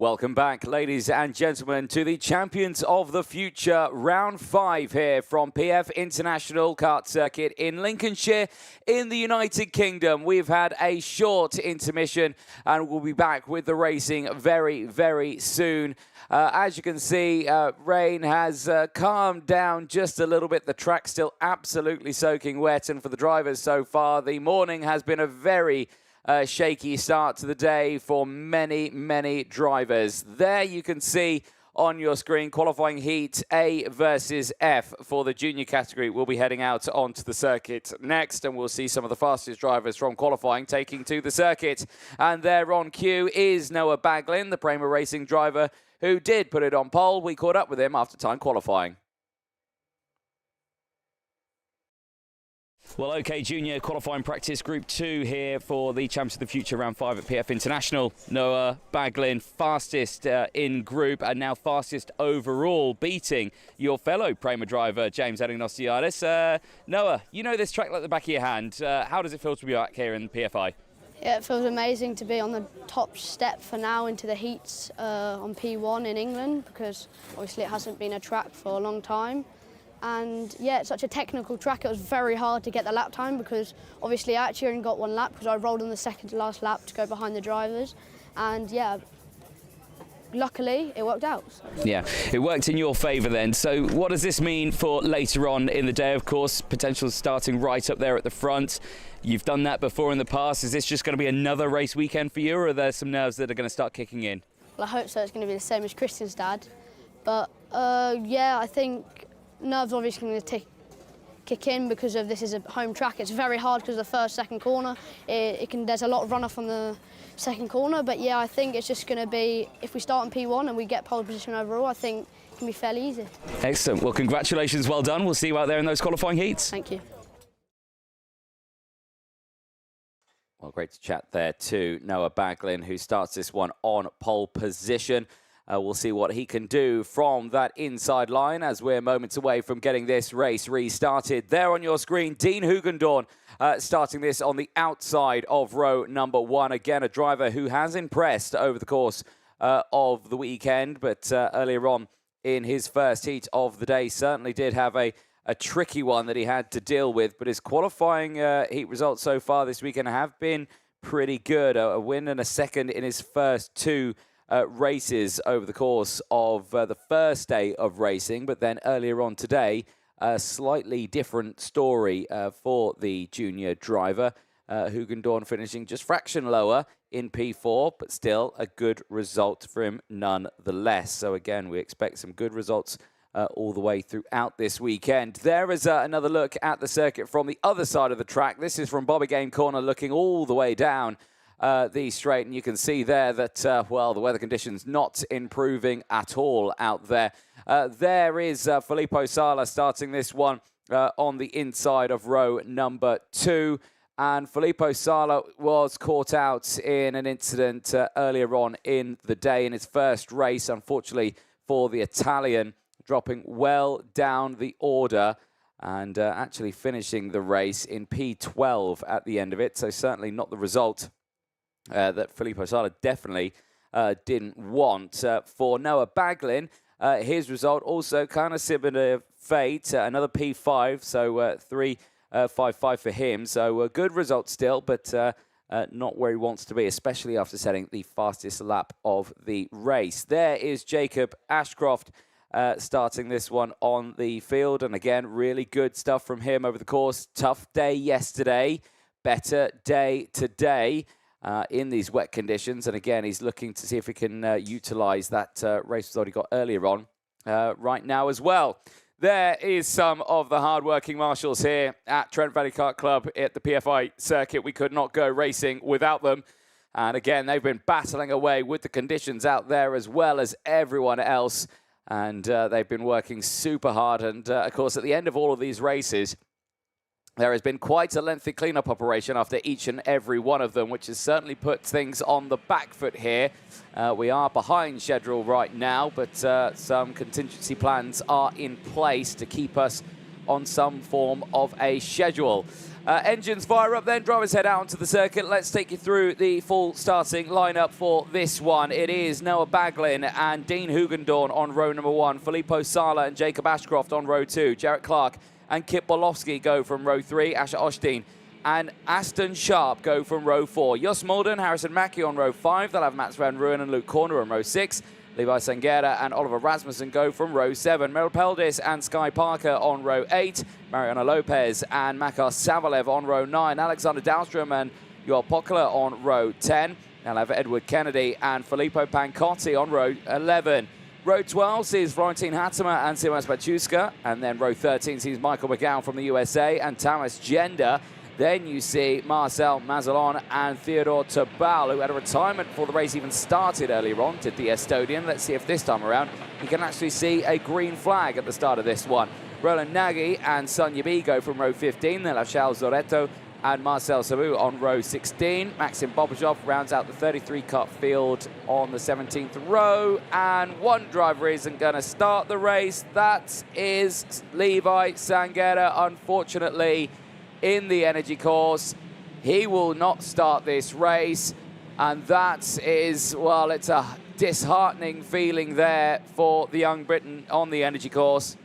Welcome back, ladies and gentlemen, to the Champions of the Future Round 5 here from PF International Kart Circuit in Lincolnshire in the United Kingdom. We've had a short intermission and we'll be back with the racing very, very soon. As you can see, rain has calmed down just a little bit. The track's still absolutely soaking wet, and for the drivers so far, the morning has been a very shaky start to the day for many drivers. There you can see on your screen qualifying heat A versus F for the junior category. We'll be heading out onto the circuit next, and we'll see some of the fastest drivers from qualifying taking to the circuit. And there on cue is Noah Baglin, the Prema Racing driver who did put it on pole. We caught up with him after time qualifying. Well, OK, junior qualifying practice group 2 here for the Champions of the Future Round 5 at PF International. Noah Baglin, fastest in group and now fastest overall, beating your fellow Prema driver, James Adegnostiadis. Noah, you know this track like the back of your hand. How does it feel to be back here in PFI? Yeah, it feels amazing to be on the top step for now into the heats on P1 in England, because obviously it hasn't been a track for a long time. And yeah, it's such a technical track. It was very hard to get the lap time because obviously I actually only got one lap because I rolled on the second to last lap to go behind the drivers. And yeah, luckily it worked out. So. Yeah, it worked in your favour then. So what does this mean for later on in the day? Of course, potential starting right up there at the front. You've done that before in the past. Is this just going to be another race weekend for you, or are there some nerves that are going to start kicking in? Well, I hope so. It's going to be the same as Christianstad. But yeah, I think nerves obviously going to kick in because of this is a home track. It's very hard because of the first, second corner. There's a lot of runoff on the second corner, but yeah, I think it's just going to be, if we start on P1 and we get pole position overall, I think it can be fairly easy. Excellent. Well, congratulations. Well done. We'll see you out there in those qualifying heats. Thank you. Well, great to chat there to Noah Baglin, who starts this one on pole position. We'll see what he can do from that inside line as we're moments away from getting this race restarted. There on your screen, Dean Hugendorn starting this on the outside of row number 1. Again, a driver who has impressed over the course of the weekend, but earlier on in his first heat of the day certainly did have a tricky one that he had to deal with. But his qualifying heat results so far this weekend have been pretty good. A win and a second in his first 2 races over the course of the first day of racing, but then earlier on today, a slightly different story for the junior driver. Hugendorn finishing just fraction lower in P4, but still a good result for him nonetheless. So again, we expect some good results all the way throughout this weekend. There is another look at the circuit from the other side of the track. This is from Bobby Game Corner, looking all the way down the straight, and you can see there that, well, the weather conditions not improving at all out there. There is Filippo Sala starting this one on the inside of row number 2, and Filippo Sala was caught out in an incident earlier on in the day in his first race, unfortunately for the Italian, dropping well down the order and actually finishing the race in P12 at the end of it, so certainly not the result that Filippo Sala definitely didn't want. For Noah Baglin, his result also kind of similar fate, another P5, so 3.55 for him. So a good result still, but not where he wants to be, especially after setting the fastest lap of the race. There is Jacob Ashcroft starting this one on the field, and again, really good stuff from him over the course. Tough day yesterday, better day today. In these wet conditions, and again he's looking to see if he can utilise that race result he got earlier on right now as well. There is some of the hard-working marshals here at Trent Valley Kart Club at the PFI circuit. We could not go racing without them, and again they've been battling away with the conditions out there as well as everyone else, and they've been working super hard. And of course at the end of all of these races, there has been quite a lengthy cleanup operation after each and every one of them, which has certainly put things on the back foot here. We are behind schedule right now, but some contingency plans are in place to keep us on some form of a schedule. Engines fire up then, drivers head out onto the circuit. Let's take you through the full starting lineup for this one. It is Noah Baglin and Dean Hugendorn on row number 1, Filippo Sala and Jacob Ashcroft on row 2, Jarrett Clark and Kip Bolowski go from row 3, Asher Osteen and Aston Sharp go from row 4. Jos Mulden, Harrison Mackie on row 5. They'll have Mats Van Ruin and Luke Corner on row 6. Levi Sangera and Oliver Rasmussen go from row 7. Meryl Peldis and Sky Parker on row 8. Mariana Lopez and Makar Savalev on row 9. Alexander Dahlstrom and Joel Pokela on row 10. They'll have Edward Kennedy and Filippo Pancotti on row 11. Row 12 sees Florentine Hattemer and Simas Bachuska. And then row 13 sees Michael McGowan from the USA and Thomas Gender. Then you see Marcel Mazalon and Theodore Tobal, who had a retirement before the race even started earlier on, did the Estonian. Let's see if this time around he can actually see a green flag at the start of this one. Roland Nagy and Sonia B go from row 15. They'll have Charles Loreto and Marcel Sabu on row 16. Maxim Bobashov rounds out the 33 cut field on the 17th row. And one driver isn't going to start the race. That is Levi Sangera, unfortunately, in the energy course. He will not start this race, and that is, well, it's a disheartening feeling there for the young Briton on the energy course.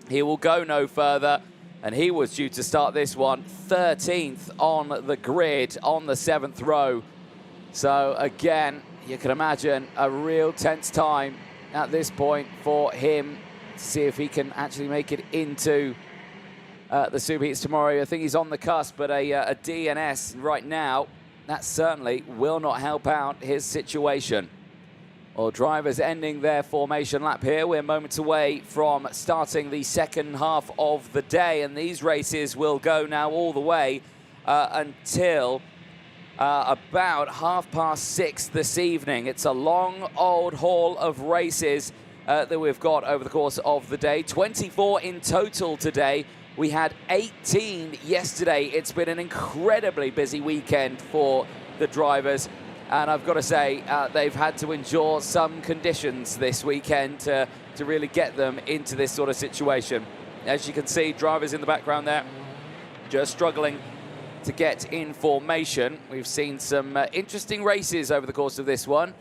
He will go no further, and he was due to start this one 13th on the grid on the 7th row. So again, you can imagine a real tense time at this point for him to see if he can actually make it into the Superheats tomorrow. I think he's on the cusp, but a DNS right now, that certainly will not help out his situation. Well, drivers ending their formation lap here. We're moments away from starting the second half of the day, and these races will go now all the way until about 6:30 this evening. It's a long old haul of races that we've got over the course of the day. 24 in total today. We had 18 yesterday. It's been an incredibly busy weekend for the drivers. And I've got to say, they've had to endure some conditions this weekend to really get them into this sort of situation. As you can see, drivers in the background there just struggling to get in formation. We've seen some interesting races over the course of this one.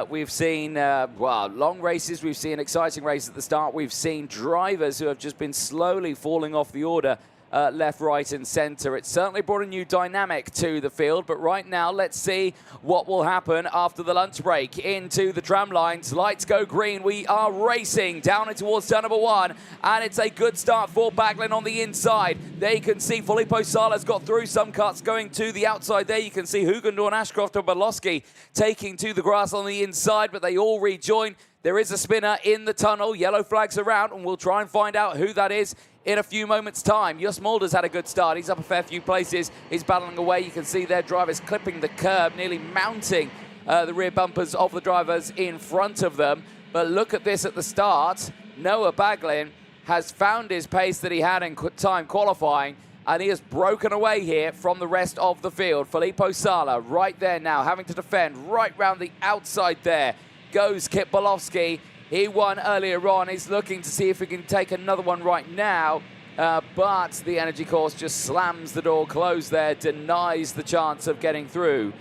We've seen, long races. We've seen exciting races at the start. We've seen drivers who have just been slowly falling off the order left, right and centre. It's certainly brought a new dynamic to the field, but right now let's see what will happen after the lunch break. Into the tram lines, lights go green. We are racing down towards turn number 1, and it's a good start for Baglin on the inside. There you can see Filippo Sala's got through some cuts going to the outside. There you can see Hugendorn, Ashcroft and Bolowski taking to the grass on the inside, but they all rejoin. There is a spinner in the tunnel. Yellow flags around, and we'll try and find out who that is in a few moments' time. Jos Mulder's had a good start. He's up a fair few places. He's battling away. You can see their drivers clipping the curb, nearly mounting the rear bumpers of the drivers in front of them. But look at this at the start. Noah Baglin has found his pace that he had in time qualifying, and he has broken away here from the rest of the field. Filippo Sala right there now, having to defend right round the outside there. Goes Kip Bolowski. He won earlier on. He's looking to see if he can take another one right now. But the energy course just slams the door closed there, denies the chance of getting through.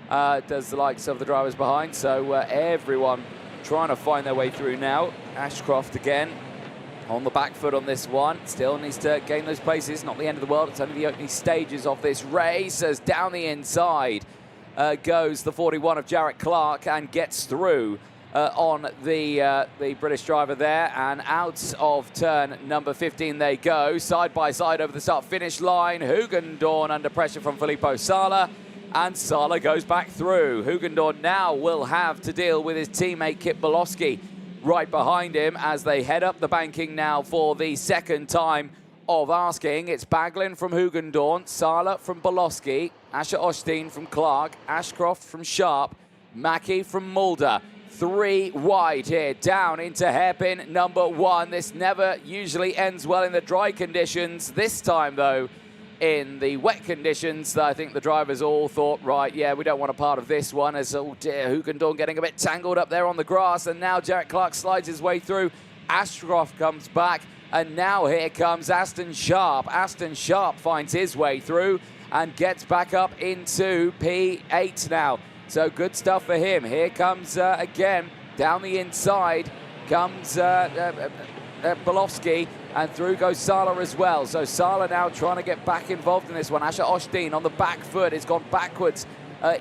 Does the likes of the drivers behind. So everyone trying to find their way through now. Ashcroft again on the back foot on this one. Still needs to gain those places. Not the end of the world. It's only the opening stages of this race. As down the inside goes the 41 of Jarrett Clark and gets through on the British driver there, and out of turn number 15 they go, side by side over the start-finish line. Hugendorn under pressure from Filippo Sala, and Sala goes back through. Hugendorn now will have to deal with his teammate Kip Bolowski right behind him as they head up the banking now for the second time of asking. It's Baglin from Hugendorn, Sala from Bolowski, Asher Osteen from Clark, Ashcroft from Sharp, Mackie from Mulder. 3 wide here, down into hairpin number 1. This never usually ends well in the dry conditions. This time, though, in the wet conditions, I think the drivers all thought, right, yeah, we don't want a part of this one. As, oh dear, Hugendorn getting a bit tangled up there on the grass, and now Jarrett Clark slides his way through. Ashcroft comes back. And now here comes Aston Sharp. Aston Sharp finds his way through and gets back up into P8 now. So good stuff for him. Here comes, again, down the inside, comes Bolowski, and through goes Sala as well. So Sala now trying to get back involved in this one. Asher Oshdin on the back foot has gone backwards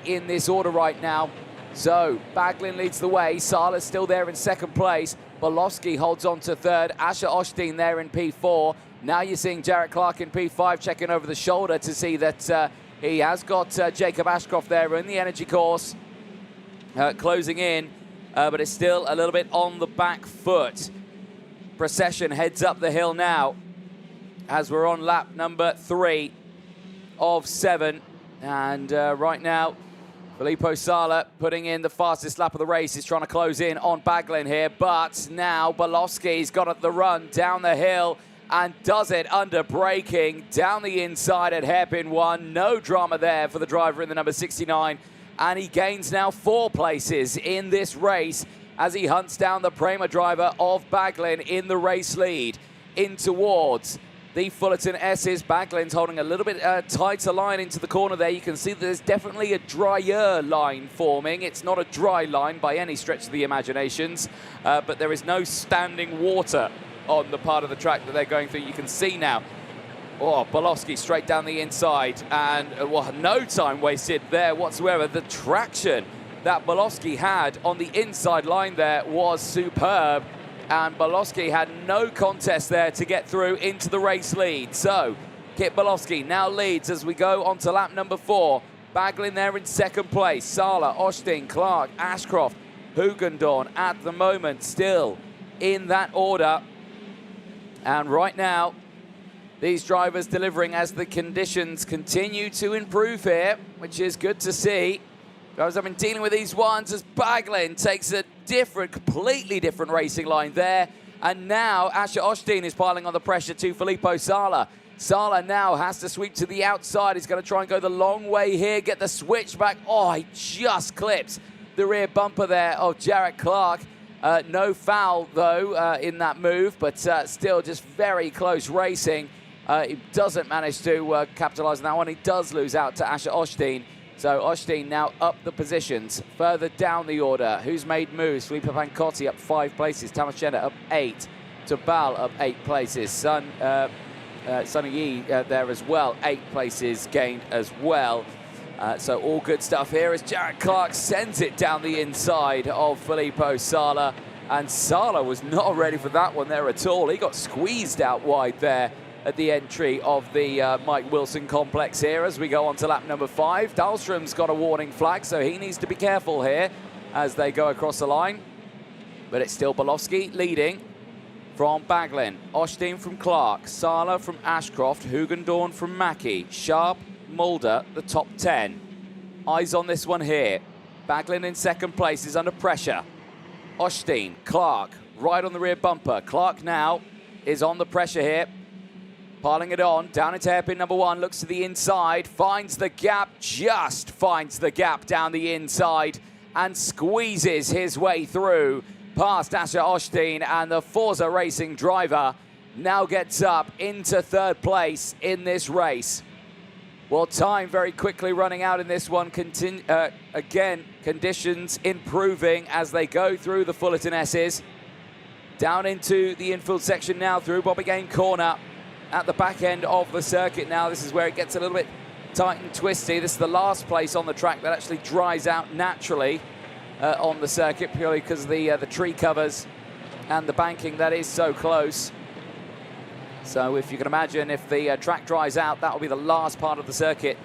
in this order right now. So Baglin leads the way. Sala's still there in second place. Bolowski holds on to third. Asher Oshdin there in P4. Now you're seeing Jarrett Clark in P5 checking over the shoulder to see that he has got Jacob Ashcroft there in the energy course closing in, but it's still a little bit on the back foot. Procession heads up the hill now as we're on lap number 3 of 7. And right now, Filippo Sala putting in the fastest lap of the race. He's trying to close in on Baglin here, but now Bolowski's got at the run down the hill and does it under braking down the inside at hairpin 1. No drama there for the driver in the number 69. And he gains now 4 places in this race as he hunts down the Prema driver of Baglin in the race lead in towards the Fullerton S's. Baglin's holding a little bit tighter line into the corner there. You can see that there's definitely a drier line forming. It's not a dry line by any stretch of the imaginations, but there is no standing water on the part of the track that they're going through. You can see now, oh, Bolowski straight down the inside, and well, no time wasted there whatsoever. The traction that Bolowski had on the inside line there was superb, and Bolowski had no contest there to get through into the race lead. So Kit Bolowski now leads as we go on to lap number 4. Baglin there in second place. Sala, Oshdin, Clark, Ashcroft, Hugendorn at the moment still in that order. And right now, these drivers delivering as the conditions continue to improve here, which is good to see. Guys, I've been dealing with these ones as Baglin takes a completely different racing line there. And now Asher Oshdin is piling on the pressure to Filippo Sala. Sala now has to sweep to the outside. He's going to try and go the long way here, get the switch back. Oh, he just clips the rear bumper there of Jarrett Clark. No foul, though, in that move, but still just very close racing. He doesn't manage to capitalise on that one. He does lose out to Asher Oshdin. So Oshdin now up the positions, further down the order. Who's made moves? Filippo Pancotti up 5 places. Tamas Jenner up 8. Tabal up 8 places. Sunny Yi there as well. 8 places gained as well. So all good stuff here as Jarrett Clark sends it down the inside of Filippo Sala. And Sala was not ready for that one there at all. He got squeezed out wide there at the entry of the Mike Wilson complex here as we go on to lap number 5. Dahlstrom's got a warning flag, so he needs to be careful here as they go across the line. But it's still Bolowski leading from Baglin. Oshdin from Clark. Sala from Ashcroft. Hugendorn from Mackie. Sharp, Mulder, the top 10. Eyes on this one here. Baglin in second place is under pressure. Oshdin, Clark, right on the rear bumper. Clark now is on the pressure here. Piling it on, down into hairpin number 1, looks to the inside, finds the gap, just finds the gap down the inside and squeezes his way through past Asher Oshdin, and the Forza Racing driver now gets up into third place in this race. Well, time very quickly running out in this one. Again, conditions improving as they go through the Fullerton S's. Down into the infield section now through Bobbygain Corner. At the back end of the circuit now, this is where it gets a little bit tight and twisty. This is the last place on the track that actually dries out naturally on the circuit, purely because of the tree covers and the banking that is so close. So if you can imagine, if the track dries out, that will be the last part of the circuit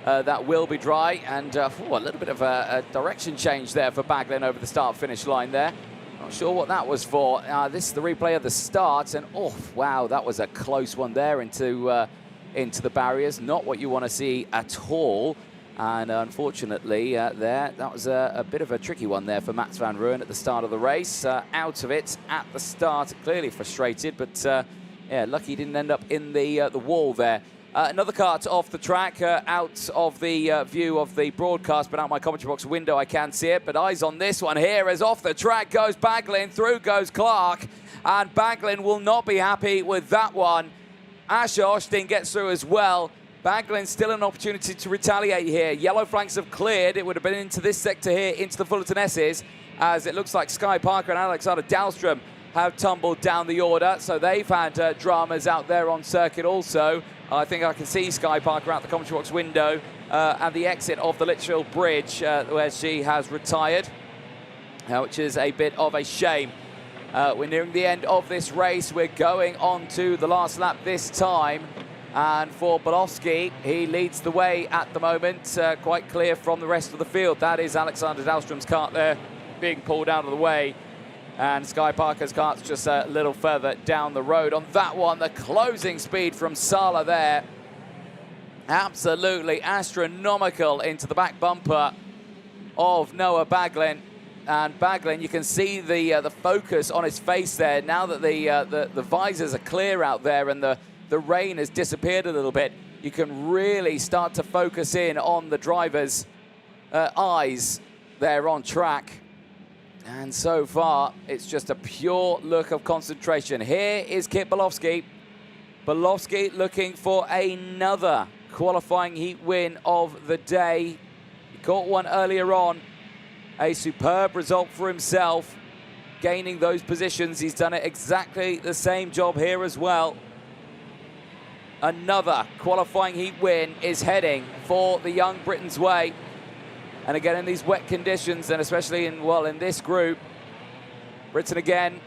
that will be dry. And a little bit of a direction change there for Baglin over the start-finish line there. Not sure what that was for. This is the replay of the start, and oh, wow, that was a close one there into the barriers. Not what you want to see at all. And unfortunately, that was a bit of a tricky one there for Mats van Rooyen at the start of the race. Out of it at the start, clearly frustrated, but yeah, lucky he didn't end up in the wall there. Another kart off the track, out of the view of the broadcast, but out my commentary box window I can't see it. But eyes on this one here as off the track goes Baglin, through goes Clark, and Baglin will not be happy with that one. Asher Ostin gets through as well. Baglin still an opportunity to retaliate here. Yellow flanks have cleared. It would have been into this sector here, into the Fullerton S's, as it looks like Sky Parker and Alexander Dahlstrom have tumbled down the order. So they've had dramas out there on circuit also. I think I can see Sky Parker out the commentary box window and the exit of the Litchfield Bridge where she has retired, which is a bit of a shame. We're nearing the end of this race. We're going on to the last lap this time. And for Bolowski, he leads the way at the moment, quite clear from the rest of the field. That is Alexander Dahlstrom's kart there being pulled out of the way. And Sky Parker's kart's just a little further down the road. On that one, the closing speed from Sala there. Absolutely astronomical into the back bumper of Noah Baglin. And Baglin, you can see the focus on his face there. Now that the visors are clear out there and the rain has disappeared a little bit, you can really start to focus in on the driver's eyes there on track. And so far, it's just a pure look of concentration. Here is Kit Bolowski. Bolowski looking for another qualifying heat win of the day. He caught one earlier on. A superb result for himself, gaining those positions. He's done it exactly the same job here as well. Another qualifying heat win is heading for the Young Britain's way. And again, in these wet conditions, and especially in this group, Britain again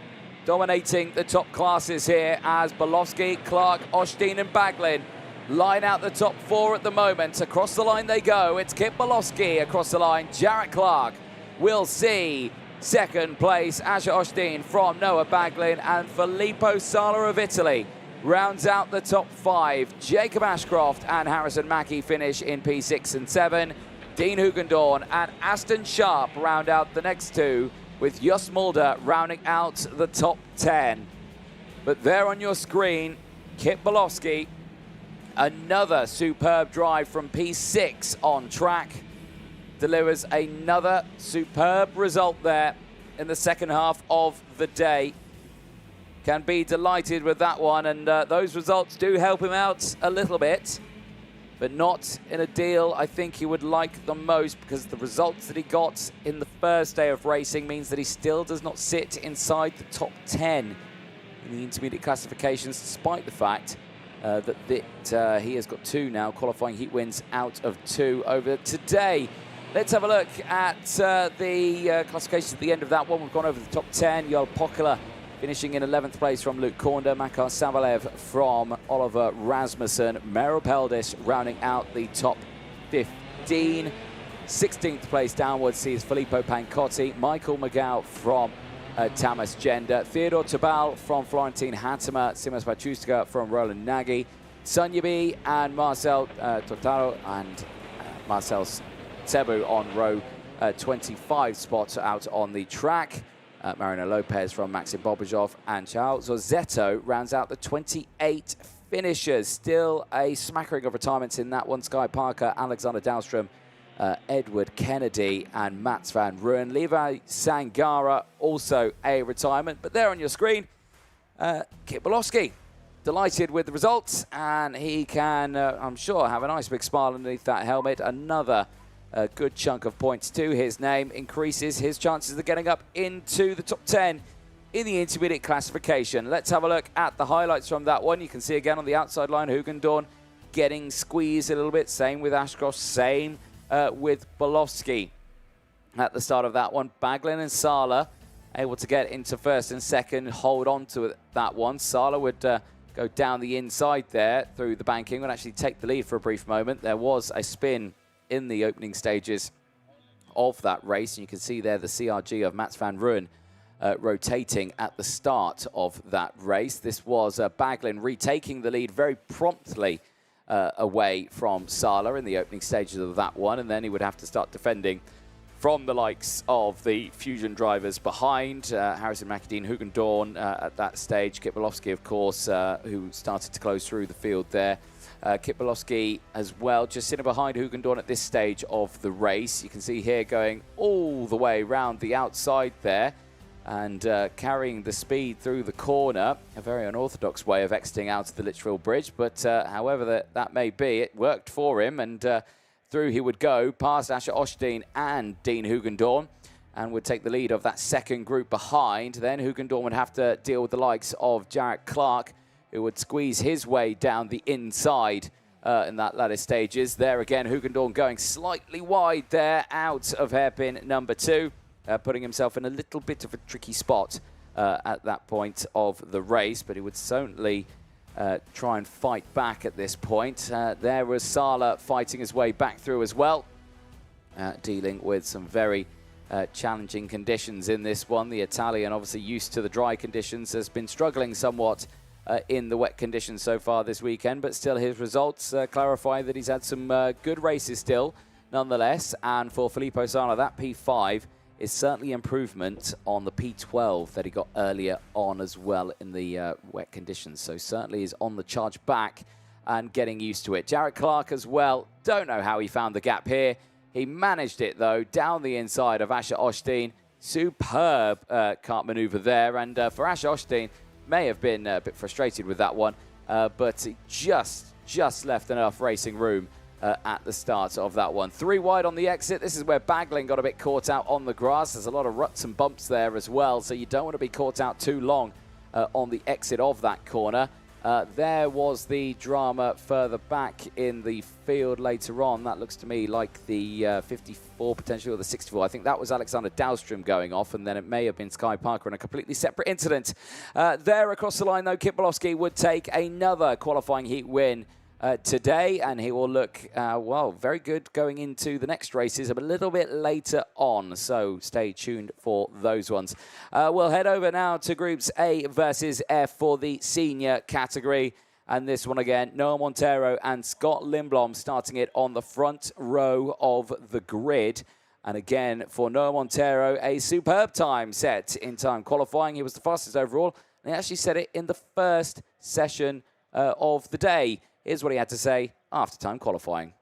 dominating the top classes here as Bolowski, Clark, Ostin and Baglin line out the top four at the moment. Across the line they go. It's Kit Bolowski across the line. Jarrett Clark will see second place. Asher Ostin from Noah Baglin, and Filippo Sala of Italy rounds out the top five. Jacob Ashcroft and Harrison Mackie finish in P6 and 7. Dean Hugendorn and Aston Sharp round out the next two, with Jos Mulder rounding out the top 10. But there on your screen, Kit Bolowski, another superb drive from P6 on track, delivers another superb result there in the second half of the day. Can be delighted with that one, and those results do help him out a little bit, but not in a deal I think he would like the most, because the results that he got in the first day of racing means that he still does not sit inside the top 10 in the intermediate classifications, despite the fact that he has got 2 now qualifying heat wins out of 2 over today. Let's have a look at the classifications at the end of that one. We've gone over the top 10. Joel Pokela finishing in 11th place from Luke Kornder, Makar Savalev from Oliver Rasmussen, Merrill Peldis rounding out the top 15. 16th place downwards sees Filippo Pancotti, Michael McGow from Tamas Gender, Theodore Tabal from Florentine Hattemer, Simas Bachuska from Roland Nagy, Sonia B and Marcel Totaro and Marcel Cebu on row 25 spots out on the track. Marino Lopez from Maxim Bobajov, and Charles Zorzetto rounds out the 28 finishers. Still a smattering of retirements in that one. Sky Parker, Alexander Dahlstrom, Edward Kennedy and Mats van Rooyen. Levi Sangara also a retirement. But there on your screen, Kit Bolowski, delighted with the results, and he can, I'm sure, have a nice big smile underneath that helmet. Another good chunk of points to his name, increases his chances of getting up into the top 10 in the intermediate classification. Let's have a look at the highlights from that one. You can see again on the outside line, Hugendorn getting squeezed a little bit. Same with Ashcroft, same with Bolowski at the start of that one. Baglin and Sala able to get into first and second, hold on to that one. Sala would go down the inside there through the banking, would actually take the lead for a brief moment. There was a spin in the opening stages of that race, and you can see there the CRG of Mats van Rooyen rotating at the start of that race. This was Baglin retaking the lead very promptly away from Sala in the opening stages of that one, and then he would have to start defending from the likes of the Fusion drivers behind. Harrison Mackie, Hugendorn at that stage, Kit Bolowski, of course, who started to close through the field there. Kipolowski as well, just sitting behind Hugendorn at this stage of the race. You can see here going all the way round the outside there and carrying the speed through the corner. A very unorthodox way of exiting out of the Litchfield Bridge, but however that may be, it worked for him, and through he would go past Asher Oshdin and Dean Hugendorn, and would take the lead of that second group behind. Then Hugendorn would have to deal with the likes of Jarrett Clark, who would squeeze his way down the inside in that latter stages. There again, Hugendorn going slightly wide there, out of hairpin number 2, putting himself in a little bit of a tricky spot at that point of the race, but he would certainly try and fight back at this point. There was Sala fighting his way back through as well, dealing with some very challenging conditions in this one. The Italian, obviously used to the dry conditions, has been struggling somewhat in the wet conditions so far this weekend, but still his results clarify that he's had some good races still nonetheless. And for Filippo Sala, that P5 is certainly improvement on the P12 that he got earlier on as well in the wet conditions. So certainly is on the charge back and getting used to it. Jarrett Clark as well, don't know how he found the gap here. He managed it though, down the inside of Asher Oshdin. Superb kart maneuver there, and for Asher Oshdin, may have been a bit frustrated with that one, but he just left enough racing room at the start of that one. 3 wide on the exit. This is where Baglin got a bit caught out on the grass. There's a lot of ruts and bumps there as well, so you don't want to be caught out too long on the exit of that corner. There was the drama further back in the field later on. That looks to me like the 54 potentially, or the 64. I think that was Alexander Dahlstrom going off, and then it may have been Sky Parker in a completely separate incident. There across the line, though, Kipolowski would take another qualifying heat win today, and he will look, well, very good going into the next races a little bit later on, so stay tuned for those ones. We'll head over now to Groups A versus F for the senior category, and this one again, Noah Montero and Scott Lindblom starting it on the front row of the grid. And again, for Noah Montero, a superb time set in time qualifying. He was the fastest overall, and he actually set it in the first session of the day. Here's what he had to say after time qualifying.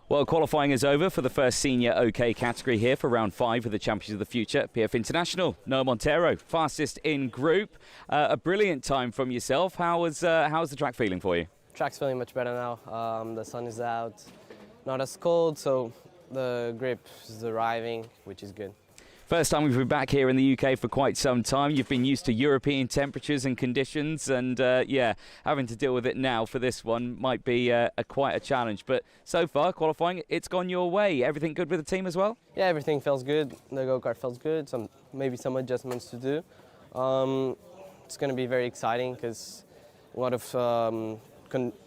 Well, qualifying is over for the first senior OK category here for round 5 of the Champions of the Future at PF International. Noah Montero, fastest in group. A brilliant time from yourself. How's the track feeling for you? Track's feeling much better now. The sun is out, not as cold, so the grip is arriving, which is good. First time we've been back here in the UK for quite some time. You've been used to European temperatures and conditions, and yeah, having to deal with it now for this one might be quite a challenge. But so far, qualifying, it's gone your way. Everything good with the team as well? Yeah, everything feels good. The go-kart feels good. Maybe some adjustments to do. It's going to be very exciting because a lot of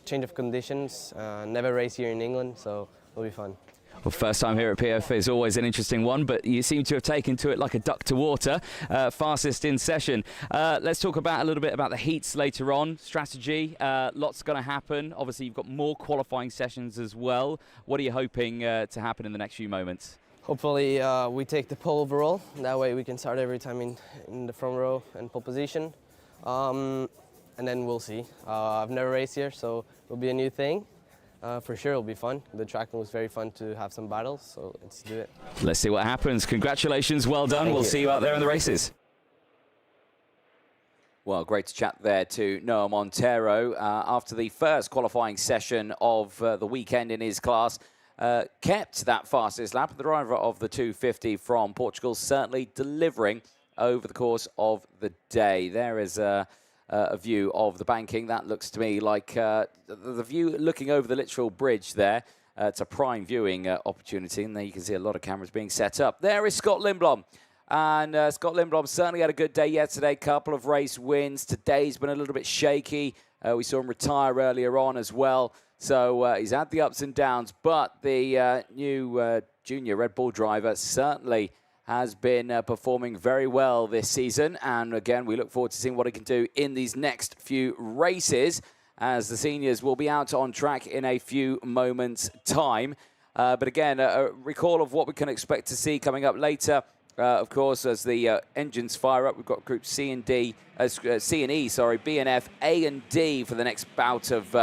change of conditions. Never race here in England, so it'll be fun. Well, first time here at PF is always an interesting one, but you seem to have taken to it like a duck to water. Fastest in session. Let's talk a little bit about the heats later on. Strategy, lots going to happen. Obviously, you've got more qualifying sessions as well. What are you hoping to happen in the next few moments? Hopefully, we take the pole overall. That way, we can start every time in the front row and pole position. And then we'll see. I've never raced here, so it'll be a new thing. For sure, it'll be fun. The track was very fun to have some battles, so let's do it. Let's see what happens. Congratulations, well done. We'll see you out there in the races. Well, great to chat there to Noah Montero after the first qualifying session of the weekend in his class. Kept that fastest lap. The driver of the 250 from Portugal certainly delivering over the course of the day. There is a view of the banking. That looks to me like the view looking over the Litchfield Bridge there. It's a prime viewing opportunity, and there you can see a lot of cameras being set up. There is Scott Lindblom. And Scott Lindblom certainly had a good day yesterday. Couple of race wins. Today's been a little bit shaky. We saw him retire earlier on as well. So he's had the ups and downs, but the new junior Red Bull driver certainly has been performing very well this season. And again, we look forward to seeing what he can do in these next few races, as the seniors will be out on track in a few moments' time. But again, a recall of what we can expect to see coming up later Of course, as the engines fire up, we've got Group C and D, C and E, sorry, B and F, A and D for the next bout of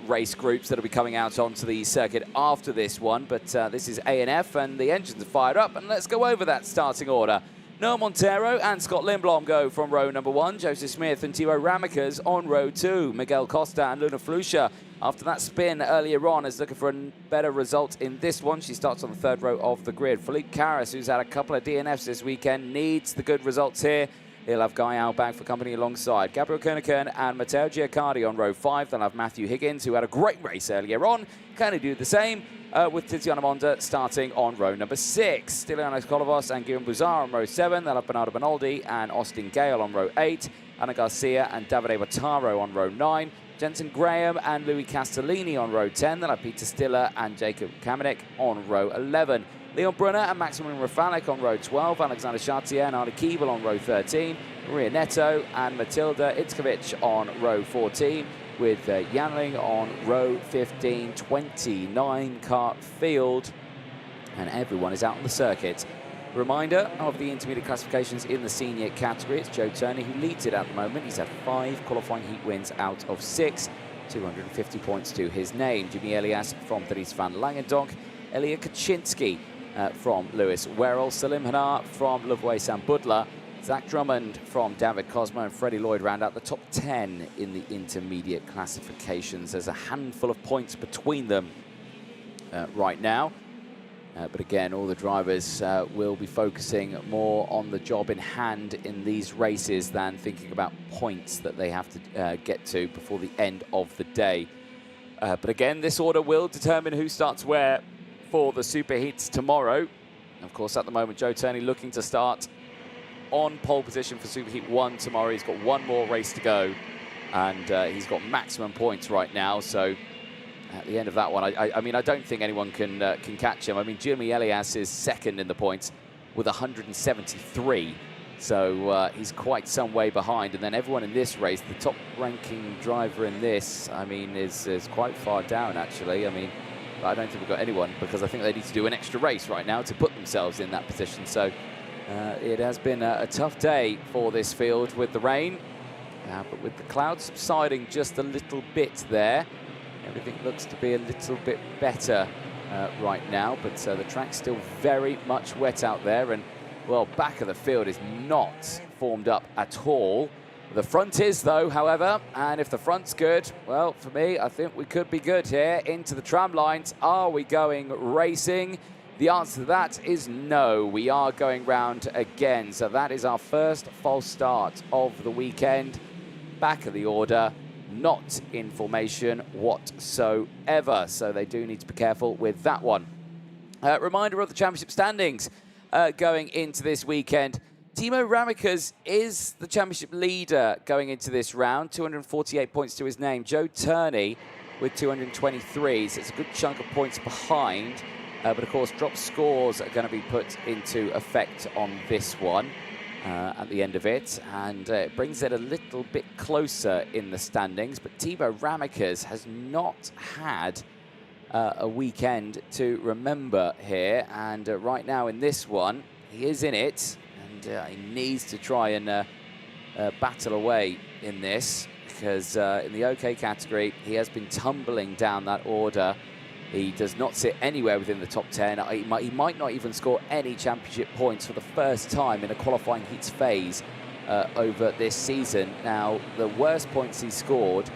race groups that will be coming out onto the circuit after this one. But this is A and F, and the engines are fired up. And let's go over that starting order. Noah Montero and Scott Lindblom go from row number 1. Joseph Smith and Timo Ramekers on row 2. Miguel Costa and Luna Flusha, after that spin earlier on, is looking for a better result in this one. She starts on the 3rd row of the grid. Philippe Carras, who's had a couple of DNFs this weekend, needs the good results here. He'll have Guy Albag for company alongside. Gabriel Koenigsegg and Matteo Giaccardi on row 5. They'll have Matthew Higgins, who had a great race earlier on. Can he do the same? With Tiziana Monda starting on row number 6. Stilianos Kolovos and Guillaume Bouzard on row 7. They'll have Bernardo Benaldi and Austin Gale on row 8. Ana Garcia and Davide Bottaro on row 9. Jensen Graham and Louis Castellini on row 10. They'll have Peter Stiller and Jacob Kamenik on row 11. Leon Brunner and Maximilian Rafalik on row 12. Alexander Chartier and Arne Kiebel on row 13. Maria Neto and Matilda Itzkovic on row 14. With Yanling on row 15, 29-car field, and everyone is out on the circuit. Reminder of the intermediate classifications in the senior category. It's Joe Turney who leads it at the moment. He's had 5 qualifying heat wins out of 6, 250 points to his name. Jimmy Elias from Dries van Langendonk, Elia Kaczynski from Lewis Werrell, Salim Hanar from Loveway Sam Budler, Zach Drummond from David Cosmo, and Freddie Lloyd round out the top 10 in the intermediate classifications. There's a handful of points between them right now. But again, all the drivers will be focusing more on the job in hand in these races than thinking about points that they have to get to before the end of the day. But again, this order will determine who starts where for the superheats tomorrow. Of course, at the moment, Joe Turney looking to start on pole position for Superheat 1 tomorrow. He's got one more race to go, and he's got maximum points right now. So at the end of that one, I mean, I don't think anyone can catch him. I mean, Jimmy Elias is second in the points with 173. So he's quite some way behind. And then everyone in this race, the top-ranking driver in this, I mean, is quite far down, actually. I mean, I don't think we've got anyone, because I think they need to do an extra race right now to put themselves in that position. So it has been a tough day for this field with the rain, but with the clouds subsiding just a little bit there, everything looks to be a little bit better right now. But the track's still very much wet out there, and, well, back of the field is not formed up at all. The front is, though, however, and if the front's good, well, for me, I think we could be good here into the tram lines. Are we going racing? The answer to that is no. We are going round again. So that is our first false start of the weekend. Back of the order, not in formation whatsoever. So they do need to be careful with that one. Reminder of the championship standings going into this weekend. Timo Ramekers is the championship leader going into this round, 248 points to his name. Joe Turney with 223, so it's a good chunk of points behind. But of course, drop scores are going to be put into effect on this one at the end of it, and it brings it a little bit closer in the standings. But Timo Ramekers has not had a weekend to remember here, and right now in this one, he is in it, and he needs to try and battle away in this, because in the OK category, he has been tumbling down that order. He does not sit anywhere within the top 10. He might not even score any championship points for the first time in a qualifying heats phase over this season. Now, the worst points he scored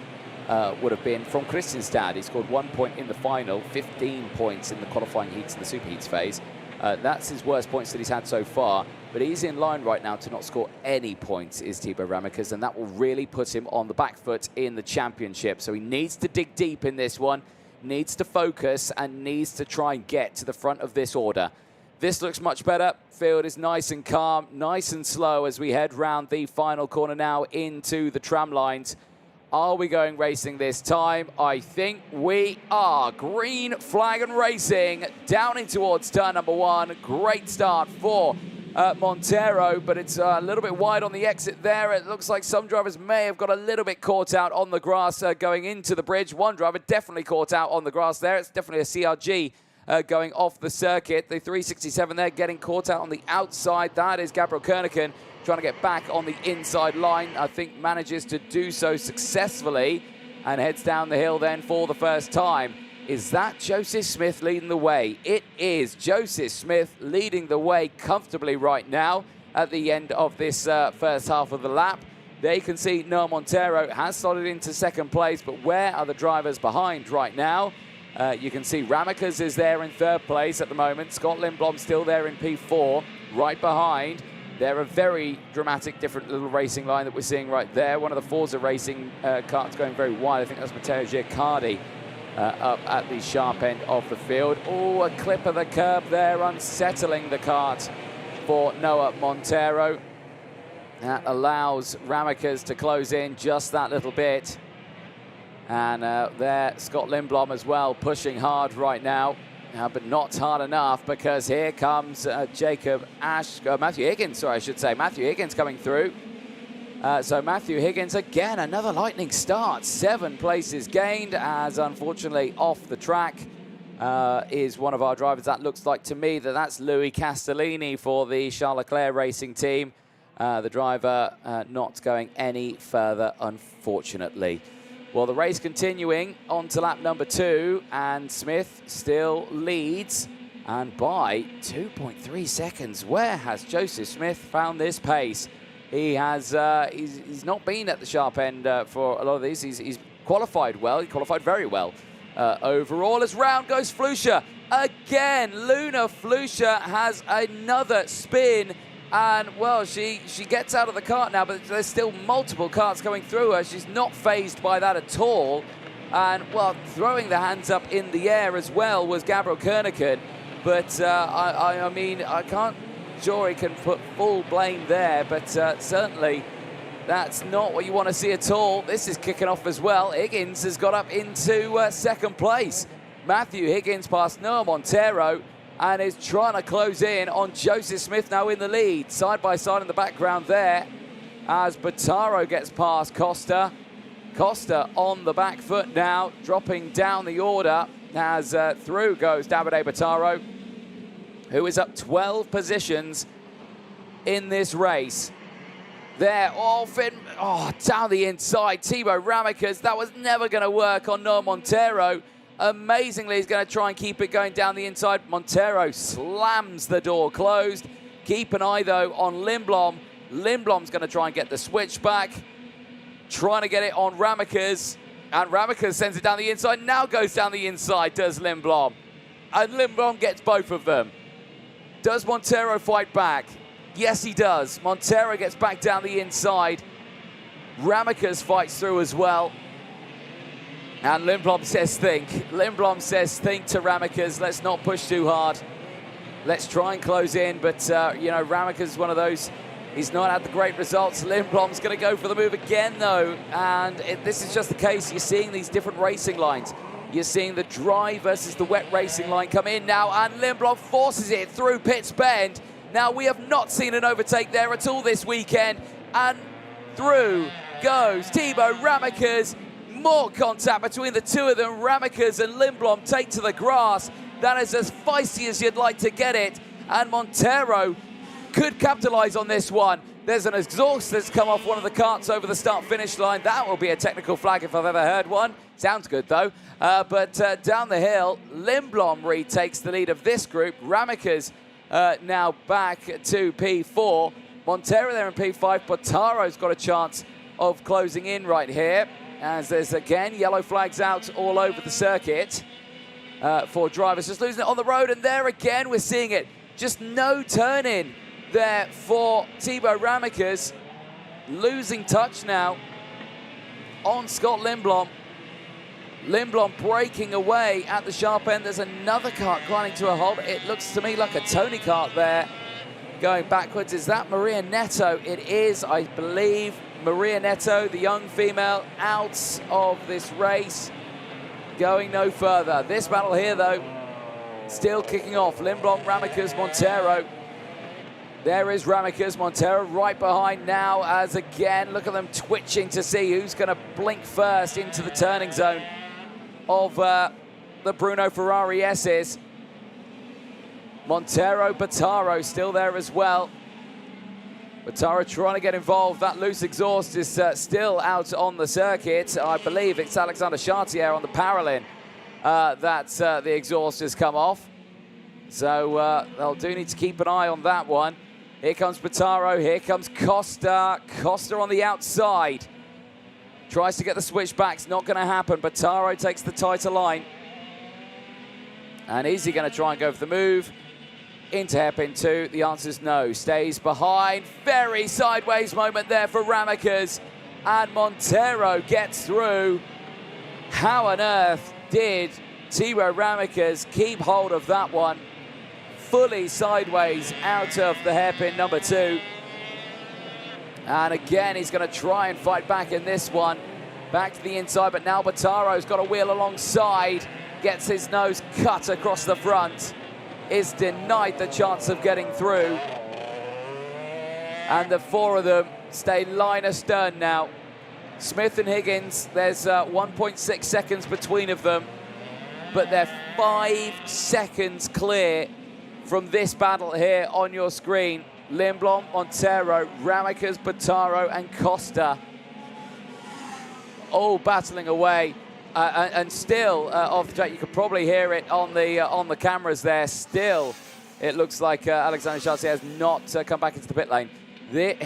would have been from Kristianstad. He scored 1 point in the final, 15 points in the qualifying heats in the super heats phase. That's his worst points that he's had so far. But he's in line right now to not score any points, is Timo Ramekers, and that will really put him on the back foot in the championship. So he needs to dig deep in this one, needs to focus, and needs to try and get to the front of this order. This looks much better. Field is nice and calm, nice and slow as we head round the final corner now into the tram lines. Are we going racing this time? I think we are. Green flag and racing down in towards turn number 1. Great start for Montero, but it's a little bit wide on the exit there. It looks like some drivers may have got a little bit caught out on the grass going into the bridge. One driver definitely caught out on the grass there. It's definitely a CRG going off the circuit. The 367 there getting caught out on the outside. That is Gabriel Kernigan trying to get back on the inside line. I think manages to do so successfully and heads down the hill then for the first time. Is that Joseph Smith leading the way? It is Joseph Smith leading the way comfortably right now at the end of this first half of the lap. There you can see Noah Montero has slotted into second place, but where are the drivers behind right now? You can see Ramekers is there in third place at the moment. Scott Lindblom still there in P4, right behind. They're a very dramatic, different little racing line that we're seeing right there. One of the Forza Racing karts going very wide. I think that's Matteo Giaccardi up at the sharp end of the field. Oh, a clip of the curb there, unsettling the kart for Noah Montero. That allows Ramekers to close in just that little bit. And there, Scott Lindblom as well, pushing hard right now. But not hard enough, because here comes Matthew Higgins, sorry, I should say. Matthew Higgins coming through. So Matthew Higgins, again, another lightning start. 7 places gained, as unfortunately off the track is one of our drivers. That looks like to me that's Louis Castellini for the Charles Leclerc Racing Team. The driver not going any further, unfortunately. Well, the race continuing on to lap number 2, and Smith still leads, and by 2.3 seconds. Where has Joseph Smith found this pace? He has, he's not been at the sharp end for a lot of these. He's qualified well, he qualified very well overall. As round goes Flusha. Again, Luna Flusha has another spin. And, well, she gets out of the kart now, but there's still multiple karts going through her. She's not fazed by that at all. And, well, throwing the hands up in the air as well was Gabriel Kernigan. But, I mean, I can't sure he can put full blame there, but certainly that's not what you want to see at all. This is kicking off as well. Higgins has got up into second place. Matthew Higgins past Noah Montero, and is trying to close in on Joseph Smith now in the lead. Side by side in the background there as Bottaro gets past Costa. Costa on the back foot now, dropping down the order as through goes Davide Bottaro, who is up 12 positions in this race. There, down the inside, Thibaut Ramekers. That was never going to work on Noah Montero. Amazingly, he's going to try and keep it going down the inside. Montero slams the door closed. Keep an eye, though, on Lindblom. Lindblom's going to try and get the switch back. Trying to get it on Ramekers. And Ramekers sends it down the inside. Now goes down the inside, does Lindblom. And Lindblom gets both of them. Does Montero fight back? Yes, he does. Montero gets back down the inside. Ramekers fights through as well. And Lindblom says think. Lindblom says think to Ramekers. Let's not push too hard. Let's try and close in. But, you know, Ramekers is one of those. He's not had the great results. Lindblom's going to go for the move again, though. And this is just the case. You're seeing these different racing lines. You're seeing the dry versus the wet racing line come in now. And Lindblom forces it through Pitts Bend. Now, we have not seen an overtake there at all this weekend. And through goes Thibaut Ramekers. More contact between the two of them. Ramekers and Lindblom take to the grass. That is as feisty as you'd like to get it. And Montero could capitalize on this one. There's an exhaust that's come off one of the karts over the start-finish line. That will be a technical flag if I've ever heard one. Sounds good, though. But down the hill, Lindblom retakes the lead of this group. Ramekers now back to P4. Montero there in P5. Bottaro's got a chance of closing in right here, as there's, again, yellow flags out all over the circuit for drivers just losing it on the road. And there again, we're seeing it. Just no turn-in there for Thibaut Ramekers. Losing touch now on Scott Lindblom. Lindblom breaking away at the sharp end. There's another kart grinding to a halt. It looks to me like a Tony kart there going backwards. Is that Maria Neto? It is, I believe. Maria Neto, the young female, out of this race, going no further. This battle here, though, still kicking off. Lindblom, Ramekers, Montero. There is Ramekers, Montero right behind now, as again, look at them twitching to see who's going to blink first into the turning zone of the Bruno Ferrari S's. Montero, Bottaro still there as well. Bottaro trying to get involved. That loose exhaust is still out on the circuit. I believe it's Alexander Chartier on the Paralin that the exhaust has come off. So they'll do need to keep an eye on that one. Here comes Bottaro, here comes Costa. Costa on the outside. Tries to get the switchbacks, not going to happen. Bottaro takes the tighter line. And is he going to try and go for the move into hairpin 2? The answer is no. Stays behind. Very sideways moment there for Ramekers. And Montero gets through. How on earth did Tiro Ramekers keep hold of that one? Fully sideways out of the hairpin number 2. And again, he's going to try and fight back in this one. Back to the inside, but now Bottaro's got a wheel alongside. Gets his nose cut across the front. Is denied the chance of getting through. And the 4 of them stay line astern now. Smith and Higgins, there's 1.6 seconds between of them. But they're 5 seconds clear from this battle here on your screen. Lindblom, Montero, Ramekers, Bottaro and Costa all battling away. And still, off the track, you could probably hear it on the cameras there. Still, it looks like Alexander Chartier has not come back into the pit lane.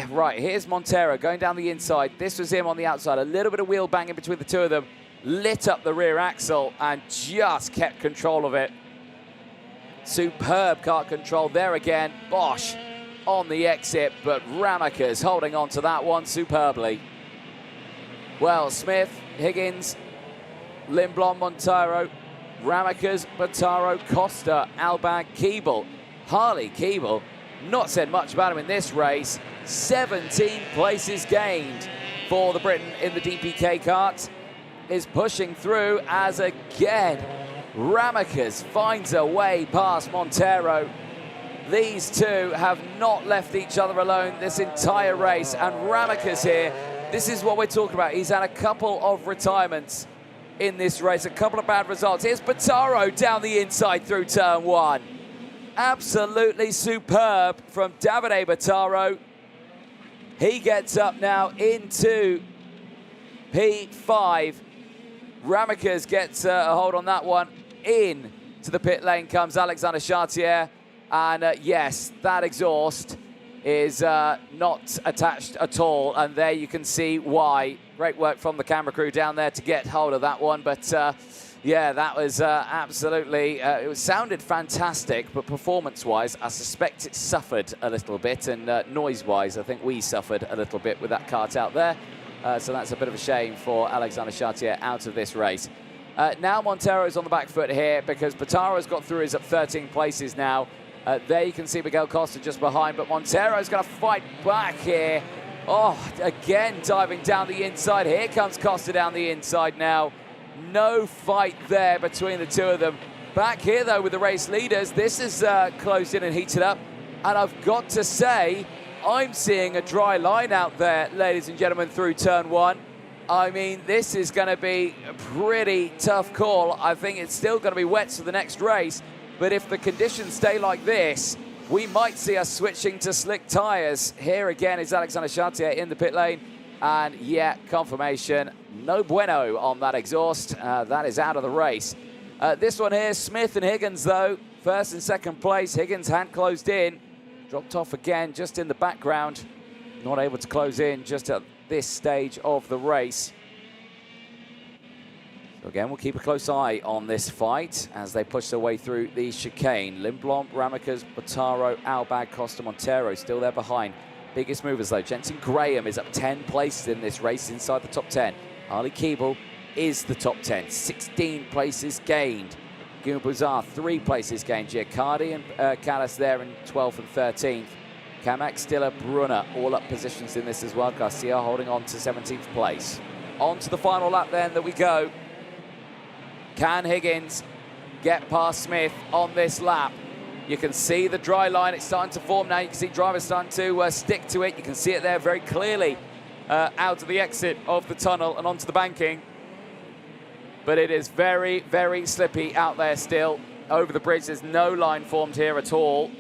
Right, here's Montero going down the inside. This was him on the outside. A little bit of wheel banging between the two of them. Lit up the rear axle and just kept control of it. Superb kart control there again. Bosch on the exit, but Ramekers holding on to that one superbly. Well, Smith, Higgins, Lindblom, Montero, Ramekers, Bottaro, Costa, Albag, Keeble. Harley Keeble, not said much about him in this race. 17 places gained for the Briton in the DPK kart. Is pushing through as again Ramekers finds a way past Montero. These two have not left each other alone this entire race, and Ramekers here, this is what we're talking about. He's had a couple of retirements in this race, a couple of bad results. Here's Bottaro down the inside through turn 1. Absolutely superb from Davide Bottaro. He gets up now into P5. Ramekers gets a hold on that one. In to the pit lane comes Alexander Chartier. And yes, that exhaust is not attached at all. And there you can see why. Great work from the camera crew down there to get hold of that one. But yeah, that was absolutely, it sounded fantastic, but performance-wise, I suspect it suffered a little bit. And noise-wise, I think we suffered a little bit with that kart out there. So that's a bit of a shame for Alexander Chartier out of this race. Now Montero's on the back foot here because Bottaro's got through his up 13 places now. There you can see Miguel Costa just behind, but Montero's going to fight back here. Oh, again diving down the inside. Here comes Costa down the inside now. No fight there between the two of them. Back here, though, with the race leaders, this is closed in and heated up. And I've got to say, I'm seeing a dry line out there, ladies and gentlemen, through turn 1. I mean, this is going to be a pretty tough call. I think it's still going to be wet for the next race. But if the conditions stay like this, we might see us switching to slick tyres. Here again is Alexander Chartier in the pit lane. And yeah, confirmation, no bueno on that exhaust. That is out of the race. This one here, Smith and Higgins, though. First and second place. Higgins hand closed in. Dropped off again just in the background. Not able to close in just at this stage of the race. So again, we'll keep a close eye on this fight as they push their way through the chicane. Lindblom, Ramekers, Bottaro, Albag, Costa, Montero still there behind. Biggest movers though, Jensen Graham is up 10 places in this race inside the top 10. Harley Keeble is the top 10, 16 places gained. Guillaume Bouzard, 3 places gained. Giacardi and Callis there in 12th and 13th. Kamak, Stiller, Brunner, all up positions in this as well. Garcia holding on to 17th place. On to the final lap then that we go. Can Higgins get past Smith on this lap? You can see the dry line, it's starting to form now. You can see drivers starting to stick to it. You can see it there very clearly out of the exit of the tunnel and onto the banking. But it is very, very slippy out there still. over the bridge. There's no line formed here at all.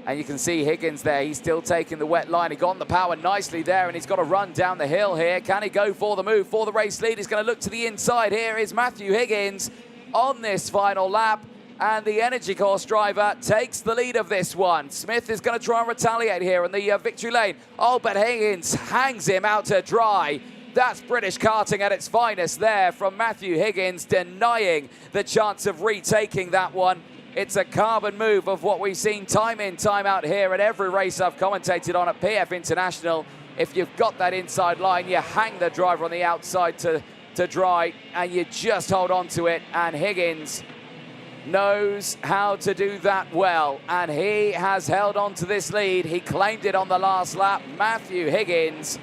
And you can see Higgins there. He's still taking the wet line. He got on the power nicely there, and he's got to run down the hill here. Can he go for the move for the race lead? He's going to look to the inside. Here is Matthew Higgins on this final lap. And the Energy Course driver takes the lead of this one. Smith is going to try and retaliate here in the victory lane. Oh, but Higgins hangs him out to dry. That's British karting at its finest there from Matthew Higgins, denying the chance of retaking that one. It's a carbon move of what we've seen time in, time out here at every race I've commentated on at PF International. If you've got that inside line, you hang the driver on the outside to dry, and you just hold on to it. And Higgins knows how to do that well, and he has held on to this lead. He claimed it on the last lap. Matthew Higgins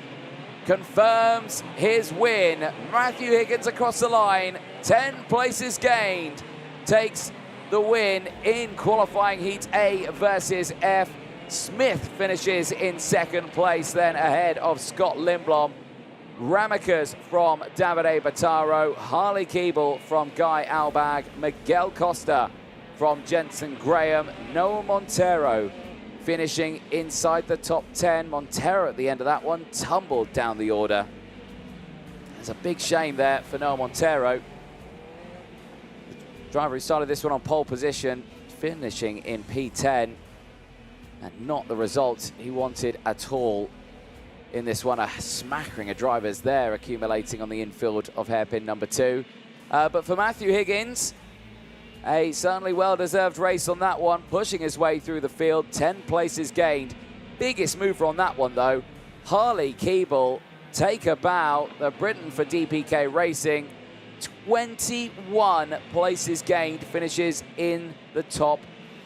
confirms his win. Matthew Higgins across the line, 10 places gained, takes the win in qualifying heat A versus F. Smith finishes in second place, then ahead of Scott Lindblom. Ramekers from Davide Battaro, Harley Keeble from Guy Albag, Miguel Costa from Jensen Graham, Noah Montero finishing inside the top 10. Montero at the end of that one tumbled down the order. It's a big shame there for Noah Montero. Driver who started this one on pole position, finishing in P10, and not the result he wanted at all in this one. A smattering of drivers there accumulating on the infield of hairpin number 2. But for Matthew Higgins, a certainly well-deserved race on that one, pushing his way through the field, 10 places gained. Biggest mover on that one, though, Harley Keeble, take a bow, the Briton for DPK Racing, 21 places gained, finishes in the top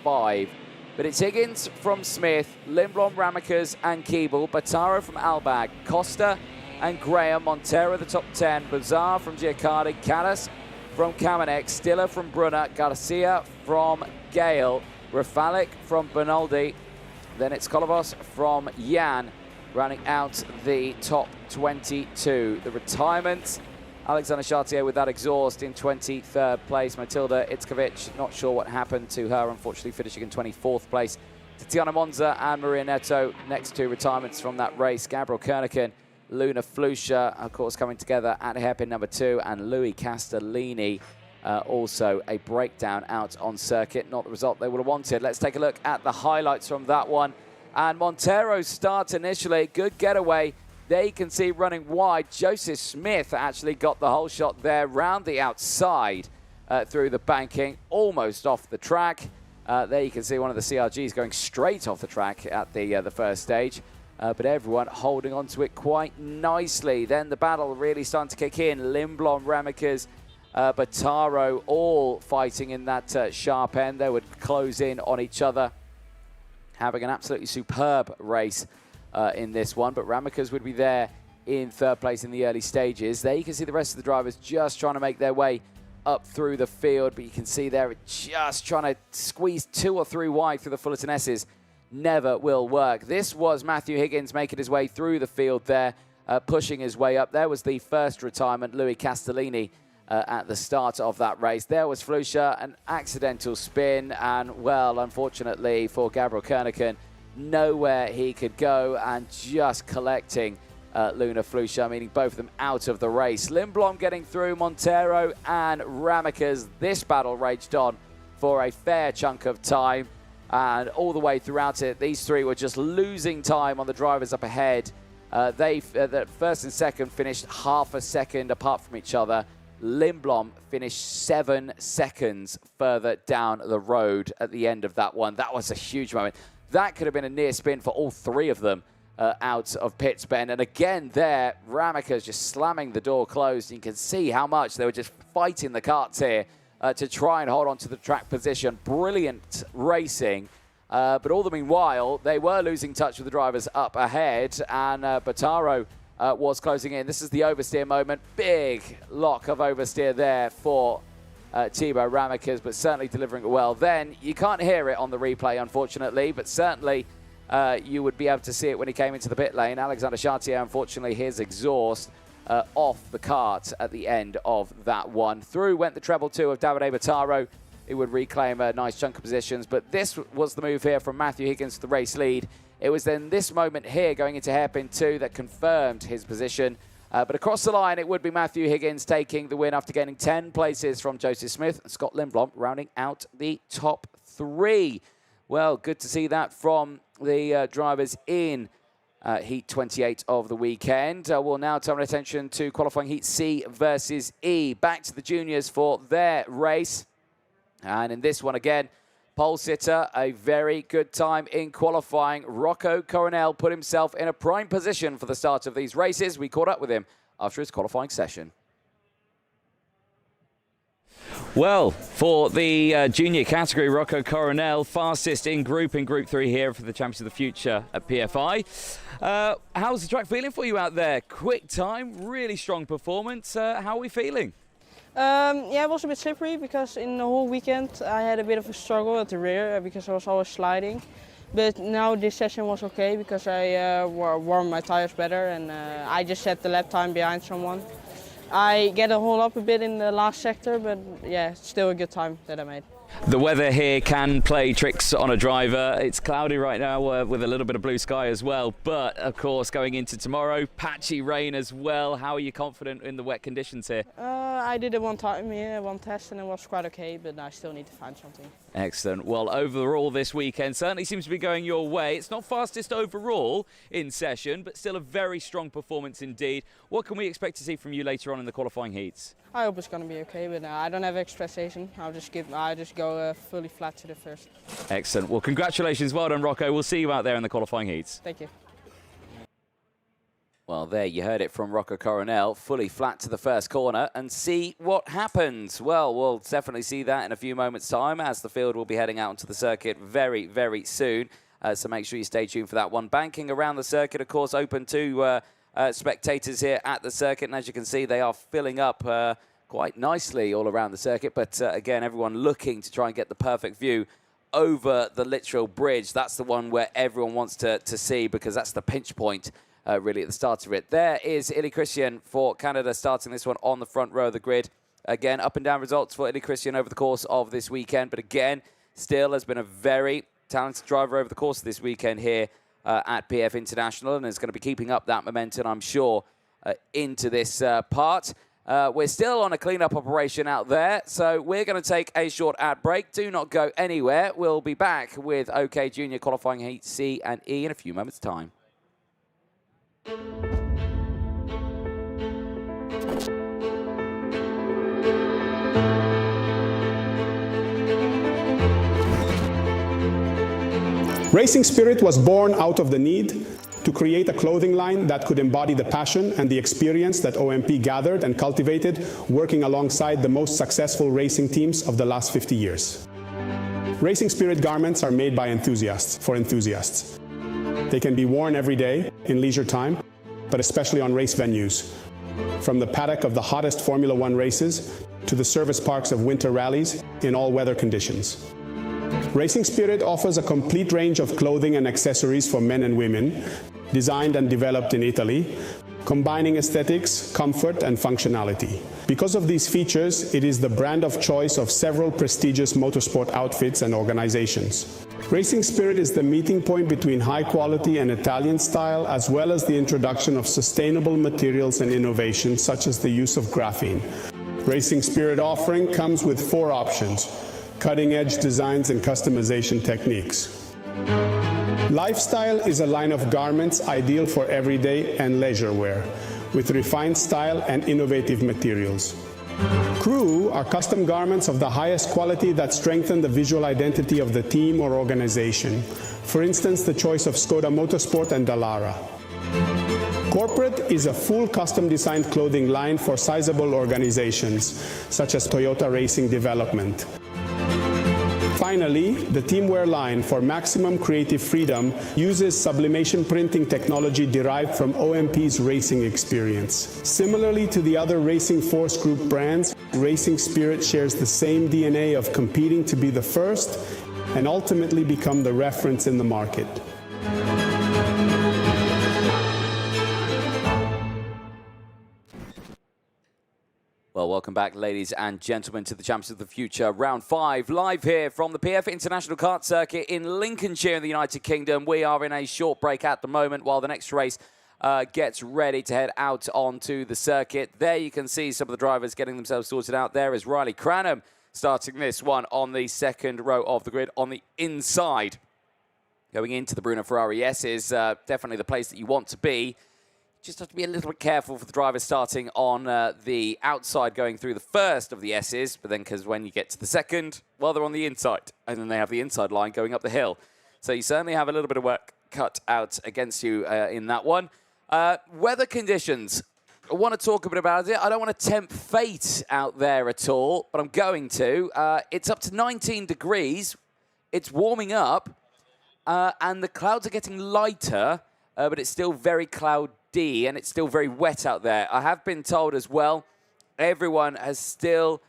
5. But it's Higgins from Smith, Lindblom, Ramekers and Keeble, Battaro from Albag, Costa and Graham, Montero the top 10, Bazar from Giacardi, Caddis from Kamenek, Stiller from Brunner, Garcia from Gale, Rafalik from Bernaldi, then it's Kolovos from Jan, rounding out the top 22. The retirement, Alexander Chartier with that exhaust in 23rd place. Matilda Itzkovic, not sure what happened to her, unfortunately finishing in 24th place. Tatiana Monza and Maria Neto, next two retirements from that race. Gabriel Kerniken, Luna Flusha, of course, coming together at hairpin number 2, and Louis Castellini, also a breakdown out on circuit. Not the result they would have wanted. Let's take a look at the highlights from that one. And Montero starts initially, good getaway. There you can see running wide, Joseph Smith actually got the whole shot there, round the outside through the banking, almost off the track. There you can see one of the CRGs going straight off the track at the first stage, but everyone holding on to it quite nicely. Then the battle really starting to kick in. Lindblom, Ramekers, Battaro, all fighting in that sharp end. They would close in on each other, having an absolutely superb race in this one, but Ramekers would be there in third place in the early stages. There you can see the rest of the drivers just trying to make their way up through the field, but you can see they're just trying to squeeze 2 or 3 wide through the Fullerton S's. Never will work. This was Matthew Higgins making his way through the field there, pushing his way up. There was the first retirement, Louis Castellini, at the start of that race. There was Flusha, an accidental spin, and, well, unfortunately for Gabriel Kerniken, nowhere he could go, and just collecting Luna Flusha, meaning both of them out of the race. Lindblom getting through, Montero and Ramekers. This battle raged on for a fair chunk of time, and all the way throughout it, these three were just losing time on the drivers up ahead. The first and second finished half a second apart from each other. Lindblom finished 7 seconds further down the road at the end of that one. That was a huge moment. That could have been a near spin for all 3 of them out of pits, Ben. And again there, Ramekers just slamming the door closed. You can see how much they were just fighting the carts here to try and hold on to the track position. Brilliant racing. But all the meanwhile, they were losing touch with the drivers up ahead, and Battaro was closing in. This is the oversteer moment. Big lock of oversteer there for Thibaut Ramekers, but certainly delivering it well. Then you can't hear it on the replay, unfortunately, but certainly you would be able to see it when he came into the pit lane. Alexander Chartier, unfortunately, his exhaust off the cart at the end of that one. Through went the treble 2 of Davide Battaro, he would reclaim a nice chunk of positions. But this was the move here from Matthew Higgins to the race lead. It was then this moment here going into hairpin 2 that confirmed his position. But across the line, it would be Matthew Higgins taking the win after gaining 10 places from Joseph Smith and Scott Lindblom rounding out the top 3. Well, good to see that from the drivers in Heat 28 of the weekend. We'll now turn our attention to qualifying Heat C versus E. Back to the juniors for their race. And in this one again, pole sitter, a very good time in qualifying. Rocco Coronel put himself in a prime position for the start of these races. We caught up with him after his qualifying session. Well, for the junior category, Rocco Coronel, fastest in Group 3 here for the Champions of the Future at PFI. How's the track feeling for you out there? Quick time, really strong performance. How are we feeling? Yeah, it was a bit slippery because in the whole weekend I had a bit of a struggle at the rear because I was always sliding. But now this session was okay because I warmed my tires better and I just set the lap time behind someone. I get a hold up a bit in the last sector, but yeah, it's still a good time that I made. The weather here can play tricks on a driver. It's cloudy right now with a little bit of blue sky as well. But, of course, going into tomorrow, patchy rain as well. How are you confident in the wet conditions here? I did it one time here, one test, and it was quite okay, but I still need to find something. Excellent. Well, overall this weekend certainly seems to be going your way. It's not fastest overall in session, but still a very strong performance indeed. What can we expect to see from you later on in the qualifying heats? I hope it's going to be okay, but I don't have expectation. I just go fully flat to the first. Excellent. Well, congratulations. Well done, Rocco. We'll see you out there in the qualifying heats. Thank you. Well, there you heard it from Rocco Coronel, fully flat to the first corner, and see what happens. Well, we'll definitely see that in a few moments' time as the field will be heading out onto the circuit very, very soon. So make sure you stay tuned for that one. Banking around the circuit, of course, open to spectators here at the circuit. And as you can see, they are filling up quite nicely all around the circuit. But again, everyone looking to try and get the perfect view over the literal bridge. That's the one where everyone wants to see because that's the pinch point. Really at the start of it. There is Illy Christian for Canada starting this one on the front row of the grid. Again, up and down results for Illy Christian over the course of this weekend. But again, still has been a very talented driver over the course of this weekend here at PF International and is going to be keeping up that momentum, I'm sure, into this part. We're still on a cleanup operation out there, so we're going to take a short ad break. Do not go anywhere. We'll be back with OK Junior qualifying Heat C and E in a few moments' time. Racing Spirit was born out of the need to create a clothing line that could embody the passion and the experience that OMP gathered and cultivated working alongside the most successful racing teams of the last 50 years. Racing Spirit garments are made by enthusiasts for enthusiasts. They can be worn every day in leisure time, but especially on race venues. From the paddock of the hottest Formula One races to the service parks of winter rallies in all weather conditions. Racing Spirit offers a complete range of clothing and accessories for men and women, designed and developed in Italy, combining aesthetics, comfort, and functionality. Because of these features, it is the brand of choice of several prestigious motorsport outfits and organizations. Racing Spirit is the meeting point between high quality and Italian style, as well as the introduction of sustainable materials and innovation, such as the use of graphene. Racing Spirit offering comes with 4 options: cutting-edge designs and customization techniques. Lifestyle is a line of garments ideal for everyday and leisure wear, with refined style and innovative materials. Crew are custom garments of the highest quality that strengthen the visual identity of the team or organization. For instance, the choice of Skoda Motorsport and Dallara. Corporate is a full custom designed clothing line for sizable organizations, such as Toyota Racing Development. Finally, the Teamwear line for maximum creative freedom uses sublimation printing technology derived from OMP's racing experience. Similarly to the other Racing Force Group brands, Racing Spirit shares the same DNA of competing to be the first and ultimately become the reference in the market. Well, Welcome back, ladies and gentlemen, to the Champions of the Future Round 5, live here from the PF International Kart Circuit in Lincolnshire in the United Kingdom. We are in a short break at the moment while the next race gets ready to head out onto the circuit. There you can see some of the drivers getting themselves sorted out. There is Riley Cranham starting this one on the second row of the grid on the inside. Going into the Bruno Ferrari S is definitely the place that you want to be. Just have to be a little bit careful for the drivers starting on the outside going through the first of the S's, but then because when you get to the second, well, they're on the inside, and then they have the inside line going up the hill. So you certainly have a little bit of work cut out against you in that one. Weather conditions. I want to talk a bit about it. I don't want to tempt fate out there at all, but I'm going to. It's up to 19 degrees. It's warming up, and the clouds are getting lighter, but it's still very cloudy. And it's still very wet out there. I have been told as well, everyone has still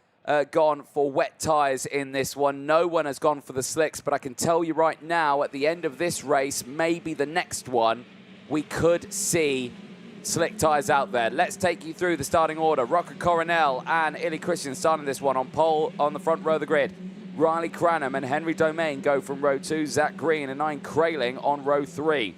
gone for wet tyres in this one. No one has gone for the slicks, but I can tell you right now, at the end of this race, maybe the next one, we could see slick tyres out there. Let's take you through the starting order. Rocco Coronel and Ili Christian starting this one on pole on the front row of the grid. Riley Cranham and Henry Domain go from row 2. Zach Green and Ian Kraling on row 3.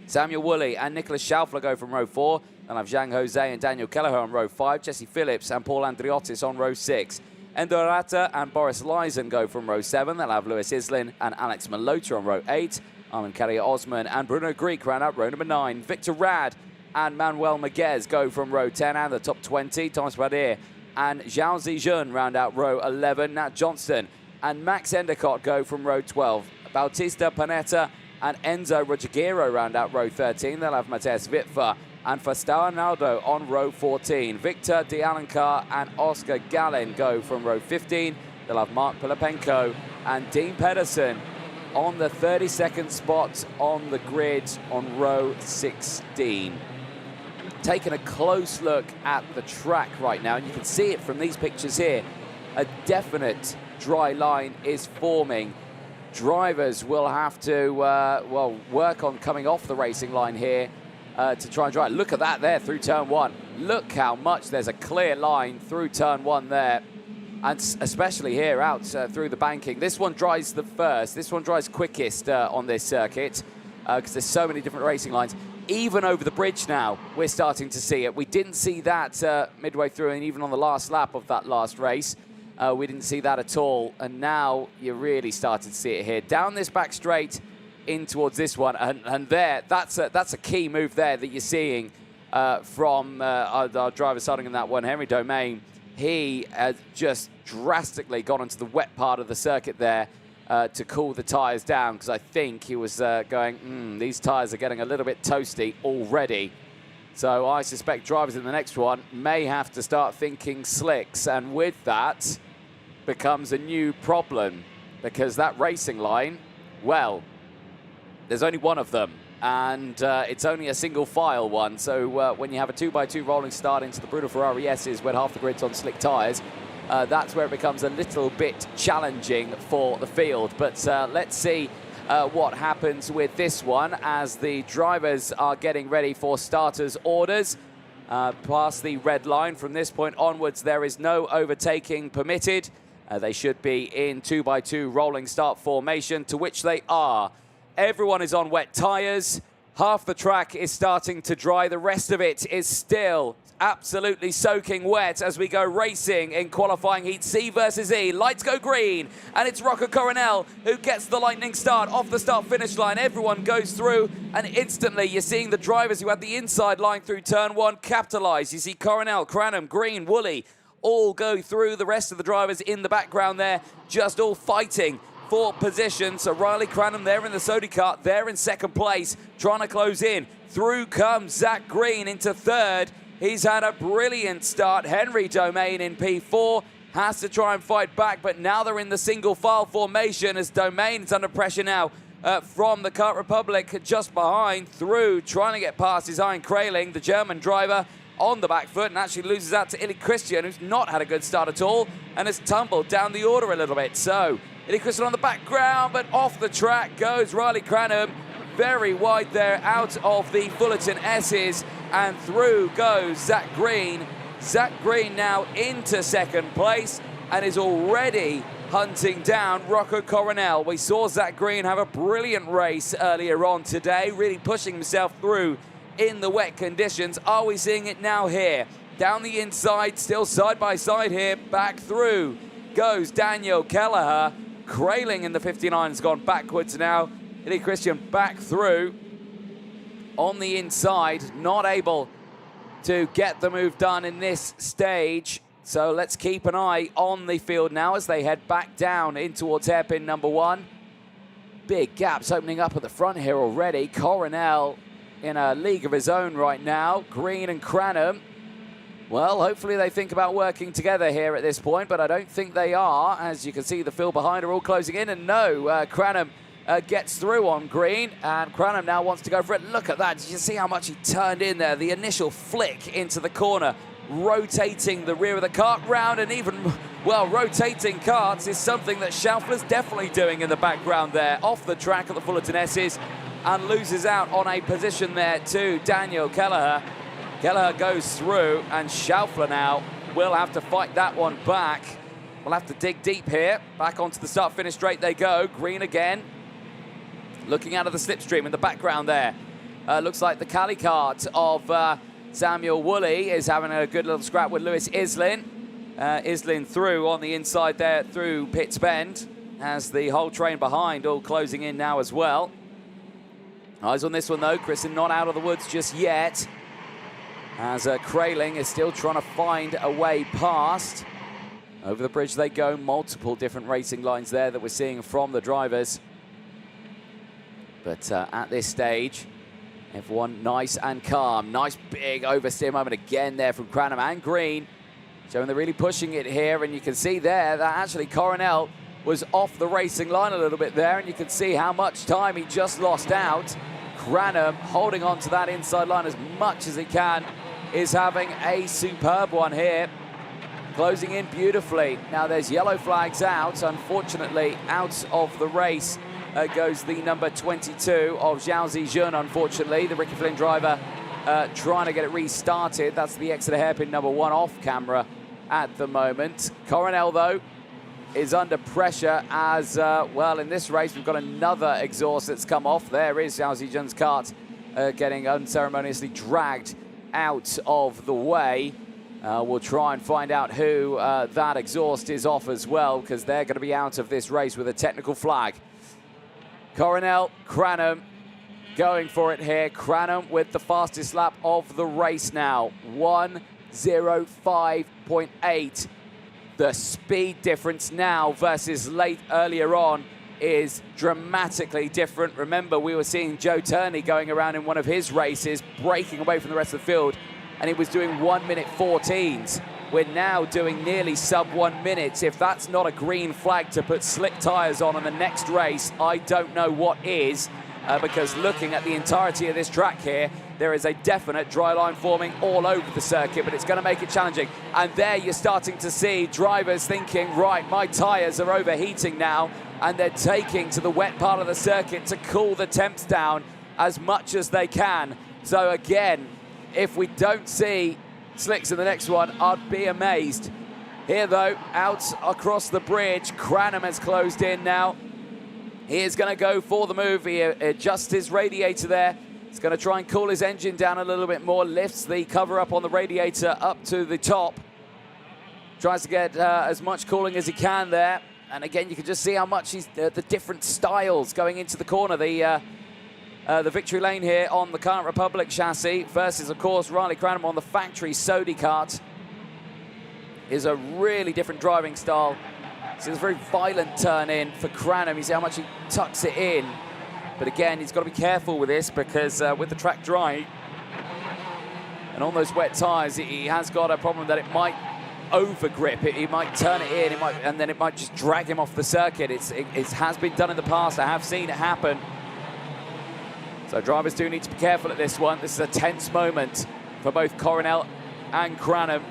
Samuel Woolley and Nicholas Schaufler go from row 4. They'll have Zhang Jose and Daniel Kelleher on row 5. Jesse Phillips and Paul Andriotis on row 6. Endo Arata and Boris Lyson go from row 7. They'll have Lewis Islin and Alex Malota on row 8. Armin Carrier Osman and Bruno Greek round out row number 9. Victor Rad and Manuel Maguez go from row 10 and the top 20. Thomas Badir and Zhao Zijun round out row 11. Nat Johnston and Max Endicott go from row 12. Bautista Panetta and Enzo Ruggiero round out row 13. They'll have Mateus Witwer and Fastao Naldo on row 14. Victor De Alencar and Oscar Gallin go from row 15. They'll have Mark Pilapenko and Dean Pedersen on the 32nd spot on the grid on row 16. Taking a close look at the track right now, and you can see it from these pictures here. A definite dry line is forming. Drivers will have to, well, work on coming off the racing line here to try and dry. Look at that there through turn 1. Look how much there's a clear line through turn 1 there. And especially here out through the banking. This one dries the first. This one dries quickest on this circuit because there's so many different racing lines. Even over the bridge now, we're starting to see it. We didn't see that midway through and even on the last lap of that last race. We didn't see that at all, and now you really started to see it here. Down this back straight in towards this one, and there, that's a key move there that you're seeing from our driver starting in that one, Henry Domain. He has just drastically gone into the wet part of the circuit there to cool the tyres down, because I think he was going, these tyres are getting a little bit toasty already. So I suspect drivers in the next one may have to start thinking slicks, and with that becomes a new problem, because that racing line, well, there's only one of them, and it's only a single file one. So when you have a 2x2 rolling start into the Bruno Ferrari S's when half the grid's on slick tyres, that's where it becomes a little bit challenging for the field. But let's see what happens with this one as the drivers are getting ready for starters' orders. Past the red line, from this point onwards, there is no overtaking permitted. They should be in 2x2 rolling start formation, to which they are. Everyone is on wet tyres. Half the track is starting to dry. The rest of it is still absolutely soaking wet as we go racing in qualifying heat C versus E. Lights go green, and it's Rocco Coronel who gets the lightning start off the start-finish line. Everyone goes through, and instantly you're seeing the drivers who had the inside line through turn 1 capitalize. You see Coronel, Cranham, Green, Woolley all go through. The rest of the drivers in the background there just all fighting for position. So Riley Cranham there in the Sodi kart, there in second place, trying to close in. Through comes Zach Green into third. He's had a brilliant start. Henry Domain in P4 has to try and fight back, but now they're in the single file formation as Domain is under pressure now from the Kart Republic just behind. Through, trying to get past his Ian Kraling, the German driver, on the back foot, and actually loses out to Ili Christian, who's not had a good start at all and has tumbled down the order a little bit. So Ili Christian on the background, but off the track goes Riley Cranham. Very wide there out of the Fullerton S's, and through goes Zach Green. Zach Green now into second place and is already hunting down Rocco Coronel. We saw Zach Green have a brilliant race earlier on today, really pushing himself through in the wet conditions. Are we seeing it now here? Down the inside, still side by side here, back through goes Daniel Kelleher. Krayling in the 59 has gone backwards now. Illy Christian back through on the inside, not able to get the move done in this stage. So let's keep an eye on the field now as they head back down in towards hairpin number 1. Big gaps opening up at the front here already. Coronel in a league of his own right now. Green and Cranham, well, hopefully they think about working together here at this point, but I don't think they are. As you can see, the field behind are all closing in, and no, Cranham gets through on Green, and Cranham now wants to go for it. Look at that. Did you see how much he turned in there? The initial flick into the corner, rotating the rear of the cart round, and even, well, rotating carts is something that Schaufler's definitely doing in the background there. Off the track at the Fullerton S's and loses out on a position there to Daniel Kelleher. Kelleher goes through, and Schaufler now will have to fight that one back. We'll have to dig deep here. Back onto the start-finish straight they go. Green again, looking out of the slipstream in the background there. Looks like the Cali cart of Samuel Woolley is having a good little scrap with Lewis Islin. Islin through on the inside there through Pitts Bend, as the whole train behind all closing in now as well. Eyes on this one though. Christen not out of the woods just yet, as Krayling is still trying to find a way past. Over the bridge they go. Multiple different racing lines there that we're seeing from the drivers. But at this stage, everyone nice and calm. Nice big oversteer moment again there from Cranham and Green, showing they're really pushing it here. And you can see there that actually Coronel was off the racing line a little bit there, and you can see how much time he just lost out. Cranham holding on to that inside line as much as he can, is having a superb one here, closing in beautifully. Now there's yellow flags out. Unfortunately, out of the race goes the number 22 of Zhao Zijun, unfortunately. The Ricky Flynn driver trying to get it restarted. That's the exit of hairpin number 1 off camera at the moment. Coronel, though, is under pressure as, well, in this race, we've got another exhaust that's come off. There is Zhao Zijun's kart getting unceremoniously dragged out of the way. We'll try and find out who that exhaust is off as well, because they're going to be out of this race with a technical flag. Coronel, Cranham going for it here. Cranham with the fastest lap of the race now, 1:05.8. The speed difference now versus earlier on is dramatically different. Remember, we were seeing Joe Turney going around in one of his races, breaking away from the rest of the field, and he was doing 1:14s. We're now doing nearly sub 1 minute. If that's not a green flag to put slick tyres on in the next race, I don't know what is, because looking at the entirety of this track here, there is a definite dry line forming all over the circuit, but it's going to make it challenging. And there you're starting to see drivers thinking, right, my tyres are overheating now, and they're taking to the wet part of the circuit to cool the temps down as much as they can. So again, if we don't see slicks in the next one, I'd be amazed. Here though, out across the bridge, Cranham has closed in now. He is going to go for the move. He adjusts his radiator there. He's going to try and cool his engine down a little bit more, lifts the cover up on the radiator up to the top. Tries to get as much cooling as he can there. And again, you can just see how much he's the different styles going into the corner. The victory lane here on the Kart Republic chassis versus, of course, Riley Cranham on the factory Sodi kart is a really different driving style. So it's a very violent turn in for Cranham. You see how much he tucks it in. But again, he's got to be careful with this because with the track dry and on those wet tyres, he has got a problem that it might overgrip. He might turn it in, and then it might just drag him off the circuit. It has been done in the past. I have seen it happen. So drivers do need to be careful at this one. This is a tense moment for both Coronel and Cranham.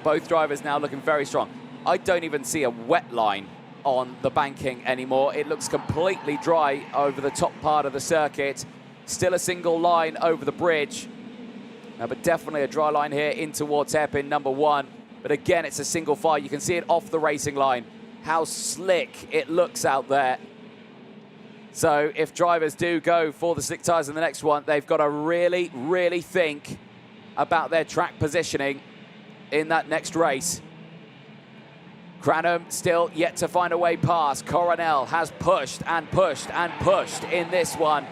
Both drivers now looking very strong. I don't even see a wet line on the banking anymore. It looks completely dry over the top part of the circuit. Still a single line over the bridge. But definitely a dry line here in towards hairpin number 1. But again, it's a single file. You can see it off the racing line, how slick it looks out there. So if drivers do go for the slick tyres in the next one, they've got to really, really think about their track positioning in that next race. Cranham still yet to find a way past. Coronel has pushed and pushed and pushed in this one.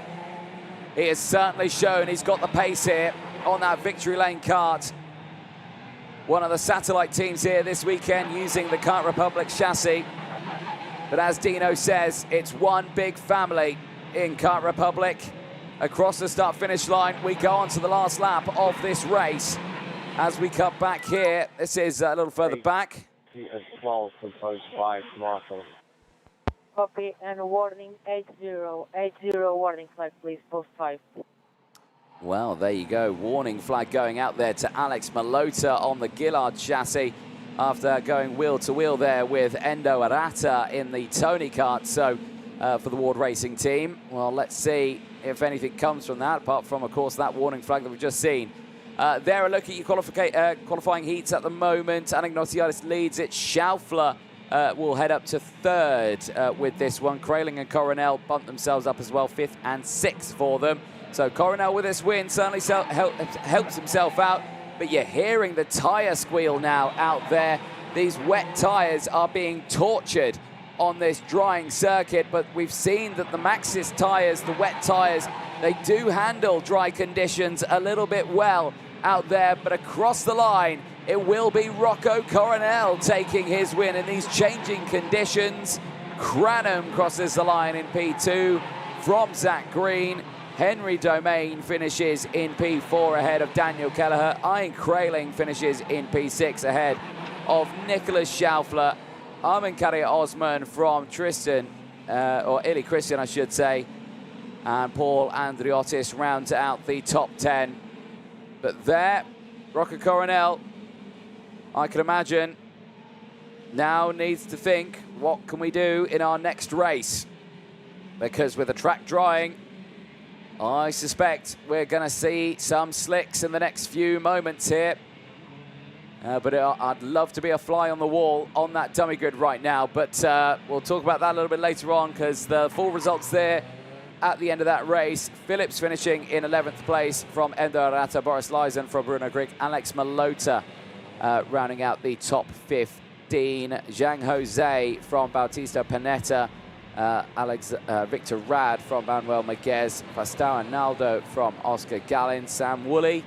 He has certainly shown he's got the pace here on that victory lane kart. One of the satellite teams here this weekend using the Kart Republic chassis. But as Dino says, it's one big family in Kart Republic. Across the start-finish line, we go on to the last lap of this race. As we cut back here, this is a little further back. 12 from post 5, Marshall. Copy and warning 80. 80 warning flag, please, post 5. Well, there you go. Warning flag going out there to Alex Malota on the Gillard chassis after going wheel to wheel there with Endo Arata in the Tony kart. So for the Ward Racing team, well, let's see if anything comes from that, apart from, of course, that warning flag that we've just seen. There, a look at your qualifying heats at the moment. Anagnosiadis leads it. Schaufler will head up to 3rd with this one. Kraling and Coronel bump themselves up as well, 5th and 6th for them. So Coronel with this win certainly helps himself out. But you're hearing the tyre squeal now out there. These wet tyres are being tortured on this drying circuit, but we've seen that the Maxxis tyres, the wet tyres, they do handle dry conditions a little bit well out there, but across the line, it will be Rocco Coronel taking his win in these changing conditions. Cranham crosses the line in P2 from Zach Green. Henry Domain finishes in P4 ahead of Daniel Kelleher. Ian Kraling finishes in P6 ahead of Nicholas Schaufler. Armin Carrier Osman from Tristan, or Ili Christian, I should say. And Paul Andriotis rounds out the top 10. But there, Rocco Coronel, I can imagine, now needs to think, what can we do in our next race? Because with the track drying, I suspect we're going to see some slicks in the next few moments here. But I'd love to be a fly on the wall on that dummy grid right now. But we'll talk about that a little bit later on, because the full results there at the end of that race. Phillips finishing in 11th place from Endo Arata, Boris Leisen from Bruno Grieg, Alex Malota rounding out the top 15. Zhang Jose from Bautista Panetta, Victor Rad from Manuel Maguez, Pastau Naldo from Oscar Gallin, Sam Woolley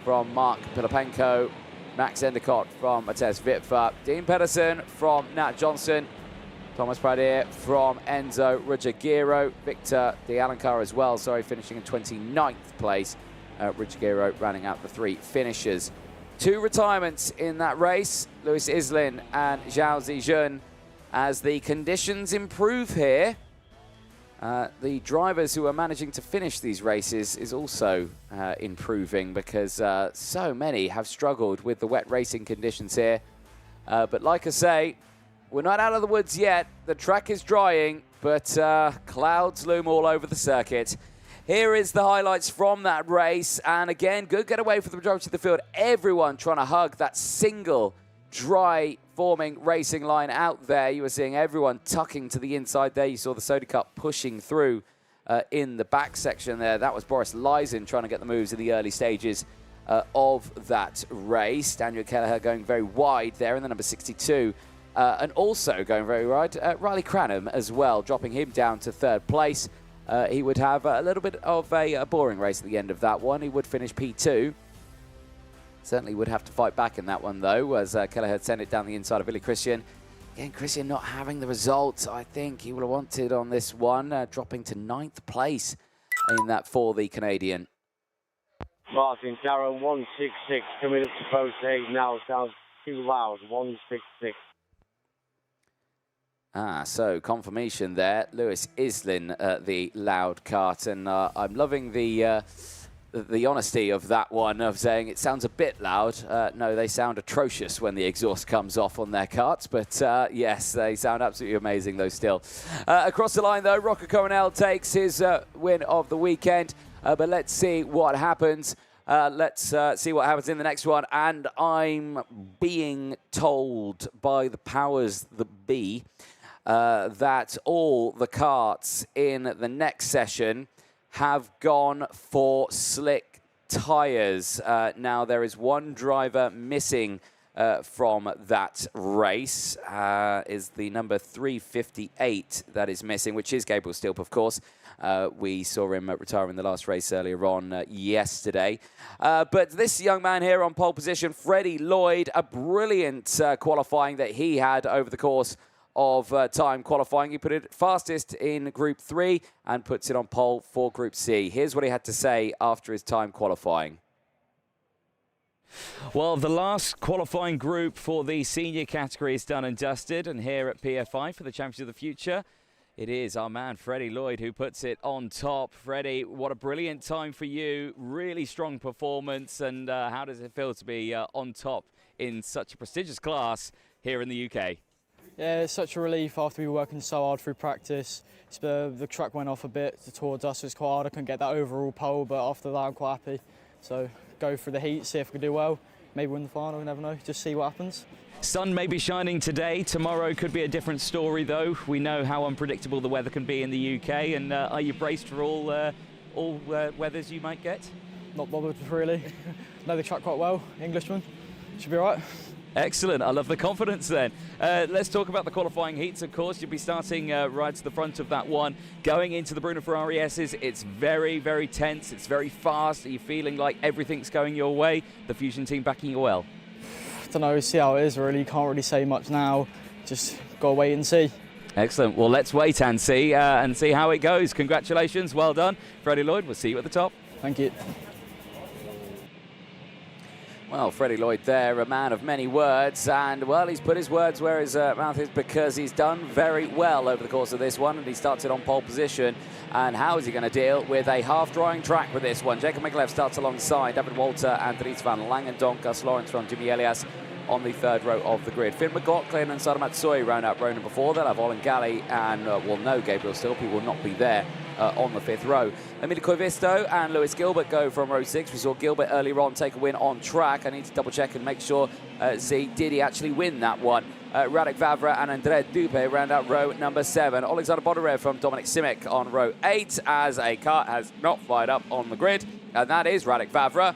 from Mark Pilapenko, Max Endicott from Matej Vitva, Dean Pedersen from Nat Johnson, Thomas Pradier from Enzo Ruggiero, Victor De Alencar as well, finishing in 29th place. Ruggiero rounding out the 3 finishers. 2 retirements in that race, Louis Islin and Zhao Zijun. As the conditions improve here, the drivers who are managing to finish these races is also improving, because so many have struggled with the wet racing conditions here. But like I say, we're not out of the woods yet. The track is drying, but clouds loom all over the circuit. Here is the highlights from that race. And again, good getaway for the majority of the field. Everyone trying to hug that single dry forming racing line out there. You were seeing everyone tucking to the inside there. You saw the Soda Cup pushing through in the back section there. That was Boris Leisen trying to get the moves in the early stages of that race. Daniel Kelleher going very wide there in the number 62. And also going very wide, Riley Cranham as well, dropping him down to 3rd place. He would have a little bit of a boring race at the end of that one. He would finish P2. Certainly would have to fight back in that one, though, as Kelleher sent it down the inside of Billy Christian. Again, Christian not having the results I think he would have wanted on this one, dropping to 9th place in that for the Canadian. Martin Carroll 166 coming up to post 8 now. Sounds too loud. 166. So confirmation there. Louis Islin, the loud kart, and I'm loving the honesty of that one, of saying it sounds a bit loud. No, they sound atrocious when the exhaust comes off on their karts, but yes, they sound absolutely amazing though still. Across the line though, Rocco Coronel takes his win of the weekend, but let's see what happens Let's see what happens in the next one. And I'm being told by the powers that be that all the karts in the next session have gone for slick tyres. Now, there is one driver missing from that race, is the number 358 that is missing, which is Gabriel Stilp, of course. We saw him retire in the last race earlier on yesterday. But this young man here on pole position, Freddie Lloyd, a brilliant qualifying that he had over the course of time qualifying. He put it fastest in Group 3 and puts it on pole for Group C. Here's what he had to say after his time qualifying. Well, the last qualifying group for the senior category is done and dusted, and here at PFI for the Champions of the Future, it is our man Freddie Lloyd who puts it on top. Freddie, what a brilliant time for you, really strong performance, and how does it feel to be on top in such a prestigious class here in the UK? Yeah, it's such a relief after we were working so hard through practice. The track went off a bit towards us, so it's quite hard. I couldn't get that overall pole, but after that I'm quite happy. So go through the heat, see if we can do well, maybe win the final, we never know, just see what happens. Sun may be shining today, tomorrow could be a different story though. We know how unpredictable the weather can be in the UK, and are you braced for all weathers you might get? Not bothered really, know the track quite well, Englishman, should be all right. Excellent, I love the confidence then. Let's talk about the qualifying heats, of course. You'll be starting right to the front of that one. Going into the Bruno Ferrari S's, it's very, very tense, it's very fast. Are you feeling like everything's going your way? The Fusion team backing you well? I don't know, see how it is really, can't really say much now, just gotta wait and see. Excellent, well let's wait and see how it goes. Congratulations, well done. Freddie Lloyd, we'll see you at the top. Thank you. Well, Freddie Lloyd there, a man of many words, and, well, he's put his words where his mouth is, because he's done very well over the course of this one, and he starts it on pole position. And how is he going to deal with a half-drying track with this one? Jacob Micallef starts alongside David Walter and Dries van Langendonk, Gus Lawrence from Jimmy Elias on the third row of the grid. Finn McLaughlin and Sada Matsui round out row number 4. They'll have Olin Gali and, well, no, Gabriel Stilp, he will not be there on the 5th row. Emilio Coivisto and Lewis Gilbert go from row 6. We saw Gilbert earlier on take a win on track. I need to double check and make sure, see, did he actually win that one? Radek Vavra and André Dupé round out row number 7. Alexander Bodorev from Dominic Simic on row 8 as a kart has not fired up on the grid, and that is Radek Vavra.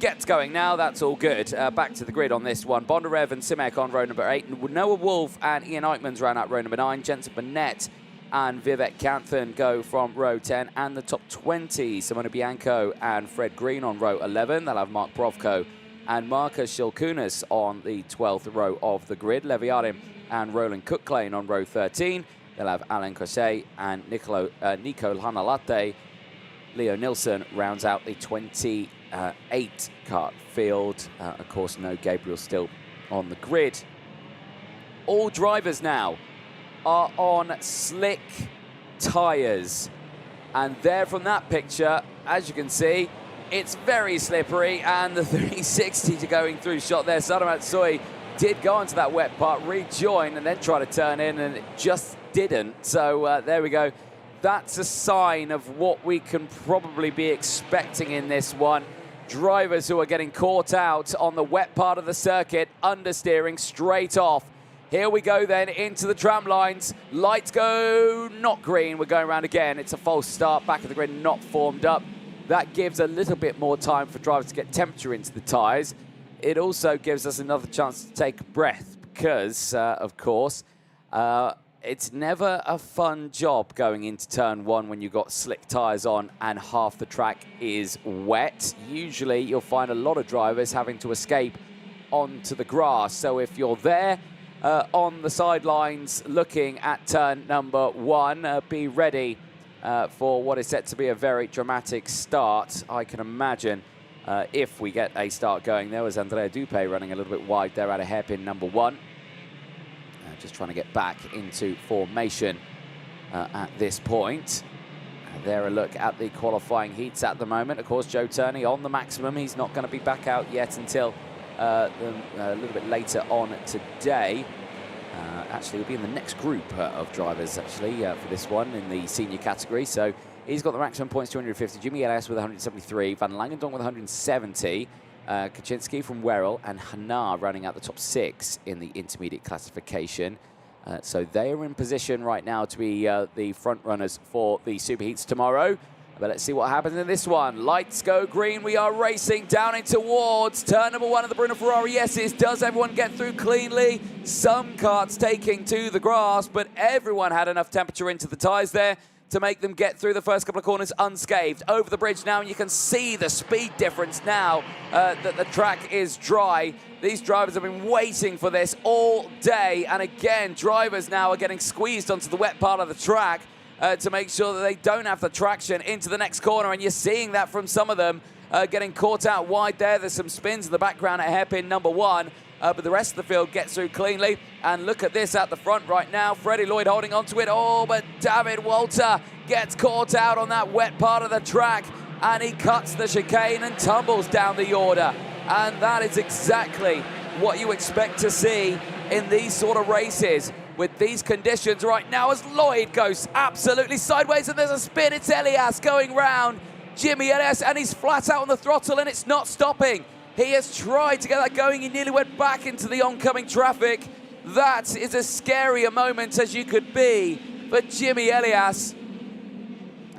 Gets going now, that's all good. Back to the grid on this one. Bondarev and Simic on row number 8. Noah Wolf and Ian Eichmans round out row number 9. Jensen Burnett and Vivek Canthan go from row 10. And the top 20, Simona Bianco and Fred Green on row 11. They'll have Mark Brovko and Marcus Shilkunas on the 12th row of the grid. Levi Ardim and Roland Cooklane on row 13. They'll have Alain Cosset and Nico Hanalate. Leo Nilsson rounds out the 28 kart field. Of course, no Gabriel Stilp on the grid. All drivers now are on slick tyres. And there from that picture, as you can see, it's very slippery, and the 360 to going through shot there. Sada Matsui did go onto that wet part, rejoin, and then try to turn in, and it just didn't. So there we go. That's a sign of what we can probably be expecting in this one. Drivers who are getting caught out on the wet part of the circuit, understeering straight off. Here we go then into the tram lines. Lights go not green. We're going around again. It's a false start. Back of the grid not formed up. That gives a little bit more time for drivers to get temperature into the tyres. It also gives us another chance to take a breath because, of course, it's never a fun job going into turn 1 when you've got slick tyres on and half the track is wet. Usually you'll find a lot of drivers having to escape onto the grass. So if you're there on the sidelines looking at turn number 1, be ready for what is set to be a very dramatic start. I can imagine if we get a start going. There was Andrea Dupé running a little bit wide there at a hairpin number 1. Just trying to get back into formation at this point. There a look at the qualifying heats at the moment. Of course, Joe Turney on the maximum. He's not going to be back out yet until a little bit later on today. Actually, he'll be in the next group of drivers, actually, for this one in the senior category. So He's got the maximum points, 250. Jimmy Elias with 173. Van Langendonk with 170. Kaczynski from Werrell and Hanar running out the top 6 in the intermediate classification. So they are in position right now to be the front runners for the Superheats tomorrow. But let's see what happens in this one. Lights go green. We are racing down in towards turn number 1 of the Bruno Ferrari S's. Does everyone get through cleanly? Some karts taking to the grass, but everyone had enough temperature into the tyres there to make them get through the first couple of corners unscathed. Over the bridge now, and you can see the speed difference now that the track is dry. These drivers have been waiting for this all day, and again, drivers now are getting squeezed onto the wet part of the track to make sure that they don't have the traction into the next corner, and you're seeing that from some of them getting caught out wide there. There's some spins in the background at hairpin number 1. But the rest of the field gets through cleanly. And look at this at the front right now. Freddie Lloyd holding onto it. Oh, but David Walter gets caught out on that wet part of the track. And he cuts the chicane and tumbles down the order. And that is exactly what you expect to see in these sort of races with these conditions right now, as Lloyd goes absolutely sideways and there's a spin. It's Elias going round Jimmy Elias, and he's flat out on the throttle and it's not stopping. He has tried to get that going. He nearly went back into the oncoming traffic. That is as scary a moment as you could be for Jimmy Elias.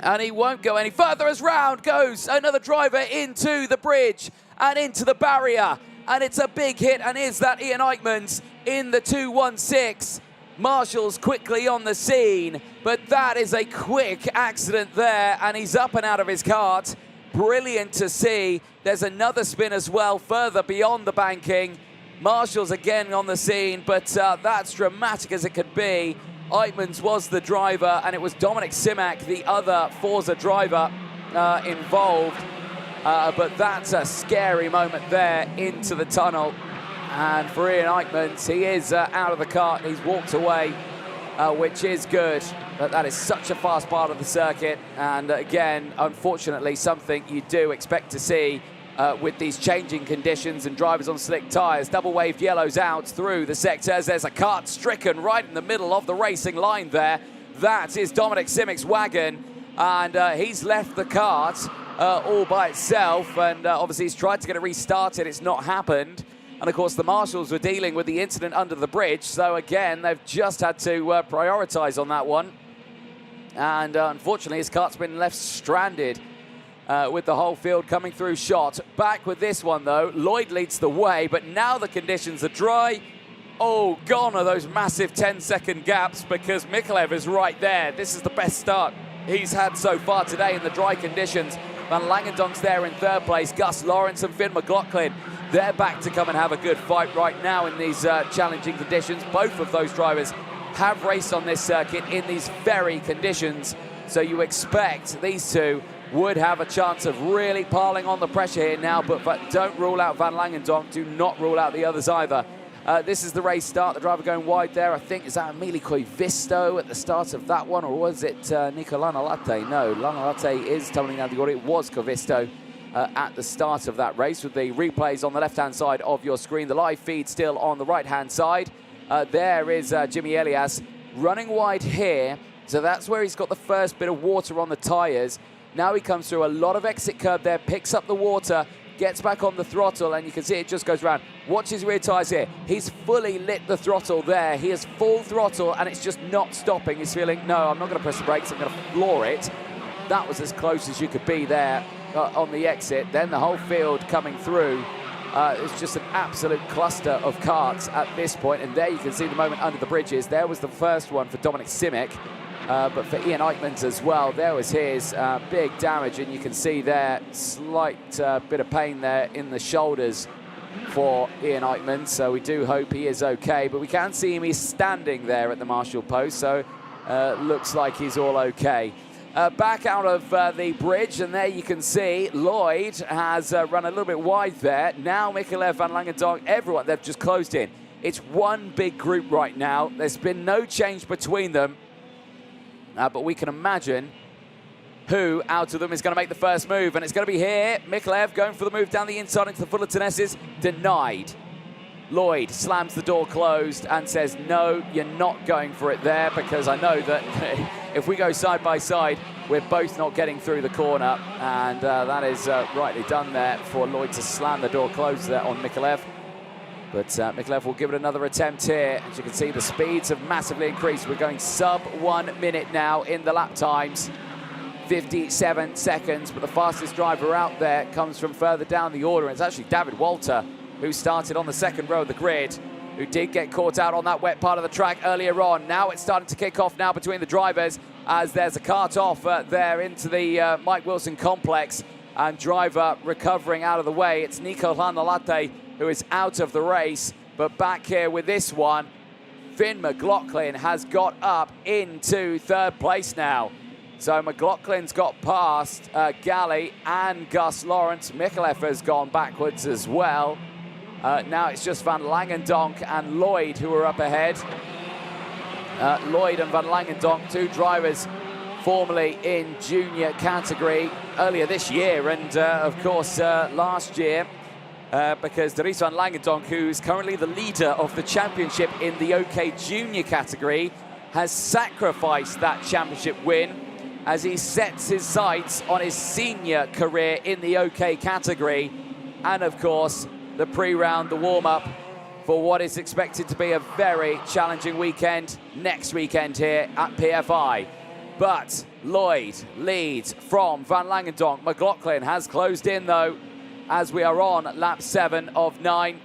And he won't go any further as round goes another driver into the bridge and into the barrier. And it's a big hit, and is that Ian Eichmans in the 216. Marshall's quickly on the scene, but that is a quick accident there, and he's up and out of his kart. Brilliant to see. There's another spin as well further beyond the banking. Marshall's again on the scene, but that's dramatic as it could be. Eichmans was the driver, and it was Dominic Simak, the other Forza driver, involved. But that's a scary moment there into the tunnel. And for Ian Eichmans, he is out of the kart. He's walked away, which is good. But that is such a fast part of the circuit. And again, unfortunately, something you do expect to see with these changing conditions and drivers on slick tyres. Double waved yellows out through the sectors. There's a kart stricken right in the middle of the racing line there. That is Dominic Simak's wagon. And he's left the kart all by itself. And obviously he's tried to get it restarted. It's not happened. And of course, the marshals were dealing with the incident under the bridge. So again, they've just had to prioritise on that one. And unfortunately, his kart's been left stranded with the whole field coming through shot. Back with this one, though. Lloyd leads the way, but now the conditions are dry. Oh, gone are those massive 10-second gaps because Mikalev is right there. This is the best start he's had so far today in the dry conditions. Van Langendonk's there in 3rd place. Gus Lawrence and Finn McLaughlin, they're back to come and have a good fight right now in these challenging conditions. Both of those drivers have raced on this circuit in these very conditions. So you expect these two would have a chance of really piling on the pressure here now, but don't rule out Van Langendonk. Do not rule out the others either. This is the race start. The driver going wide there, I think, is that Emili Koivisto at the start of that one, or was it Nico Lanalate? No, Lanalate is tumbling down the order. It was Koivisto at the start of that race, with the replays on the left-hand side of your screen. The live feed still on the right-hand side. There is Jimmy Elias running wide here. So that's where he's got the first bit of water on the tyres. Now he comes through a lot of exit curb there, picks up the water, gets back on the throttle, and you can see it just goes round. Watch his rear tyres here. He's fully lit the throttle there. He has full throttle, and it's just not stopping. He's feeling, no, I'm not going to press the brakes. I'm going to floor it. That was as close as you could be there on the exit. Then the whole field coming through. It's just an absolute cluster of karts at this point. And there you can see the moment under the bridges. There was the first one for Dominic Simak. But for Ian Eichmans as well, there was his big damage, and you can see there slight bit of pain there in the shoulders for Ian Eichmans. So we do hope he is okay, but we can see him, he's standing there at the marshal post, so looks like he's all okay. Back out of the bridge, and there you can see Lloyd has run a little bit wide there. Now Mikalev, Van Langendonk, everyone, they've just closed in. It's one big group right now. There's been no change between them. But we can imagine who out of them is going to make the first move. And it's going to be here. Mikalev going for the move down the inside into the Fullerton S's. Denied. Lloyd slams the door closed and says, no, you're not going for it there, because I know that if we go side by side, we're both not getting through the corner. And that is rightly done there for Lloyd to slam the door closed there on Mikalev. But Mikalev will give it another attempt here. As you can see, the speeds have massively increased. We're going sub 1 minute now in the lap times. 57 seconds, but the fastest driver out there comes from further down the order. It's actually David Walter, who started on the second row of the grid, who did get caught out on that wet part of the track earlier on. Now it's starting to kick off now between the drivers, as there's a cart off there into the Mike Wilson complex, and driver recovering out of the way. It's Nico Hanalate who is out of the race, but back here with this one, Finn McLaughlin has got up into third place now. So McLaughlin's got past Galley and Gus Lawrence. Mikalev has gone backwards as well. Now it's just Van Langendonk and Lloyd who are up ahead. Lloyd and Van Langendonk, two drivers formerly in junior category earlier this year, and of course last year, because Dries Van Langendonk, who's currently the leader of the championship in the OK junior category, has sacrificed that championship win as he sets his sights on his senior career in the OK category. And of course, the pre-round, the warm-up for what is expected to be a very challenging weekend next weekend here at PFI. But Lloyd leads from Van Langendonk. McLaughlin has closed in though, as we are on lap 7 of 9.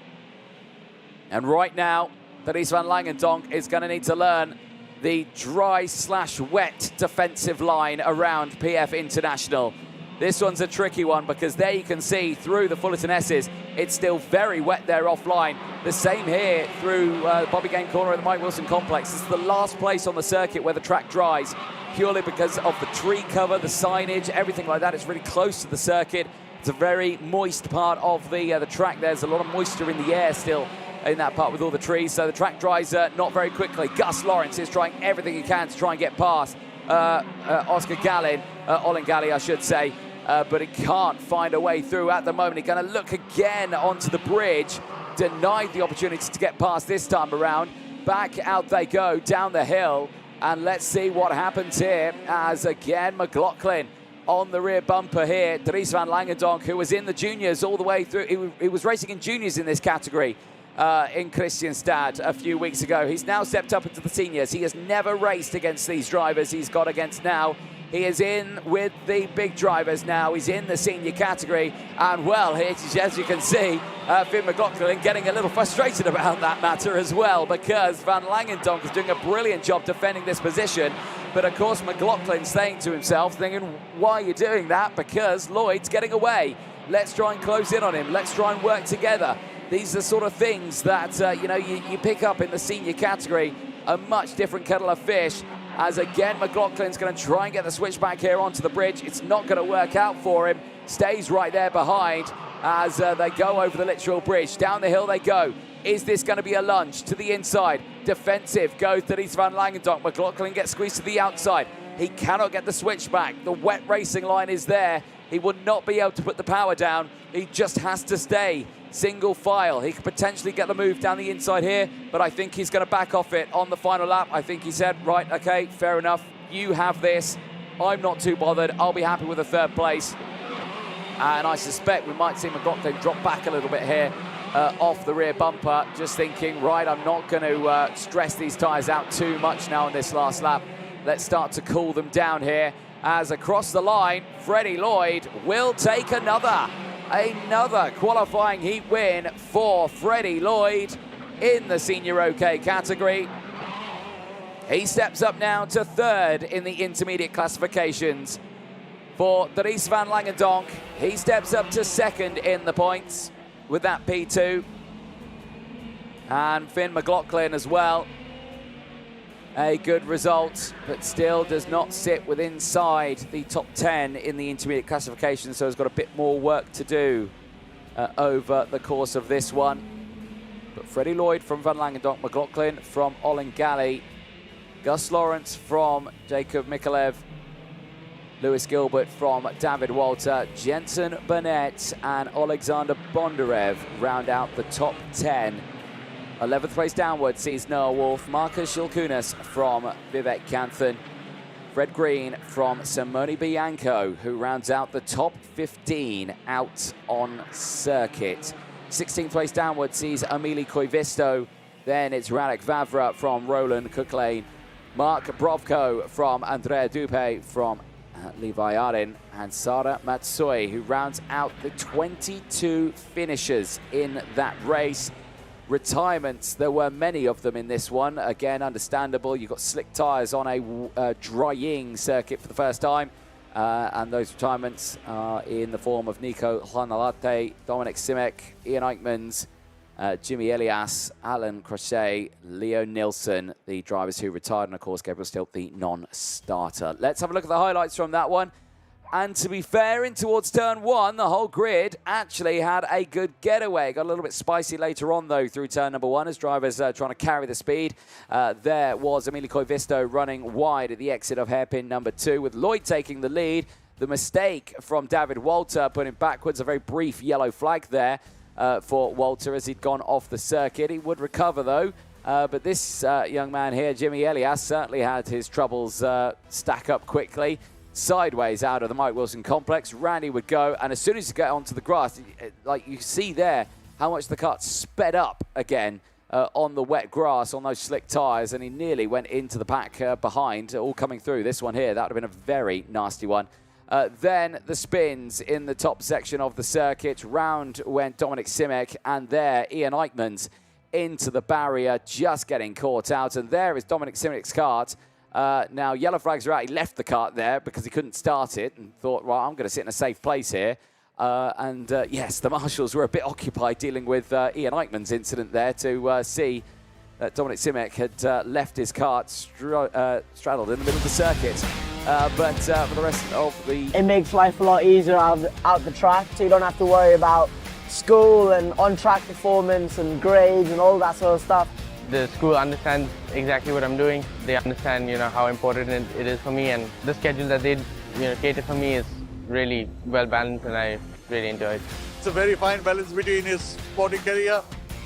And right now, Dries Van Langendonk is going to need to learn the dry/wet defensive line around PF International. This one's a tricky one, because there you can see through the Fullerton S's, it's still very wet there offline. The same here through Bobby Gain corner at the Mike Wilson complex. This is the last place on the circuit where the track dries, purely because of the tree cover, the signage, everything like that. It's really close to the circuit. It's a very moist part of the track. There's a lot of moisture in the air still in that part with all the trees, so the track dries not very quickly. Gus Lawrence is trying everything he can to try and get past Oscar Gallin, Olin Galli, I should say, but he can't find a way through at the moment. He's going to look again onto the bridge, denied the opportunity to get past this time around. Back out they go down the hill, and let's see what happens here, as again McLaughlin on the rear bumper here. Dries Van Langendonk, who was in the juniors all the way through, he was racing in juniors in this category in Kristianstad a few weeks ago. He's now stepped up into the seniors. He has never raced against these drivers he's got against now. He is in with the big drivers now. He's in the senior category. And well, as you can see, Finn McLaughlin getting a little frustrated about that matter as well, because Van Langendonk is doing a brilliant job defending this position. But of course, McLaughlin's saying to himself, thinking, why are you doing that? Because Lloyd's getting away. Let's try and close in on him. Let's try and work together. These are the sort of things that, you pick up in the senior category, a much different kettle of fish. As again, McLaughlin's going to try and get the switchback here onto the bridge. It's not going to work out for him. Stays right there behind as they go over the literal bridge. Down the hill they go. Is this going to be a lunge to the inside? Defensive goes to Dries Van Langendonk. McLaughlin gets squeezed to the outside. He cannot get the switchback. The wet racing line is there. He would not be able to put the power down. He just has to stay single file. He could potentially get the move down the inside here, but I think he's going to back off it on the final lap. I think he said, right, okay, fair enough. You have this. I'm not too bothered. I'll be happy with a third place. And I suspect we might see McLaughlin drop back a little bit here off the rear bumper, just thinking, right, I'm not going to stress these tyres out too much now in this last lap. Let's start to cool them down here, as across the line, Freddie Lloyd will take another qualifying heat win for Freddie Lloyd in the senior OK category. He steps up now to third in the intermediate classifications. For Dries Van Langendonk, he steps up to second in the points with that P2. And Finn McLaughlin as well. A good result, but still does not sit within inside the top 10 in the intermediate classification, so has got a bit more work to do over the course of this one. But Freddie Lloyd from Van Langendonk, McLaughlin from Olin Galli, Gus Lawrence from Jacob Mikalev, Lewis Gilbert from David Walter, Jensen Burnett and Alexander Bondarev round out the top 10 11th place downward sees Noah Wolf, Marcus Shilkunas from Vivek Kanthan, Fred Green from Simone Bianco, who rounds out the top 15 out on circuit. 16th place downward sees Emily Koivisto. Then it's Radek Vavra from Roland Cooklane, Mark Brovko from Andrea Dupe from Levi Arin, and Sara Matsui, who rounds out the 22 finishers in that race. Retirements, there were many of them in this one. Again, understandable. You've got slick tyres on a drying circuit for the first time. And those retirements are in the form of Nico Hlanalate, Dominic Simek, Ian Eichmans, Jimmy Elias, Alan Crochet, Leo Nilsson, the drivers who retired, and of course Gabriel Stilt, the non-starter. Let's have a look at the highlights from that one. And to be fair, in towards turn one, the whole grid actually had a good getaway. Got a little bit spicy later on, though, through turn number one as drivers trying to carry the speed. There was Emilio Koivisto running wide at the exit of hairpin number 2, with Lloyd taking the lead. The mistake from David Walter putting backwards, a very brief yellow flag there for Walter as he'd gone off the circuit. He would recover, though. But this young man here, Jimmy Elias, certainly had his troubles stack up quickly. Sideways out of the Mike Wilson complex, Randy would go, and as soon as you get onto the grass, like you see there, how much the car sped up again on the wet grass, on those slick tyres, and he nearly went into the pack behind, all coming through. This one here, that would have been a very nasty one. Then the spins in the top section of the circuit. Round went Dominic Simek, and there Ian Eichmans into the barrier, just getting caught out. And there is Dominic Simek's kart. Now, yellow flags are out. He left the kart there because he couldn't start it and thought, well, I'm going to sit in a safe place here. Yes, the marshals were a bit occupied dealing with Ian Eichmann's incident there to see that Dominic Simek had left his kart straddled in the middle of the circuit. But for the rest of the... It makes life a lot easier out the track, so you don't have to worry about school and on-track performance and grades and all that sort of stuff. The school understands exactly what I'm doing. They understand, how important it is for me, and the schedule that they, created for me is really well balanced, and I really enjoy it. It's a very fine balance between his sporting career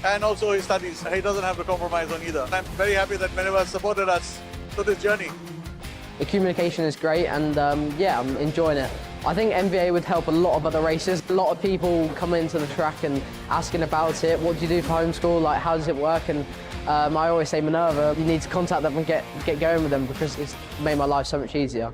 and also his studies. He doesn't have to compromise on either. I'm very happy that Meneva has supported us through this journey. The communication is great, and yeah, I'm enjoying it. I think MVA would help a lot of other races. A lot of people come into the track and asking about it. What do you do for homeschool? Like, how does it work? And I always say, Minerva, you need to contact them and get going with them because it's made my life so much easier.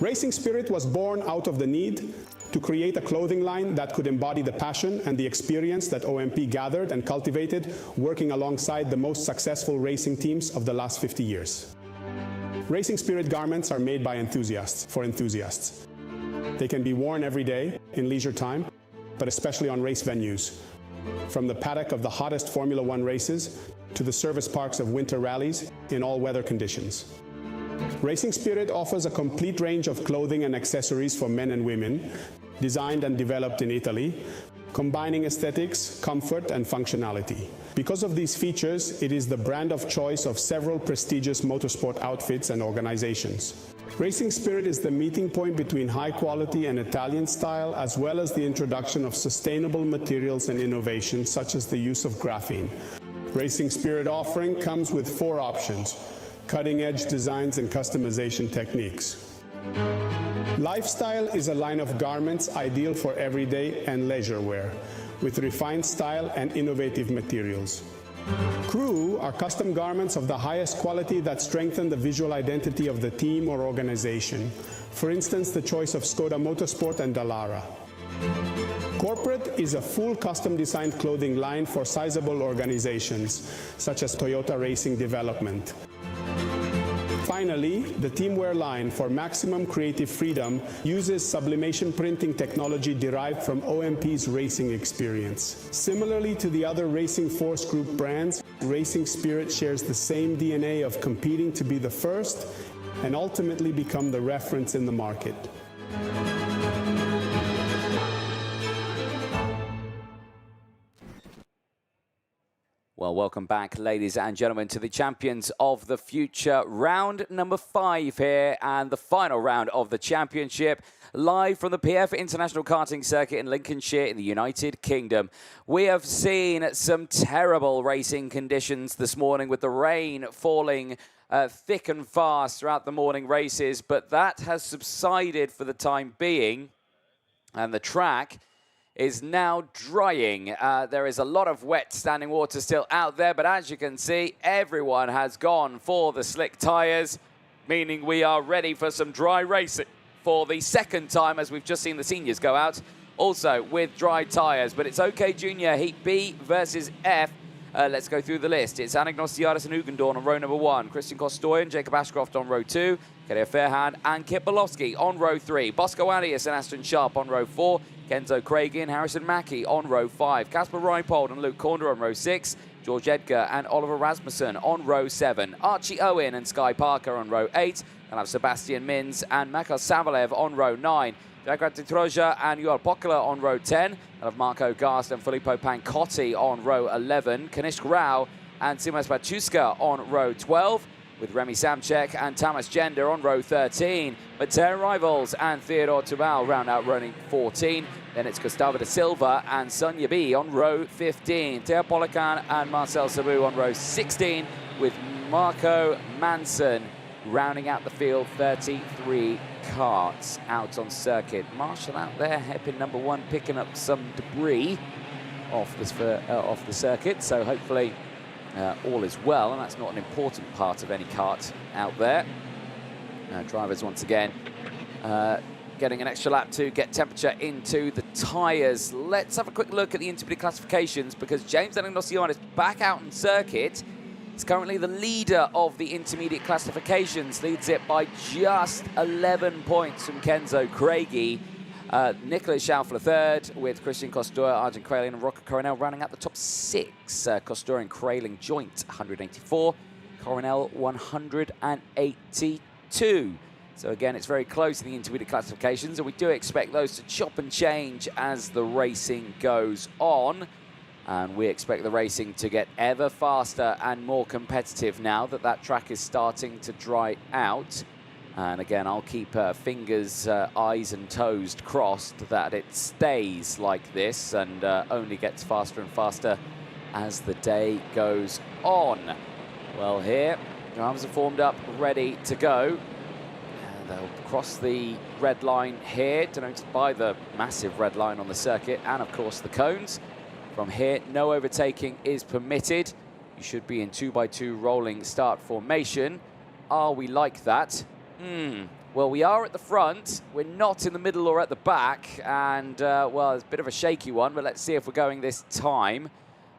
Racing Spirit was born out of the need to create a clothing line that could embody the passion and the experience that OMP gathered and cultivated working alongside the most successful racing teams of the last 50 years. Racing Spirit garments are made by enthusiasts for enthusiasts. They can be worn every day in leisure time, but especially on race venues. From the paddock of the hottest Formula One races to the service parks of winter rallies in all weather conditions. Racing Spirit offers a complete range of clothing and accessories for men and women, designed and developed in Italy, combining aesthetics, comfort, and functionality. Because of these features, it is the brand of choice of several prestigious motorsport outfits and organizations. Racing Spirit is the meeting point between high quality and Italian style, as well as the introduction of sustainable materials and innovations such as the use of graphene. Racing Spirit offering comes with 4 options: cutting-edge designs and customization techniques. Lifestyle is a line of garments ideal for everyday and leisure wear, with refined style and innovative materials. Crew are custom garments of the highest quality that strengthen the visual identity of the team or organization. For instance, the choice of Skoda Motorsport and Dallara. Corporate is a full custom-designed clothing line for sizable organizations, such as Toyota Racing Development. Finally, the Teamwear line, for maximum creative freedom, uses sublimation printing technology derived from OMP's racing experience. Similarly to the other Racing Force Group brands, Racing Spirit shares the same DNA of competing to be the first and ultimately become the reference in the market. Well, welcome back, ladies and gentlemen, to the Champions of the Future, round number 5 here, and the final round of the championship, live from the PF International Karting Circuit in Lincolnshire in the United Kingdom. We have seen some terrible racing conditions this morning, with the rain falling thick and fast throughout the morning races, but that has subsided for the time being, and the track is now drying. There is a lot of wet standing water still out there, but as you can see, everyone has gone for the slick tyres, meaning we are ready for some dry racing for the second time, as we've just seen the seniors go out, also with dry tyres. But it's OK Junior, Heat B versus F. Let's go through the list. It's Anagnostiadis and Ugendorn on row number 1, Christian Kostoyan, Jacob Ashcroft on row 2, Kadir Fairhand and Kip Bolowski on row 3, Bosco Alias and Aston Sharp on row 4, Kenzo Craigie and Harrison Mackie on row 5, Casper Reipold and Luke Corner on row 6, George Edgar and Oliver Rasmussen on row 7, Archie Owen and Sky Parker on row 8, and have Sebastian Mins and Makar Savalev on row 9, Jagrat Troja and Joel Pokela on row 10, and have Marco Gast and Filippo Pancotti on row 11, Kanishk Rao and Simas Bachuska on row 12, with Remy Samchek and Tamas Gender on row 13. Mateo Rivals and Theodore Tubal round out running 14. Then it's Gustavo da Silva and Sonia B on row 15. Teo Polican and Marcel Sabu on row 16, with Marco Manson rounding out the field. 33 carts out on circuit. Marshall out there, hairpin number 1, picking up some debris off the circuit. So hopefully all is well, and that's not an important part of any kart out there. Drivers once again getting an extra lap to get temperature into the tyres. Let's have a quick look at the intermediate classifications, because James Anagnostiadis is back out on circuit. He's currently the leader of the intermediate classifications, leads it by just 11 points from Kenzo Craigie. Nicholas Schaufler third, with Christian Costor, Arjun Kraling and Rocco Coronel running out the top 6. Costor and Kraling joint 184, Coronel 182. So again, it's very close in the intermediate classifications, and we do expect those to chop and change as the racing goes on. And we expect the racing to get ever faster and more competitive now that that track is starting to dry out. And again, I'll keep fingers, eyes and toes crossed that it stays like this and only gets faster and faster as the day goes on. Well, here, drivers are formed up, ready to go. They'll cross the red line here, denoted by the massive red line on the circuit, and of course the cones. From here, no overtaking is permitted. You should be in 2x2 rolling start formation. Are we like that? Well, we are at the front. We're not in the middle or at the back. And, well, it's a bit of a shaky one, but let's see if we're going this time.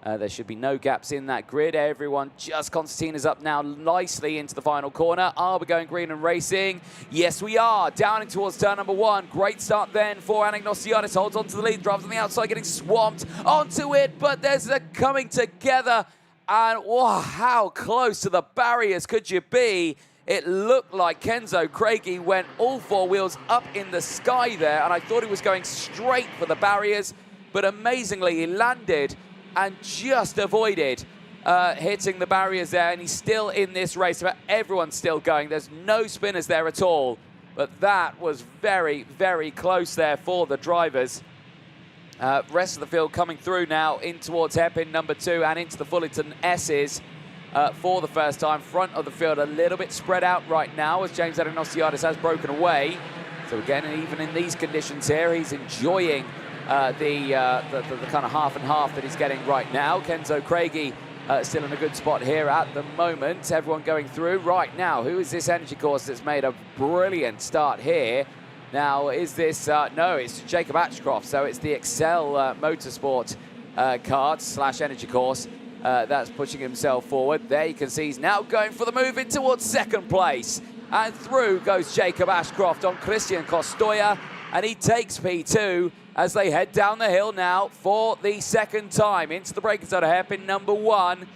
There should be no gaps in that grid. Everyone, just Constantine is up now nicely into the final corner. Are we going green and racing? Yes, we are. Down in towards turn number 1. Great start then for Anagnostiadis. Holds on to the lead. Drives on the outside, getting swamped onto it. But there's a coming together. And, wow, how close to the barriers could you be? It looked like Kenzo Craigie went all four wheels up in the sky there, and I thought he was going straight for the barriers, but amazingly he landed and just avoided hitting the barriers there, and he's still in this race, but everyone's still going. There's no spinners there at all, but that was very, very close there for the drivers. Rest of the field coming through now in towards hairpin number 2 and into the Fullerton S's. For the first time, front of the field a little bit spread out right now as James Anagnostiadis has broken away. So again, even in these conditions here, he's enjoying the kind of half and half that he's getting right now. Kenzo Craigie still in a good spot here at the moment. Everyone going through right now. Who is this energy course that's made a brilliant start here? Now, is this, no, it's Jacob Ashcroft. So it's the Excel Motorsport card / energy course. That's pushing himself forward. There you can see he's now going for the move in towards second place. And through goes Jacob Ashcroft on Christian Costoya. And he takes P2 as they head down the hill now for the second time. Into the braking zone of hairpin number 1.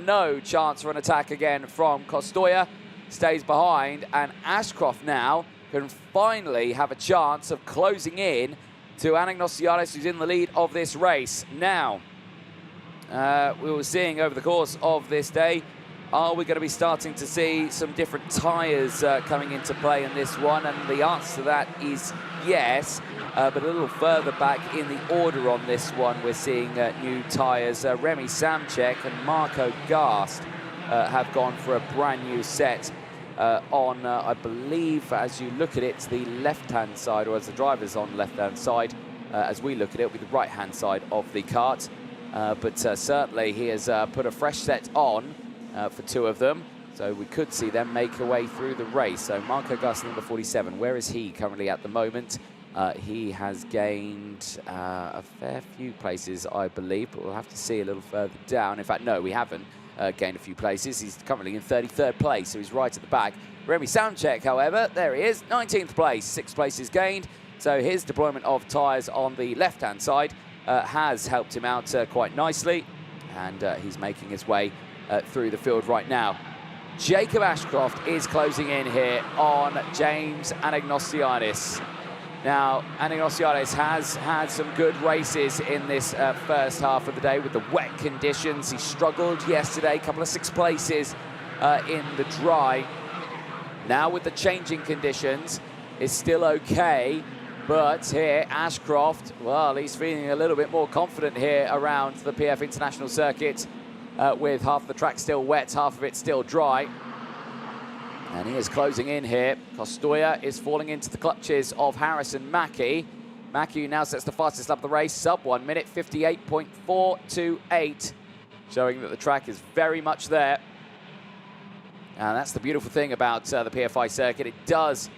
No chance for an attack again from Costoya. Stays behind. And Ashcroft now can finally have a chance of closing in to Anagnostiadis, who's in the lead of this race. Now, we were seeing over the course of this day, are we going to be starting to see some different tyres coming into play in this one? And the answer to that is yes, but a little further back in the order on this one, we're seeing new tyres. Remy Samchek and Marco Gast have gone for a brand new set on, I believe, as you look at it, the left-hand side, or as the driver's on the left-hand side, as we look at it, it'll be the right-hand side of the kart. But certainly he has put a fresh set on for 2 of them, so we could see them make a way through the race. So Marco Gus, number 47, where is he currently at the moment? He has gained a fair few places, I believe, but we'll have to see a little further down. In fact, no, we haven't gained a few places. He's currently in 33rd place, so he's right at the back. Remy Samchek, however, there he is, 19th place, 6 places gained. So his deployment of tyres on the left-hand side has helped him out quite nicely, and he's making his way through the field right now. Jacob Ashcroft is closing in here on James Anagnostiadis. Now, Anagnostiadis has had some good races in this first half of the day with the wet conditions. He struggled yesterday, a couple of 6 places in the dry. Now with the changing conditions, is still okay. But here, Ashcroft, well, he's feeling a little bit more confident here around the PF International Circuit with half the track still wet, half of it still dry. And he is closing in here. Costoya is falling into the clutches of Harrison Mackie. Mackie now sets the fastest lap of the race, sub 1 minute, 58.428, showing that the track is very much there. And that's the beautiful thing about the PFI circuit. It does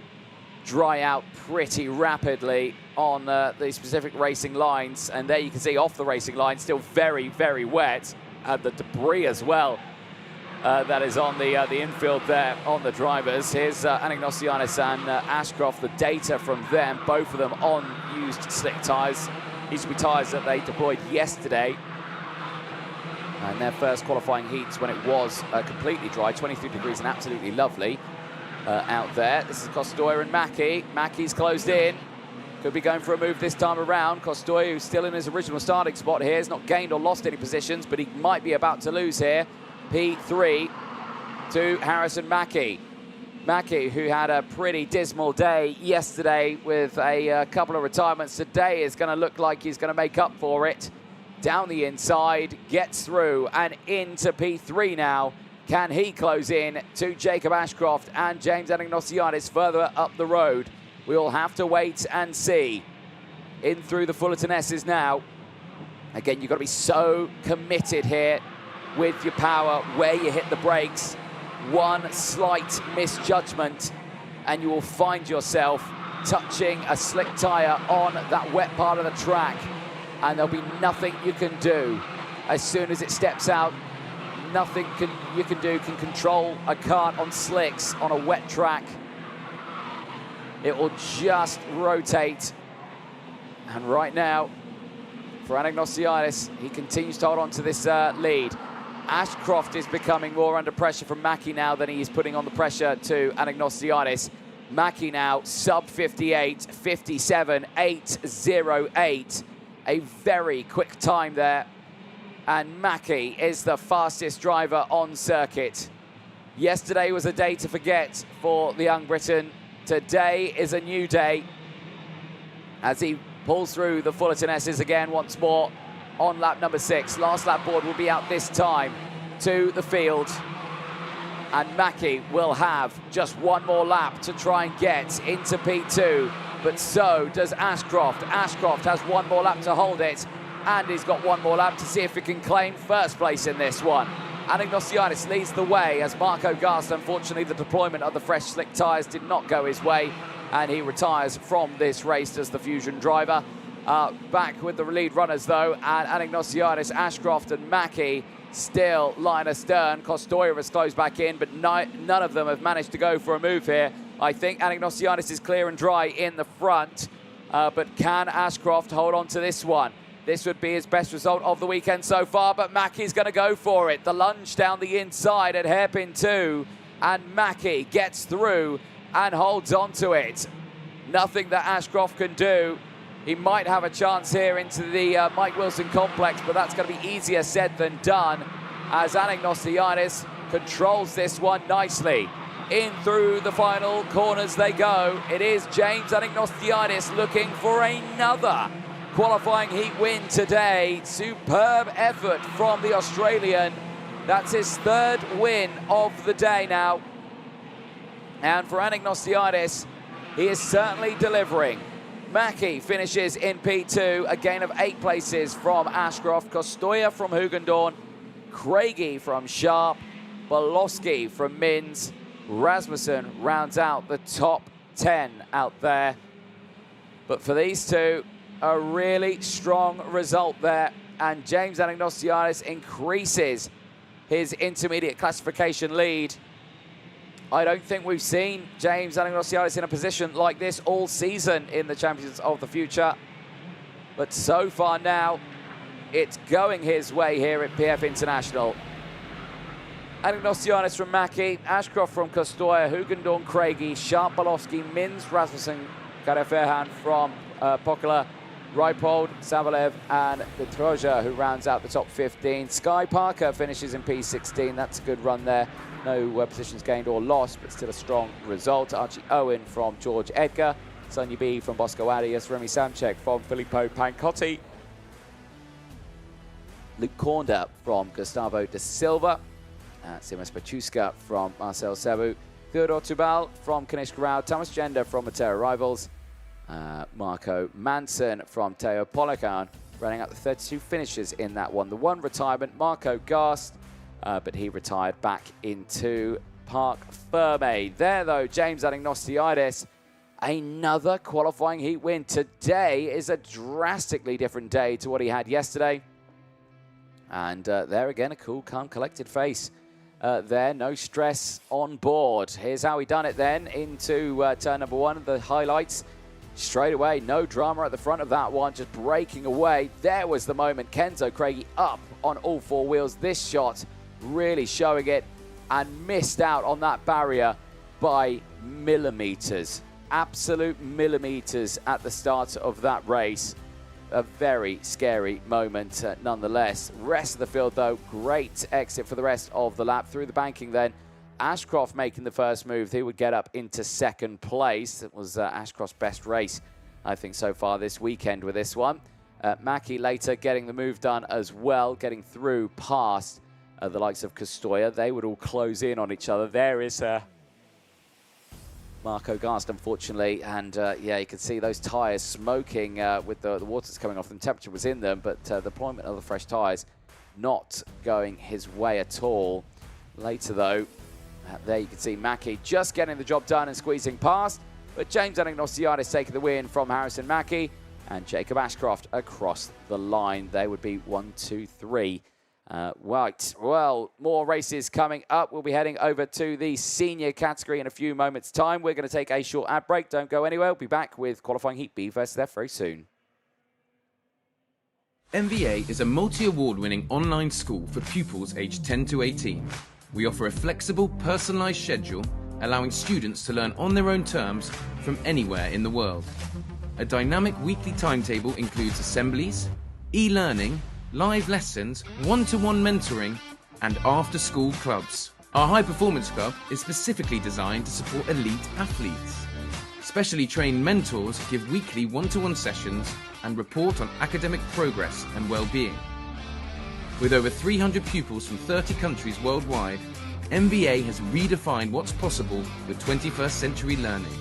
dry out pretty rapidly on the specific racing lines, and there you can see off the racing line still very, very wet, and the debris as well that is on the infield there on the drivers. Here's Anagnostiadis and Ashcroft, the data from them, both of them on used slick tyres. These will be tyres that they deployed yesterday and their first qualifying heats when it was completely dry, 23 degrees and absolutely lovely out there. This is Costoya and Mackie. Mackie's closed in. Could be going for a move this time around. Costoya, who's still in his original starting spot here, has not gained or lost any positions, but he might be about to lose here. P3 to Harrison Mackie. Mackie, who had a pretty dismal day yesterday with a couple of retirements, today is going to look like he's going to make up for it. Down the inside, gets through and into P3 now. Can he close in to Jacob Ashcroft and James Anagnostiadis further up the road? We'll have to wait and see. In through the Fullerton S's now. Again, you've got to be so committed here with your power, where you hit the brakes. One slight misjudgment and you will find yourself touching a slick tyre on that wet part of the track, and there'll be nothing you can do. As soon as it steps out, nothing you can do can control a kart on slicks on a wet track. It will just rotate. And right now, for Anagnostiadis, he continues to hold on to this lead. Ashcroft is becoming more under pressure from Mackie now than he's putting on the pressure to Anagnostouliadis. Mackie now sub 58, 57.808. A very quick time there. And Mackie is the fastest driver on circuit. Yesterday was a day to forget for the young Briton. Today is a new day as he pulls through the Fullerton S's again once more on lap number 6. Last lap board will be out this time to the field. And Mackie will have just one more lap to try and get into P2. But so does Ashcroft. Ashcroft has one more lap to hold it. And he's got one more lap to see if he can claim first place in this one. Anagnostouliadis leads the way as Marco Gast, unfortunately, the deployment of the fresh slick tyres did not go his way. And he retires from this race as the Fusion driver. Back with the lead runners, though, and Anagnostouliadis, Ashcroft and Mackie still line astern. Costoya has closed back in, but none of them have managed to go for a move here. I think Anagnostouliadis is clear and dry in the front, but can Ashcroft hold on to this one? This would be his best result of the weekend so far, but Mackie's going to go for it. The lunge down the inside at hairpin 2, and Mackie gets through and holds on to it. Nothing that Ashcroft can do. He might have a chance here into the Mike Wilson complex, but that's going to be easier said than done as Anagnostouliadis controls this one nicely. In through the final corners they go. It is James Anagnostouliadis looking for another qualifying heat win today. Superb effort from the Australian. That's his 3rd win of the day now. And for Anagnostouliadis, he is certainly delivering. Mackie finishes in P2, a gain of 8 places from Ashcroft, Costoya from Hugendorn, Craigie from Sharp, Bolowski from Mins. Rasmussen rounds out the top 10 out there. But for these two, a really strong result there. And James Anagnostouliadis increases his intermediate classification lead. I don't think we've seen James Anagnostouliadis in a position like this all season in the Champions of the Future. But so far now, it's going his way here at PF International. Anagnostouliadis from Mackie, Ashcroft from Costoya, Hugendorn, Craigie, Sharp, Bolowski, Mins, Rasmussen, Kareferhan from Pokela, Reipold, Savalev, and the Troja, who rounds out the top 15. Sky Parker finishes in P16. That's a good run there. No positions gained or lost, but still a strong result. Archie Owen from George Edgar. Sonia B from Bosco Arias. Remy Samchek from Filippo Pancotti. Luke Cornder from Gustavo da Silva. Simas Pachuska from Marcel Sebu. Theodore Tubal from Kanishka Rao. Thomas Gender from Matera Rivals. Marco Manson from Teo Polican, running out the 32 finishes in that one. The one retirement, Marco Gast, but he retired back into Parc Ferme. There, though, James Anagnostouliadis, another qualifying heat win. Today is a drastically different day to what he had yesterday. And there again, a cool, calm, collected face. There, no stress on board. Here's how he done it then into turn number 1. The highlights. Straight away, no drama at the front of that one, just breaking away. There was the moment. Kenzo Craigie up on all 4 wheels. This shot really showing it, and missed out on that barrier by millimeters. Absolute millimeters at the start of that race. A very scary moment nonetheless. Rest of the field, though, great exit for the rest of the lap. Through the banking then. Ashcroft making the first move. He would get up into 2nd place. It was Ashcroft's best race, I think, so far this weekend with this one. Mackie later getting the move done as well, getting through past the likes of Costoya. They would all close in on each other. There is Marco Gast, unfortunately, and yeah, you can see those tyres smoking with the waters coming off them. Temperature was in them, but the deployment of the fresh tyres not going his way at all. Later, though, there you can see Mackie just getting the job done and squeezing past, but James Anagnostouliadis taking the win from Harrison Mackie, and Jacob Ashcroft across the line. They would be 1, 2, 3. Right, well, more races coming up. We'll be heading over to the senior category in a few moments' time. We're going to take a short ad break. Don't go anywhere. We'll be back with qualifying Heat B versus F very soon. MVA is a multi-award-winning online school for pupils aged 10 to 18. We offer a flexible, personalised schedule, allowing students to learn on their own terms from anywhere in the world. A dynamic weekly timetable includes assemblies, e-learning, live lessons, one-to-one mentoring, and after-school clubs. Our high-performance club is specifically designed to support elite athletes. Specially trained mentors give weekly one-to-one sessions and report on academic progress and well-being. With over 300 pupils from 30 countries worldwide, MVA has redefined what's possible with 21st century learning,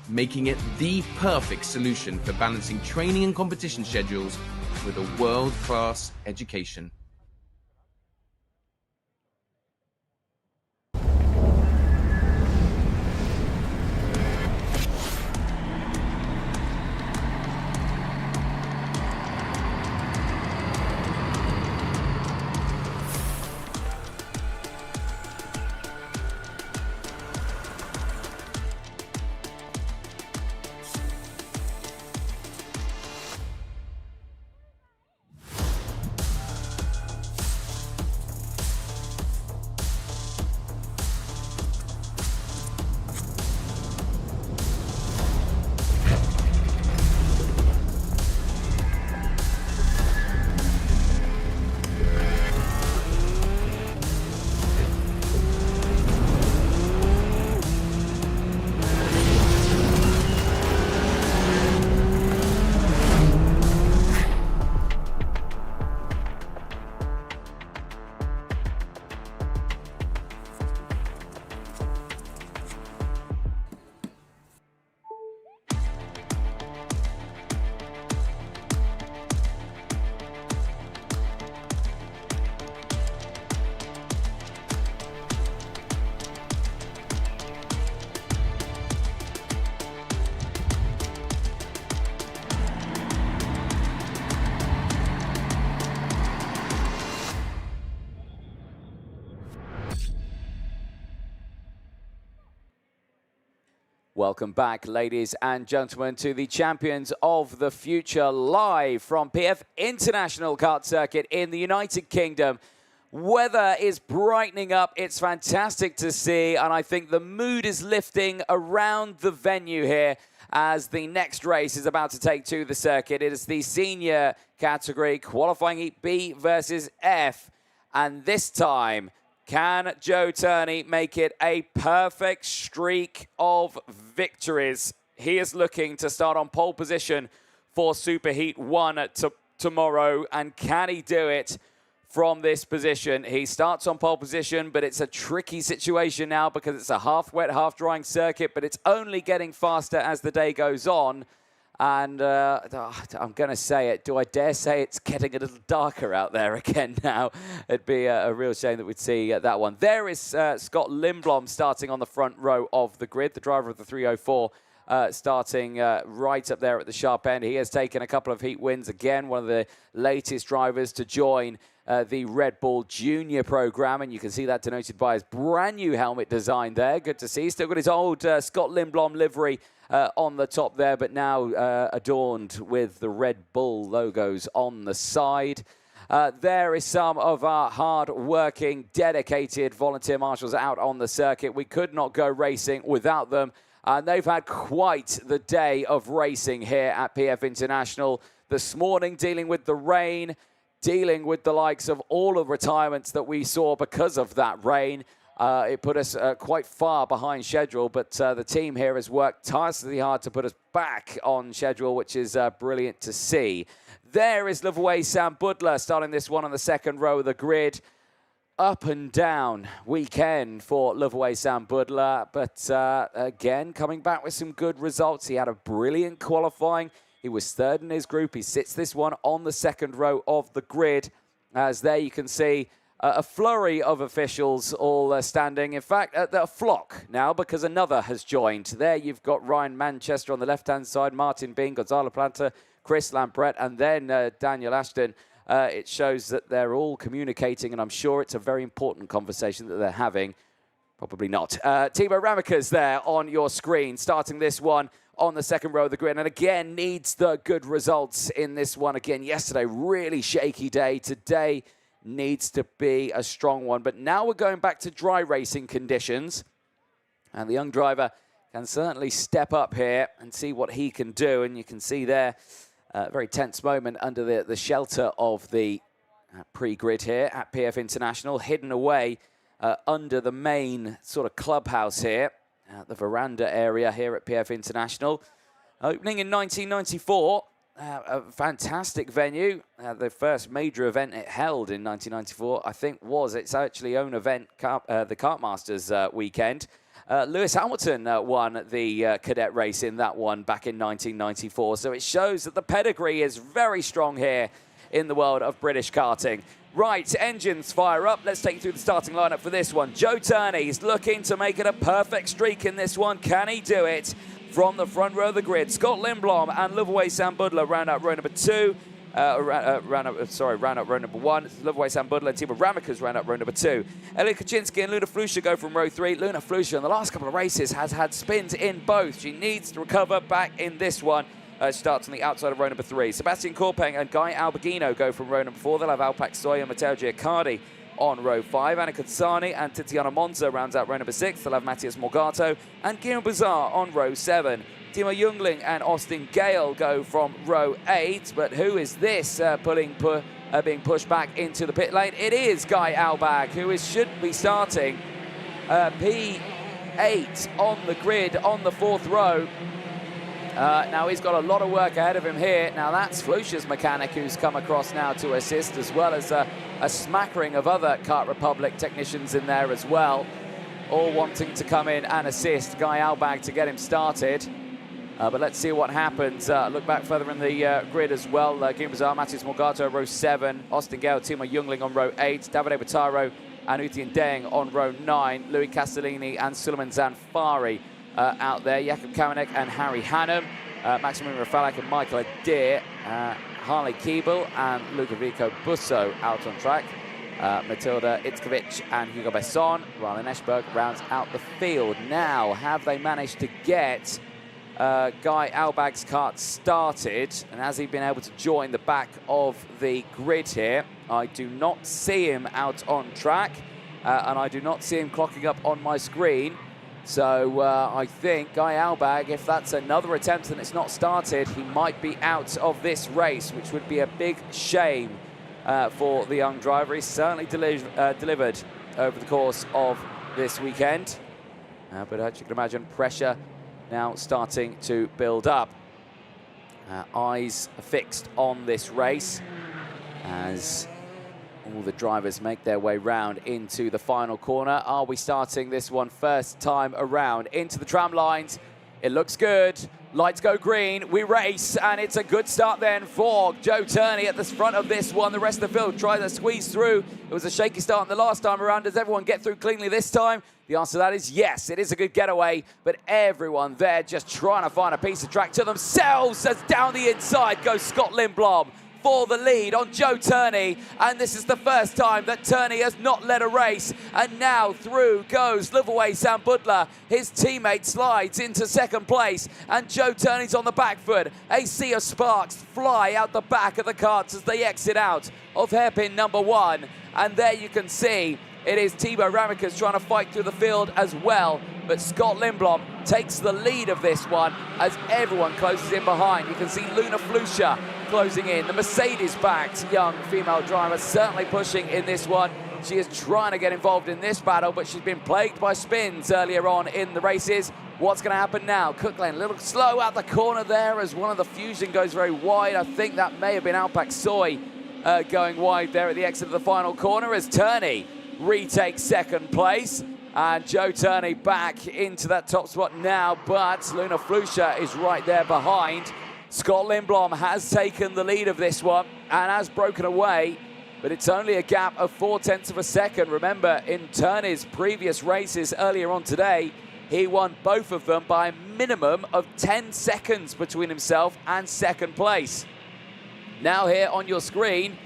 making it the perfect solution for balancing training and competition schedules with a world-class education. Welcome back, ladies and gentlemen, to the Champions of the Future, live from PF International Kart Circuit in the United Kingdom. Weather is brightening up. It's fantastic to see, and I think the mood is lifting around the venue here as the next race is about to take to the circuit. It is the senior category, qualifying heat B versus F, and this time, can Joe Turney make it a perfect streak of victories? He is looking to start on pole position for Superheat 1 tomorrow, and can he do it from this position? He starts on pole position, but it's a tricky situation now because it's a half-wet, half-drying circuit, but it's only getting faster as the day goes on. And I'm going to say it. Do I dare say it's getting a little darker out there again now? It'd be a real shame that we'd see that one. There is Scott Lindblom starting on the front row of the grid, the driver of the 304, starting right up there at the sharp end. He has taken a couple of heat wins again, one of the latest drivers to join the Red Bull Junior program, and you can see that denoted by his brand new helmet design there. Good to see. He's still got his old Scott Lindblom livery on the top there, but now adorned with the Red Bull logos on the side. There is some of our hard-working, dedicated volunteer marshals out on the circuit. We could not go racing without them, and they've had quite the day of racing here at PF International this morning, dealing with the rain, dealing with the likes of all of the retirements that we saw because of that rain. It put us quite far behind schedule, but the team here has worked tirelessly hard to put us back on schedule, which is brilliant to see. There is Liverway Sam Budler starting this one on the second row of the grid. Up and down weekend for Liverway Sam Budler, but again, coming back with some good results. He had a brilliant qualifying. He was third in his group. He sits this one on the second row of the grid, as there you can see a flurry of officials all standing. In fact, a flock now, because another has joined. There you've got Ryan Manchester on the left-hand side, Martin Bean, Gonzalo Planta, Chris Lamprette, and then Daniel Ashton. It shows that they're all communicating, and I'm sure it's a very important conversation that they're having. Probably not. Timo Ramakas there on your screen, starting this one on the second row of the grid. And again, needs the good results in this one. Again, yesterday, really shaky day. Today needs to be a strong one. But now we're going back to dry racing conditions. And the young driver can certainly step up here and see what he can do. And you can see there a very tense moment under the shelter of the pre-grid here at PF International, hidden away under the main sort of clubhouse here, the veranda area here at PF International. Opening in 1994, a fantastic venue. The first major event it held in 1994, I think, was its actually own event, the Kartmasters weekend. Lewis Hamilton won the cadet race in that one back in 1994. So it shows that the pedigree is very strong here in the world of British karting. Right, engines fire up. Let's take you through the starting lineup for this one. Joe Turney's looking to make it a perfect streak in this one. Can he do it? From the front row of the grid, Scott Lindblom and Loveaway Sam Budler round out row number 2. Round out row number 1. Loveaway Sam Budler and Timo Ramikas round out row number 2. Elliot Kaczynski and Luna Flusha go from row 3. Luna Flusha in the last couple of races has had spins in both. She needs to recover back in this one. Starts on the outside of row number 3. Sebastian Corpeng and Guy Alberghino go from row number 4. They'll have Alpac Soy and Matteo Giaccardi on row 5. Anna Katsani and Tiziana Monza rounds out row number 6. They'll have Matthias Morgato and Guillaume Bazar on row 7. Timo Jungling and Austin Gale go from row 8. But who is this being pushed back into the pit lane? It is Guy Albag, who should be starting P8 on the grid on the 4th row. Now he's got a lot of work ahead of him here. Now that's Flusha's mechanic who's come across now to assist, as well as a smattering of other Kart Republic technicians in there as well, all wanting to come in and assist Guy Albag to get him started. But let's see what happens. Look back further in the grid as well. Guillaume Bazar, Matthias Morgato, row 7. Austin Gale, Timo Jungling on row 8. Davide Bataro and Uthien Deng on row 9. Louis Castellini and Suleiman Zanfari out there. Jakub Kamenek and Harry Hannum. Maximilian Rafalak and Michael Adair. Harley Keeble and Ludovico Busso out on track. Matilda Itzkovic and Hugo Besson. Rylan Eschberg rounds out the field. Now, have they managed to get Guy Albag's kart started? And has he been able to join the back of the grid here? I do not see him out on track. And I do not see him clocking up on my screen. So I think Guy Albag, if that's another attempt and it's not started, he might be out of this race, which would be a big shame for the young driver. He's certainly delivered over the course of this weekend. But as you can imagine, pressure now starting to build up. Eyes fixed on this race as all the drivers make their way round into the final corner. Are we starting this one first time around? Into the tram lines. It looks good. Lights go green. We race, and it's a good start then for Joe Turney at the front of this one. The rest of the field tries to squeeze through. It was a shaky start the last time around. Does everyone get through cleanly this time? The answer to that is yes. It is a good getaway, but everyone there just trying to find a piece of track to themselves as down the inside goes Scott Lindblom for the lead on Joe Turney, and this is the first time that Turney has not led a race, and now through goes Loveaway Sam Budler. His teammate slides into second place, and Joe Turney's on the back foot. A sea of sparks fly out the back of the karts as they exit out of hairpin number 1, and there you can see it is Timo Ramikas trying to fight through the field as well, but Scott Lindblom takes the lead of this one as everyone closes in behind. You can see Luna Flusha closing in. The Mercedes-backed young female driver certainly pushing in this one. She is trying to get involved in this battle, but she's been plagued by spins earlier on in the races. What's going to happen now? Cook Lane a little slow out the corner there as one of the Fusion goes very wide. I think that may have been Alpac Soy going wide there at the exit of the final corner as Turney retakes second place. And Joe Turney back into that top spot now, but Luna Flusha is right there behind. Scott Lindblom has taken the lead of this one and has broken away, but it's only a gap of 0.4 of a second. Remember, in Turney's previous races earlier on today, he won both of them by a minimum of 10 seconds between himself and second place. Now here on your screen,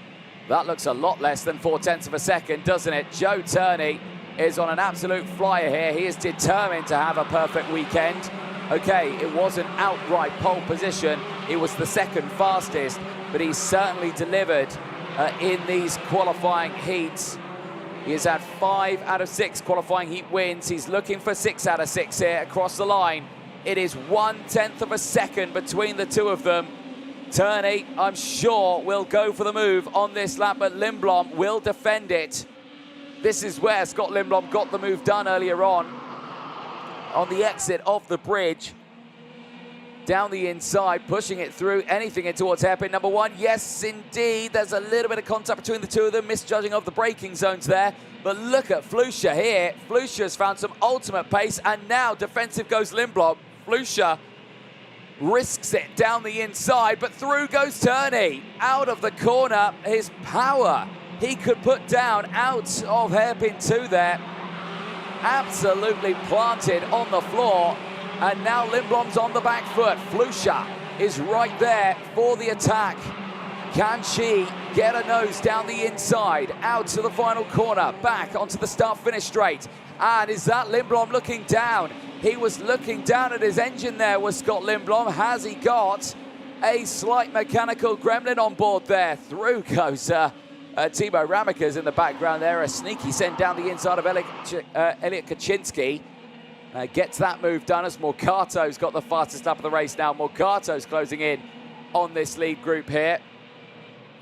that looks a lot less than 0.4 of a second, doesn't it? Joe Turney is on an absolute flyer here. He is determined to have a perfect weekend. Okay, it wasn't outright pole position. It was the second fastest, but he's certainly delivered in these qualifying heats. He has had 5 out of 6 qualifying heat wins. He's looking for 6 out of 6 here across the line. It is 1/10 of a second between the two of them. Turney, I'm sure, will go for the move on this lap, but Lindblom will defend it. This is where Scott Lindblom got the move done earlier on the exit of the bridge. Down the inside, pushing it through, anything in towards hairpin number 1. Yes, indeed, there's a little bit of contact between the two of them, misjudging of the braking zones there. But look at Flusha here. Flusha has found some ultimate pace, and now defensive goes Lindblom. Flusha risks it down the inside, but through goes Turney. Out of the corner, his power he could put down out of hairpin 2 there. Absolutely planted on the floor. And now Lindblom's on the back foot. Flusha is right there for the attack. Can she get a nose down the inside, out to the final corner, back onto the start-finish straight? And is that Lindblom looking down? He was looking down at his engine there, was Scott Lindblom. Has he got a slight mechanical gremlin on board there? Through goes Timo Ramakas in the background there. A sneaky send down the inside of Elliot Kaczynski. Gets that move done as Morgato's got the fastest lap of the race now. Morgato's closing in on this lead group here.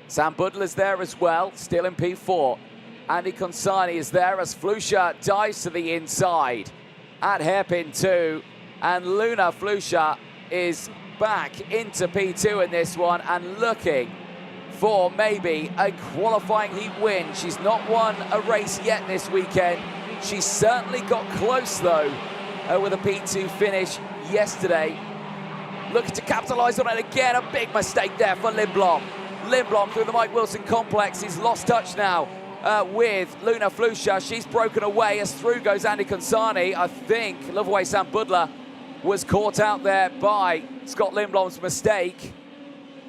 Sam Budler's there as well, still in P4. Andy Consani is there as Flusha dives to the inside at hairpin 2. And Luna Flusha is back into P2 in this one and looking for maybe a qualifying heat win. She's not won a race yet this weekend. She certainly got close though with a P2 finish yesterday. Looking to capitalise on it again. A big mistake there for Lindblom. Lindblom through the Mike Wilson complex. He's lost touch now with Luna Flusha. She's broken away as through goes Andy Consani. I think Loveaway Sam Budler was caught out there by Scott Lindblom's mistake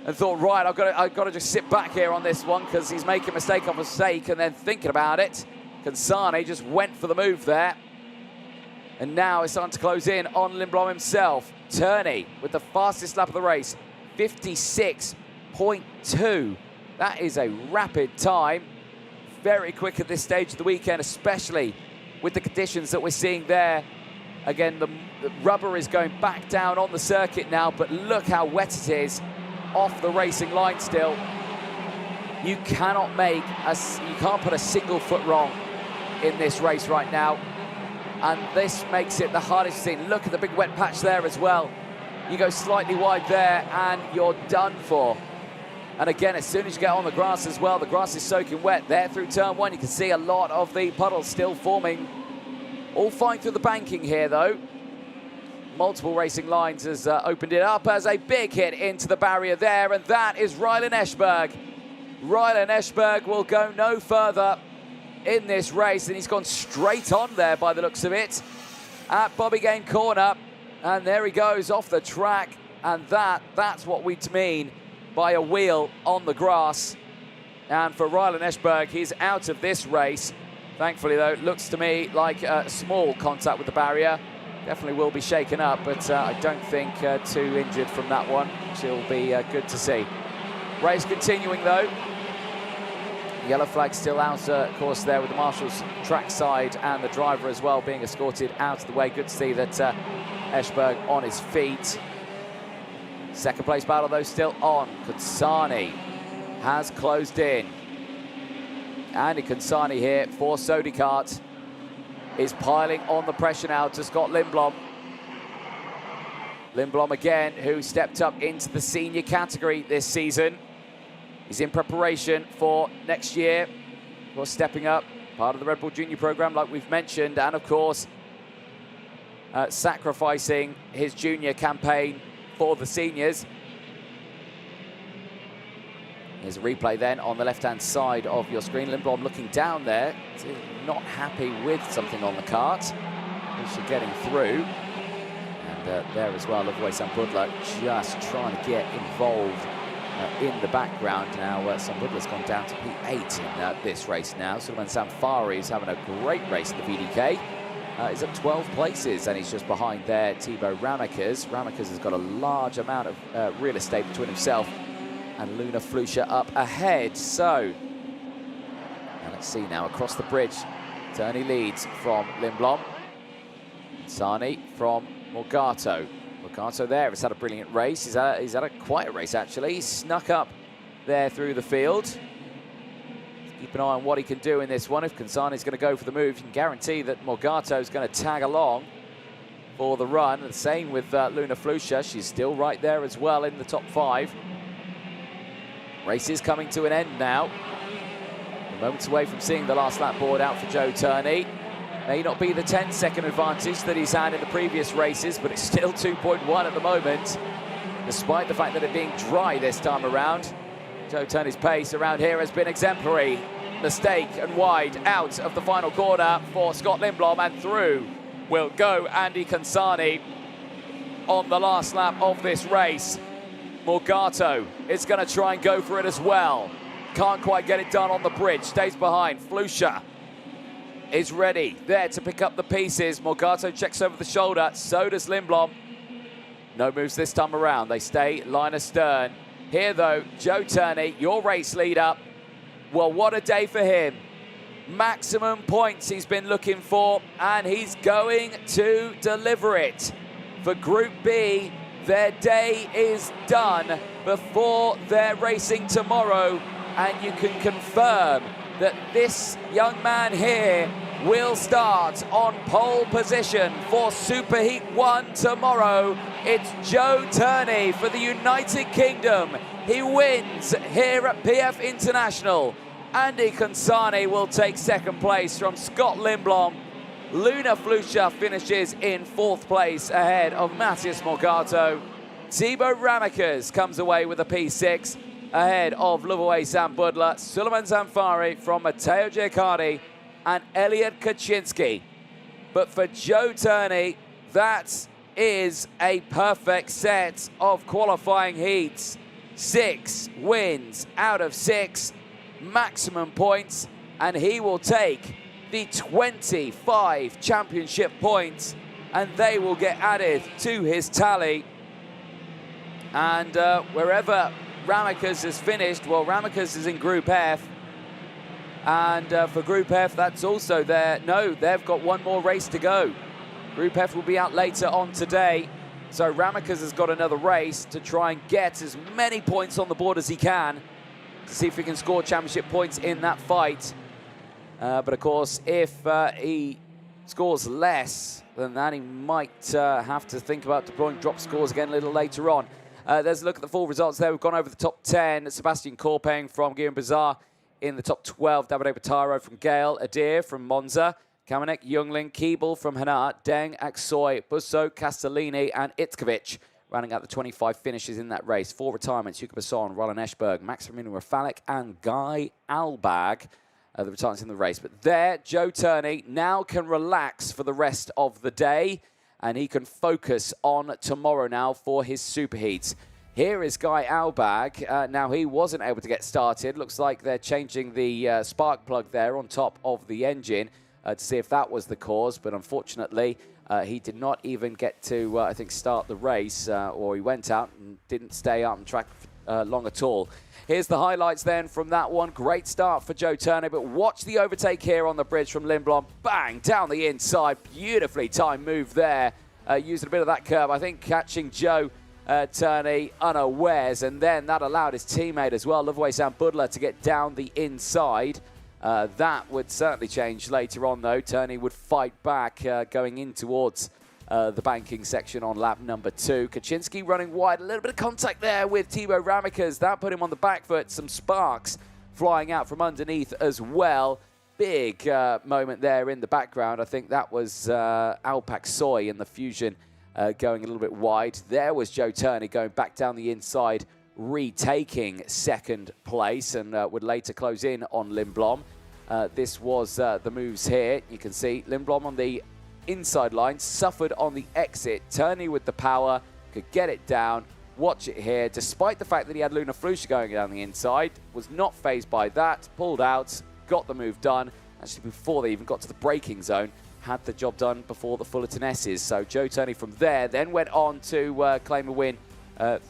and thought, right, I've got to just sit back here on this one because he's making mistake on mistake, and then thinking about it, Consani just went for the move there. And now it's starting to close in on Lindblom himself. Turney with the fastest lap of the race, 56.2. That is a rapid time. Very quick at this stage of the weekend, especially with the conditions that we're seeing there. Again, the rubber is going back down on the circuit now, but look how wet it is off the racing line still. You can't put a single foot wrong in this race right now. And this makes it the hardest thing. Look at the big wet patch there as well. You go slightly wide there and you're done for. And again, as soon as you get on the grass as well, the grass is soaking wet there through turn 1. You can see a lot of the puddles still forming. All fine through the banking here though. Multiple racing lines has opened it up as a big hit into the barrier there, and that is Rylan Eschberg. Rylan Eschberg will go no further in this race, and he's gone straight on there by the looks of it at Bobby Gain Corner, and there he goes off the track, and that's what we mean by a wheel on the grass. And for Rylan Eschberg, he's out of this race. Thankfully though, it looks to me like a small contact with the barrier. Definitely will be shaken up, but I don't think too injured from that one, which will be good to see. Race continuing though. Yellow flag still out, of course, there with the marshals trackside and the driver as well being escorted out of the way. Good to see that Eschberg on his feet. Second place battle, though, still on. Consani has closed in. Andy Consani here for Sodikart is piling on the pressure now to Scott Lindblom. Lindblom again, who stepped up into the senior category this season. He's in preparation for next year, for stepping up, part of the Red Bull Junior program, like we've mentioned, and of course, sacrificing his junior campaign for the seniors. Here's a replay then on the left-hand side of your screen. Lindblom looking down there, not happy with something on the kart. He's getting through. And there as well, Loveaway Sam Budler just trying to get involved in the background. Now, Sam Budler's gone down to P8 in this race now. Sulaiman Samfari is having a great race in the VDK. is up 12 places, and he's just behind there, Thibaut Ramekers. Ramekers has got a large amount of real estate between himself and Luna Flusha up ahead. So, now let's see now, across the bridge, Turney leads from Lindblom. Sani from Morgato. Morgato there has had a brilliant race. He's had a quiet race, actually. He snuck up there through the field. Keep an eye on what he can do in this one. If Kansani's going to go for the move, you can guarantee that Morgato is going to tag along for the run. And the same with Luna Flusha. She's still right there as well in the top 5. Race is coming to an end now. Moments away from seeing the last lap board out for Joe Turney. May not be the 10-second advantage that he's had in the previous races, but it's still 2.1 at the moment, despite the fact that it being dry this time around. Joe Turney's pace around here has been exemplary. Mistake and wide out of the final corner for Scott Lindblom, and through will go Andy Kansani on the last lap of this race. Morgato is going to try and go for it as well. Can't quite get it done on the bridge, stays behind. Flusha is ready there to pick up the pieces. Morgato checks over the shoulder, so does Lindblom. No moves this time around, they stay line astern. Here though, Joe Turney, your race leader. Well, what a day for him. Maximum points he's been looking for, and he's going to deliver it. For Group B, their day is done before they're racing tomorrow, and you can confirm that this young man here will start on pole position for Superheat 1 tomorrow. It's Joe Turney for the United Kingdom. He wins here at PF International. Andy Kansani will take second place from Scott Lindblom. Luna Flusha finishes in 4th place ahead of Matthias Morgato. Thibaut Ramekers comes away with a P6 ahead of Luvoe Zambudla, Suleiman Zamfari from Matteo Giacardi and Elliot Kaczynski. But for Joe Turney, that is a perfect set of qualifying heats. 6 wins out of 6, maximum points, and he will take the 25 championship points, and they will get added to his tally. And wherever Ramekers has finished, well, Ramekers is in Group F, and for Group F, that's also there. No, they've got one more race to go. Group F will be out later on today, so Ramekers has got another race to try and get as many points on the board as he can to see if he can score championship points in that fight. But of course, if he scores less than that, he might have to think about deploying drop scores again a little later on. There's a look at the full results there. We've gone over the top 10. Sebastian Corpeng from Guillaume Bizarre in the top 12. Davide Bataro from Gale. Adir from Monza. Kamenek, Youngling, Keeble from Hanat. Deng, Aksoy, Busso, Castellini and Itzkovic rounding out the 25 finishes in that race. 4 retirements, Yuka Basson, Roland Eschberg, Maximilian Rafalik and Guy Albag. The retirements in the race. But there, Joe Turney now can relax for the rest of the day, and he can focus on tomorrow now for his superheats. Here is Guy Albag. Now, he wasn't able to get started. Looks like they're changing the spark plug there on top of the engine to see if that was the cause, but unfortunately, he did not even get to, I think, start the race, or he went out and didn't stay out on track long at all. Here's the highlights then from that one. Great start for Joe Turney, but watch the overtake here on the bridge from Lindblom. Bang, down the inside. Beautifully timed move there. Using a bit of that curve, I think, catching Joe Turney unawares, and then that allowed his teammate as well, Luvoe Zambudla, to get down the inside. That would certainly change later on, though. Turney would fight back going in towards the banking section on lap number 2. Kaczynski running wide, a little bit of contact there with Thibaut Ramekers. That put him on the back foot. Some sparks flying out from underneath as well. Big moment there in the background. I think that was Alpak Soy in the Fusion going a little bit wide. There was Joe Turney going back down the inside, retaking second place, and would later close in on Lindblom. This was the moves here. You can see Lindblom on the inside line, suffered on the exit. Turney with the power, could get it down. Watch it here. Despite the fact that he had Luna Flusha going down the inside, was not fazed by that, pulled out, got the move done. Actually, before they even got to the braking zone, had the job done before the Fullerton S's. So Joe Turney from there then went on to claim a win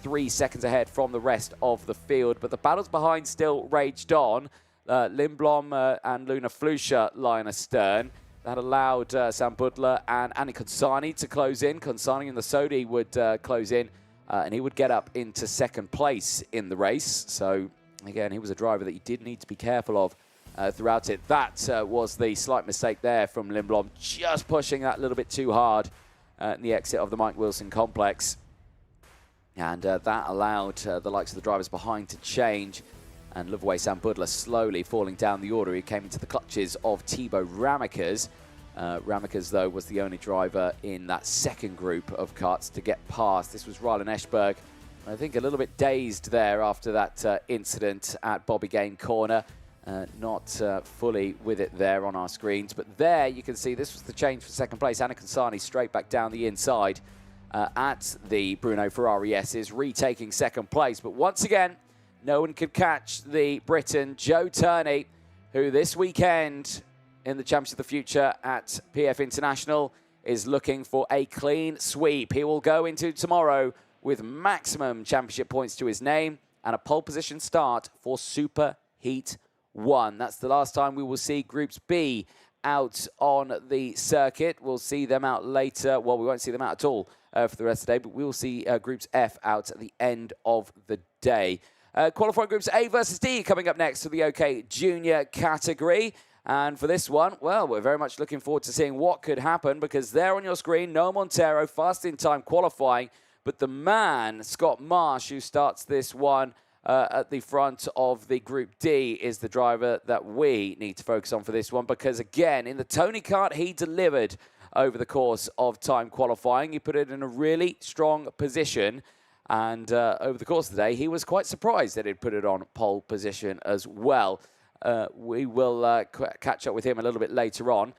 3 seconds ahead from the rest of the field. But the battles behind still raged on. Lindblom and Luna Flusha line astern. That allowed Sam Budler and Annie Konsani to close in. Konsani and the Sodi would close in, and he would get up into second place in the race. So, again, he was a driver that you did need to be careful of throughout it. That was the slight mistake there from Lindblom, just pushing that a little bit too hard in the exit of the Mike Wilson complex. And that allowed the likes of the drivers behind to change. And Loveaway Sam Budler slowly falling down the order. He came into the clutches of Thibaut Ramekers. Ramekers, though, was the only driver in that second group of karts to get past. This was Rylan Eschberg, I think a little bit dazed there after that incident at Bobby Gain Corner. Not fully with it there on our screens. But there you can see this was the change for second place. Anna Konsani straight back down the inside at the Bruno Ferrari S's, retaking second place. But once again, no one could catch the Briton, Joe Turney, who this weekend in the Championship of the Future at PF International is looking for a clean sweep. He will go into tomorrow with maximum championship points to his name and a pole position start for Super Heat 1. That's the last time we will see Groups B out on the circuit. We'll see them out later. Well, we won't see them out at all for the rest of the day, but we will see Groups F out at the end of the day. Qualifying Groups A versus D coming up next for the OK Junior category. And for this one, well, we're very much looking forward to seeing what could happen, because there on your screen, Noah Montero, fast in time qualifying. But the man, Scott Marsh, who starts this one at the front of the Group D, is the driver that we need to focus on for this one. Because again, in the Tony kart, he delivered over the course of time qualifying. He put it in a really strong position. And over the course of the day, he was quite surprised that he'd put it on pole position as well. We will catch up with him a little bit later on.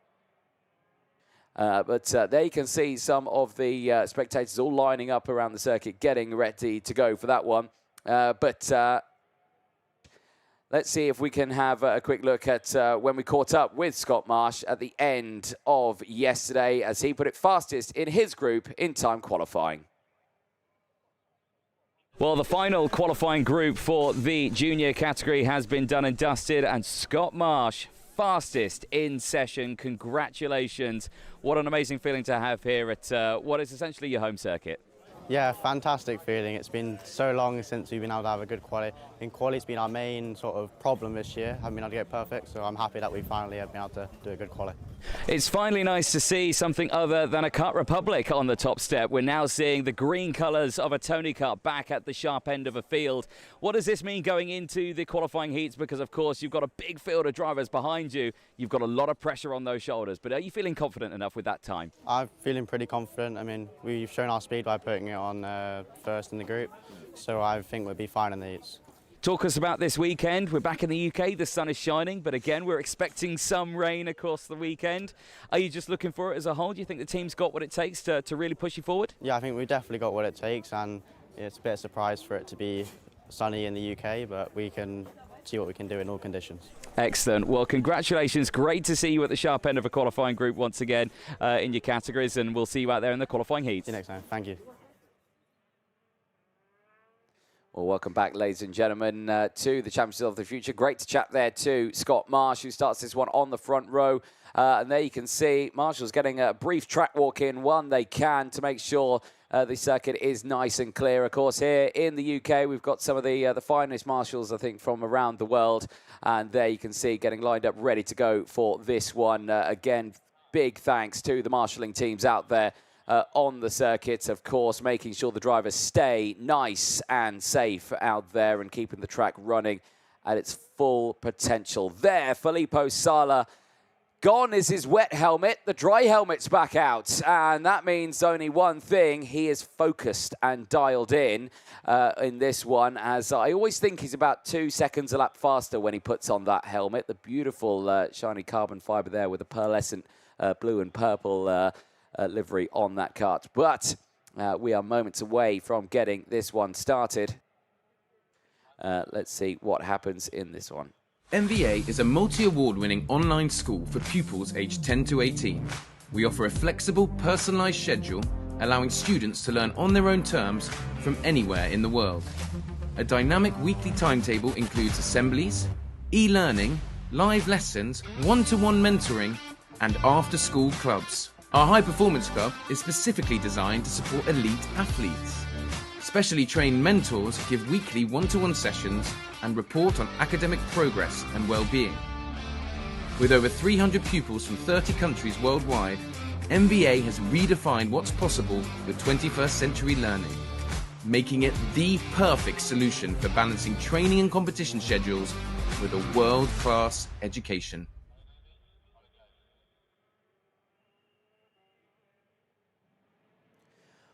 But there you can see some of the spectators all lining up around the circuit, getting ready to go for that one. But let's see if we can have a quick look at when we caught up with Scott Marsh at the end of yesterday, as he put it fastest in his group in time qualifying. Well, the final qualifying group for the junior category has been done and dusted, and Scott Marsh, fastest in session. Congratulations. What an amazing feeling to have here at what is essentially your home circuit. Yeah, fantastic feeling. It's been so long since we've been able to have a good quali. In quali's been our main sort of problem this year. Haven't been able to get perfect, so I'm happy that we finally have been able to do a good quali. It's finally nice to see something other than a Kart Republic on the top step. We're now seeing the green colours of a Tony kart back at the sharp end of a field. What does this mean going into the qualifying heats? Because, of course, you've got a big field of drivers behind you. You've got a lot of pressure on those shoulders. But are you feeling confident enough with that time? I'm feeling pretty confident. I mean, we've shown our speed by putting it on first in the group, so I think we'll be fine in the heats. Talk us about this weekend. We're back in the UK. The sun is shining, but again, we're expecting some rain across the weekend. Are you just looking for it as a whole? Do you think the team's got what it takes to really push you forward? Yeah, I think we've definitely got what it takes, and it's a bit of a surprise for it to be sunny in the UK, but we can see what we can do in all conditions. Excellent. Well, congratulations. Great to see you at the sharp end of a qualifying group once again in your categories, and we'll see you out there in the qualifying heats. See you next time. Thank you. Well, welcome back, ladies and gentlemen, to the Championship of the Future. Great to chat there to Scott Marsh, who starts this one on the front row. And there you can see Marshall's getting a brief track walk in, one they can, to make sure the circuit is nice and clear. Of course, here in the UK, we've got some of the finest marshals, I think, from around the world. And there you can see getting lined up, ready to go for this one. Again, big thanks to the marshalling teams out there on the circuit, of course, making sure the drivers stay nice and safe out there and keeping the track running at its full potential. There, Filippo Sala. Gone is his wet helmet. The dry helmet's back out. And that means only one thing. He is focused and dialed in this one, as I always think he's about 2 seconds a lap faster when he puts on that helmet. The beautiful shiny carbon fibre there with the pearlescent blue and purple livery on that kart. But we are moments away from getting this one started. Let's see what happens in this one. MVA is a multi-award winning online school for pupils aged 10 to 18. We offer a flexible, personalised schedule, allowing students to learn on their own terms from anywhere in the world. A dynamic weekly timetable includes assemblies, e-learning, live lessons, one-to-one mentoring, and after-school clubs. Our High Performance Club is specifically designed to support elite athletes. Specially trained mentors give weekly one-to-one sessions and report on academic progress and well-being. With over 300 pupils from 30 countries worldwide, MBA has redefined what's possible with 21st century learning, making it the perfect solution for balancing training and competition schedules with a world-class education.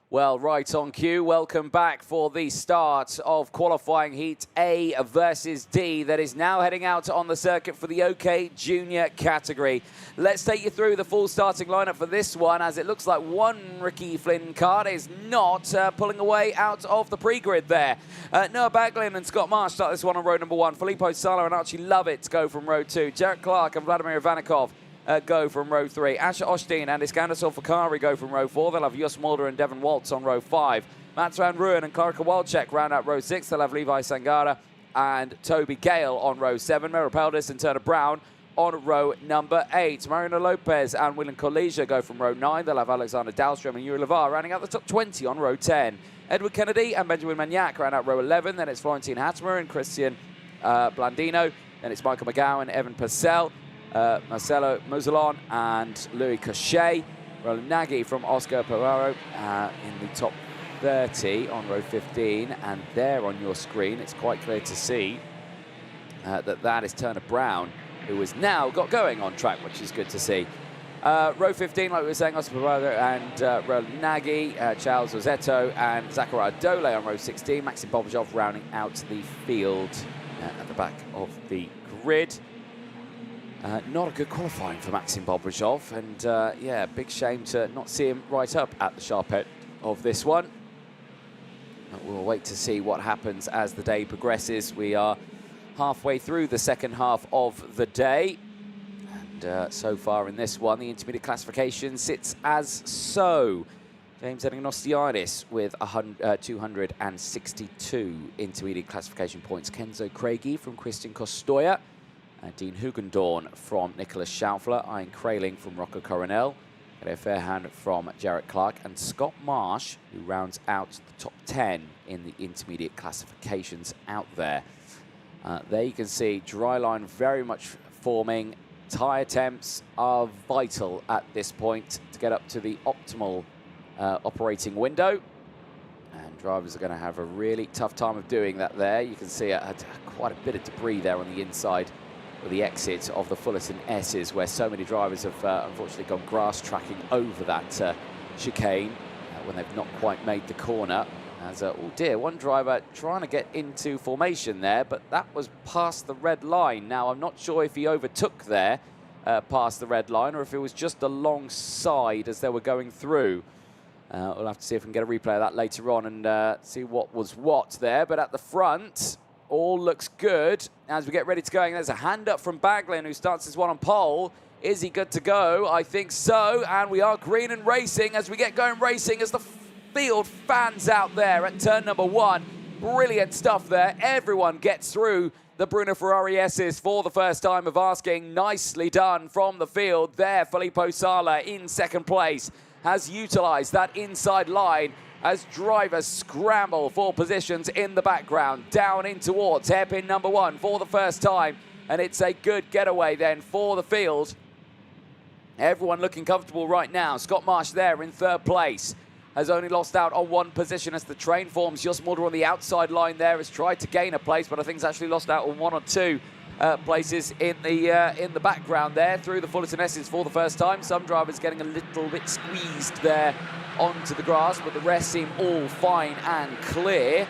Well, right on cue. Welcome back for the start of qualifying heat A versus D that is now heading out on the circuit for the OK Junior category. Let's take you through the full starting lineup for this one, as it looks like one Ricky Flynn card is not pulling away out of the pre-grid there. Noah Baglin and Scott Marsh start this one on row number 1. Filippo Sala and Archie Lovett go from row 2. Jarrett Clark and Vladimir Ivanikov go from row 3. Asher Osteen and Iskander Solfakari go from row 4. They'll have Jos Mulder and Devon Waltz on row 5. Mats Van Ruin and Clarika Walczek round out row 6. They'll have Levi Sangara and Toby Gale on row 7. Mera Peldis and Turner Brown on row number 8. Mariano Lopez and William Collegia go from row 9. They'll have Alexander Dahlstrom and Yuri Levar rounding out the top 20 on row 10. Edward Kennedy and Benjamin Magnac round out row 11. Then it's Florentine Hattemer and Christian Blandino. Then it's Michael McGowan, Evan Purcell, Marcelo Muzelon and Louis Cochet. Roland Nagy from Oscar Pereiro in the top 30 on row 15. And there on your screen, it's quite clear to see that is Turner Brown, who has now got going on track, which is good to see. Row 15, like we were saying, Oscar Pereiro and Roland Nagy, Charles Rosetto and Zachariah Dole on row 16. Maxim Bobajov rounding out the field at the back of the grid. Not a good qualifying for Maxim Bobajov, and yeah, big shame to not see him right up at the sharp end of this one. But we'll wait to see what happens as the day progresses. We are halfway through the second half of the day, and so far in this one, the intermediate classification sits as so. James Edingnostiadis with 262 intermediate classification points. Kenzo Craigie from Christian Costoya. Dean Hugendorn from Nicholas Schaufler, Ian Kraling from Rocco Coronel, a fair hand from Jarrett Clark, and Scott Marsh, who rounds out the top 10 in the intermediate classifications out there. There you can see dry line very much forming. Tyre temps are vital at this point to get up to the optimal operating window. And drivers are going to have a really tough time of doing that there. You can see quite a bit of debris there on the inside or the exit of the Fullerton S's, where so many drivers have unfortunately gone grass tracking over that chicane when they've not quite made the corner. As, oh dear, one driver trying to get into formation there, but that was past the red line. Now, I'm not sure if he overtook there past the red line or if it was just alongside as they were going through. We'll have to see if we can get a replay of that later on and see what was what there. But at the front, all looks good as we get ready to go. And there's a hand up from Baglin, who starts this one on pole. Is he good to go? I think so. And we are green and racing as we get going racing as the field fans out there at turn number 1. Brilliant stuff there. Everyone gets through the Bruno Ferrari S's for the first time of asking. Nicely done from the field there. Filippo Sala in second place has utilised that inside line as drivers scramble for positions in the background. Down in towards hairpin number 1 for the first time. And it's a good getaway then for the field. Everyone looking comfortable right now. Scott Marsh there in third place. Has only lost out on one position as the train forms. Jos Mulder on the outside line there has tried to gain a place, but I think he's actually lost out on 1 or 2 places in the background there through the Fullerton S's for the first time. Some drivers getting a little bit squeezed there onto the grass, but the rest seem all fine and clear.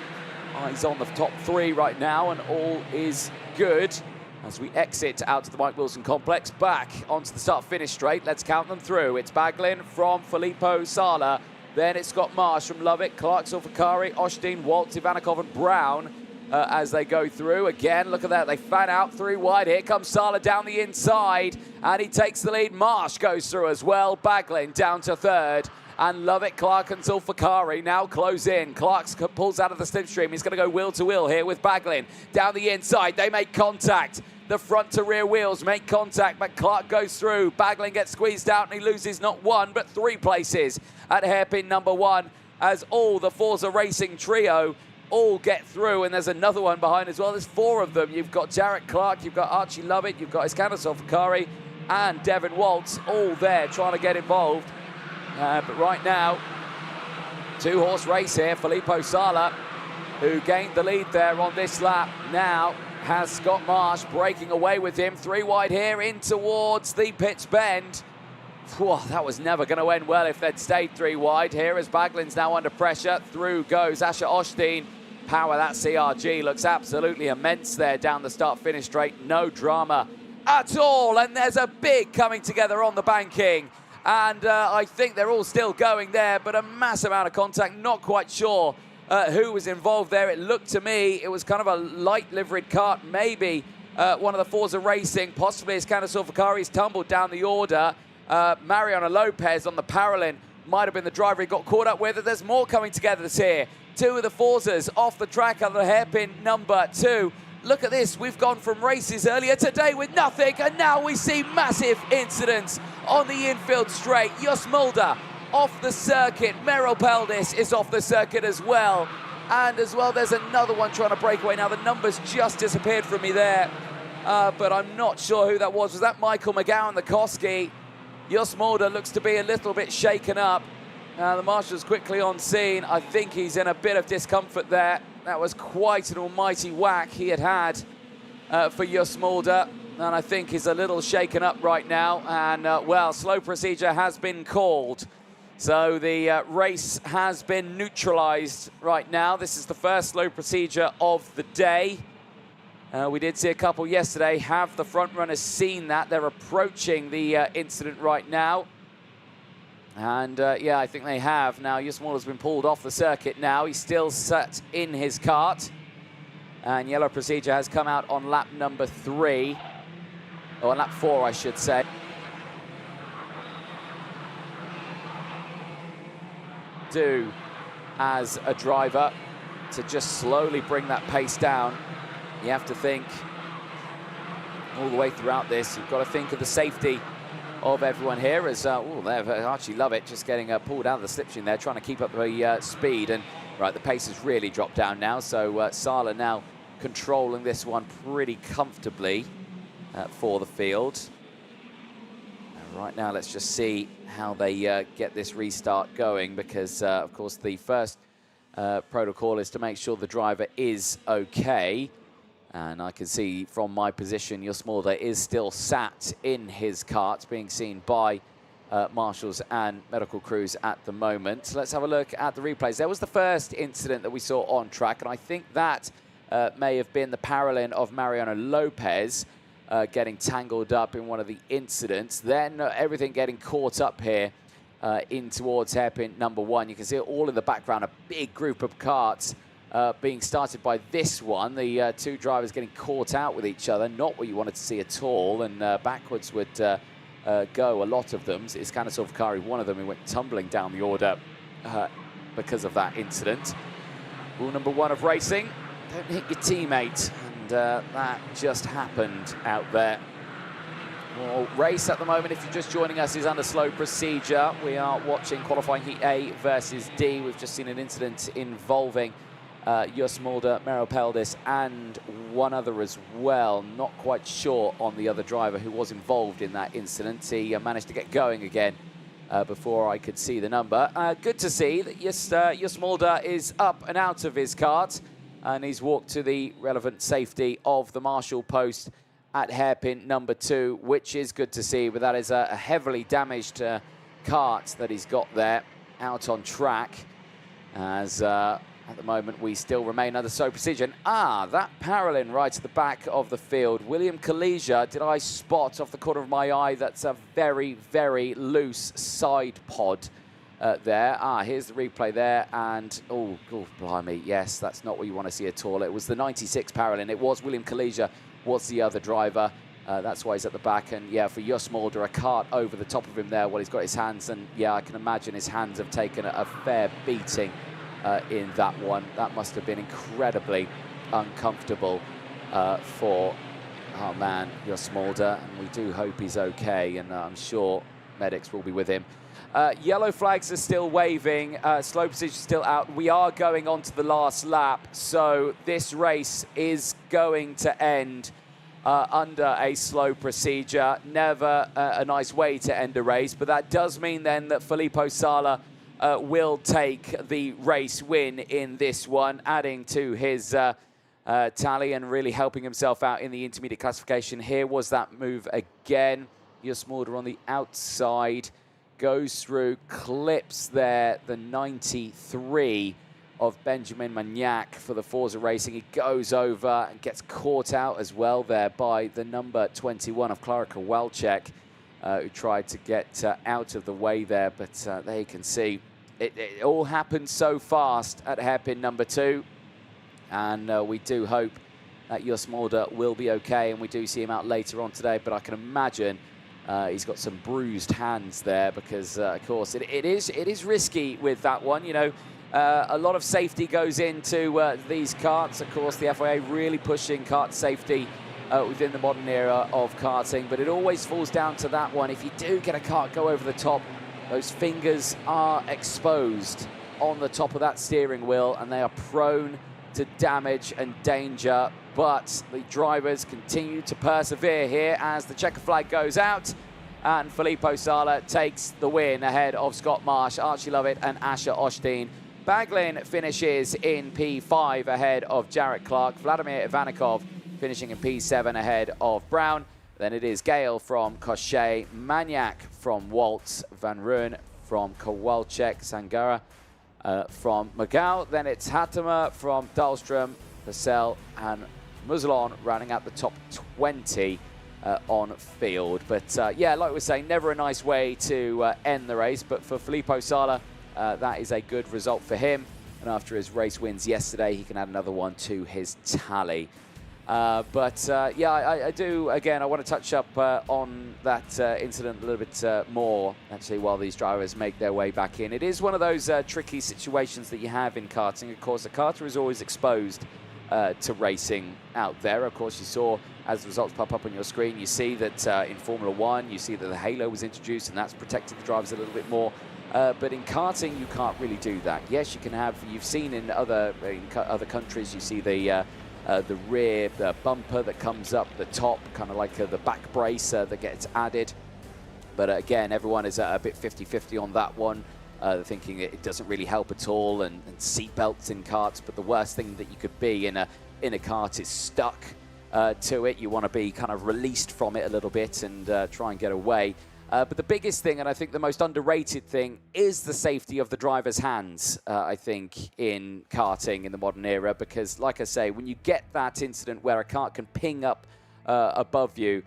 Eyes on the top 3 right now, and all is good as we exit out to the Mike Wilson complex, back onto the start-finish straight. Let's count them through. It's Baglin from Filippo Sala. Then it's Scott Marsh from Lovett, Clark, Sulfakari, Osteen, Waltz, Ivanikov and Brown. as they go through. Again, look at that. They fan out 3 wide. Here comes Sala down the inside, and he takes the lead. Marsh goes through as well. Baglin down to 3rd. And Lovett, Clark and Zulfikari now close in. Clark pulls out of the slipstream. He's going to go wheel to wheel here with Baglin. Down the inside, they make contact. The front to rear wheels make contact, but Clark goes through. Baglin gets squeezed out, and he loses not 1, but 3 places at hairpin number 1, as all the Forza Racing trio all get through, and there's another one behind as well. There's 4 of them. You've got Jarrett Clark, you've got Archie Lovett, you've got Iskander Zulfikari, and Devin Waltz all there trying to get involved. But right now, 2-horse race here. Filippo Sala, who gained the lead there on this lap, now has Scott Marsh breaking away with him. 3 wide here in towards the pitch bend. Whew, that was never going to end well if they'd stayed 3 wide. Here as Baglin's now under pressure. Through goes Asher Osteen. Power, that CRG looks absolutely immense there down the start-finish straight. No drama at all. And there's a big coming together on the banking. And I think they're all still going there, but a massive amount of contact. Not quite sure who was involved there. It looked to me, it was kind of a light liveried cart, maybe one of the Forza Racing, possibly Iskander Zulfikari's tumbled down the order. Mariano Lopez on the Paralin might have been the driver he got caught up with. There's more coming together this here. 2 of the Forzas off the track of the hairpin number 2. Look at this, we've gone from races earlier today with nothing, and now we see massive incidents on the infield straight. Jos Mulder off the circuit. Merrill Peldis is off the circuit as well. And as well, there's another one trying to break away. Now, the numbers just disappeared from me there, but I'm not sure who that was. Was that Michael McGowan, the Koski? Jos Mulder looks to be a little bit shaken up. The marshal's quickly on scene. I think he's in a bit of discomfort there. That was quite an almighty whack he had for Jos Mulder, and I think he's a little shaken up right now. And, well, slow procedure has been called. So the race has been neutralized right now. This is the first slow procedure of the day. We did see a couple yesterday. Have the front runners seen that? They're approaching the incident right now. And yeah, I think they have. Now, Jos Mulder's been pulled off the circuit now. He's still sat in his kart. And yellow procedure has come out on lap number 3. Or on lap 4, I should say. Do as a driver to just slowly bring that pace down. You have to think all the way throughout this. You've got to think of the safety of everyone here as, oh, there, Archie Lovett just getting pulled out of the slipstream there, trying to keep up the speed. And, right, the pace has really dropped down now. So Sala now controlling this one pretty comfortably for the field. And right now, let's just see how they get this restart going, because, of course, the first protocol is to make sure the driver is okay. And I can see from my position, Jos Mulder is still sat in his kart, being seen by marshals and medical crews at the moment. So let's have a look at the replays. There was the first incident that we saw on track, and I think that may have been the Paralin of Mariano Lopez getting tangled up in one of the incidents. Then everything getting caught up here in towards hairpin number 1. You can see it all in the background, a big group of karts being started by this one. The 2 drivers getting caught out with each other, not what you wanted to see at all, and backwards would go, a lot of them. Iskander Zulfikari, one of them, who went tumbling down the order because of that incident. Rule number 1 of racing, don't hit your teammate, and that just happened out there. Well, race at the moment, if you're just joining us, is under slow procedure. We are watching qualifying heat A versus D. We've just seen an incident involving Jos Mulder, Merrill Peldis, and one other as well. Not quite sure on the other driver who was involved in that incident. He managed to get going again before I could see the number. Good to see that Jos Mulder is up and out of his kart, and he's walked to the relevant safety of the marshal post at hairpin number 2, which is good to see, but that is a heavily damaged kart that he's got there out on track, as at the moment we still remain under slow procedure. And, that Paralin right at the back of the field, William Kalesia, did I spot off the corner of my eye? That's a very, very loose side pod there. Here's the replay there, and oh, blimey, yes, that's not what you want to see at all. It was the 96 Paralin. It was William Kalesia was the other driver. That's why he's at the back, and yeah, for Jos Mulder, a cart over the top of him there while he's got his hands, and yeah, I can imagine his hands have taken a fair beating in that one. That must have been incredibly uncomfortable for, oh man, Jos Mulder, and we do hope he's okay, and I'm sure medics will be with him. Yellow flags are still waving, slow position still out. We are going on to the last lap, so this race is going to end under a slow procedure. Never a nice way to end a race, but that does mean then that Filippo Sala will take the race win in this one, adding to his tally and really helping himself out in the intermediate classification. Here was that move again. Jos Mulder on the outside, goes through, clips there the 93 of Benjamin Magnac for the Forza Racing. He goes over and gets caught out as well there by the number 21 of Klara Kowalczyk, who tried to get out of the way there, but there you can see it all happened so fast at hairpin number 2, and we do hope that Jos Mulder will be okay, and we do see him out later on today, but I can imagine he's got some bruised hands there because, of course, it is risky with that one. You know, a lot of safety goes into these karts. Of course, the FIA really pushing kart safety within the modern era of karting, but it always falls down to that one. If you do get a kart go over the top, those fingers are exposed on the top of that steering wheel, and they are prone to damage and danger. But the drivers continue to persevere here as the checker flag goes out, and Filippo Sala takes the win ahead of Scott Marsh, Archie Lovett and Asher Osteen. Baglin finishes in P5 ahead of Jarrett Clark. Vladimir Ivanikov finishing in P7 ahead of Brown. Then it is Gale from Cochet, Magnac from Waltz, Van Rooyen from Kowalczyk, Sangara from Magal. Then it's Hattemer from Dahlstrom, Purcell and Muzzlon rounding out the top 20 on field. But yeah, like we were saying, never a nice way to end the race, but for Filippo Sala, that is a good result for him. And after his race wins yesterday, he can add another one to his tally. Yeah, I do, again, I want to touch up on that incident a little bit more, actually, while these drivers make their way back in. It is one of those tricky situations that you have in karting. Of course, the karter is always exposed to racing out there. Of course, you saw, as the results pop up on your screen, you see that in Formula 1, you see that the halo was introduced, and that's protected the drivers a little bit more. But in karting, you can't really do that. Yes, you can have, you've seen in other countries, you see the rear bumper that comes up the top, kind of like the back brace that gets added. But again, everyone is a bit 50-50 on that one, thinking it doesn't really help at all, and seat belts in karts. But the worst thing that you could be in a kart is stuck to it. You want to be kind of released from it a little bit and try and get away. But the biggest thing, and I think the most underrated thing, is the safety of the driver's hands, I think, in karting in the modern era. Because, like I say, when you get that incident where a kart can ping up above you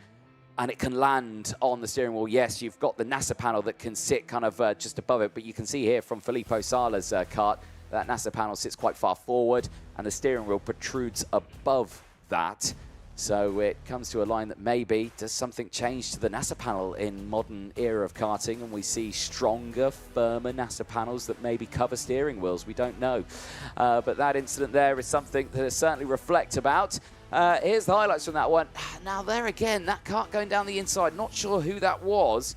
and it can land on the steering wheel, yes, you've got the NASA panel that can sit kind of just above it. But you can see here from Filippo Sala's kart, that NASA panel sits quite far forward and the steering wheel protrudes above that. So it comes to a line that maybe does something change to the NASA panel in modern era of karting, and we see stronger, firmer NASA panels that maybe cover steering wheels. We don't know. But that incident there is something to certainly reflect about. Here's the highlights from that one. Now there again, that kart going down the inside. Not sure who that was.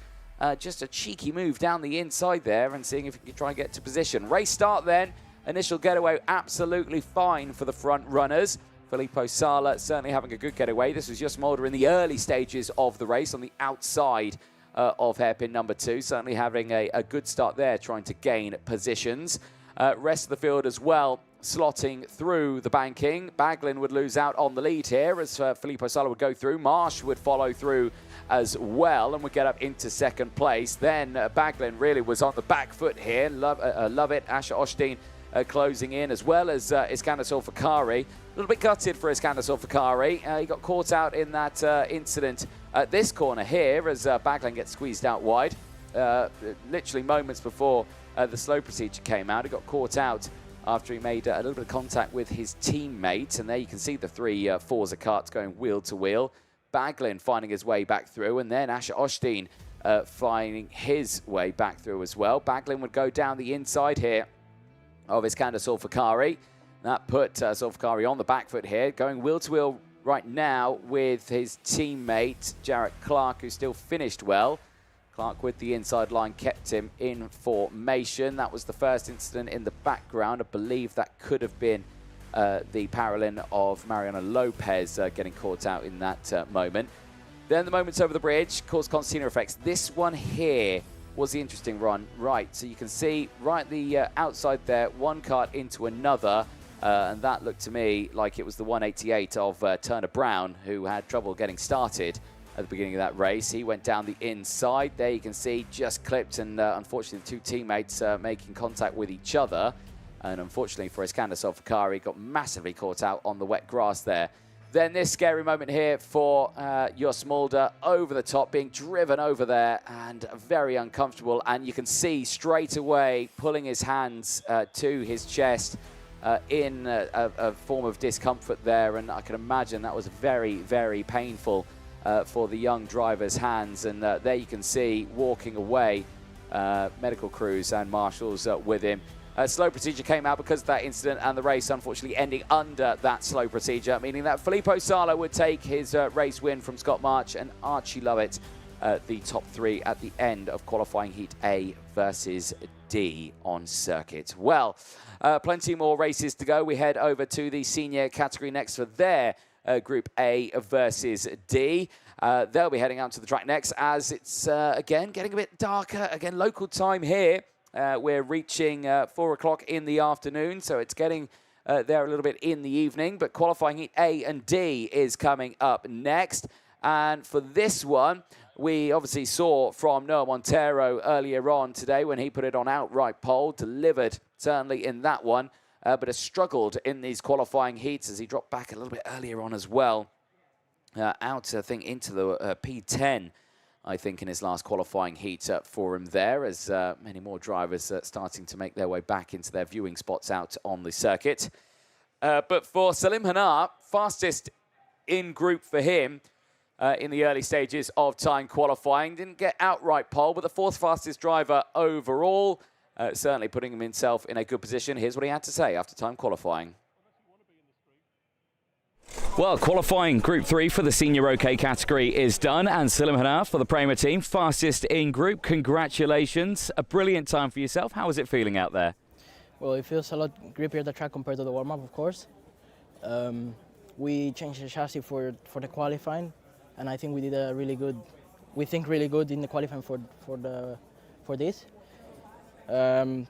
Just a cheeky move down the inside there and seeing if he can try and get to position. Race start then. Initial getaway absolutely fine for the front runners. Filippo Sala certainly having a good getaway. This was Jos Mulder in the early stages of the race on the outside of hairpin number 2. Certainly having a good start there, trying to gain positions. Rest of the field as well, slotting through the banking. Baglin would lose out on the lead here as Filippo Sala would go through. Marsh would follow through as well and would get up into second place. Then Baglin really was on the back foot here. Lovett, Asher Osteen closing in, as well as Iskander Solfakari. A little bit gutted for Iskander Solfakari. He got caught out in that incident at this corner here as Baglin gets squeezed out wide. Literally moments before the slow procedure came out. He got caught out after he made a little bit of contact with his teammate. And there you can see the three Forza karts going wheel to wheel. Baglin finding his way back through, and then Asher Osteen finding his way back through as well. Baglin would go down the inside here of Iskander Zulfikari. That put Zulfikari on the back foot here, going wheel to wheel right now with his teammate Jarrett Clark, who still finished well. Clark with the inside line kept him in formation. That was the first incident in the background. I believe that could have been the Paralyn of Mariano Lopez getting caught out in that moment. Then the moments over the bridge caused concertina effects. This one here was the interesting run. Right, so you can see right the outside there, one kart into another. And that looked to me like it was the 188 of Turner Brown, who had trouble getting started at the beginning of that race. He went down the inside. There you can see just clipped, and unfortunately the two teammates making contact with each other. And unfortunately for Iskander Zulfikari, got massively caught out on the wet grass there. Then this scary moment here for Jos Mulder, over the top, being driven over there and very uncomfortable. And you can see straight away pulling his hands to his chest in a form of discomfort there. And I can imagine that was very, very painful for the young driver's hands. And there you can see walking away, medical crews and marshals with him. Slow procedure came out because of that incident, and the race unfortunately ending under that slow procedure, meaning that Filippo Sala would take his race win from Scott March and Archie Lovett the top three at the end of qualifying heat A versus D on circuit. Well, plenty more races to go. We head over to the senior category next for their Group A versus D. They'll be heading out to the track next as it's, again, getting a bit darker. Again, local time here. We're reaching 4 o'clock in the afternoon, so it's getting there a little bit in the evening. But qualifying heat A and D is coming up next. And for this one, we obviously saw from Noah Montero earlier on today when he put it on outright pole, delivered certainly in that one, but has struggled in these qualifying heats as he dropped back a little bit earlier on as well. Out, I think, into the P10. I think in his last qualifying heat for him there, as many more drivers starting to make their way back into their viewing spots out on the circuit. But for Salim Hanar, fastest in group for him in the early stages of time qualifying. Didn't get outright pole, but the fourth fastest driver overall, certainly putting himself in a good position. Here's what he had to say after time qualifying. Well, qualifying Group 3 for the Senior OK category is done, and Salim Hanar for the Prema team, fastest in group. Congratulations. A brilliant time for yourself. How is it feeling out there? Well, it feels a lot grippier the track compared to the warm-up, of course. We changed the chassis for the qualifying, and I think we did a really good, really good in the qualifying for this. I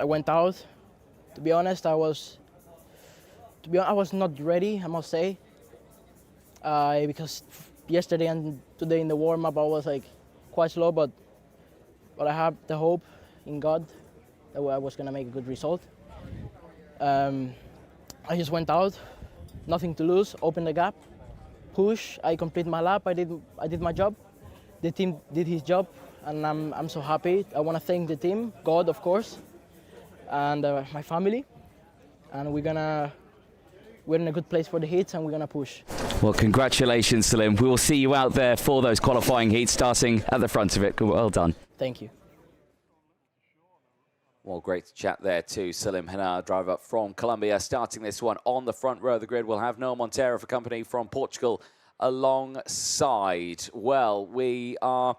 went out. To be honest, I was not ready, I must say, because yesterday and today in the warm-up I was like quite slow, but I have the hope in God that I was gonna make a good result. I just went out, nothing to lose, opened the gap, push. I completed my lap. I did my job. The team did his job, and I'm so happy. I want to thank the team, God of course, and my family, and we're in a good place for the heats, and we're going to push. Well, congratulations, Salim. We will see you out there for those qualifying heats, starting at the front of it. Well done. Thank you. Well, great to chat there to Salim Hanar, driver from Colombia, starting this one on the front row of the grid. We'll have Noah Montero for company from Portugal alongside. Well, we are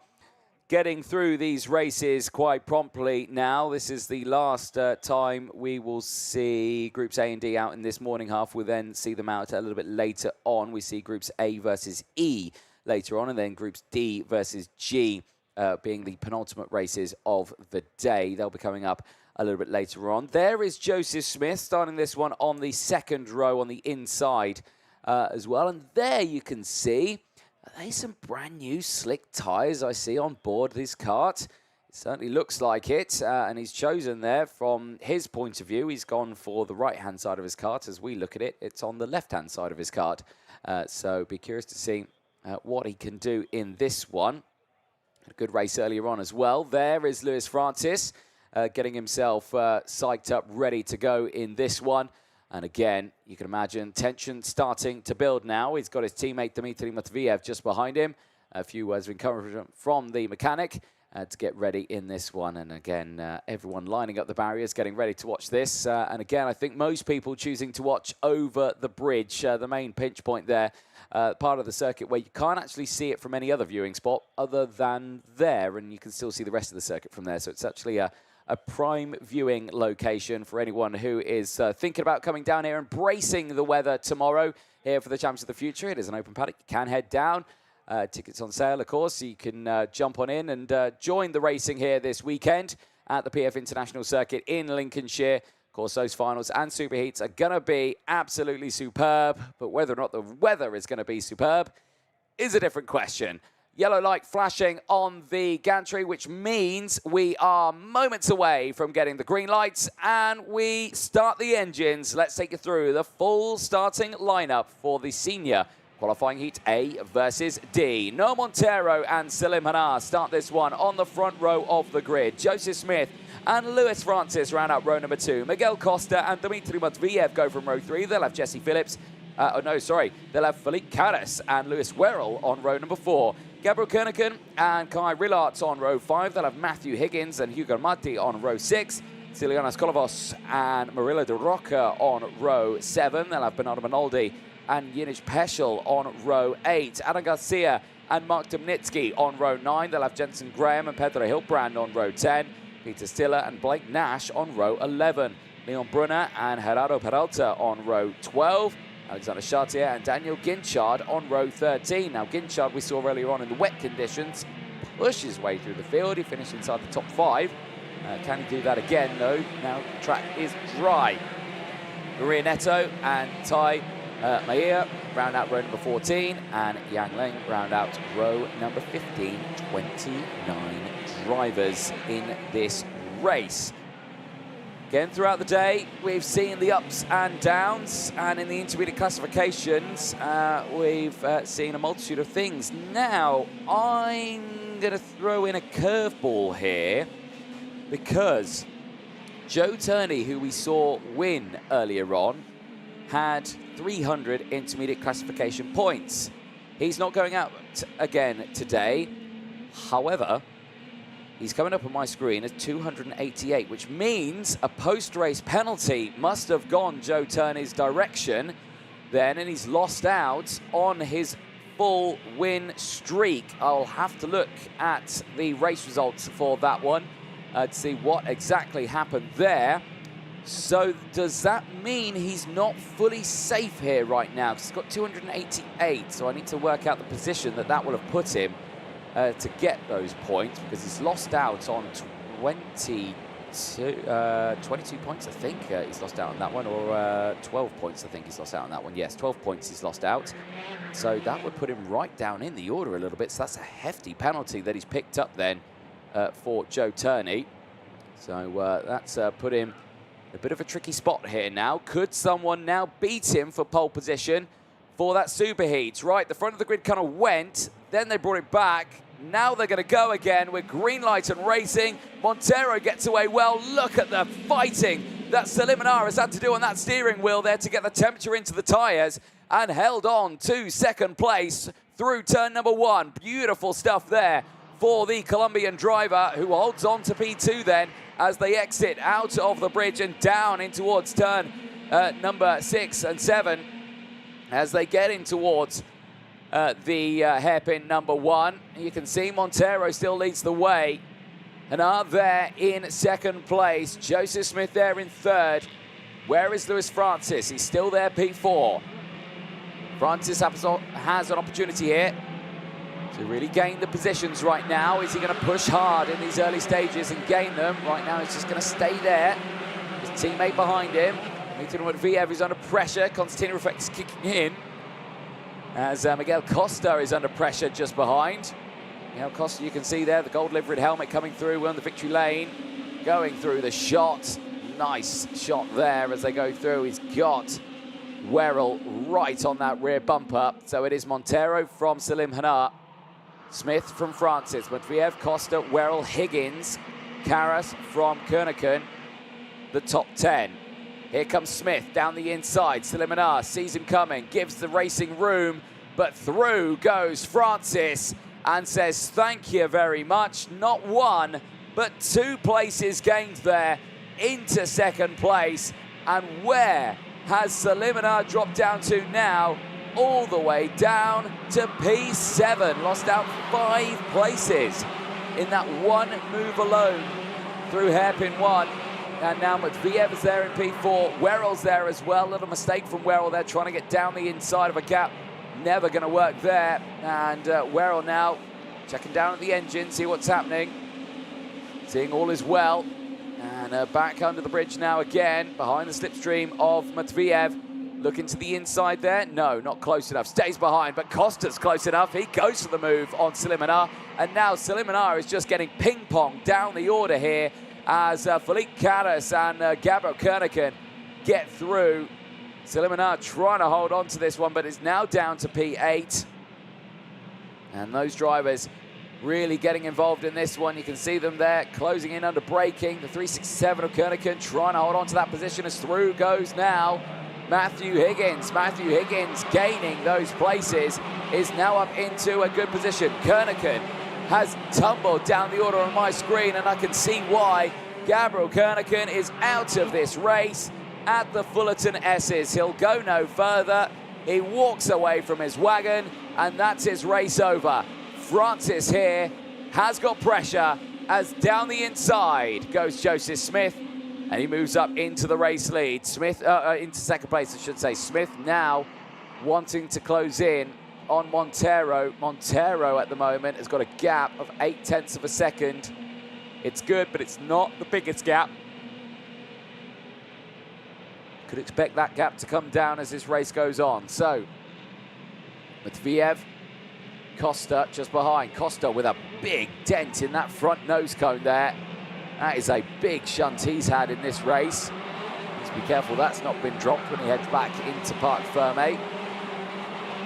getting through these races quite promptly now. This is the last time we will see Groups A and D out in this morning half. We'll then see them out a little bit later on. We see Groups A versus E later on, and then Groups D versus G being the penultimate races of the day. They'll be coming up a little bit later on. There is Joseph Smith starting this one on the second row on the inside as well. And there you can see there's some brand new slick tyres I see on board this kart. It certainly looks like it, and he's chosen there from his point of view. He's gone for the right-hand side of his kart. As we look at it, it's on the left-hand side of his kart. So be curious to see what he can do in this one. A good race earlier on as well. There is Lewis Francis getting himself psyched up, ready to go in this one. And again, you can imagine tension starting to build now. He's got his teammate Dmitry Matviev just behind him. A few words of encouragement from the mechanic to get ready in this one. And again, everyone lining up the barriers, getting ready to watch this. And again, I think most people choosing to watch over the bridge, the main pinch point there, part of the circuit where you can't actually see it from any other viewing spot other than there. And you can still see the rest of the circuit from there. So it's actually a prime viewing location for anyone who is thinking about coming down here and bracing the weather tomorrow here for the Champions of the Future. It is an open paddock. You can head down. Tickets on sale, of course, so you can jump on in and join the racing here this weekend at the PF International Circuit in Lincolnshire. Of course, those finals and superheats are going to be absolutely superb, but whether or not the weather is going to be superb is a different question. Yellow light flashing on the gantry, which means we are moments away from getting the green lights, and we start the engines. Let's take you through the full starting lineup for the senior qualifying heat A versus D. Noah Montero and Salim Hanar start this one on the front row of the grid. Joseph Smith and Lewis Francis round out row number 2. Miguel Costa and Dmitry Matviev go from row 3. They'll have Jesse Phillips. They'll have Philippe Carras and Lewis Werrell on row number 4. Gabriel Kerneken and Kai Rillarts on row 5. They'll have Matthew Higgins and Hugo Matti on row 6. Ciliana Skolovos and Marilla de Roca on row 7. They'll have Bernardo Minoldi and Yinish Peschel on row 8. Adam Garcia and Mark Domnitsky on row 9. They'll have Jensen Graham and Pedro Hilbrand on row 10. Peter Stiller and Blake Nash on row 11. Leon Brunner and Gerardo Peralta on row 12. Alexander Chartier and Daniel Ginchard on row 13. Now, Ginchard, we saw earlier on in the wet conditions, push his way through the field. He finished inside the top 5. Can he do that again, though? Now the track is dry. Maria Neto and Tai Maia round out row number 14, and Yang Leng round out row number 15. 29 drivers in this race. Again, throughout the day, we've seen the ups and downs, and in the intermediate classifications, we've seen a multitude of things. Now, I'm going to throw in a curveball here, because Joe Turney, who we saw win earlier on, had 300 intermediate classification points. He's not going out again today. However, he's coming up on my screen as 288, which means a post-race penalty must have gone Joe Turney's direction then, and he's lost out on his full win streak. I'll have to look at the race results for that one to see what exactly happened there. So does that mean he's not fully safe here right now? Because he's got 288, so I need to work out the position that will have put him to get those points, because he's lost out on 22 points, I think he's lost out on that one, or 12 points, I think he's lost out on that one. Yes, 12 points he's lost out. So that would put him right down in the order a little bit. So that's a hefty penalty that he's picked up then for Joe Turney. So that's put him a bit of a tricky spot here now. Could someone now beat him for pole position for that superheat? Right, the front of the grid kind of went, then they brought it back. Now they're going to go again with green light and racing. Montero gets away well. Look at the fighting that Salim Hanar has had to do on that steering wheel there to get the temperature into the tyres, and held on to second place through turn number 1. Beautiful stuff there for the Colombian driver, who holds on to P2 then as they exit out of the bridge and down in towards turn number 6 and 7 as they get in towards the hairpin number 1. You can see Montero still leads the way. Hanar there in second place. Joseph Smith there in third. Where is Lewis Francis? He's still there, P4. Francis has an opportunity here to really gain the positions right now. Is he going to push hard in these early stages and gain them? Right now he's just going to stay there. His teammate behind him. Dmitry Matviev is under pressure. Constantin Reflex is kicking in. As Miguel Costa is under pressure just behind. Miguel Costa, you can see there, the gold liveried helmet coming through. We're on the victory lane. Going through the shot. Nice shot there as they go through. He's got Werrell right on that rear bumper. So it is Montero from Salim Hanar Smith from Francis, Matveev, Costa, Werrell, Higgins, Karas from Kerneken, the top 10. Here comes Smith down the inside. Siliminar sees him coming, gives the racing room, but through goes Francis and says thank you very much. Not one, but 2 places gained there into second place. And where has Siliminar dropped down to now? All the way down to P7. Lost out 5 places in that one move alone through hairpin 1. And now Matveev is there in P4. Werrell's there as well. Little mistake from Werrell there, trying to get down the inside of a gap. Never going to work there. And Werrell now checking down at the engine, see what's happening. Seeing all is well. And back under the bridge now again, behind the slipstream of Matveev. Looking to the inside there. No, not close enough. Stays behind, but Costa's close enough. He goes for the move on Siliminar. And now Siliminar is just getting ping-pong down the order here as Philippe Karas and Gabriel Kerneken get through. Siliminar trying to hold on to this one, but it's now down to P8. And those drivers really getting involved in this one. You can see them there closing in under braking. The 367 of Kerneken trying to hold on to that position as through goes now Matthew Higgins. Matthew Higgins gaining those places is now up into a good position. Kerneken has tumbled down the order on my screen, and I can see why. Gabriel Kerneken is out of this race at the Fullerton S's. He'll go no further. He walks away from his wagon, and that's his race over. Francis here has got pressure as down the inside goes Joseph Smith, and he moves up into the race lead. Smith, into second place, I should say. Smith now wanting to close in on Montero. Montero at the moment has got a gap of 0.8 of a second. It's good, but it's not the biggest gap. Could expect that gap to come down as this race goes on. So, Matveev, Costa just behind. Costa with a big dent in that front nose cone there. That is a big shunt he's had in this race. Just be careful that's not been dropped when he heads back into Parc Fermé.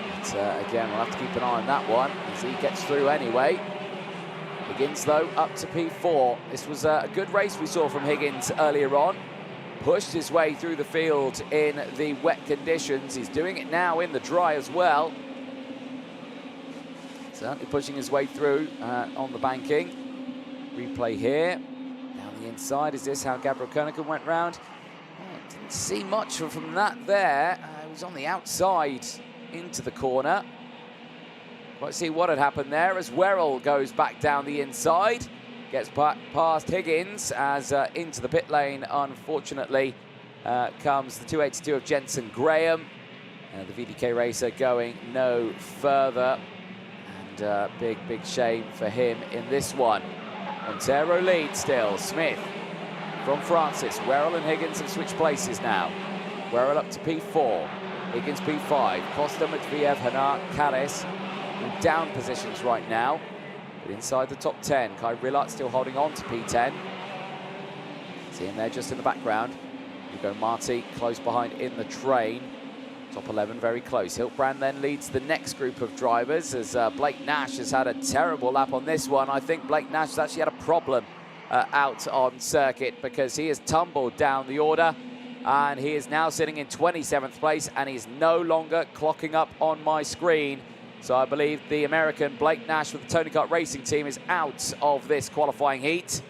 But again, we'll have to keep an eye on that one as he gets through anyway. Higgins, though, up to P4. This was a good race we saw from Higgins earlier on. Pushed his way through the field in the wet conditions. He's doing it now in the dry as well. Certainly pushing his way through on the banking. Replay here. Down the inside, is this how Gabriel Kerneken went round? Didn't see much from that there. He was on the outside into the corner. Let's see what had happened there as Werrell goes back down the inside. Gets past Higgins as into the pit lane, unfortunately, comes the 282 of Jensen Graham. The VDK racer going no further. And big shame for him in this one. Montero leads still. Smith from Francis. Werrell and Higgins have switched places now. Werrell up to P4. Higgins P5. Costa, Matveev, Hanar, Karas in down positions right now. But inside the top 10. Kai Rillart still holding on to P10. See him there just in the background. Hugo Marti close behind in the train. Top 11 very close. Hiltbrand then leads the next group of drivers as Blake Nash has had a terrible lap on this one. I think Blake Nash has actually had a problem out on circuit because he has tumbled down the order and he is now sitting in 27th place and he's no longer clocking up on my screen. So I believe the American Blake Nash with the Tony Kart Racing team is out of this qualifying heat.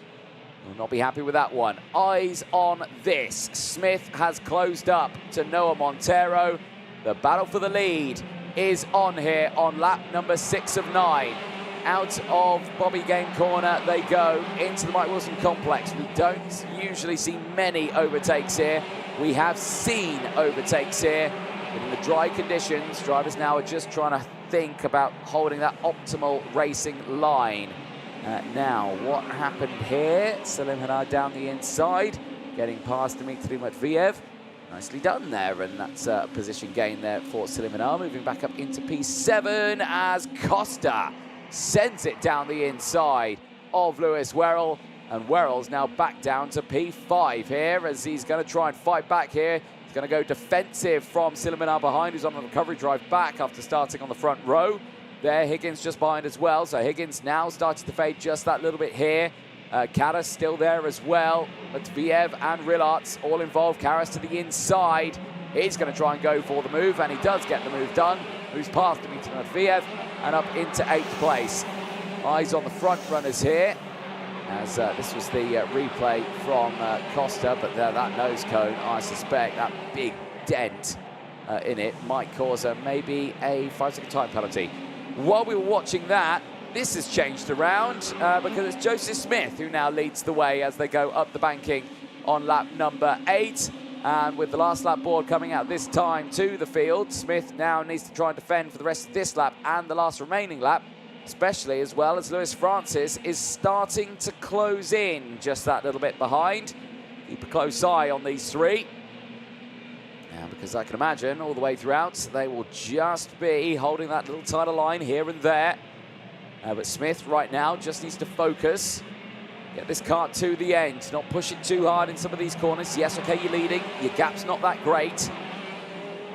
Will not be happy with that one. Eyes on this. Smith has closed up to Noah Montero. The battle for the lead is on here on lap number 6 of 9. Out of Bobby Game Corner they go into the Mike Wilson complex. We don't usually see many overtakes here. We have seen overtakes here, but in the dry conditions, drivers now are just trying to think about holding that optimal racing line. Now, what happened here? Salim Hanar down the inside, getting past Dmitry Matveev. Nicely done there, and that's a position gain there for Salim Hanar, moving back up into P7 as Costa sends it down the inside of Lewis Werrell, and Werrell's now back down to P5 here as he's going to try and fight back here. He's going to go defensive from Salim Hanar behind, who's on the recovery drive back after starting on the front row. there. Higgins just behind as well. So Higgins now starting to fade just that little bit here. Karas still there as well. Matviev and Rilarts all involved. Karas to the inside. He's going to try and go for the move, and he does get the move done. Moves past Dmitry Matviev and up into 8th place. Eyes on the front runners here, as this was the replay from Costa, but that nose cone, I suspect that big dent in it might cause maybe a 5-second time penalty. While we were watching that, this has changed around because it's Joseph Smith who now leads the way as they go up the banking on lap number 8. And with the last lap board coming out this time to the field, Smith now needs to try and defend for the rest of this lap and the last remaining lap, especially as well as Lewis Francis is starting to close in just that little bit behind. Keep a close eye on these three. Now, because I can imagine all the way throughout, they will just be holding that little tighter line here and there. But Smith right now just needs to focus. Get this kart to the end, not push it too hard in some of these corners. Yes, okay, you're leading. Your gap's not that great.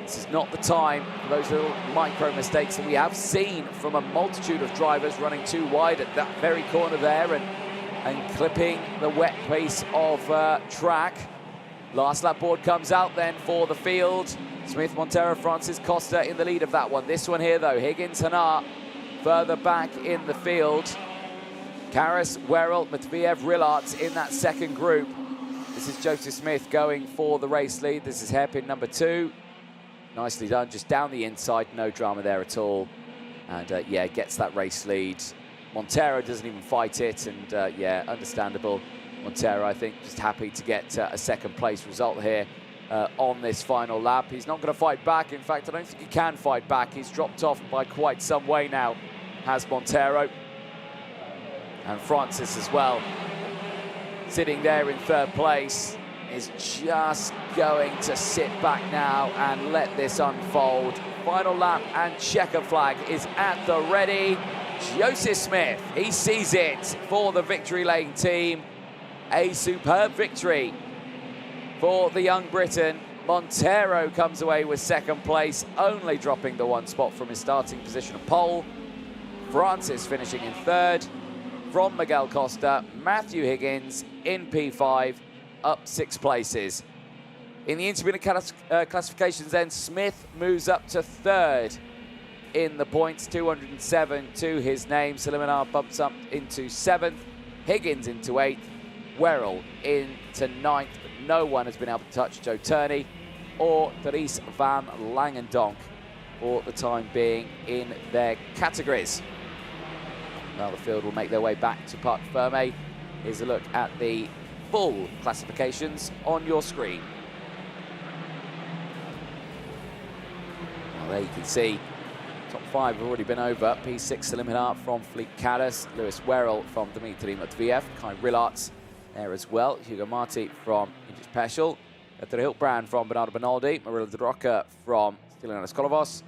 This is not the time for those little micro mistakes that we have seen from a multitude of drivers running too wide at that very corner there and clipping the wet piece of track. Last lap board comes out then for the field. Smith, Montero, Francis, Costa in the lead of that one. This one here though, Higgins, Hanar further back in the field. Karas, Werrell, Matviev, Rilarts in that second group. This is Joseph Smith going for the race lead. This is hairpin number 2. Nicely done, just down the inside, no drama there at all. And yeah, gets that race lead. Montero doesn't even fight it, and yeah, understandable. Montero, I think, just happy to get a second place result here on this final lap. He's not going to fight back. In fact, I don't think he can fight back. He's dropped off by quite some way now, has Montero. And Francis as well, sitting there in 3rd place, is just going to sit back now and let this unfold. Final lap and checker flag is at the ready. Joseph Smith, he sees it for the Victory Lane team. A superb victory for the young Briton. Montero comes away with 2nd place, only dropping the 1 spot from his starting position of pole. Francis finishing in 3rd. From Miguel Costa, Matthew Higgins in P5, up 6 places. In the intermediate classifications then, Smith moves up to 3rd in the points, 207 to his name. Siliminar bumps up into 7th, Higgins into 8th, Werrell into 9th, but no one has been able to touch Joe Turney or Dries van Langendonk for the time being in their categories. Well, the field will make their way back to Parc Fermé. Here's a look at the full classifications on your screen. Well, there you can see top 5 have already been over. P6 Siliminar from Fleet Karas, Lewis Werrell from Dmitry Matviev, Kai Rilarts there as well, Hugo Marti from Indus Peschel, Peter Hiltbrand from Bernardo Bonaldi, Marilla De Rocca from Stylianos Kolovos,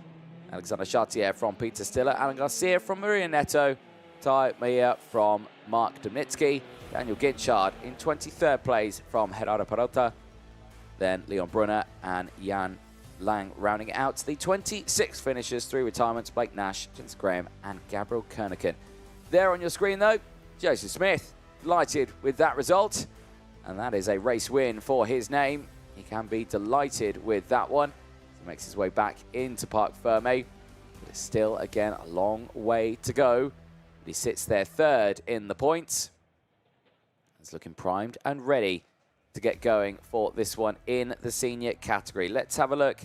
Alexander Chartier from Peter Stiller, Alan Garcia from Maria Neto, Ty Meyer from Mark Domnitsky, Daniel Ginchard in 23rd place from Gerardo Peralta, then Leon Brunner and Jan Lang rounding out the 26 finishers, 3 retirements, Blake Nash, Jens Graham and Gabriel Kernigan. There on your screen though, Joseph Smith, delighted with that result, and that is a race win for his name. He can be delighted with that one. He makes his way back into Parc Fermé, but it's still, again, a long way to go. He sits there 3rd in the points. He's looking primed and ready to get going for this one in the senior category. Let's have a look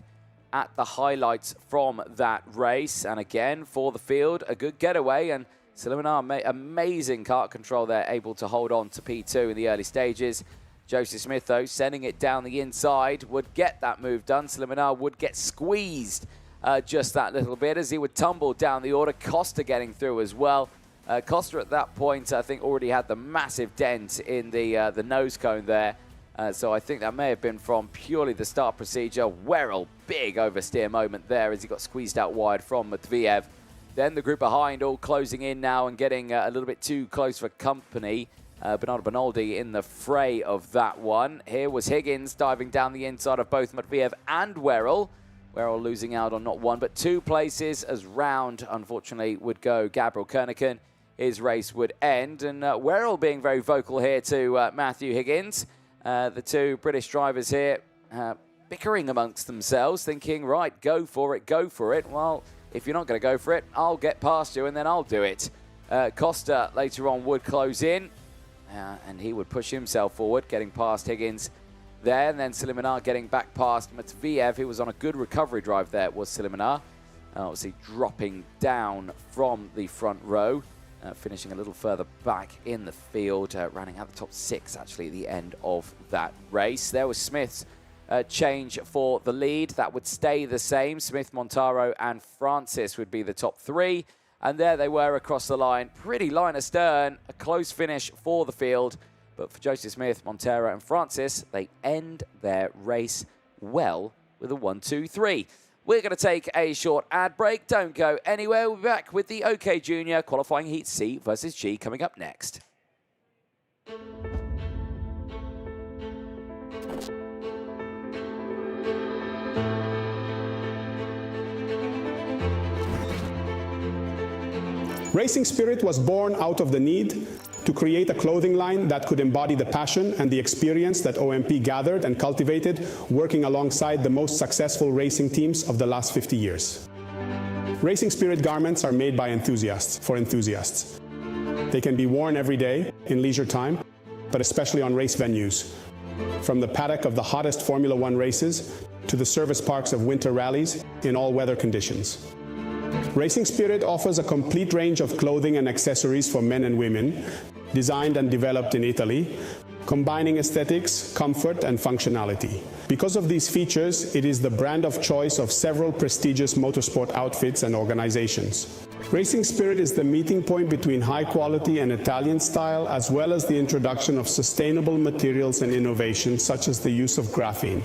at the highlights from that race. And again, for the field, a good getaway. And Siliminar, amazing kart control there, able to hold on to P2 in the early stages. Joseph Smith, though, sending it down the inside, would get that move done. Siliminar would get squeezed just that little bit as he would tumble down the order. Costa getting through as well. Costa at that point, I think, already had the massive dent in the nose cone there. So I think that may have been from purely the start procedure. Werrell, big oversteer moment there as he got squeezed out wide from Matviev. Then the group behind all closing in now and getting a little bit too close for company. Bernardo Bonaldi in the fray of that one. Here was Higgins diving down the inside of both Matviev and Werrell. Werrell losing out on not one but two places as round, unfortunately, would go Gabriel Kernigan. His race would end. And Werrell being very vocal here to Matthew Higgins. The two British drivers here bickering amongst themselves, thinking, right, go for it, go for it. Well, if you're not going to go for it, I'll get past you and then I'll do it. Costa later on would close in and he would push himself forward, getting past Higgins there. And then Silimanar getting back past Matviev, who was on a good recovery drive there, was Silimanar. Obviously dropping down from the front row, finishing a little further back in the field, running out the top 6 actually at the end of that race. There was Smith's change for the lead. That would stay the same. Smith, Montaro and Francis would be the top 3. And there they were across the line. Pretty line astern. A close finish for the field. But for Joseph Smith, Montero and Francis, they end their race well with a 1-2-3. We're going to take a short ad break. Don't go anywhere. We'll be back with the OK Junior qualifying heat C versus G coming up next. Racing Spirit was born out of the need to create a clothing line that could embody the passion and the experience that OMP gathered and cultivated working alongside the most successful racing teams of the last 50 years. Racing Spirit garments are made by enthusiasts, for enthusiasts. They can be worn every day in leisure time, but especially on race venues. From the paddock of the hottest Formula One races to the service parks of winter rallies in all weather conditions. Racing Spirit offers a complete range of clothing and accessories for men and women, designed and developed in Italy, combining aesthetics, comfort, and functionality. Because of these features, it is the brand of choice of several prestigious motorsport outfits and organizations. Racing Spirit is the meeting point between high quality and Italian style, as well as the introduction of sustainable materials and innovation, such as the use of graphene.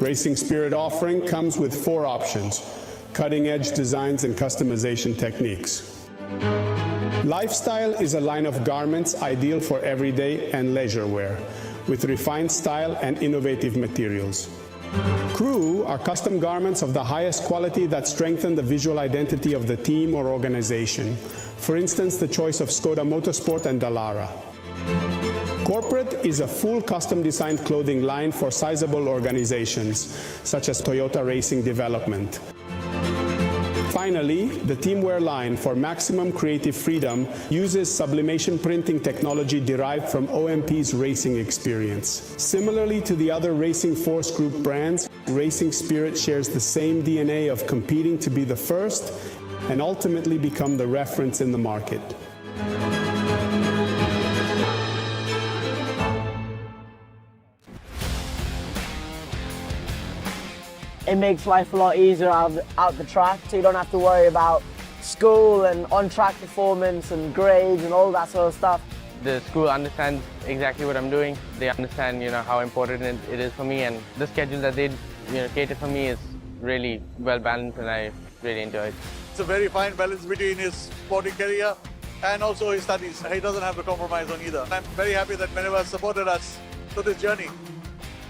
Racing Spirit offering comes with 4 options: cutting-edge designs and customization techniques. Lifestyle is a line of garments ideal for everyday and leisure wear, with refined style and innovative materials. Crew are custom garments of the highest quality that strengthen the visual identity of the team or organization. For instance, the choice of Skoda Motorsport and Dallara. Corporate is a full custom-designed clothing line for sizable organizations, such as Toyota Racing Development. Finally, the Teamwear line, for maximum creative freedom, uses sublimation printing technology derived from OMP's racing experience. Similarly to the other Racing Force Group brands, Racing Spirit shares the same DNA of competing to be the first and ultimately become the reference in the market. It makes life a lot easier out the track, so you don't have to worry about school and on-track performance and grades and all that sort of stuff. The school understands exactly what I'm doing. They understand, how important it is for me, and the schedule that they, created for me is really well balanced, and I really enjoy it. It's a very fine balance between his sporting career and also his studies. He doesn't have to compromise on either. I'm very happy that Meneva has supported us through this journey.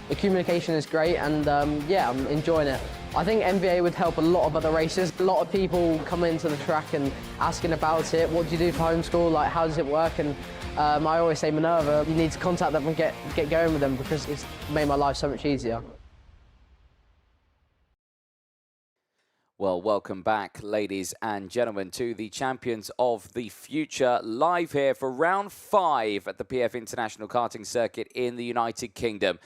The communication is great and yeah, I'm enjoying it. I think MVA would help a lot of other races. A lot of people come into the track and asking about it. What do you do for homeschool? Like, how does it work? And I always say, Minerva, you need to contact them and get going with them because it's made my life so much easier. Well, welcome back, ladies and gentlemen, to the Champions of the Future, live here for round 5 at the PF International Karting Circuit in the United Kingdom.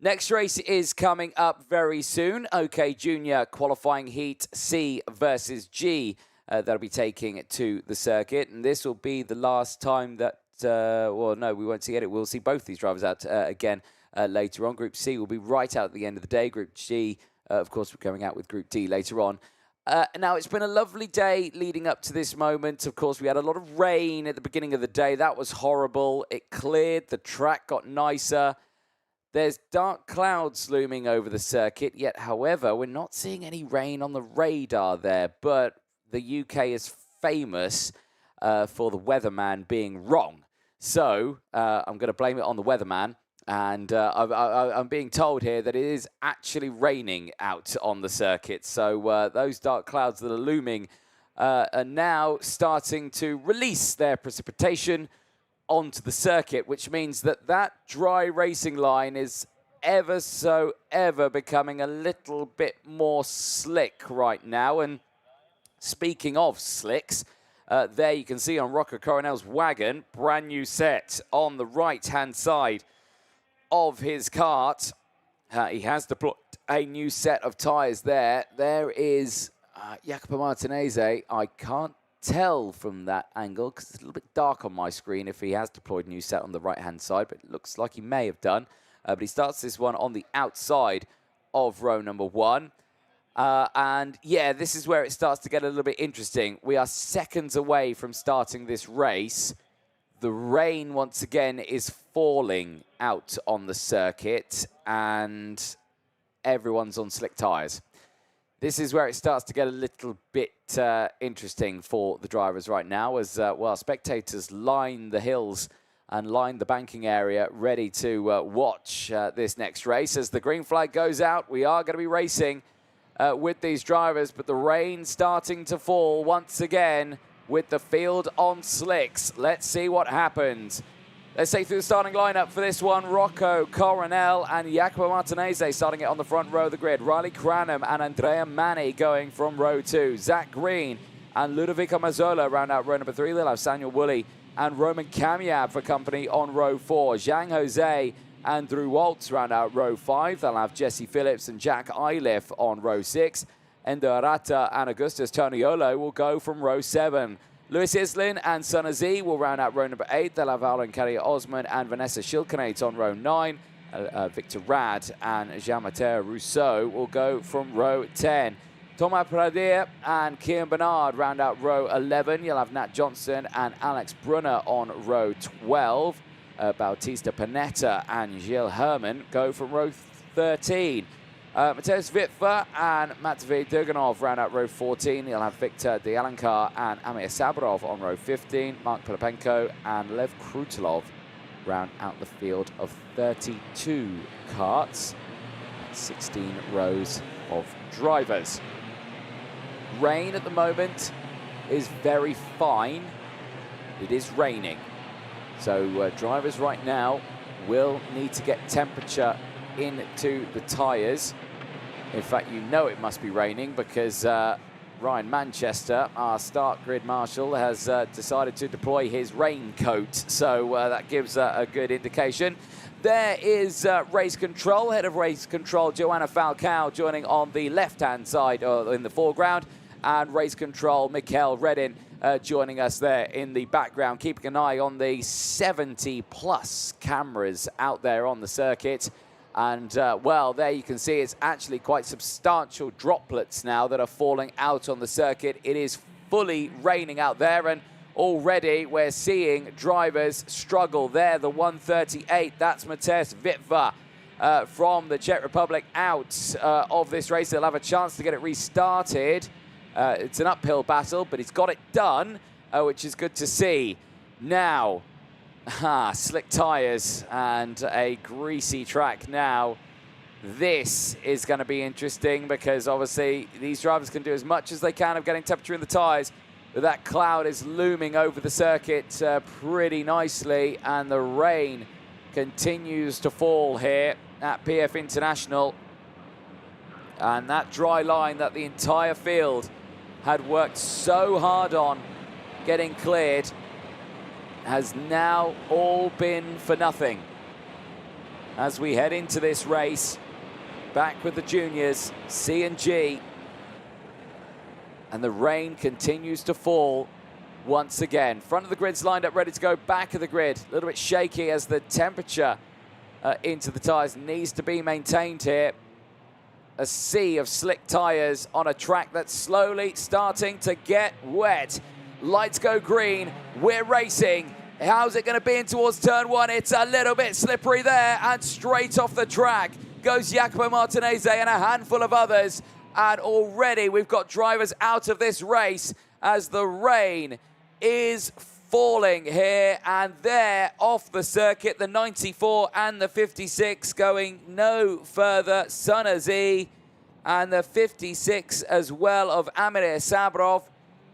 Next race is coming up very soon. OK Junior qualifying heat C versus G. That'll be taking it to the circuit. And this will be the last time that, well, no, we won't see it. We'll see both these drivers out again later on. Group C will be right out at the end of the day. Group G, of course, we're going out with Group D later on. Now, it's been a lovely day leading up to this moment. Of course, we had a lot of rain at the beginning of the day. That was horrible. It cleared. The track got nicer. There's dark clouds looming over the circuit, yet, however, we're not seeing any rain on the radar there. But the UK is famous for the weatherman being wrong. So I'm going to blame it on the weatherman. And I'm being told here that it is actually raining out on the circuit. So those dark clouds that are looming are now starting to release their precipitation onto the circuit, which means that that dry racing line is ever becoming a little bit more slick right now. And speaking of slicks, there you can see on Rocco Coronel's wagon, brand new set on the right-hand side of his kart. He has deployed a new set of tyres there. There is Jacopo Martinez. I can't tell from that angle because it's a little bit dark on my screen if he has deployed a new set on the right-hand side, but it looks like he may have done. But he starts this one on the outside of row number 1. And yeah, this is where it starts to get a little bit interesting. We are seconds away from starting this race. The rain, once again, is falling out on the circuit, and everyone's on slick tyres. This is where it starts to get a little bit interesting for the drivers right now, as, well, spectators line the hills and line the banking area ready to watch this next race. As the green flag goes out, we are going to be racing with these drivers, but the rain starting to fall once again with the field on slicks. Let's see what happens. Let's say through the starting lineup for this one, Rocco Coronel and Jacopo Martinez starting it on the front row of the grid. Riley Cranham and Andrea Mani going from row 2. Zach Green and Ludovico Mazzola round out row number 3. They'll have Samuel Woolley and Roman Kamiab for company on row 4. Zhang Jose and Drew Waltz round out row 5. They'll have Jesse Phillips and Jack Iliff on row 6. Endo Arata and Augustus Toniolo will go from row 7. Lewis Islin and Sana Z will round out row number 8. They'll have Alan Carrier Osman and Vanessa Shilkanate on row 9. Victor Rad and Jean-Mathieu Rousseau will go from row 10. Thomas Pradir and Kian Bernard round out row 11. You'll have Nat Johnson and Alex Brunner on row 12. Bautista Panetta and Gilles Herman go from row 13. Mateusz Witwer and Matvey Duganov round out row 14. You'll have Victor De Alankar and Amir Sabarov on row 15. Mark Pilipenko and Lev Krutilov round out the field of 32 karts. That's 16 rows of drivers. Rain at the moment is very fine. It is raining. So drivers right now will need to get temperature into the tyres. In fact, you know it must be raining because Ryan Manchester, our start grid marshal, has decided to deploy his raincoat. So that gives a good indication. There is race control, head of race control, Joanna Falcao, joining on the left-hand side or in the foreground, and race control, Mikkel Reddin, joining us there in the background, keeping an eye on the 70-plus cameras out there on the circuit. And, well, there you can see it's actually quite substantial droplets now that are falling out on the circuit. It is fully raining out there, and already we're seeing drivers struggle there. The 138, that's Mateusz Witwer from the Czech Republic out of this race. They'll have a chance to get it restarted. It's an uphill battle, but he's got it done, which is good to see. Now, slick tyres and a greasy track now. This is going to be interesting because obviously these drivers can do as much as they can of getting temperature in the tyres, but that cloud is looming over the circuit pretty nicely, and the rain continues to fall here at PF International. And that dry line that the entire field had worked so hard on getting cleared has now all been for nothing. As we head into this race, back with the juniors, C and G, and the rain continues to fall once again. Front of the grid's lined up, ready to go. Back of the grid, a little bit shaky as the temperature into the tyres needs to be maintained here. A sea of slick tyres on a track that's slowly starting to get wet. Lights go green. We're racing. How's it going to be in towards turn 1? It's a little bit slippery there, and straight off the track goes Jacopo Martinez and a handful of others. And already we've got drivers out of this race as the rain is falling here, and there off the circuit, the 94 and the 56 going no further. Sunazi and the 56 as well of Amir Sabrov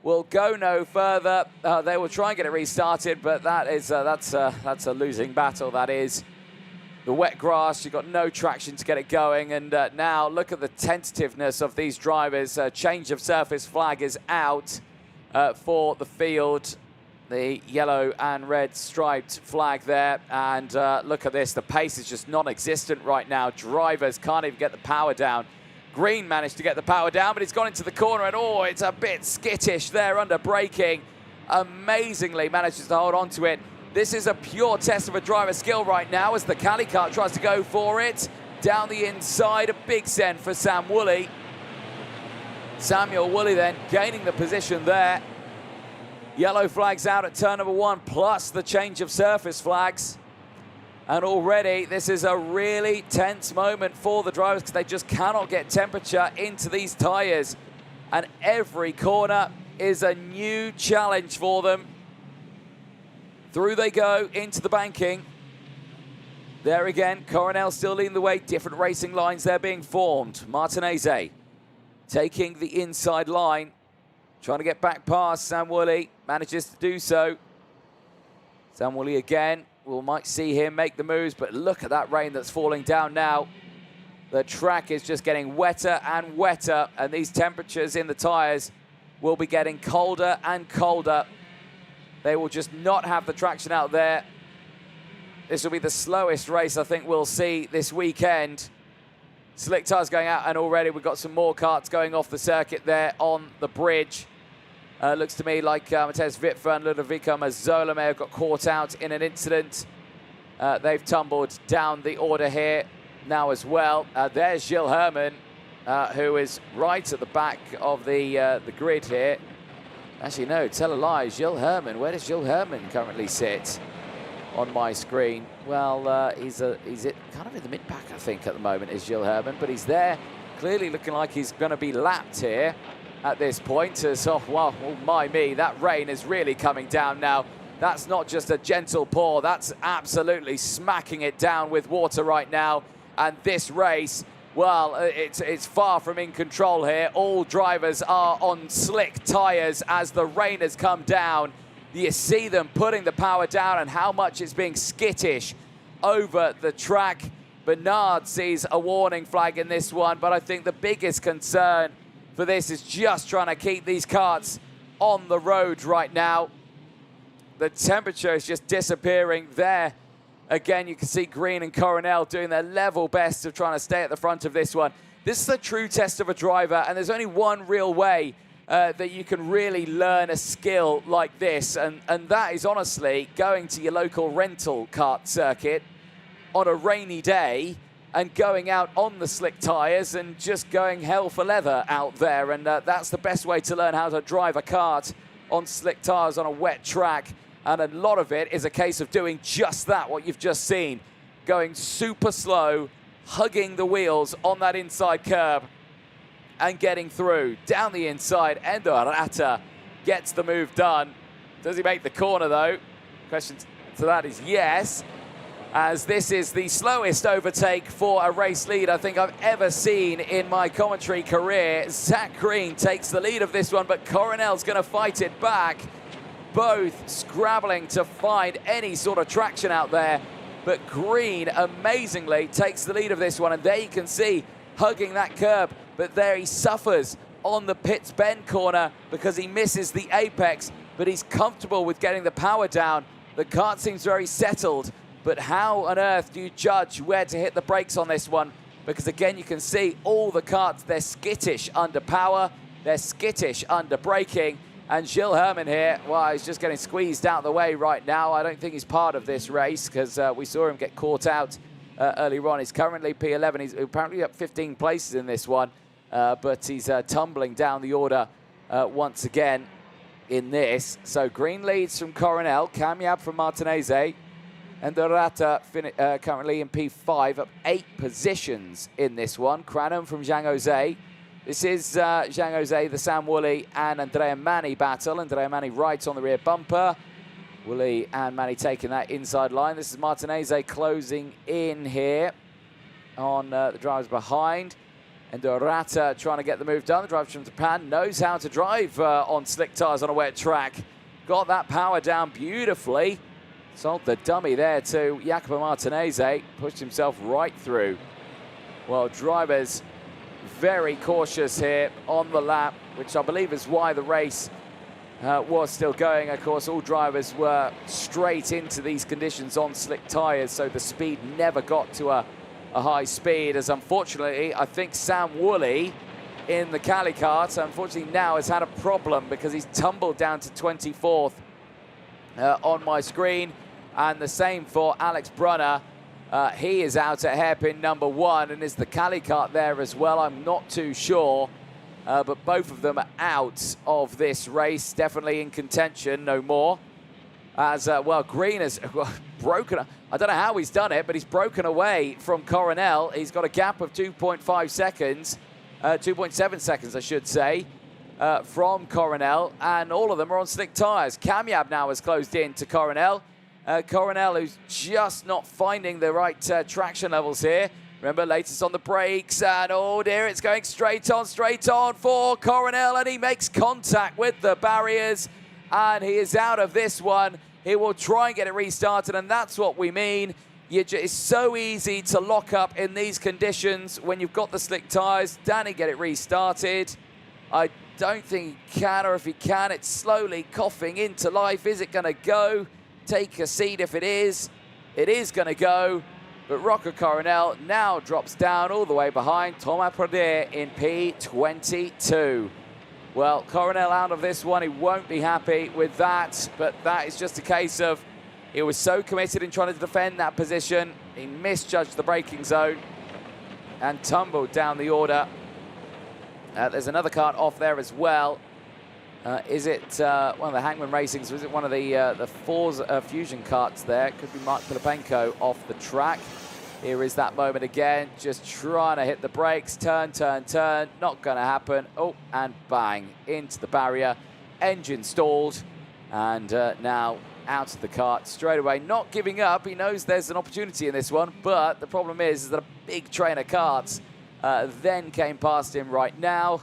will go no further. They will try and get it restarted, but that's a losing battle. That is the wet grass. You've got no traction to get it going, and now look at the tentativeness of these drivers. Change of surface flag is out for the field. The yellow and red striped flag there, and look at this. The pace is just non-existent right now. Drivers can't even get the power down. Green managed to get the power down, but he's gone into the corner, and oh, it's a bit skittish there under braking. Amazingly manages to hold on to it. This is a pure test of a driver's skill right now as the Cali kart tries to go for it. Down the inside, a big send for Sam Woolley. Samuel Woolley then gaining the position there. Yellow flags out at turn number 1, plus the change of surface flags. And already this is a really tense moment for the drivers because they just cannot get temperature into these tyres. And every corner is a new challenge for them. Through they go into the banking. There again, Coronel still leading the way. Different racing lines there being formed. Martinez taking the inside line. Trying to get back past Sam Woolley. Manages to do so. Sam Woolley again. We might see him make the moves, but look at that rain that's falling down now. The track is just getting wetter and wetter, and these temperatures in the tyres will be getting colder and colder. They will just not have the traction out there. This will be the slowest race I think we'll see this weekend. Slick tyres going out, and already we've got some more karts going off the circuit there on the bridge. Looks to me like Mateusz Witwer and Ludovico Mazzola may have got caught out in an incident. They've tumbled down the order here now as well. There's Gilles Herman, who is right at the back of the grid here. Actually, no, tell a lie. Gilles Herman, where does Gilles Herman currently sit on my screen? Well, he's kind of in the mid-pack, I think, at the moment, is Gilles Herman, but he's there, clearly looking like he's going to be lapped here at this point. So, well, oh my me, that rain is really coming down now. That's not just a gentle pour, that's absolutely smacking it down with water right now. And this race, well, it's far from in control here. All drivers are on slick tyres as the rain has come down. You see them putting the power down and how much it's being skittish over the track. Bernard sees a warning flag in this one, but I think the biggest concern for this is just trying to keep these karts on the road right now. The temperature is just disappearing there. Again, you can see Green and Coronel doing their level best of trying to stay at the front of this one. This is a true test of a driver, and there's only one real way that you can really learn a skill like this, and that is honestly going to your local rental kart circuit on a rainy day and going out on the slick tyres and just going hell for leather out there. And that's the best way to learn how to drive a kart on slick tyres on a wet track. And a lot of it is a case of doing just that, what you've just seen. Going super slow, hugging the wheels on that inside curb and getting through. Down the inside, Endo Arata gets the move done. Does he make the corner though? Question to that is yes, as this is the slowest overtake for a race lead I think I've ever seen in my commentary career. Zach Green takes the lead of this one, but Coronel's going to fight it back. Both scrabbling to find any sort of traction out there, but Green amazingly takes the lead of this one, and there you can see hugging that curb, but there he suffers on the Pitts Bend corner because he misses the apex, but he's comfortable with getting the power down. The kart seems very settled, but how on earth do you judge where to hit the brakes on this one? Because again, you can see all the karts, they're skittish under power, they're skittish under braking, and Gilles Herman here, well, he's just getting squeezed out of the way right now. I don't think he's part of this race because we saw him get caught out earlier on. He's currently P11. He's apparently up 15 places in this one, but he's tumbling down the order once again in this. So Green leads from Coronel, Camyab from Martinez, and Dorata currently in P5, up 8 positions in this one. Cranham from Zhang Jose. This is Zhang Jose, the Sam Woolley and Andrea Mani battle. Andrea Mani right on the rear bumper. Woolley and Manny taking that inside line. This is Martinez closing in here on the drivers behind. And Dorata trying to get the move done. The driver from Japan knows how to drive on slick tyres on a wet track. Got that power down beautifully. Sold the dummy there to Jacopo Martinez. Pushed himself right through. Well, drivers very cautious here on the lap, which I believe is why the race was still going. Of course, all drivers were straight into these conditions on slick tyres, so the speed never got to a high speed, as unfortunately, I think Sam Woolley in the Cali kart, unfortunately now has had a problem because he's tumbled down to 24th on my screen. And the same for Alex Brunner. He is out at hairpin number 1, and is the Cali kart there as well? I'm not too sure. But both of them are out of this race, definitely in contention, no more. As well, Green has broken, I don't know how he's done it, but he's broken away from Coronel. He's got a gap of 2.5 seconds, 2.7 seconds, I should say, from Coronel, and all of them are on slick tyres. Kamyab now has closed in to Coronel. Coronel, who's just not finding the right traction levels here. Remember, latest on the brakes, and oh dear, it's going straight on for Coronel, and he makes contact with the barriers, and he is out of this one. He will try and get it restarted, and that's what we mean. It's so easy to lock up in these conditions when you've got the slick tyres. Danny, get it restarted. I don't think he can, or if he can, it's slowly coughing into life. Is it going to go? Take a seat if it is. It is going to go. But Rocco Coronel now drops down all the way behind Thomas Pradir in P22. Well, Coronel out of this one. He won't be happy with that, but that is just a case of he was so committed in trying to defend that position. He misjudged the braking zone and tumbled down the order. There's another kart off there as well. Is it one of the Hangman Racings? Was it one of the Forza Fusion karts there? It could be Mark Pilipenko off the track. Here is that moment again, just trying to hit the brakes, turn, not going to happen. Oh, and bang, into the barrier, engine stalled, and now out of the kart straight away, not giving up. He knows there's an opportunity in this one, but the problem is that a big train of karts then came past him right now,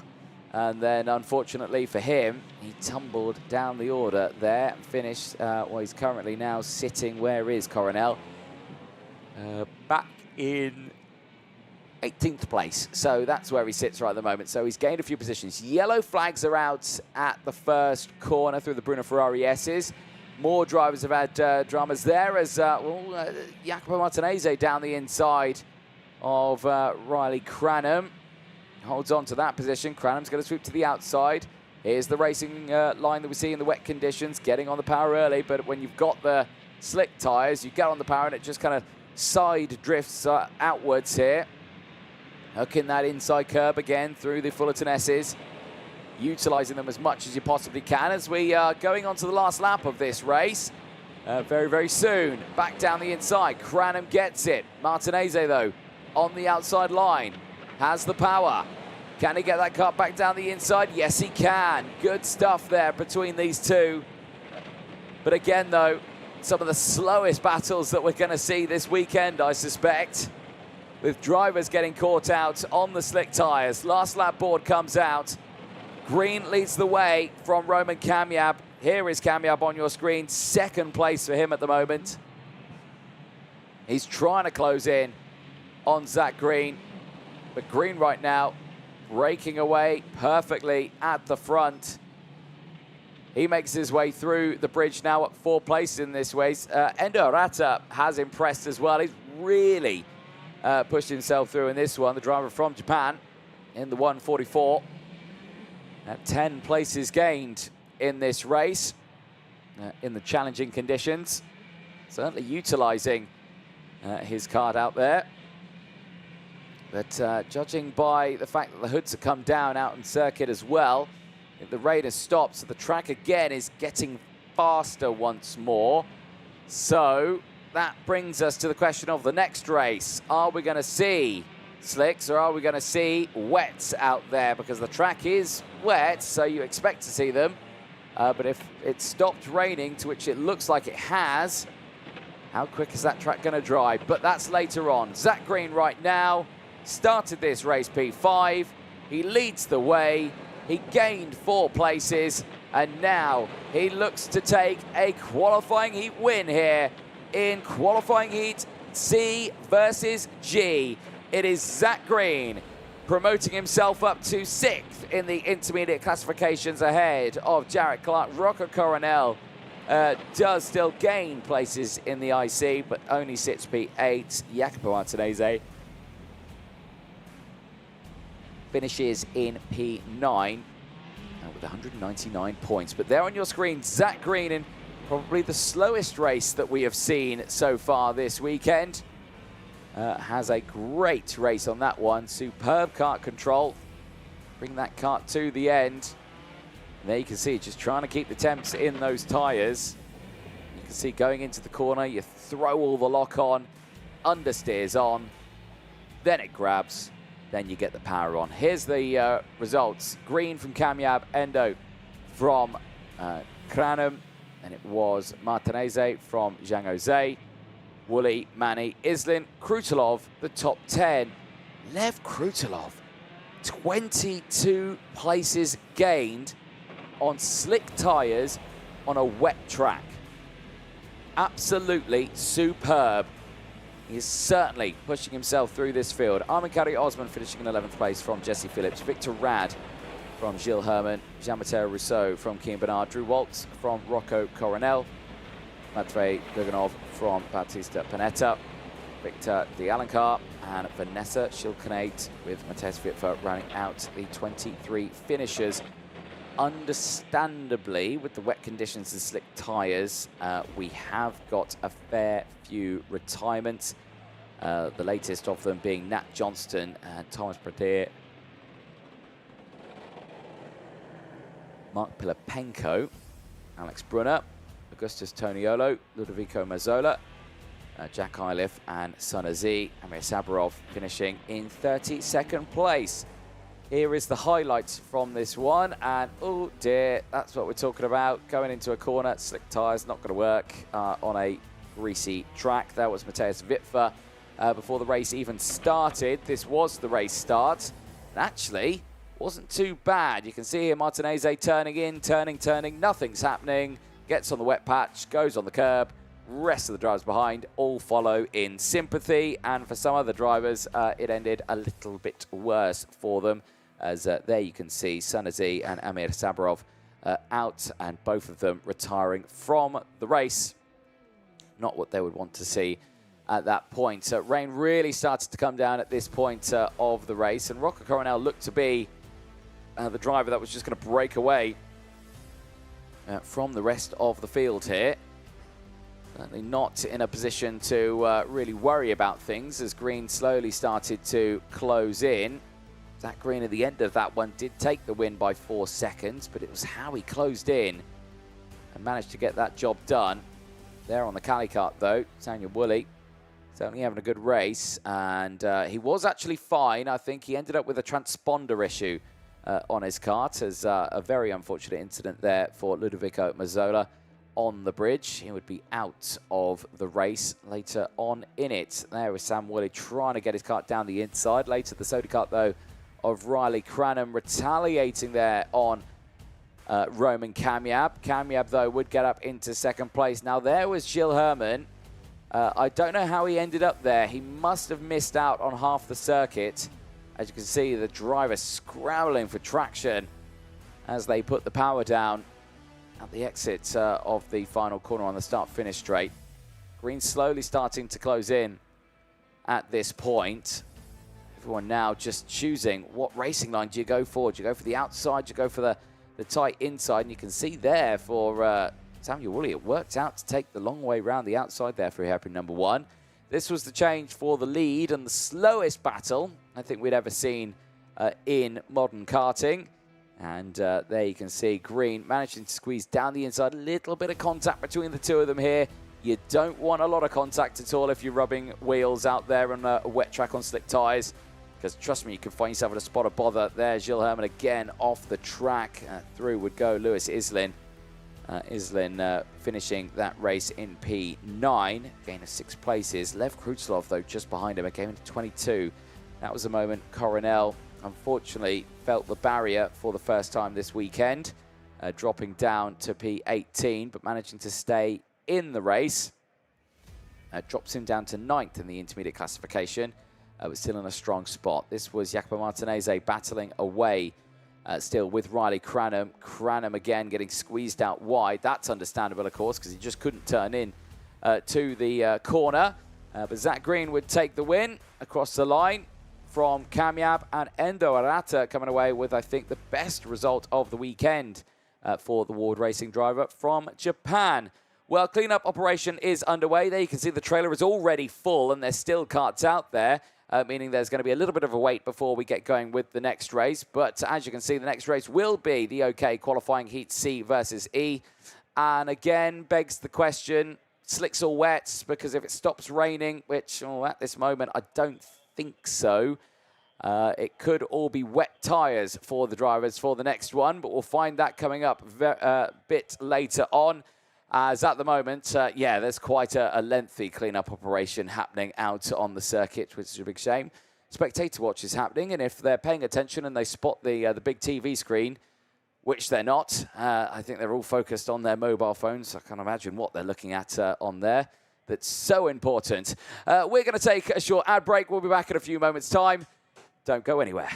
and then unfortunately for him, he tumbled down the order there and finished, well, he's currently now sitting, where is Coronel? Back in 18th place. So that's where he sits right at the moment. So he's gained a few positions. Yellow flags are out at the first corner through the Bruno Ferrari S's. More drivers have had dramas there as Jacopo Martinez down the inside of Riley Cranham. Holds on to that position. Cranham's going to sweep to the outside. Here's the racing line that we see in the wet conditions, getting on the power early, but when you've got the slick tyres, you get on the power and it just kind of side drifts outwards here. Hooking that inside curb again through the Fullerton S's, utilising them as much as you possibly can as we are going on to the last lap of this race. Very, very soon. Back down the inside. Cranham gets it. Martinez, though, on the outside line, has the power. Can he get that car back down the inside? Yes, he can. Good stuff there between these two. But again, though, some of the slowest battles that we're going to see this weekend, I suspect, with drivers getting caught out on the slick tyres. Last lap board comes out. Green leads the way from Roman Kamyab. Here is Kamyab on your screen. Second place for him at the moment. He's trying to close in on Zach Green. But Green right now breaking away perfectly at the front. He makes his way through the bridge now at 4th place in this race. Endo Arata has impressed as well. He's really pushed himself through in this one. The driver from Japan in the 144. 10 places gained in this race in the challenging conditions. Certainly utilising his card out there. But judging by the fact that the hoods have come down out in circuit as well, the rain has stopped, so the track again is getting faster once more. So that brings us to the question of the next race. Are we going to see slicks or are we going to see wets out there? Because the track is wet, so you expect to see them. But if it stopped raining, to which it looks like it has, how quick is that track going to dry? But that's later on. Zach Green right now started this race P5. He leads the way. He gained 4 places. And now he looks to take a qualifying heat win here in qualifying heat C versus G. It is Zach Green promoting himself up to 6th in the intermediate classifications ahead of Jarrett Clark. Rocco Coronel does still gain places in the IC, but only sits P8. Jacopo Martinez finishes in P9 with 199 points. But there on your screen, Zach Green in probably the slowest race that we have seen so far this weekend. Has a great race on that one. Superb kart control. Bring that kart to the end. And there you can see, just trying to keep the temps in those tyres. You can see going into the corner, you throw all the lock on, understeers on, then it grabs, then you get the power on. Here's the results. Green from Kamyab, Endo from Cranham, and it was Martinez from Zhang Jose. Woolley, Manny, Islin, Krutilov, the top 10. Lev Krutilov, 22 places gained on slick tyres on a wet track. Absolutely superb. He is certainly pushing himself through this field. Armin Osman finishing in 11th place from Jesse Phillips. Victor Rad from Gilles Herman. Jean-Matteo Rousseau from Keen Bernard. Drew Waltz from Rocco Coronel. Matvey Duganov from Bautista Panetta, Victor De Alencar, and Vanessa Shilkanate with Matej Vitva rounding out the 23 finishers. Understandably, with the wet conditions and slick tyres, we have got a fair few retirements. The latest of them being Nat Johnston and Thomas Pradir, Mark Pilapenko, Alex Brunner, Augustus Toniolo, Ludovico Mazzola, Jack Iliff and Sana Z. Amir Sabarov finishing in 32nd place. Here is the highlights from this one, and oh dear, that's what we're talking about. Going into a corner, slick tyres, not going to work on a greasy track. That was Matej Vitva before the race even started. This was the race start, and actually wasn't too bad. You can see here Martinez turning in, turning, nothing's happening. Gets on the wet patch, goes on the curb. Rest of the drivers behind all follow in sympathy, and for some other drivers, it ended a little bit worse for them. As there you can see Sanazi and Amir Sabarov out, and both of them retiring from the race. Not what they would want to see at that point. Rain really started to come down at this point of the race, and Rocco Coronel looked to be the driver that was just going to break away from the rest of the field here. Certainly not in a position to really worry about things as Green slowly started to close in. Zach Green at the end of that one did take the win by 4 seconds, but it was how he closed in and managed to get that job done. There on the Cali kart though, Daniel Woolley certainly having a good race, and he was actually fine. I think he ended up with a transponder issue on his kart, as a very unfortunate incident there for Ludovico Mazzola on the bridge. He would be out of the race later on in it. There was Sam Woolley trying to get his kart down the inside. Later the Sodi kart though of Riley Cranham retaliating there on Roman Kamyab. Kamyab though would get up into 2nd place. Now there was Gilles Herman. I don't know how he ended up there. He must have missed out on half the circuit. As you can see, the driver scrambling for traction as they put the power down at the exit of the final corner on the start-finish straight. Green slowly starting to close in at this point. Everyone now just choosing what racing line do you go for. Do you go for the outside? Do you go for the tight inside? And you can see there for Samuel Woolley, it worked out to take the long way around the outside there for hairpin number 1. This was the change for the lead and the slowest battle I think we'd ever seen in modern karting. And there you can see Green managing to squeeze down the inside. A little bit of contact between the two of them here. You don't want a lot of contact at all if you're rubbing wheels out there on a wet track on slick tyres, because trust me, you can find yourself in a spot of bother. There's Gilles Herman again off the track. Through would go Lewis Islin. Islin finishing that race in P9, gain of 6 places. Lev Krutslov, though, just behind him, it came into 22. That was the moment Coronel, unfortunately, felt the barrier for the first time this weekend, dropping down to P18, but managing to stay in the race. Drops him down to 9th in the intermediate classification, but still in a strong spot. This was Jacopo Martinez battling away still with Riley Cranham. Cranham again getting squeezed out wide. That's understandable, of course, because he just couldn't turn in to the corner. But Zach Green would take the win across the line from Kamyab, and Endo Arata coming away with, I think, the best result of the weekend for the Ward Racing driver from Japan. Well, cleanup operation is underway. There you can see the trailer is already full and there's still carts out there, meaning there's going to be a little bit of a wait before we get going with the next race. But as you can see, the next race will be the OK qualifying heat C versus E. And again, begs the question, slicks or wets, because if it stops raining, which at this moment I don't think so, it could all be wet tyres for the drivers for the next one, but we'll find that coming up a bit later on. As at the moment, yeah, there's quite a lengthy cleanup operation happening out on the circuit, which is a big shame. Spectator watch is happening, and if they're paying attention and they spot the big TV screen, which they're not, I think they're all focused on their mobile phones. I can't imagine what they're looking at on there. That's so important. We're going to take a short ad break. We'll be back in a few moments' time. Don't go anywhere.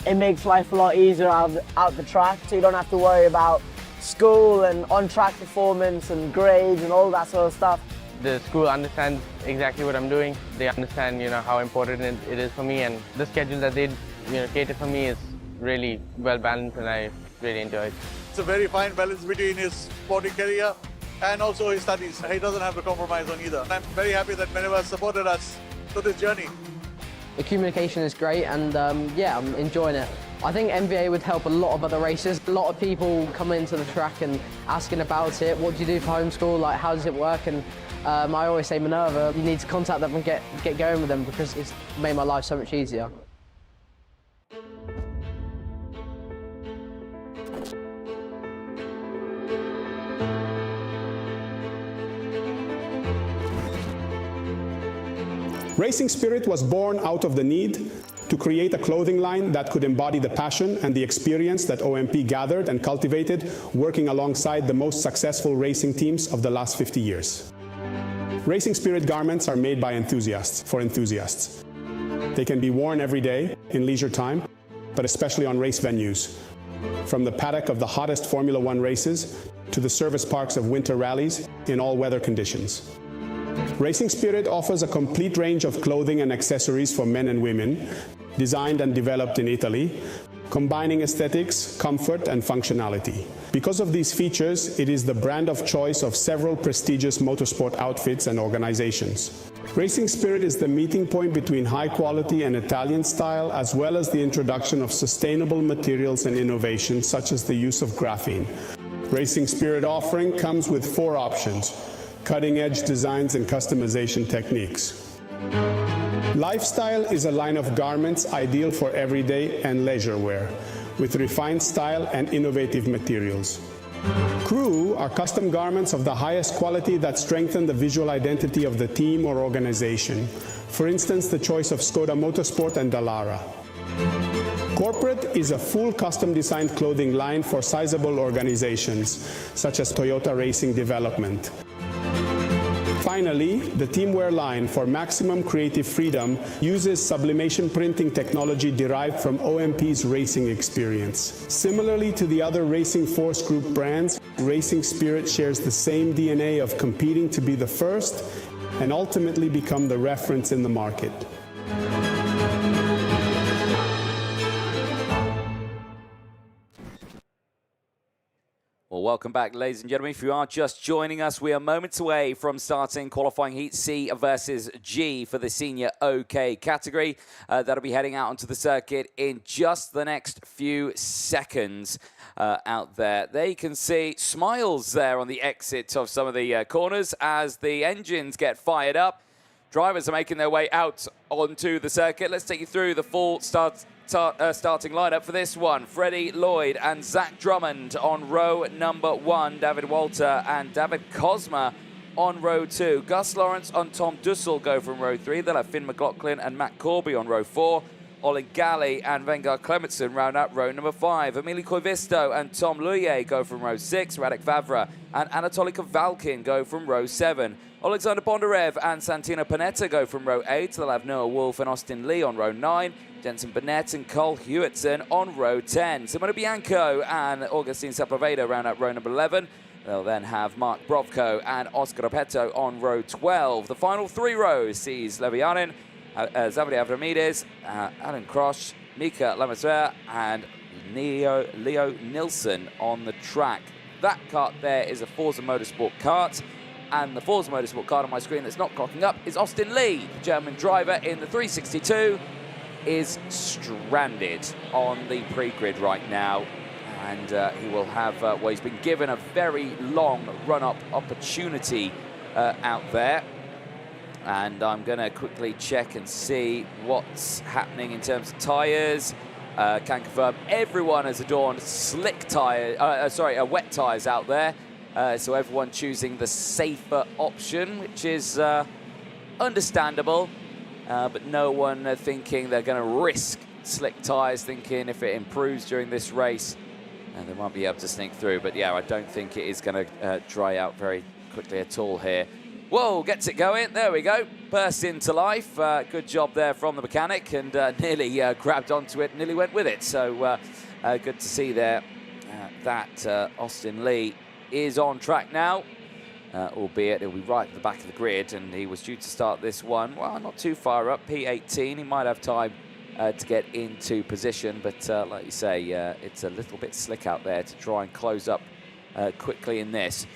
It makes life a lot easier out the track, so you don't have to worry about school and on-track performance and grades and all that sort of stuff. The school understands exactly what I'm doing. They understand, how important it is for me, and the schedule that they, cater for me is really well balanced, and I really enjoy it. It's a very fine balance between his sporting career and also his studies. He doesn't have to compromise on either. I'm very happy that Menewa has supported us through this journey. The communication is great, and yeah, I'm enjoying it. I think MVA would help a lot of other races. A lot of people come into the track and asking about it. What do you do for homeschool? Like, how does it work? And I always say, Minerva, you need to contact them and get going with them, because it's made my life so much easier. Racing Spirit was born out of the need to create a clothing line that could embody the passion and the experience that OMP gathered and cultivated working alongside the most successful racing teams of the last 50 years. Racing Spirit garments are made by enthusiasts, for enthusiasts. They can be worn every day in leisure time, but especially on race venues, from the paddock of the hottest Formula One races to the service parks of winter rallies in all weather conditions. Racing Spirit offers a complete range of clothing and accessories for men and women, designed and developed in Italy, combining aesthetics, comfort, and functionality. Because of these features, it is the brand of choice of several prestigious motorsport outfits and organizations. Racing Spirit is the meeting point between high quality and Italian style, as well as the introduction of sustainable materials and innovation, such as the use of graphene. Racing Spirit offering comes with 4 options: cutting-edge designs and customization techniques. Lifestyle is a line of garments ideal for everyday and leisure wear, with refined style and innovative materials. Crew are custom garments of the highest quality that strengthen the visual identity of the team or organization. For instance, the choice of Skoda Motorsport and Dallara. Corporate is a full custom designed clothing line for sizable organizations, such as Toyota Racing Development. Finally, the Teamwear line for maximum creative freedom uses sublimation printing technology derived from OMP's racing experience. Similarly to the other Racing Force Group brands, Racing Spirit shares the same DNA of competing to be the first and ultimately become the reference in the market. Well, welcome back, ladies and gentlemen. If you are just joining us, we are moments away from starting qualifying heat C versus G for the senior OK category. That'll be heading out onto the circuit in just the next few seconds out there. There you can see smiles there on the exit of some of the corners as the engines get fired up. Drivers are making their way out onto the circuit. Let's take you through the full starting lineup for this one. Freddie Lloyd and Zach Drummond on row number 1. David Walter and David Cosma on row 2. Gus Lawrence and Tom Dussel go from row 3. They'll have Finn McLaughlin and Matt Corby on row 4. Olin Galley and Vengar Clementson round out row number 5. Emily Koivisto and Tom Luye go from row 6. Radek Vavra and Anatoly Kavalkin go from row 7. Alexander Bondarev and Santino Panetta go from row 8. They'll have Noah Wolf and Austin Lee on row 9. Jensen Burnett and Cole Hewitson on row 10. Simona Bianco and Augustine Sepulveda round out row number 11. They'll then have Mark Brovko and Oscar Repetto on row 12. The final 3 rows sees Levianin, Zavadi Avramides, Alan Krosh, Mika Lamassoure and Leo Nilsson on the track. That kart there is a Forza Motorsport kart. And the Forza Motorsport kart on my screen that's not clocking up is Austin Lee, the German driver in the 362, is stranded on the pre-grid right now. And he will have, well, he's been given a very long run-up opportunity out there. And I'm going to quickly check and see what's happening in terms of tyres. Can confirm everyone has adorned slick tyres, wet tyres out there. So everyone choosing the safer option, which is understandable, but no one thinking they're going to risk slick tyres, thinking if it improves during this race, they might be able to sneak through. But yeah, I don't think it is going to dry out very quickly at all here. Whoa, gets it going. There we go. Burst into life. Good job there from the mechanic, and nearly grabbed onto it, nearly went with it. So good to see there that Austin Lee is on track now, albeit he'll be right at the back of the grid, and he was due to start this one, well, not too far up, P18. He might have time to get into position, but like you say, it's a little bit slick out there to try and close up quickly in this.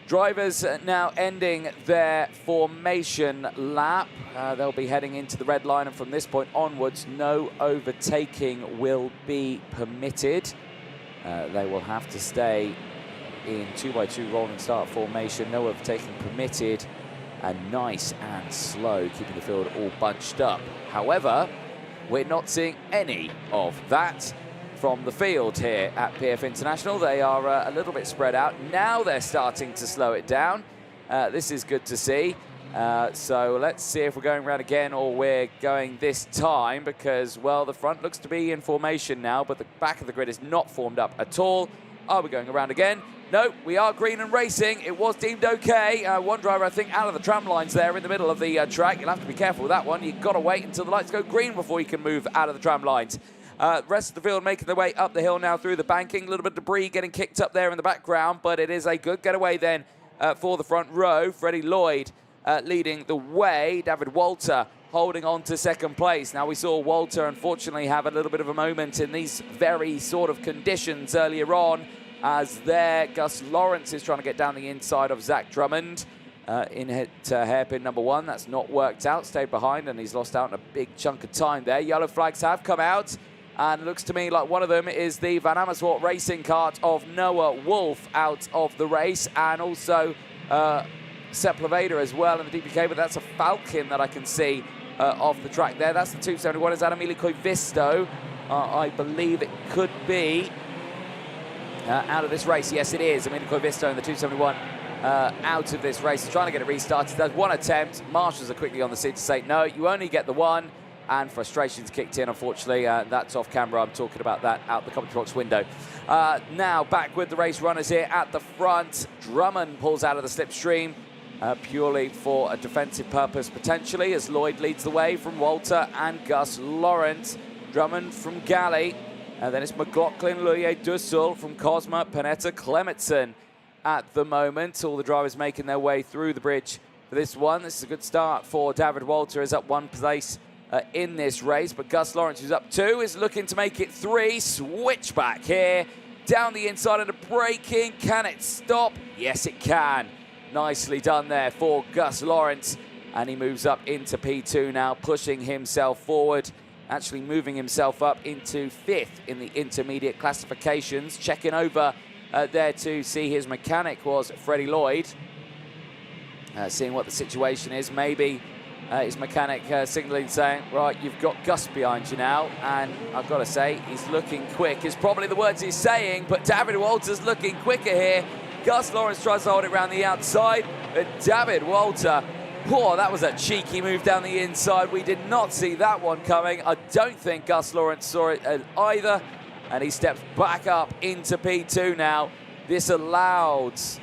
Drivers now ending their formation lap. They'll be heading into the red line, and from this point onwards, no overtaking will be permitted. They will have to stay in 2x2 rolling start formation, no overtaking permitted, and nice and slow, keeping the field all bunched up. However, we're not seeing any of that from the field here at PF International. They are a little bit spread out. Now they're starting to slow it down. This is good to see. So let's see if we're going around again or we're going this time, because, well, the front looks to be in formation now, but the back of the grid is not formed up at all. Are we going around again? No, we are green and racing. It was deemed okay. One driver, I think, out of the tram lines there in the middle of the track. You'll have to be careful with that one. You've got to wait until the lights go green before you can move out of the tram lines. Rest of the field making their way up the hill now through the banking. A little bit of debris getting kicked up there in the background, but it is a good getaway then for the front row. Freddie Lloyd leading the way. David Walter holding on to second place. Now, we saw Walter, unfortunately, have a little bit of a moment in these very sort of conditions earlier on, as there Gus Lawrence is trying to get down the inside of Zach Drummond in hit hairpin number 1. That's not worked out, stayed behind, and he's lost out on a big chunk of time there. Yellow flags have come out, and it looks to me like one of them is the Van Amersfoort racing cart of Noah Wolf out of the race, and also Sepp Leveda as well in the DPK, but that's a Falcon that I can see off the track there. That's the 271. Is that Emilio Coivisto? I believe it could be out of this race. Yes, it is. Emilio Coivisto in the 271 out of this race. He's trying to get it restarted. Does one attempt. Marshals are quickly on the scene to say, no, you only get the one. And frustrations kicked in, unfortunately. That's off camera. I'm talking about that out the commentary box window. Now, back with the race runners here at the front. Drummond pulls out of the slipstream. Purely for a defensive purpose, potentially, as Lloyd leads the way from Walter and Gus Lawrence. Drummond from Galley, and then it's McLaughlin, Luye Dussel from Cosma, Panetta, Clementson at the moment. All the drivers making their way through the bridge for this one. This is a good start for David Walter, is up 1 place in this race, but Gus Lawrence, who's up 2, is looking to make it 3. Switchback here, down the inside of the braking. Can it stop? Yes, it can. Nicely done there for Gus Lawrence, and he moves up into P2 now, pushing himself forward, actually moving himself up into 5th in the intermediate classifications. Checking over there to see his mechanic was Freddie Lloyd, seeing what the situation is. Maybe his mechanic signalling, saying, right, you've got Gus behind you now, and I've got to say, he's looking quick, is probably the words he's saying, but David Walter's looking quicker here. Gus Lawrence tries to hold it around the outside, but David Walter, that was a cheeky move down the inside. We did not see that one coming. I don't think Gus Lawrence saw it either, and he steps back up into P2 now. This allows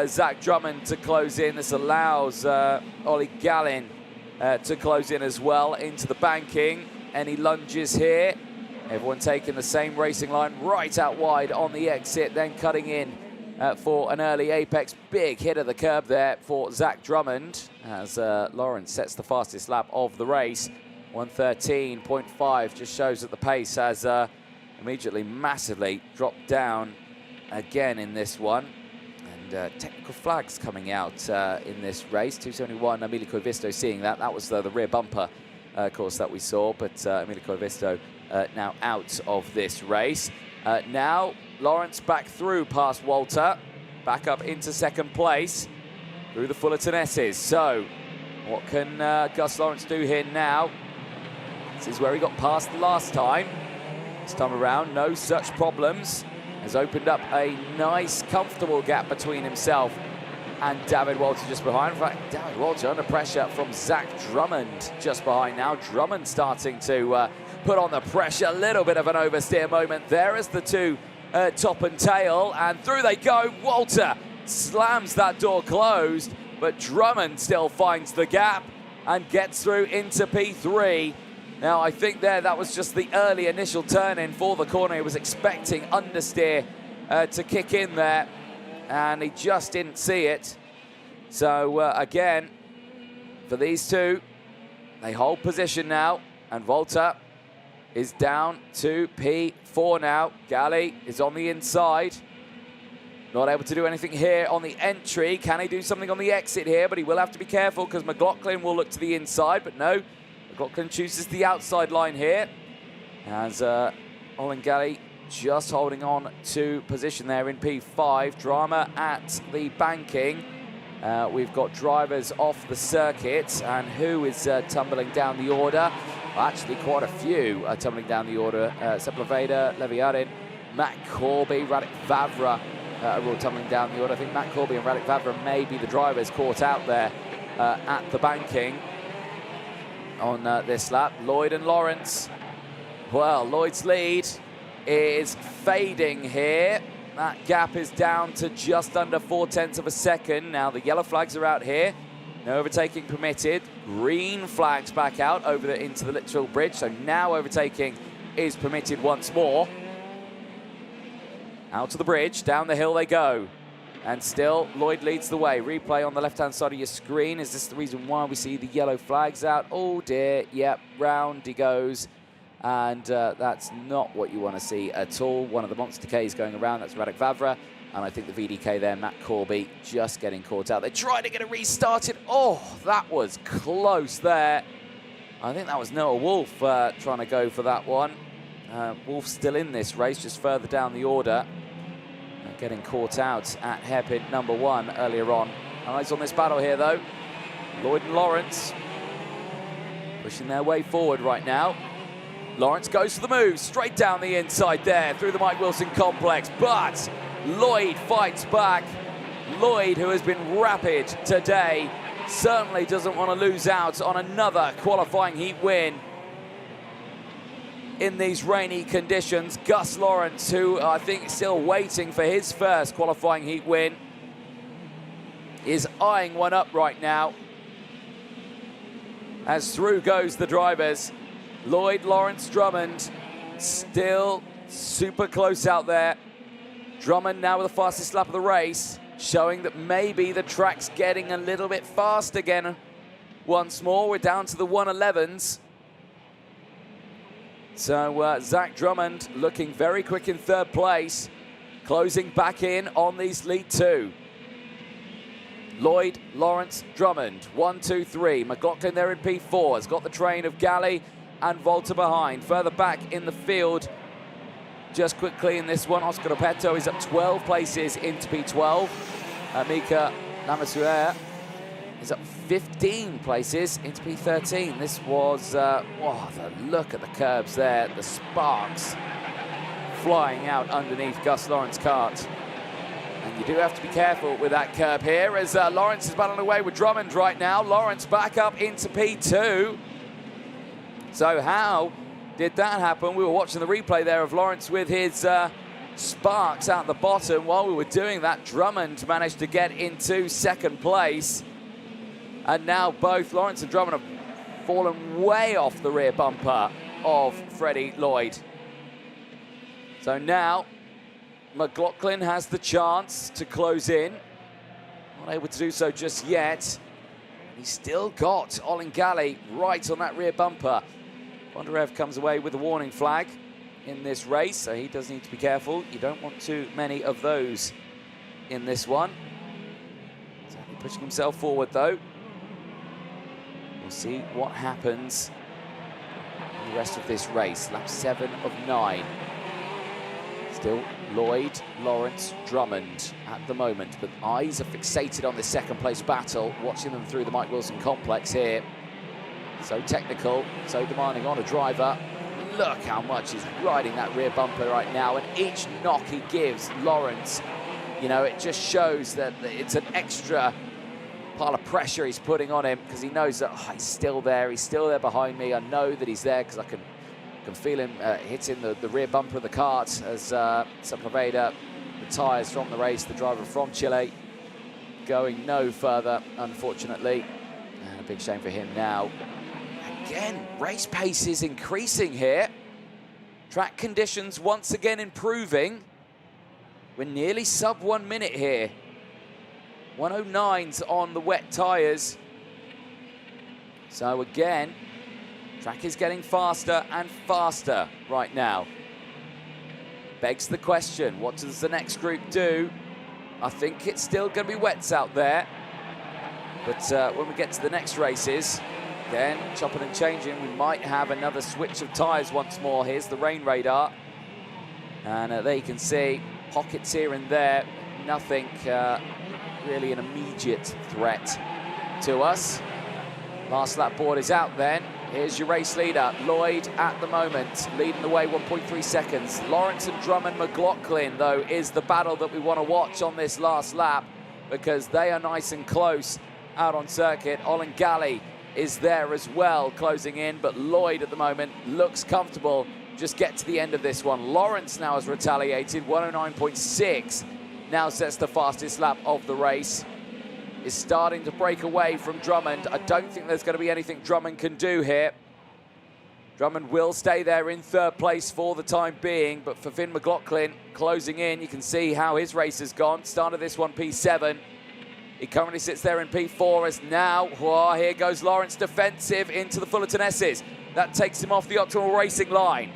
Zach Drummond to close in. This allows Ollie Gallin to close in as well into the banking. Any lunges here? Everyone taking the same racing line right out wide on the exit, then cutting in for an early apex. Big hit of the curb there for Zach Drummond as Lawrence sets the fastest lap of the race. 1:13.5 just shows that the pace has immediately massively dropped down again in this one. And technical flags coming out in this race. 271, Emilio Coivisto seeing that. That was the rear bumper, of course, that we saw. But Emilio Coivisto now out of this race. Now, Lawrence back through past Walter, back up into second place through the Fullerton S's. So, what can Gus Lawrence do here now? This is where he got past the last time. This time around, no such problems. Has opened up a nice, comfortable gap between himself and David Walter just behind. In fact, David Walter under pressure from Zach Drummond just behind now. Drummond starting to put on the pressure. A little bit of an oversteer moment there as the two top and tail, and through they go. Walter slams that door closed, but Drummond still finds the gap and gets through into P3. Now, I think that was just the early initial turn in for the corner. He was expecting understeer to kick in there, and he just didn't see it. So, again, for these two, they hold position now, and Walter is down to P4 now. Galley is on the inside. Not able to do anything here on the entry. Can he do something on the exit here? But he will have to be careful because McLaughlin will look to the inside, but no. McLaughlin chooses the outside line here as Olin Galley just holding on to position there in P5. Drama at the banking. We've got drivers off the circuit, and who is tumbling down the order? Well, actually, quite a few are tumbling down the order. Sepp Leveda, Leviarin, Matt Corby, Radek Vavra are all tumbling down the order. I think Matt Corby and Radek Vavra may be the drivers caught out there at the banking on this lap. Lloyd and Lawrence. Well, Lloyd's lead is fading here. That gap is down to just under 0.4 of a second. Now the yellow flags are out here. No overtaking permitted. Green flags back out over into the Litchfield Bridge. So now overtaking is permitted once more. Out to the bridge, down the hill they go. And still, Lloyd leads the way. Replay on the left-hand side of your screen. Is this the reason why we see the yellow flags out? Oh dear, yep, round he goes. And that's not what you want to see at all. One of the monster Ks going around, that's Radek Vavra. And I think the VDK there, Matt Corby, just getting caught out. They're trying to get it restarted. Oh, that was close there. I think that was Noah Wolf trying to go for that one. Wolf's still in this race, just further down the order. Getting caught out at hairpin number 1 earlier on. Eyes on this battle here, though. Lloyd and Lawrence pushing their way forward right now. Lawrence goes for the move, straight down the inside there, through the Mike Wilson complex, but Lloyd fights back. Lloyd, who has been rapid today, certainly doesn't want to lose out on another qualifying heat win in these rainy conditions. Gus Lawrence, who I think is still waiting for his first qualifying heat win, is eyeing one up right now. As through goes the drivers. Lloyd, Lawrence, Drummond, still super close out there. Drummond now with the fastest lap of the race, showing that maybe the track's getting a little bit fast again. Once more, we're down to the 111s. So Zach Drummond looking very quick in 3rd place, closing back in on these lead 2. Lloyd, Lawrence, Drummond, 1, 2, 3. McLaughlin there in P4, has got the train of Galley and Volta behind. Further back in the field, just quickly in this one, Oscar Opeto is up 12 places into P12. Mika Lamassuere is up 15 places into P13. This was, the look at the curbs there, the sparks flying out underneath Gus Lawrence's kart. And you do have to be careful with that curb here as Lawrence is battling away with Drummond right now. Lawrence back up into P2. So how did that happen? We were watching the replay there of Lawrence with his sparks out the bottom. While we were doing that, Drummond managed to get into 2nd place. And now both Lawrence and Drummond have fallen way off the rear bumper of Freddie Lloyd. So now McLaughlin has the chance to close in. Not able to do so just yet. He's still got Olin Galley right on that rear bumper. Bondarev comes away with a warning flag in this race, so he does need to be careful. You don't want too many of those in this one. So he's pushing himself forward, though. We'll see what happens in the rest of this race. Lap 7 of 9. Still Lloyd, Lawrence, Drummond at the moment, but eyes are fixated on this 2nd place battle, watching them through the Mike Wilson complex here. So technical, so demanding on a driver. Look how much he's riding that rear bumper right now, and each knock he gives Lawrence, you know, it just shows that it's an extra pile of pressure he's putting on him, because he knows that he's still there behind me. I know that he's there because I can feel him hitting the rear bumper of the kart as Sepulveda retires from the race, the driver from Chile, going no further, unfortunately. And a big shame for him now. Again, race pace is increasing here. Track conditions once again improving. We're nearly sub 1 minute here. 109s on the wet tyres. So again, track is getting faster and faster right now. Begs the question, what does the next group do? I think it's still going to be wets out there. But when we get to the next races, again, chopping and changing, we might have another switch of tyres once more. Here's the rain radar. And there you can see pockets here and there. Nothing really an immediate threat to us. Last lap board is out then. Here's your race leader, Lloyd at the moment, leading the way 1.3 seconds. Lawrence and Drummond McLaughlin, though, is the battle that we want to watch on this last lap, because they are nice and close out on circuit. Olin Galley is there as well, closing in, but Lloyd at the moment looks comfortable. Just get to the end of this one. Lawrence now has retaliated, 109.6, now sets the fastest lap of the race. Is starting to break away from Drummond. I don't think there's going to be anything Drummond can do here. Drummond will stay there in third place for the time being, but for Finn McLaughlin closing in, you can see how his race has gone. Started this one P7. He currently sits there in P4 as now, here goes Lawrence defensive into the Fullerton S's. That takes him off the optimal racing line.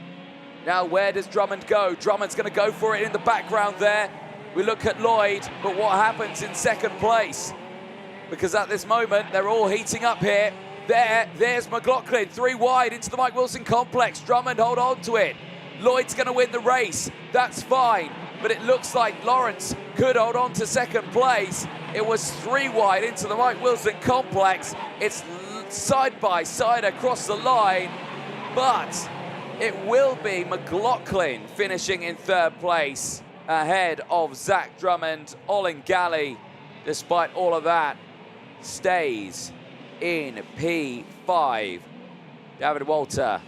Now where does Drummond go? Drummond's going to go for it in the background there. We look at Lloyd, but what happens in second place? Because at this moment, they're all heating up here. There's McLaughlin, 3 wide into the Mike Wilson complex. Drummond hold on to it. Lloyd's going to win the race. That's fine. But it looks like Lawrence could hold on to second place. It was 3 wide into the Mike Wilson complex. It's side by side across the line. But it will be McLaughlin finishing in third place ahead of Zach Drummond. Olin Galley, despite all of that, stays in P5. David Walter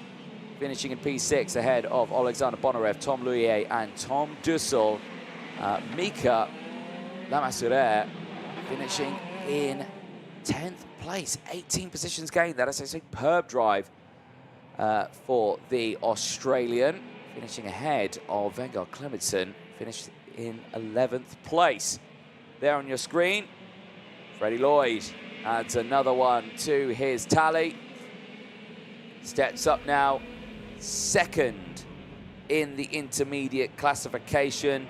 finishing in P6 ahead of Alexander Bonarev, Tom Louier and Tom Dussel. Mika Lamassoure finishing in 10th place, 18 positions gained. That is a superb drive for the Australian, finishing ahead of Vanguard Clementson, finished in 11th place. There on your screen, Freddie Lloyd adds another one to his tally. Steps up now, second in the intermediate classification.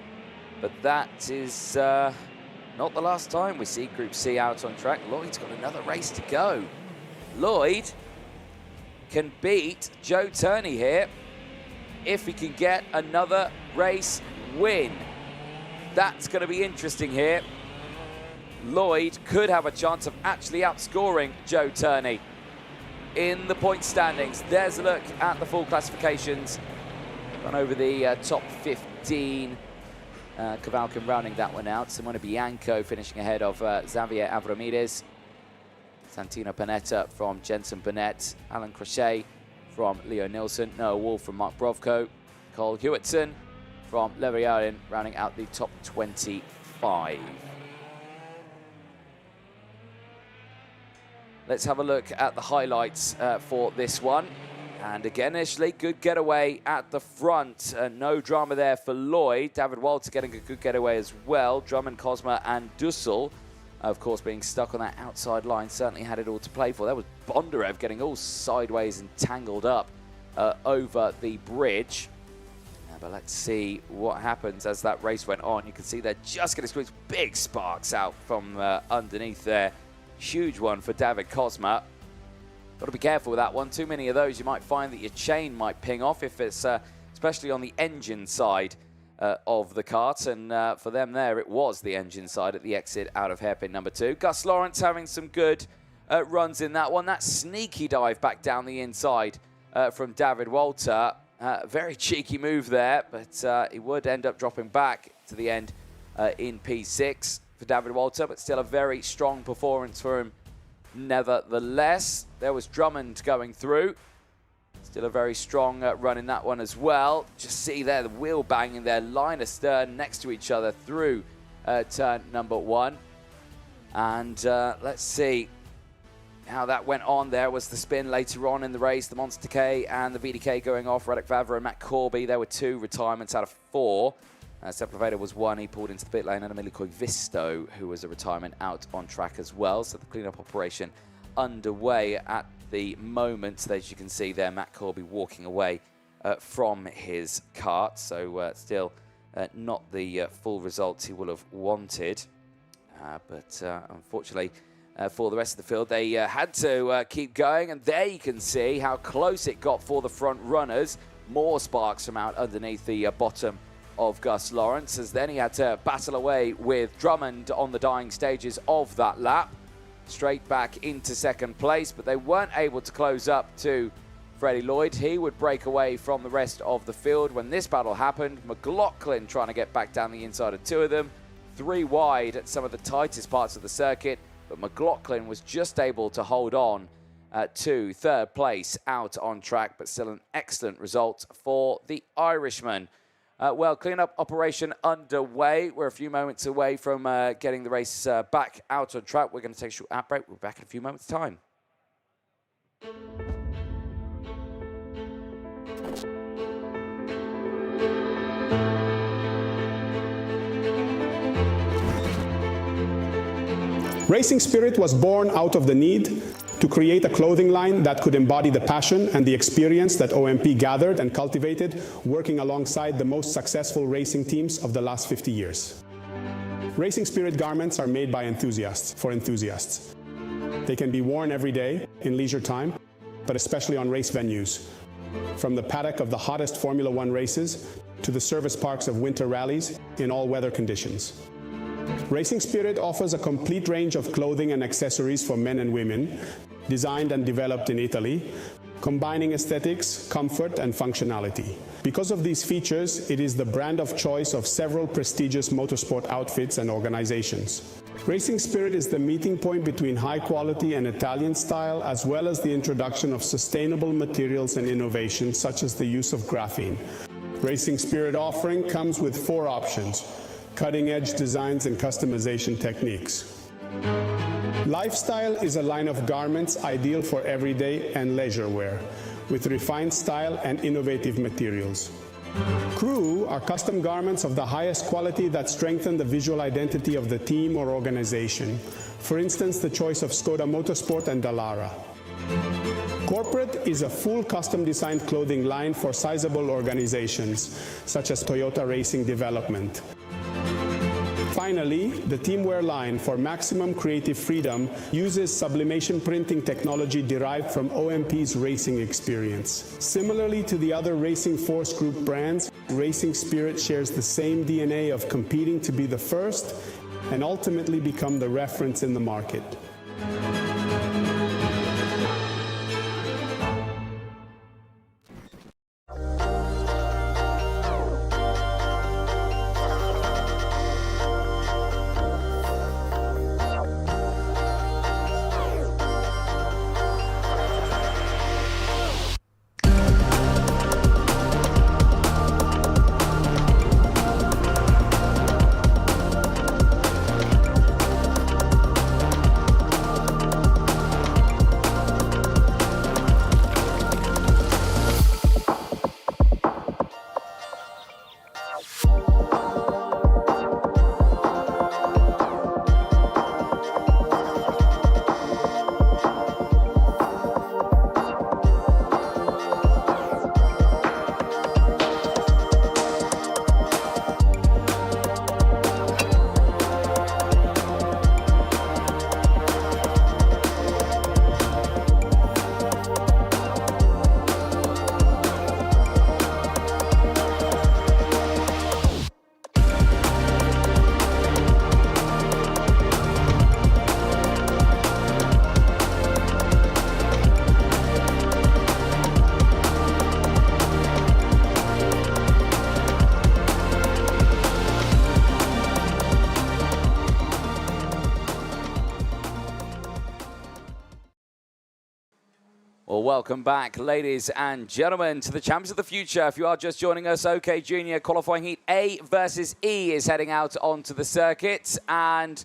But that is not the last time we see Group C out on track. Lloyd's got another race to go. Lloyd can beat Joe Turney here if he can get another race win. That's going to be interesting here. Lloyd could have a chance of actually outscoring Joe Turney in the point standings. There's a look at the full classifications. Gone over the top 15. Cavalcon rounding that one out. Simona Bianco finishing ahead of Xavier Avramides. Santino Panetta from Jensen Burnett. Alan Crochet from Leo Nilsson. Noah Wolf from Mark Brovko. Cole Hewitson from Levi Allen rounding out the top 25. Let's have a look at the highlights for this one. And again, initially, good getaway at the front. No drama there for Lloyd. David Walter getting a good getaway as well. Drummond, Cosma and Dussel, of course, being stuck on that outside line, certainly had it all to play for. There was Bondarev getting all sideways and tangled up over the bridge. But let's see what happens as that race went on. You can see they're just going to squeeze big sparks out from underneath there. Huge one for David Cosma. Got to be careful with that one. Too many of those, you might find that your chain might ping off if it's, especially on the engine side of the kart. And for them there, it was the engine side at the exit out of hairpin number 2. Gus Lawrence having some good runs in that one. That sneaky dive back down the inside from David Walter. Very cheeky move there, but he would end up dropping back to the end in P6 for David Walter, but still a very strong performance for him nevertheless. There was Drummond going through. Still a very strong run in that one as well. Just see there the wheel banging there, line astern next to each other through turn number 1. And let's see how that went on. There was the spin later on in the race. The Monster K and the VDK going off. Radek Vavra and Matt Corby. There were 2 retirements out of 4. Sepulveda was 1. He pulled into the pit lane. And Emilio Visto, who was a retirement, out on track as well. So the cleanup operation underway at the moment. As you can see there, Matt Corby walking away from his kart. So still not the full results he will have wanted. But unfortunately, for the rest of the field, they had to keep going, and there you can see how close it got for the front runners. More sparks from out underneath the bottom of Gus Lawrence, as then he had to battle away with Drummond on the dying stages of that lap. Straight back into second place, but they weren't able to close up to Freddie Lloyd. He would break away from the rest of the field when this battle happened. McLaughlin trying to get back down the inside of 2 of them. 3 wide at some of the tightest parts of the circuit. But McLaughlin was just able to hold on to third place out on track, but still an excellent result for the Irishman. Well, cleanup operation underway. We're a few moments away from getting the race back out on track. We're going to take a short ad break. We'll be back in a few moments' time. Racing Spirit was born out of the need to create a clothing line that could embody the passion and the experience that OMP gathered and cultivated working alongside the most successful racing teams of the last 50 years. Racing Spirit garments are made by enthusiasts, for enthusiasts. They can be worn every day in leisure time, but especially on race venues. From the paddock of the hottest Formula One races to the service parks of winter rallies in all weather conditions. Racing Spirit offers a complete range of clothing and accessories for men and women, designed and developed in Italy, combining aesthetics, comfort, and functionality. Because of these features, it is the brand of choice of several prestigious motorsport outfits and organizations. Racing Spirit is the meeting point between high quality and Italian style, as well as the introduction of sustainable materials and innovations, such as the use of graphene. Racing Spirit offering comes with 4 options: cutting-edge designs and customization techniques. Lifestyle is a line of garments ideal for everyday and leisure wear, with refined style and innovative materials. Crew are custom garments of the highest quality that strengthen the visual identity of the team or organization. For instance, the choice of Skoda Motorsport and Dallara. Corporate is a full custom designed clothing line for sizable organizations, such as Toyota Racing Development. Finally, the teamwear line for maximum creative freedom uses sublimation printing technology derived from OMP's racing experience. Similarly to the other Racing Force Group brands, Racing Spirit shares the same DNA of competing to be the first and ultimately become the reference in the market. Well, welcome back, ladies and gentlemen, to the Champions of the Future. If you are just joining us, OK Junior qualifying heat A versus E is heading out onto the circuit. And,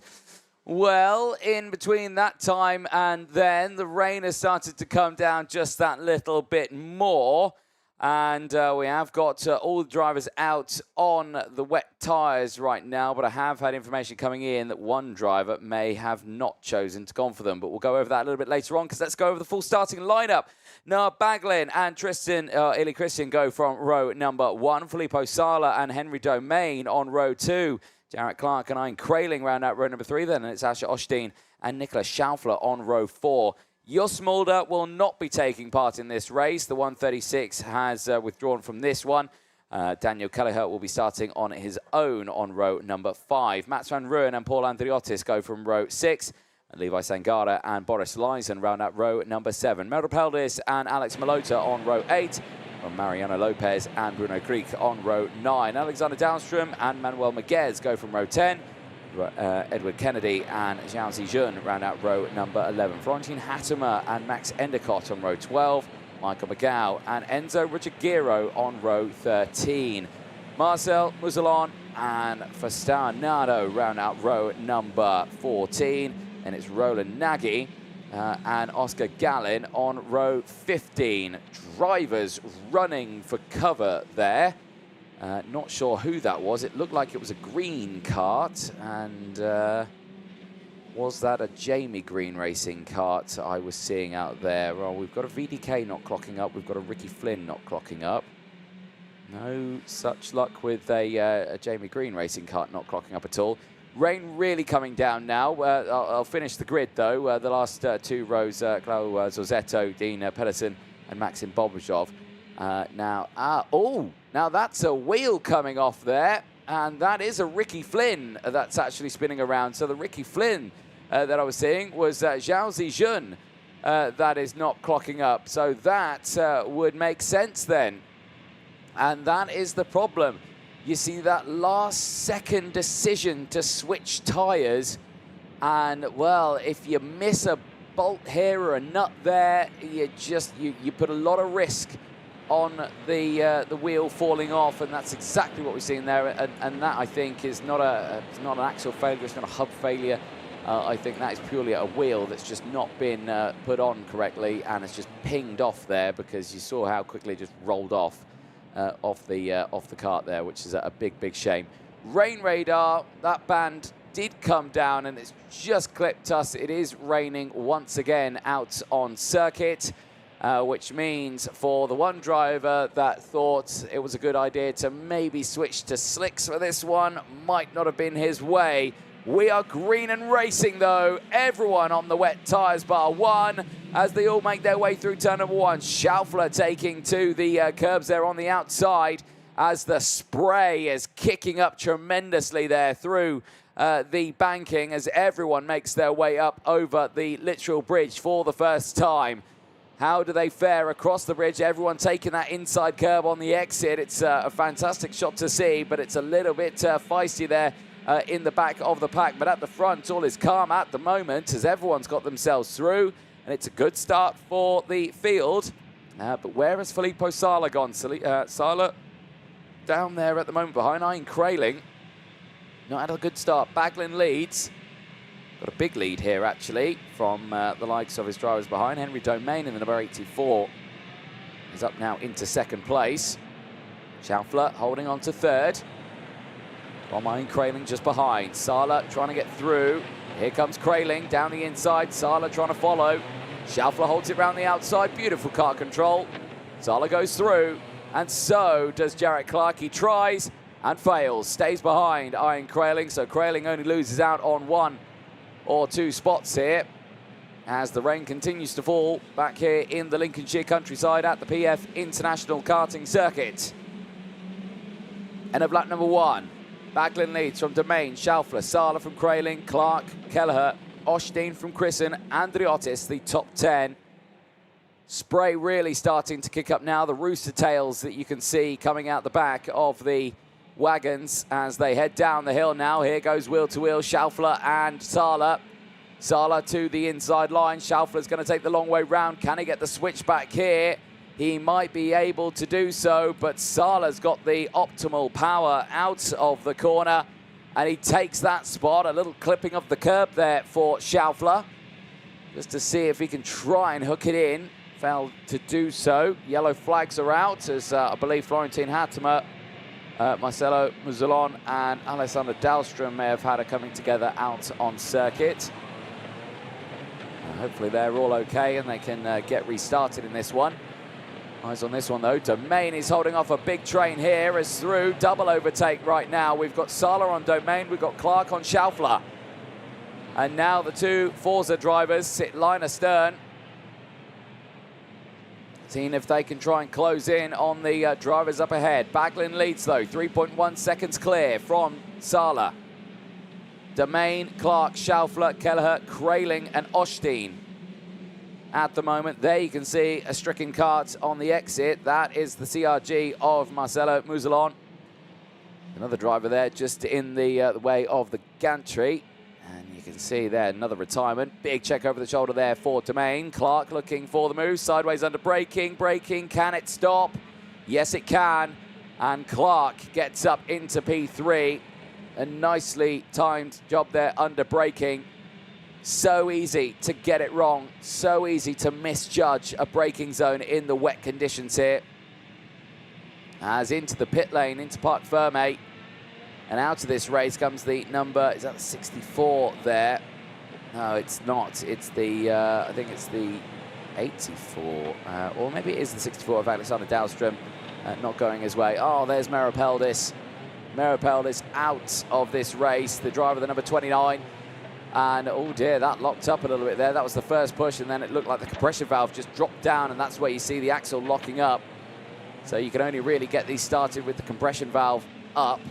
well, in between that time and then, the rain has started to come down just that little bit more. And we have got all the drivers out on the wet tyres right now, but I have had information coming in that one driver may have not chosen to go for them. But we'll go over that a little bit later on, because let's go over the full starting lineup. Noah Baglin and Ili Christian go from row number 1. Filippo Sala and Henry Domain on row 2. Jarrett Clark and Ian Kraling round out row number 3. Then it's Asher Osteen and Nicholas Schaufler on row 4. Jos Mulder will not be taking part in this race. The 136 has withdrawn from this one. Daniel Kelleher will be starting on his own on row number 5. Mats van Ruin and Paul Andriotis go from row 6. And Levi Sangara and Boris Lysen round out row number 7. Melder Peldis and Alex Malota on row 8. From Mariano Lopez and Bruno Kriek on row 9. Alexander Downstrom and Manuel Maguez go from row 10. Edward Kennedy and Zhao Zijun round out row number 11. Florentine Hattemer and Max Endicott on row 12. Michael McGow and Enzo Ruggiero on row 13. Marcel Musalon and Fastanado round out row number 14. And it's Roland Nagy and Oscar Gallin on row 15. Drivers running for cover there. Not sure who that was. It looked like it was a green kart, and was that a Jamie Green racing kart I was seeing out there? Well, we've got a VDK not clocking up. We've got a Ricky Flynn not clocking up. No such luck with a Jamie Green racing kart not clocking up at all. Rain really coming down now. I'll finish the grid, though. The last 2 rows, Clau Zorzetto, Dean Pedersen, and Maxim Bobajov. Now that's a wheel coming off there. And that is a Ricky Flynn that's actually spinning around. So the Ricky Flynn that I was seeing was Zhao Zijun that is not clocking up. So that would make sense then. And that is the problem. You see that last-second decision to switch tyres. And, well, if you miss a bolt here or a nut there, you put a lot of risk on the wheel falling off, and that's exactly what we're seeing there. And that, I think, is not an axle failure. It's not a hub failure. I think that is purely a wheel that's just not been put on correctly, and it's just pinged off there because you saw how quickly it just rolled off the cart there, which is a big shame. Rain radar, that band did come down, and it's just clipped us. It is raining once again out on circuit. Which means for the one driver that thought it was a good idea to maybe switch to slicks for this one, might not have been his way. We are green and racing, though. Everyone on the wet tyres bar 1 as they all make their way through turn number 1. Schaufler taking to the curbs there on the outside as the spray is kicking up tremendously there through the banking as everyone makes their way up over the literal bridge for the first time. How do they fare across the bridge? Everyone taking that inside curb on the exit. It's a fantastic shot to see, but it's a little bit feisty there in the back of the pack. But at the front, all is calm at the moment as everyone's got themselves through. And it's a good start for the field. But where has Filippo Sala gone? Sala down there at the moment behind Ian Kraling. Not had a good start. Baglin leads. Got a big lead here, actually, from the likes of his drivers behind. Henry Domain in the number 84 is up now into second place. Schaufler holding on to third. Ian Kraling just behind. Sala trying to get through. Here comes Kraling down the inside. Sala trying to follow. Schaufler holds it round the outside. Beautiful car control. Sala goes through, and so does Jarrett Clark. He tries and fails. Stays behind Ian Kraling, so Kraling only loses out on 1 or 2 spots here as the rain continues to fall back here in the Lincolnshire countryside at the PF International Karting Circuit. End of lap number 1. Baglin leads from Domain, Schaufler, Sala from Kraling, Clark, Kelleher, Osteen from Chrisen, Andriotis, the top 10. Spray really starting to kick up now. The rooster tails that you can see coming out the back of the wagons as they head down the hill now. Here goes wheel to wheel, Schaufler and Sala. Sala to the inside line. Schaufler's going to take the long way round. Can he get the switch back here? He might be able to do so, but Sala's got the optimal power out of the corner, and he takes that spot. A little clipping of the curb there for Schaufler, just to see if he can try and hook it in. Failed to do so. Yellow flags are out as I believe Florentine Hattemer, Marcelo Muzzolon and Alessandro Dahlstrom may have had a coming together out on circuit. Hopefully they're all okay and they can get restarted in this one. Eyes on this one though. Domain is holding off a big train here as through. Double overtake right now. We've got Sala on Domain, we've got Clark on Schaufler. And now the 2 Forza drivers sit line astern. Seeing if they can try and close in on the drivers up ahead. Baglin leads though, 3.1 seconds clear from Sala. Domain, Clark, Schaufler, Kelleher, Kraling and Osteen. At the moment, there you can see a stricken kart on the exit. That is the CRG of Marcelo Muzzolon. Another driver there just in the way of the gantry. And you can see there another retirement. Big check over the shoulder there for Domain. Clark looking for the move. Sideways under braking. Braking. Can it stop? Yes, it can. And Clark gets up into P3. A nicely timed job there under braking. So easy to get it wrong. So easy to misjudge a braking zone in the wet conditions here. As into the pit lane, into Parc Ferme. And out of this race comes the number, is that 64 there? No, it's not. It's the, I think it's the 84, or maybe it is the 64 of Alexander Dahlstrom, not going his way. Oh, there's Meropeldis. Meropeldis out of this race, the driver, the number 29. And, oh dear, that locked up a little bit there. That was the first push, and then it looked like the compression valve just dropped down, and that's where you see the axle locking up. So you can only really get these started with the compression valve up.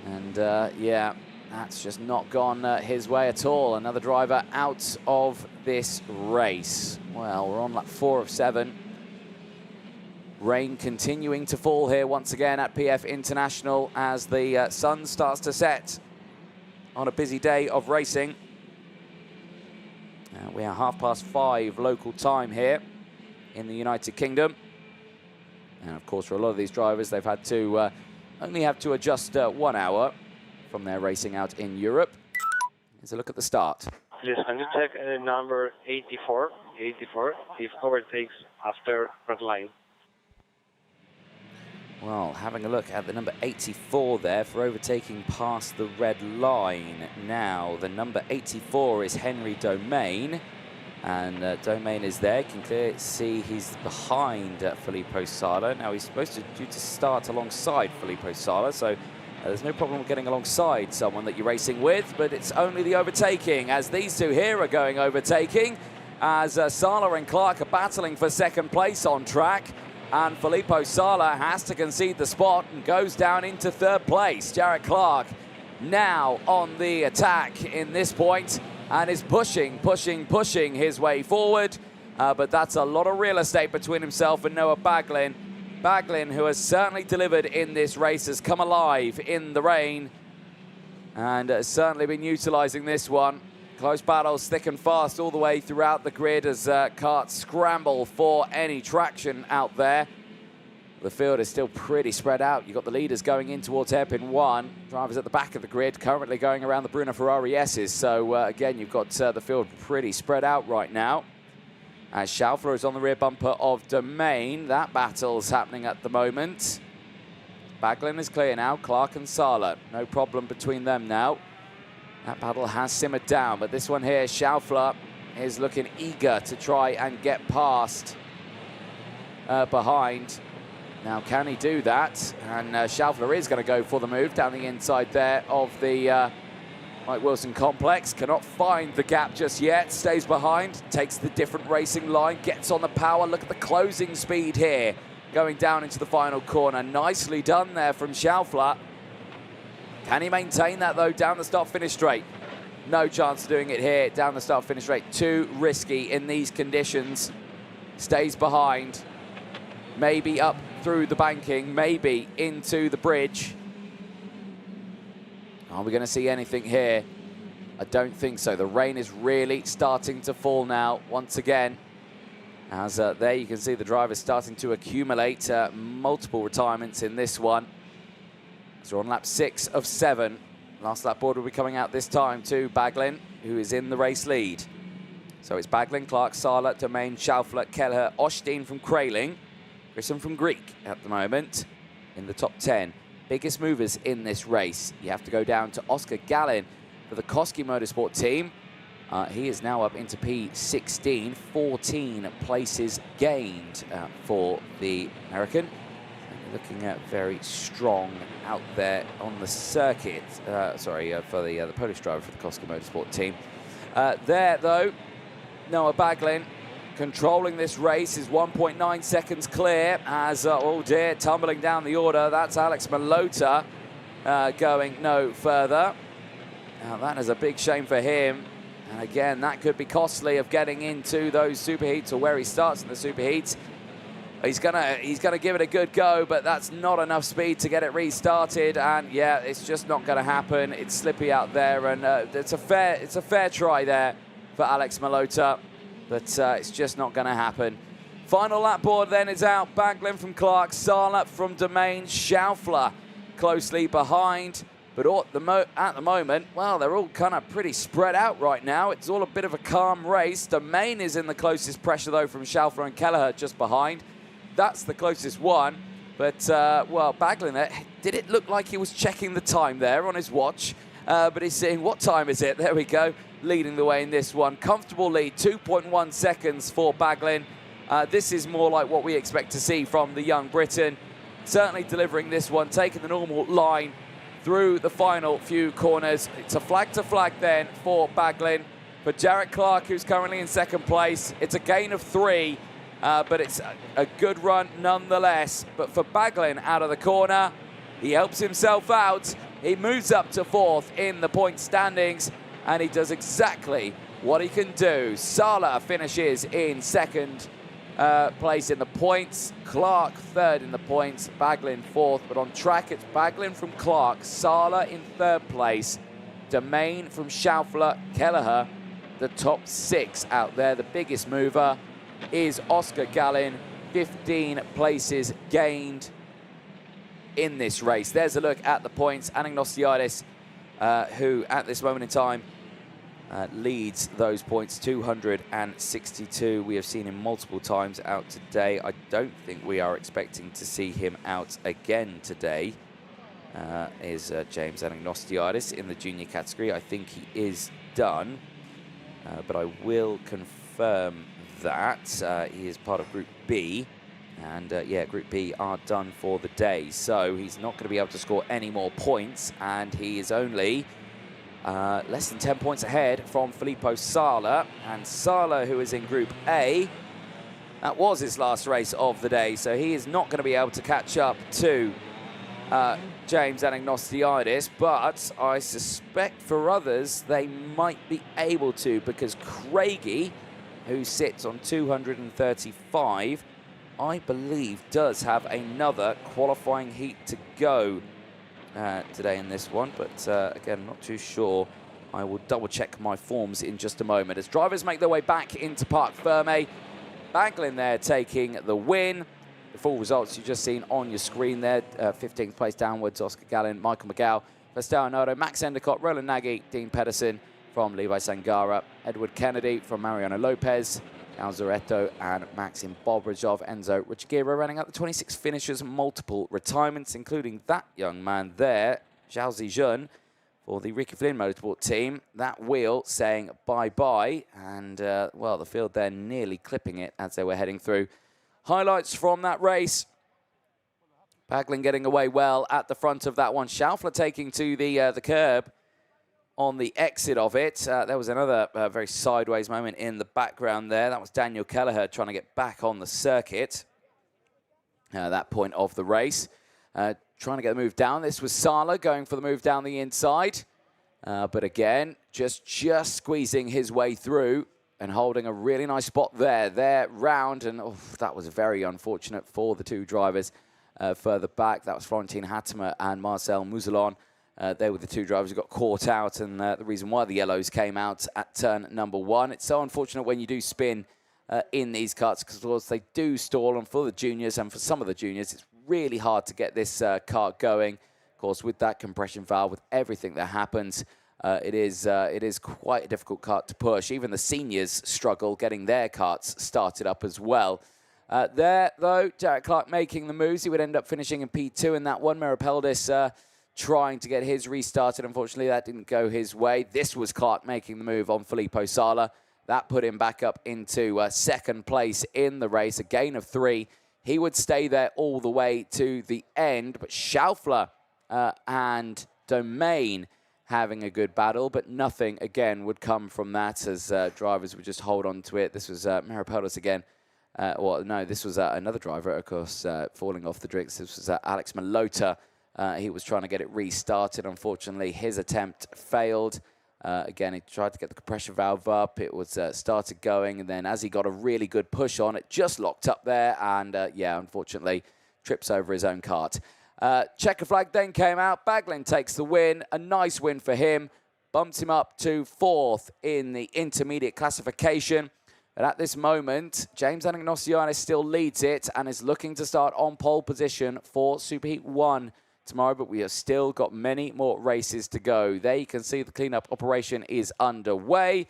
And, yeah, that's just not gone his way at all. Another driver out of this race. Well, we're on lap 4 of 7. Rain continuing to fall here once again at PF International as the sun starts to set on a busy day of racing. We are 5:30 local time here in the United Kingdom. And of course, for a lot of these drivers, they've had to only have to adjust 1 hour from their racing out in Europe. Here's a look at the start. Please, can you check number 84, if overtakes after red line? Well, having a look at the number 84 there for overtaking past the red line. Now, the number 84 is Henry Domain, and Domain is there. You can clearly see he's behind Filippo Sala. Now, he's supposed to due to start alongside Filippo Sala, so there's no problem getting alongside someone that you're racing with, but it's only the overtaking, as these two here are going overtaking, as Sala and Clark are battling for second place on track. And Filippo Sala has to concede the spot and goes down into third place. Jarrett Clark now on the attack in this point and is pushing his way forward. But that's a lot of real estate between himself and Noah Baglin. Baglin, who has certainly delivered in this race, has come alive in the rain and has certainly been utilising this one. Close battles, thick and fast all the way throughout the grid as karts scramble for any traction out there. The field is still pretty spread out. You've got the leaders going in towards hairpin 1. Drivers at the back of the grid currently going around the Bruno Ferrari S's. So, again, you've got the field pretty spread out right now. As Schaufler is on the rear bumper of Domain. That battle's happening at the moment. Baglin is clear now. Clark and Sala. No problem between them now. That battle has simmered down, but this one here, Schaufler, is looking eager to try and get past behind. Now, can he do that? And Schaufler is going to go for the move down the inside there of the Mike Wilson complex. Cannot find the gap just yet. Stays behind, takes the different racing line, gets on the power. Look at the closing speed here, going down into the final corner. Nicely done there from Schaufler. Can he maintain that, though, down the start-finish straight? No chance of doing it here, down the start-finish straight. Too risky in these conditions. Stays behind. Maybe up through the banking, maybe into the bridge. Are we going to see anything here? I don't think so. The rain is really starting to fall now, once again. As there you can see the drivers starting to accumulate multiple retirements in this one. So we're on lap 6 of 7. Last lap board will be coming out this time to Baglin, who is in the race lead. So it's Baglin, Clark, Sala, Domain, Schaufler, Kelleher, Osteen from Kraling, Grissom from Greek at the moment in the top 10. Biggest movers in this race. You have to go down to Oscar Gallin for the Koski Motorsport team. He is now up into P16, 14 places gained for the American. Looking at very strong out there on the circuit. For the Polish driver for the Koski Motorsport team. There, though, Noah Baglin controlling this race is 1.9 seconds clear as, oh dear, tumbling down the order. That's Alex Malota going no further. Now, that is a big shame for him. And again, that could be costly of getting into those superheats or where he starts in the superheats. He's gonna give it a good go, but that's not enough speed to get it restarted. And yeah, it's just not going to happen. It's slippy out there, and it's a fair try there for Alex Malota, but it's just not going to happen. Final lap board then is out. Baglin from Clark, Sala from Domain, Schaufler closely behind. But at the moment, well, they're all kind of pretty spread out right now. It's all a bit of a calm race. Domain is in the closest pressure, though, from Schaufler and Kelleher just behind. That's the closest one. But, well, Baglin there, did it look like he was checking the time there on his watch? But he's saying, what time is it? There we go. leading the way in this one. Comfortable lead, 2.1 seconds for Baglin. This is more like what we expect to see from the young Briton. Certainly delivering this one, taking the normal line through the final few corners. It's a flag to flag then for Baglin. For Jarrett Clark, who's currently in second place, it's a gain of 3, but it's a good run nonetheless. But for Baglin out of the corner, he helps himself out. He moves up to 4th in the point standings, and he does exactly what he can do. Sala finishes in second place in the points. Clark 3rd in the points. Baglin 4th, but on track it's Baglin from Clark, Sala in 3rd place, Domain from Schaufler, Kelleher, the top 6 out there. The biggest mover is Oscar Gallin, 15 places gained in this race. There's a look at the points. Anagnostiadis, who at this moment in time leads those points, 262. We have seen him multiple times out today. I don't think we are expecting to see him out again today. Is James Anagnostiadis in the junior category. I think he is done, but I will confirm that. He is part of Group B, and yeah, Group B are done for the day, so he's not going to be able to score any more points, and he is only less than 10 points ahead from Filippo Sala. And Sala, who is in Group A, that was his last race of the day, so he is not going to be able to catch up to James Anagnostiadis, but I suspect for others they might be able to, because Craigie, who sits on 235, I believe does have another qualifying heat to go today in this one, but again, not too sure. I will double check my forms in just a moment. As drivers make their way back into Parc Ferme, Baglin there taking the win. The full results you've just seen on your screen there. 15th place downwards, Oscar Gallin, Michael McGow, Verstappen, Max Endicott, Roland Nagy, Dean Pedersen from Levi Sangara, Edward Kennedy from Mariano Lopez, Al Zoretto and Maxim Bobrajov, Enzo Richigiro running out the 26 finishers, multiple retirements, including that young man there, Zhao Zijun, for the Ricky Flynn Motorsport team. That wheel saying bye-bye, and, well, the field there nearly clipping it as they were heading through. Highlights from that race. Baglin getting away well at the front of that one. Schaufler taking to the curb on the exit of it. There was another very sideways moment in the background there. That was Daniel Kelleher trying to get back on the circuit at that point of the race. Trying to get the move down. This was Sala going for the move down the inside. But again, just squeezing his way through and holding a really nice spot there. There, round, and oh, that was very unfortunate for the two drivers further back. That was Florentin Hattemer and Marcel Mouzellon. They were the two drivers who got caught out, and the reason why the yellows came out at turn number 1. It's so unfortunate when you do spin in these cuts, because they do stall, and for the juniors and for some of the juniors, it's really hard to get this kart going. Of course, with that compression valve, with everything that happens, it is quite a difficult kart to push. Even the seniors struggle getting their karts started up as well. There, though, Jarrett Clark making the moves. He would end up finishing in P2 in that one. Mirapeldis trying to get his restarted. Unfortunately, that didn't go his way. This was Clark making the move on Filippo Sala. That put him back up into second place in the race, a gain of 3. He would stay there all the way to the end, but Schaufler and Domain having a good battle, but nothing, again, would come from that as drivers would just hold on to it. This was Mirapeldis again. Well, no, this was another driver, of course, falling off the drinks. This was Alex Malota. He was trying to get it restarted. Unfortunately, his attempt failed. Again, he tried to get the compression valve up. It was started going, and then as he got a really good push on, it just locked up there, and yeah, unfortunately, trips over his own kart. Checker flag then came out. Baglin takes the win. A nice win for him. Bumps him up to 4th in the intermediate classification. But at this moment, James Anagnostiadis still leads it and is looking to start on pole position for Superheat 1 tomorrow, but we have still got many more races to go. There you can see the cleanup operation is underway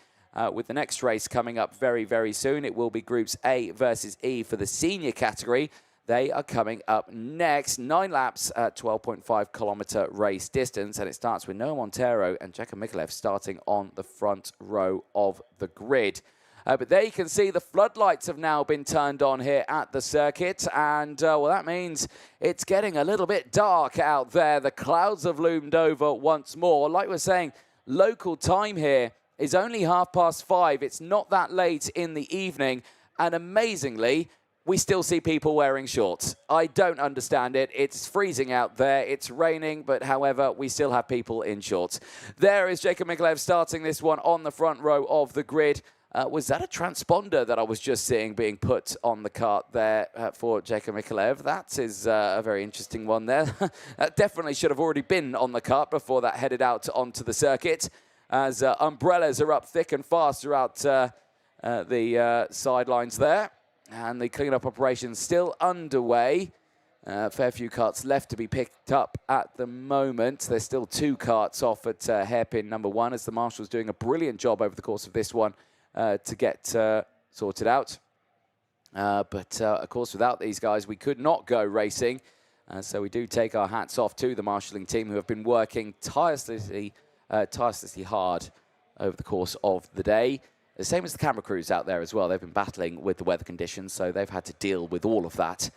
with the next race coming up very, very soon. It will be Groups A versus E for the senior category. They are coming up next. 9 laps at 12.5 kilometer race distance, and it starts with Noah Montero and Jakob Mikulev starting on the front row of the grid. But there you can see the floodlights have now been turned on here at the circuit, and well, that means it's getting a little bit dark out there. The clouds have loomed over once more. Like we're saying, local time here is only 5:30. It's not that late in the evening, and amazingly, we still see people wearing shorts. I don't understand it. It's freezing out there. It's raining, but however, we still have people in shorts. There is Jakob Mikulev starting this one on the front row of the grid. Was that a transponder that I was just seeing being put on the kart there for Jakob Mikulev? That is a very interesting one there. That definitely should have already been on the kart before that headed out onto the circuit, as umbrellas are up thick and fast throughout the sidelines there. And the clean-up operation still underway. Fair few karts left to be picked up at the moment. There's still 2 karts off at hairpin number 1, as the marshal's doing a brilliant job over the course of this one to get sorted out. But of course, without these guys, we could not go racing. So we do take our hats off to the marshalling team, who have been working tirelessly hard over the course of the day. The same as the camera crews out there as well. They've been battling with the weather conditions, so they've had to deal with all of that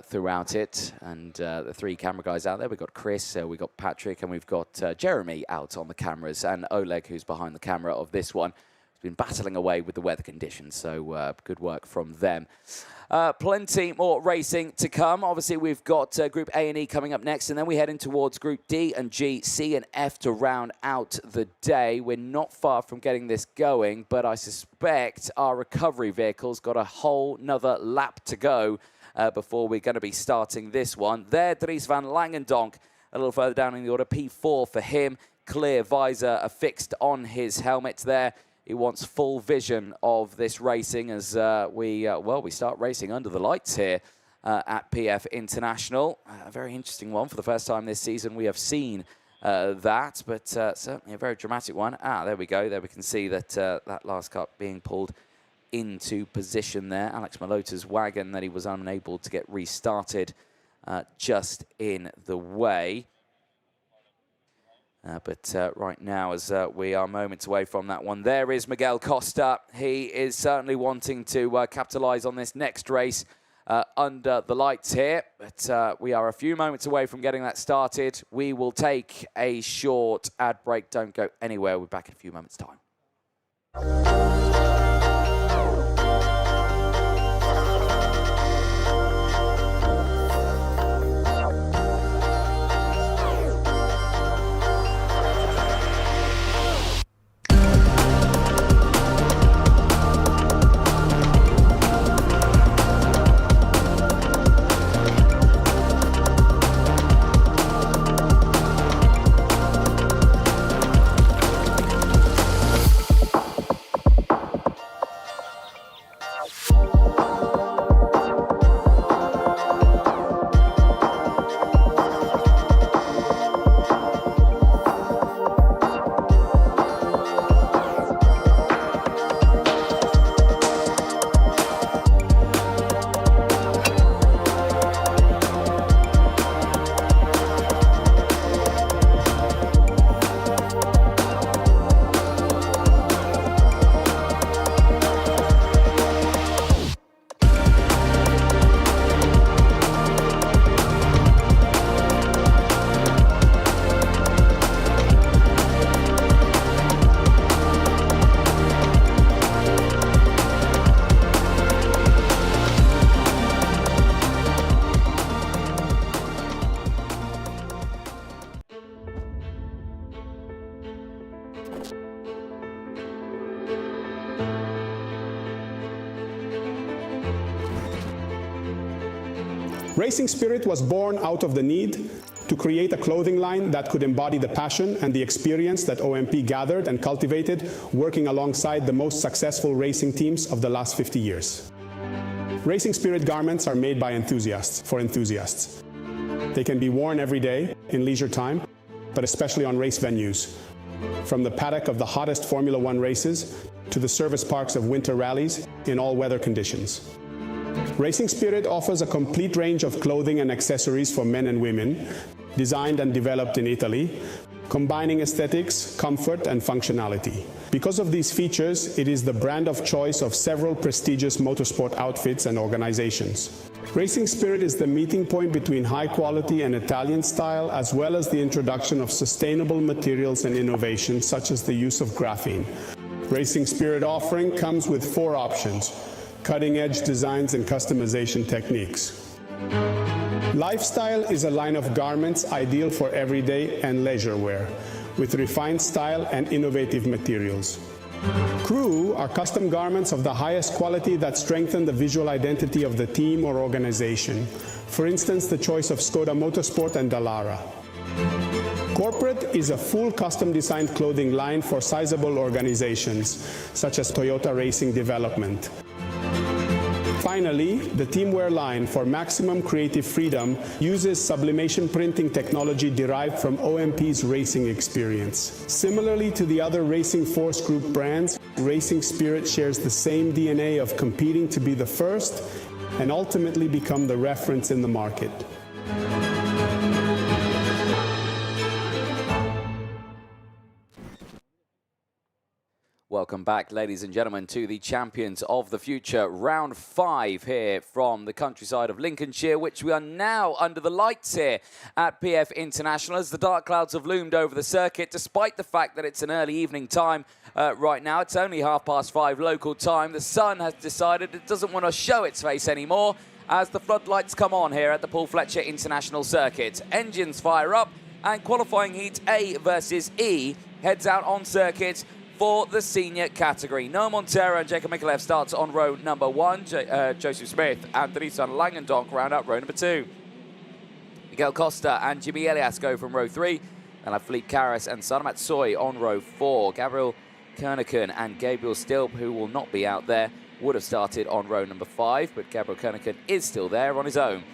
throughout it. And the 3 camera guys out there, we've got Chris, we've got Patrick, and we've got Jeremy out on the cameras, and Oleg, who's behind the camera of this one, has been battling away with the weather conditions, so good work from them. Plenty more racing to come. Obviously, we've got Group A and E coming up next, and then we head in towards Group D and G, C and F to round out the day. We're not far from getting this going, but I suspect our recovery vehicle's got a whole nother lap to go before we're going to be starting this one. There, Dries van Langendonk, a little further down in the order, P4 for him. Clear visor affixed on his helmet there. He wants full vision of this racing as we start racing under the lights here at PF International. A very interesting one. For the first time this season, we have seen that, but certainly a very dramatic one. There we go. There we can see that that last car being pulled into position there. Alex Malota's wagon that he was unable to get restarted just in the way. But right now, as we are moments away from that one, there is Miguel Costa. He is certainly wanting to capitalise on this next race under the lights here. But we are a few moments away from getting that started. We will take a short ad break. Don't go anywhere. We're back in a few moments' time. Racing Spirit was born out of the need to create a clothing line that could embody the passion and the experience that OMP gathered and cultivated working alongside the most successful racing teams of the last 50 years. Racing Spirit garments are made by enthusiasts for enthusiasts. They can be worn every day in leisure time, but especially on race venues, from the paddock of the hottest Formula One races to the service parks of winter rallies in all weather conditions. Racing Spirit offers a complete range of clothing and accessories for men and women, designed and developed in Italy, combining aesthetics, comfort, and functionality. Because of these features, it is the brand of choice of several prestigious motorsport outfits and organizations. Racing Spirit is the meeting point between high quality and Italian style, as well as the introduction of sustainable materials and innovations, such as the use of graphene. Racing Spirit offering comes with 4 options: cutting-edge designs and customization techniques. Lifestyle is a line of garments ideal for everyday and leisure wear, with refined style and innovative materials. Crew are custom garments of the highest quality that strengthen the visual identity of the team or organization. For instance, the choice of Skoda Motorsport and Dallara. Corporate is a full custom-designed clothing line for sizable organizations, such as Toyota Racing Development. Finally, the teamwear line for maximum creative freedom uses sublimation printing technology derived from OMP's racing experience. Similarly to the other Racing Force Group brands, Racing Spirit shares the same DNA of competing to be the first and ultimately become the reference in the market. Welcome back, ladies and gentlemen, to the Champions of the Future, round 5 here from the countryside of Lincolnshire, which we are now under the lights here at PF International as the dark clouds have loomed over the circuit, despite the fact that it's an early evening time right now. It's only 5:30 local time. The sun has decided it doesn't want to show its face anymore as the floodlights come on here at the Paul Fletcher International Circuit. Engines fire up and qualifying heat A versus E heads out on circuit for the senior category. Noah Montero and Jacob Mikulev starts on row number 1. Joseph Smith and Drisan Langendonk round out row number 2. Miguel Costa and Jimmy Elias go from row 3. Then have Philippe Karras and Sanamat Soy on row 4. Gabriel Kerneken and Gabriel Stilp, who will not be out there, would have started on row number 5, but Gabriel Kerneken is still there on his own.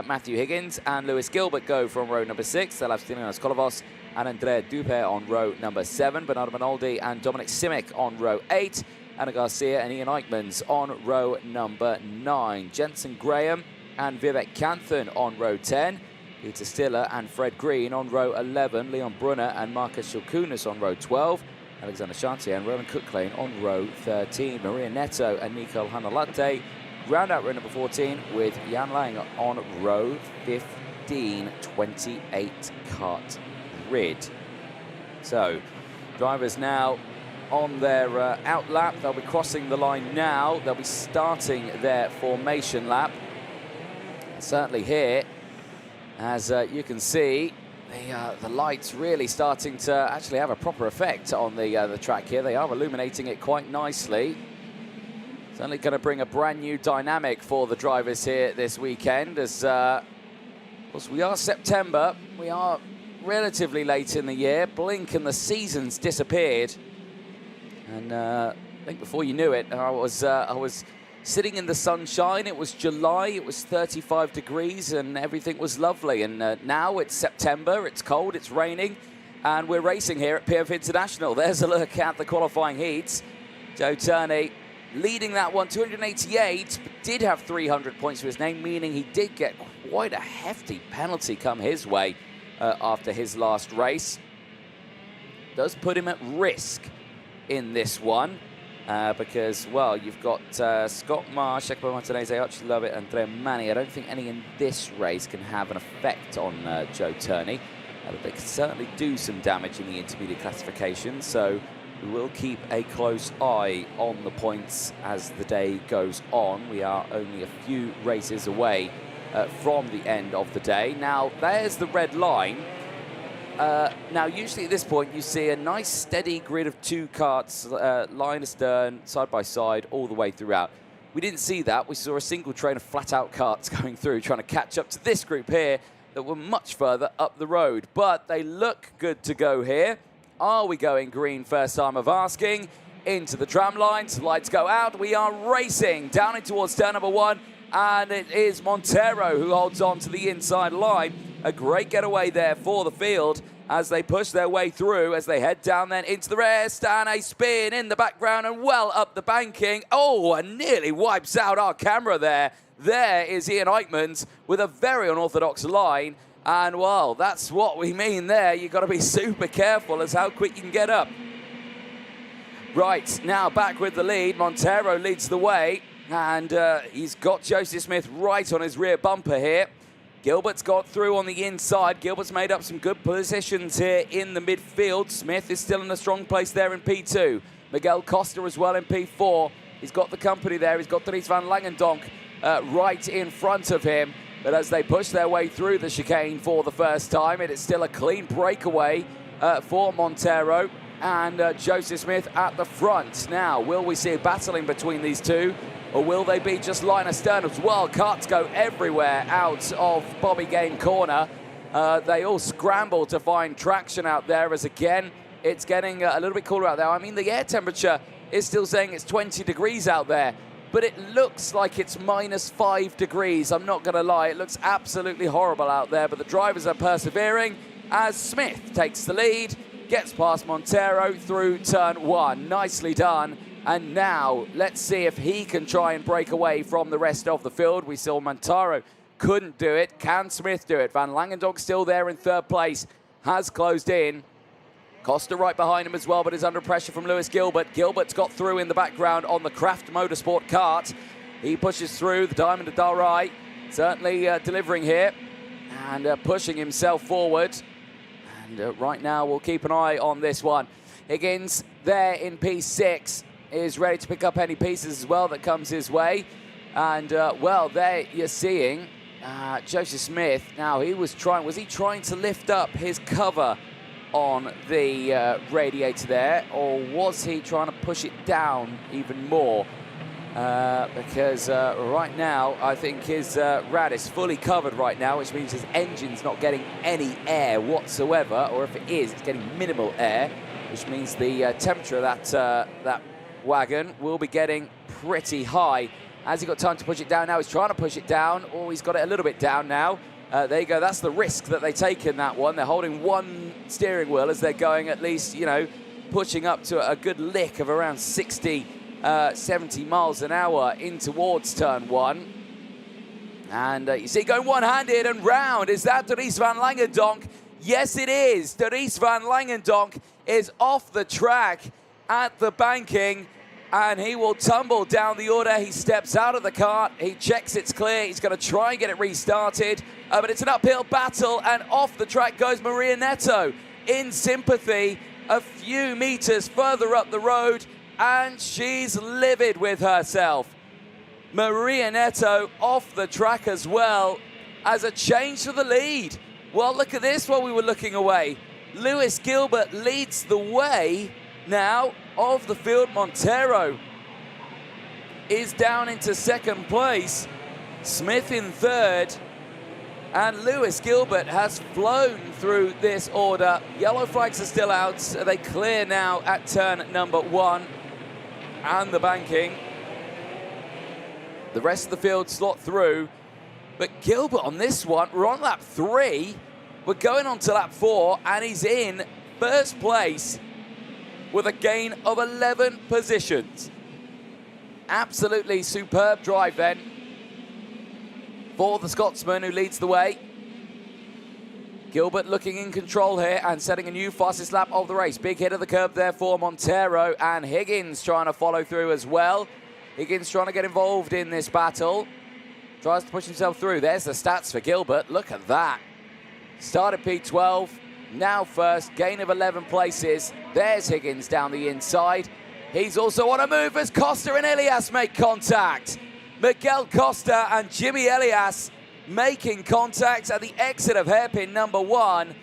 Matthew Higgins and Lewis Gilbert go from row number 6. They'll have Stilianos Kolovos and Andrea Dupe on row number 7. Bernardo Minoldi and Dominic Simic on row 8. Anna Garcia and Ian Eichmans on row number 9. Jensen Graham and Vivek Kanthan on row 10. Peter Stiller and Fred Green on row 11. Leon Brunner and Marcus Shilkunas on row 12. Alexander Chantier and Roland Cooklane on row 13. Maria Neto and Nicole Hanalate round out row number 14 with Jan Lang on row 15. 28 kart grid. So drivers now on their out lap. They'll be crossing the line now. They'll be starting their formation lap. And certainly here, as you can see, the lights really starting to actually have a proper effect on the track here. They are illuminating it quite nicely. Certainly going to bring a brand new dynamic for the drivers here this weekend, as of course we are September, we are relatively late in the year. Blink and the season's disappeared, and I think before you knew it, I was sitting in the sunshine. It was July, it was 35 degrees and everything was lovely, and now it's September, it's cold, it's raining, and we're racing here at PF International. There's a look at the qualifying heats. Joe Turney leading that one, 288, but did have 300 points to his name, meaning he did get quite a hefty penalty come his way after his last race. Does put him at risk in this one because, well, you've got Scott Marsh, Jacopo Martinez, Archie Lovett, and Andrea Mani. I don't think any in this race can have an effect on Joe Turney, but they can certainly do some damage in the intermediate classification, so we will keep a close eye on the points as the day goes on. We are only a few races away from the end of the day. Now, there's the red line. Now, usually at this point, you see a nice steady grid of 2 karts, line astern, side by side, all the way throughout. We didn't see that. We saw a single train of flat-out karts going through, trying to catch up to this group here that were much further up the road. But they look good to go here. Are we going green? First time of asking. Into the tram lines, lights go out. We are racing down in towards turn number 1, and it is Montero who holds on to the inside line. A great getaway there for the field as they push their way through, as they head down then into the rest, and a spin in the background and well up the banking. Oh, and nearly wipes out our camera there. There is Ian Eichmans with a very unorthodox line, and well, that's what we mean there. You've got to be super careful as how quick you can get up. Right, now back with the lead. Montero leads the way, and he's got Joseph Smith right on his rear bumper here. Gilbert's got through on the inside. Gilbert's made up some good positions here in the midfield. Smith is still in a strong place there in P2. Miguel Costa as well in P4. He's got the company there. He's got Dries van Langendonk right in front of him. But as they push their way through the chicane for the first time, it is still a clean breakaway for Montero and Joseph Smith at the front. Now, will we see a battling between these two? Or will they be just line astern as well? Carts go everywhere out of Bobby Game corner. They all scramble to find traction out there as, again, it's getting a little bit cooler out there. I mean, the air temperature is still saying it's 20 degrees out there, but it looks like it's -5 degrees. I'm not going to lie. It looks absolutely horrible out there, but the drivers are persevering as Smith takes the lead, gets past Montero through turn 1. Nicely done. And now, let's see if he can try and break away from the rest of the field. We saw Montero couldn't do it. Can Smith do it? Van Langendonk still there in third place, has closed in. Costa right behind him as well, but is under pressure from Lewis Gilbert. Gilbert's got through in the background on the Kraft Motorsport kart. He pushes through the Diamond of Dalrai, certainly delivering here and pushing himself forward. And right now, we'll keep an eye on this one. Higgins there in P6. Is ready to pick up any pieces as well that comes his way. And, well, there you're seeing Joseph Smith. Now, was he trying to lift up his cover on the radiator there, or was he trying to push it down even more? Because right now, I think his rad is fully covered right now, which means his engine's not getting any air whatsoever, or if it is, it's getting minimal air, which means the temperature of that wagon will be getting pretty high. Has he got time to push it down now? He's trying to push it down. Oh, he's got it a little bit down now. There you go. That's the risk that they take in that one. They're holding one steering wheel as they're going at least, you know, pushing up to a good lick of around 60, 70 miles an hour in towards turn 1. And you see going one-handed and round. Is that Dries van Langendonk? Yes, it is. Dries van Langendonk is off the track at the banking, and he will tumble down the order. He steps out of the kart, he checks it's clear, he's going to try and get it restarted, but it's an uphill battle, and off the track goes Maria Neto in sympathy a few meters further up the road, and she's livid with herself. Maria Neto off the track as well as a change to the lead. Well, look at this while we were looking away. Lewis Gilbert leads the way now of the field. Montero is down into second place. Smith in third. And Lewis Gilbert has flown through this order. Yellow flags are still out. So they clear now at turn number 1 and the banking. The rest of the field slot through. But Gilbert on this one, we're on lap 3. We're going on to lap 4, and he's in first place with a gain of 11 positions. Absolutely superb drive then for the Scotsman who leads the way. Gilbert looking in control here and setting a new fastest lap of the race. Big hit of the curb there for Montero, and Higgins trying to follow through as well. Higgins trying to get involved in this battle. Tries to push himself through. There's the stats for Gilbert. Look at that. Started P12, now first, gain of 11 places. There's Higgins down the inside. He's also on a move as Costa and Elias make contact. Miguel Costa and Jimmy Elias making contact at the exit of hairpin number 1.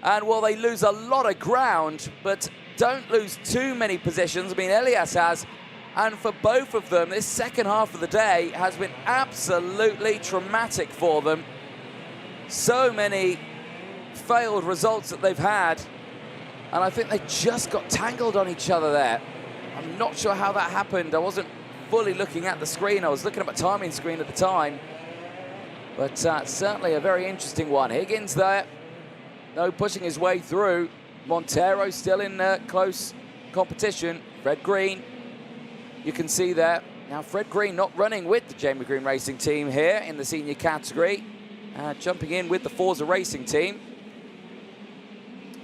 And well, they lose a lot of ground, but don't lose too many positions. I mean, Elias has. And for both of them, this second half of the day has been absolutely traumatic for them. So many failed results that they've had, and I think they just got tangled on each other there. I'm not sure how that happened. I wasn't fully looking at the screen. I was looking at my timing screen at the time, but certainly a very interesting one. Higgins there No pushing his way through. Montero still in close competition. Fred Green, you can see there. Now Fred Green not running with the Jamie Green Racing team here in the senior category. Jumping in with the Forza Racing team.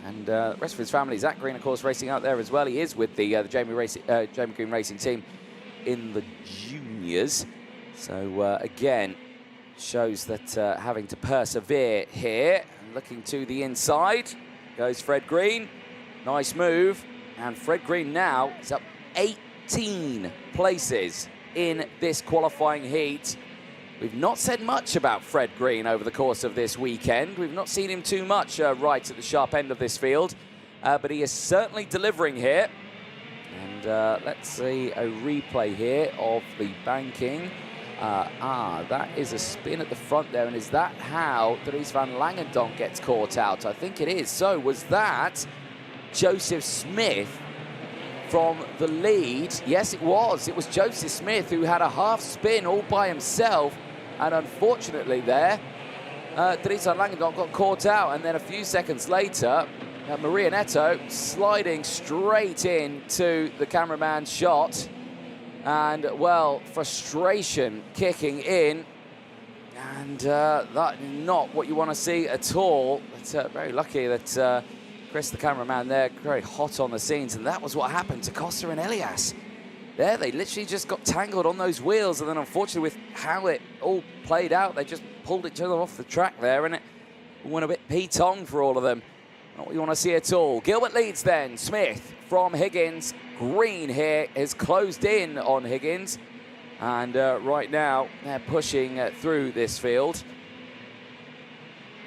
And the rest of his family, Zach Green, of course, racing out there as well. He is with the Jamie Green Racing team in the juniors. So again, shows that having to persevere here. And looking to the inside goes Fred Green. Nice move. And Fred Green now is up 18 places in this qualifying heat. We've not said much about Fred Green over the course of this weekend. We've not seen him too much right at the sharp end of this field, but he is certainly delivering here. And let's see a replay here of the banking. That is a spin at the front there, and is that how Dries van Langendonk gets caught out? I think it is. So was that Joseph Smith from the lead? Yes, it was. It was Joseph Smith who had a half spin all by himself. And unfortunately there, Dries van Langendonk got caught out. And then a few seconds later, Maria Neto sliding straight into the cameraman's shot. And, well, frustration kicking in. And that is not what you want to see at all. But very lucky that Chris, the cameraman there, very hot on the scenes. And that was what happened to Costa and Elias. There, they literally just got tangled on those wheels, and then unfortunately with how it all played out, they just pulled each other off the track there, and it went a bit P-tong for all of them. Not what you want to see at all. Gilbert leads then. Smith from Higgins. Green here is closed in on Higgins, and right now they're pushing through this field.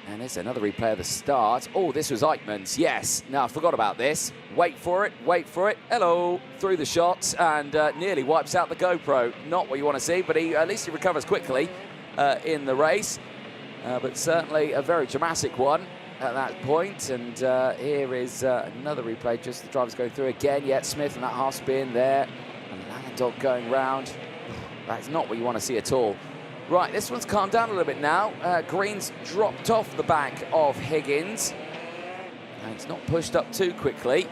And it's another replay of the start. Oh, this was Eichmann's. Yes. No, I forgot about this. Wait for it. Wait for it. Hello. Through the shots and nearly wipes out the GoPro. Not what you want to see, but at least he recovers quickly in the race. But certainly a very dramatic one at that point. And here is another replay. Just the drivers going through again. Yet Smith and that half spin there. And Langendonk going round. That's not what you want to see at all. Right, this one's calmed down a little bit now. Green's dropped off the back of Higgins. And it's not pushed up too quickly.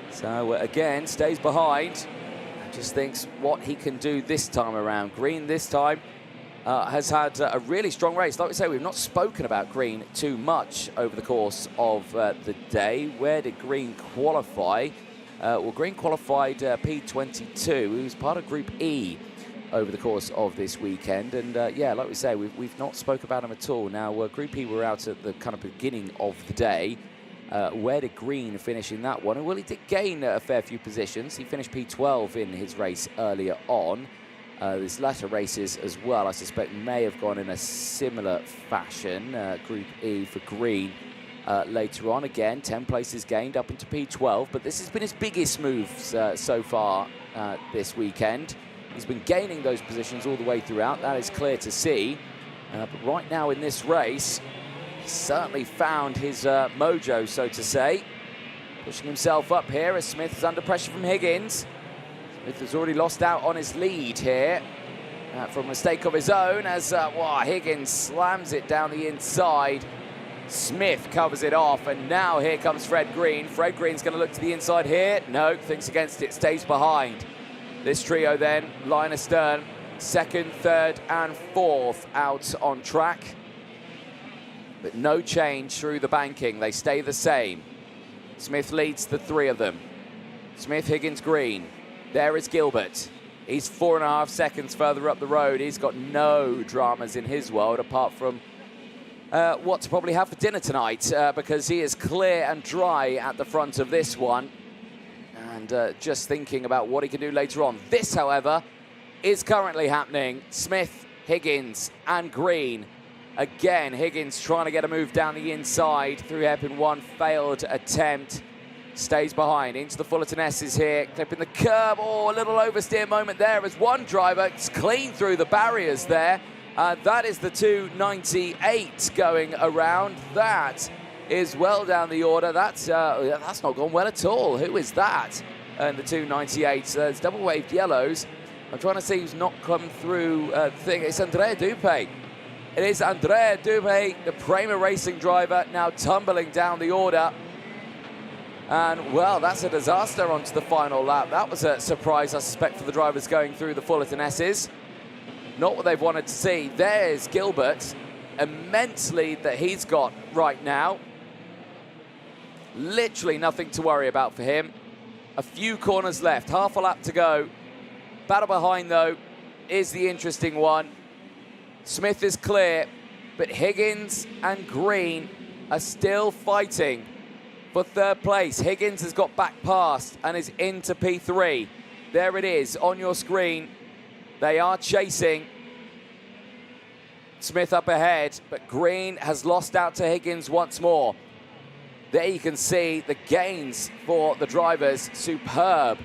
So, again, stays behind. And just thinks what he can do this time around. Green this time has had a really strong race. Like we say, we've not spoken about Green too much over the course of the day. Where did Green qualify? Well, Green qualified P22. He was part of Group E over the course of this weekend, and yeah, like we say, we've not spoke about him at all. Now, Group E were out at the kind of beginning of the day. Where did Green finish in that one? Well, he did gain a fair few positions. He finished P12 in his race earlier on. His latter races as well, I suspect, may have gone in a similar fashion. Group E for Green later on. Again, 10 places gained up into P12, but this has been his biggest moves so far this weekend. He's been gaining those positions all the way throughout. That is clear to see. But right now in this race, he's certainly found his mojo, so to say. Pushing himself up here as Smith is under pressure from Higgins. Smith has already lost out on his lead here from a mistake of his own as Higgins slams it down the inside. Smith covers it off, and now here comes Fred Green. Fred Green's going to look to the inside here. No, thinks against it, stays behind. This trio then, line astern, second, third and fourth out on track. But no change through the banking. They stay the same. Smith leads the three of them. Smith, Higgins, Green. There is Gilbert. He's 4.5 seconds further up the road. He's got no dramas in his world apart from what to probably have for dinner tonight because he is clear and dry at the front of this one. And just thinking about what he can do later on. This, however, is currently happening. Smith, Higgins and Green. Again, Higgins trying to get a move down the inside through hairpin one. Failed attempt. Stays behind. Into the Fullerton S's here. Clipping the curb. Oh, a little oversteer moment there as one driver. It's clean through the barriers there. That is the 298 going around. That is well down the order. That's not gone well at all. Who is that? And the 298. There's double waved yellows. I'm trying to see who's not come through the thing. It's Andrea Dupe. It is Andrea Dube, the Prema Racing driver, now tumbling down the order. And, well, that's a disaster onto the final lap. That was a surprise, I suspect, for the drivers going through the Fullerton S's. Not what they've wanted to see. There's Gilbert, immense lead that he's got right now. Literally nothing to worry about for him. A few corners left, half a lap to go. Battle behind, though, is the interesting one. Smith is clear, but Higgins and Green are still fighting for third place. Higgins has got back past and is into P3. There it is on your screen. They are chasing. Smith up ahead, but Green has lost out to Higgins once more. There you can see the gains for the drivers. Superb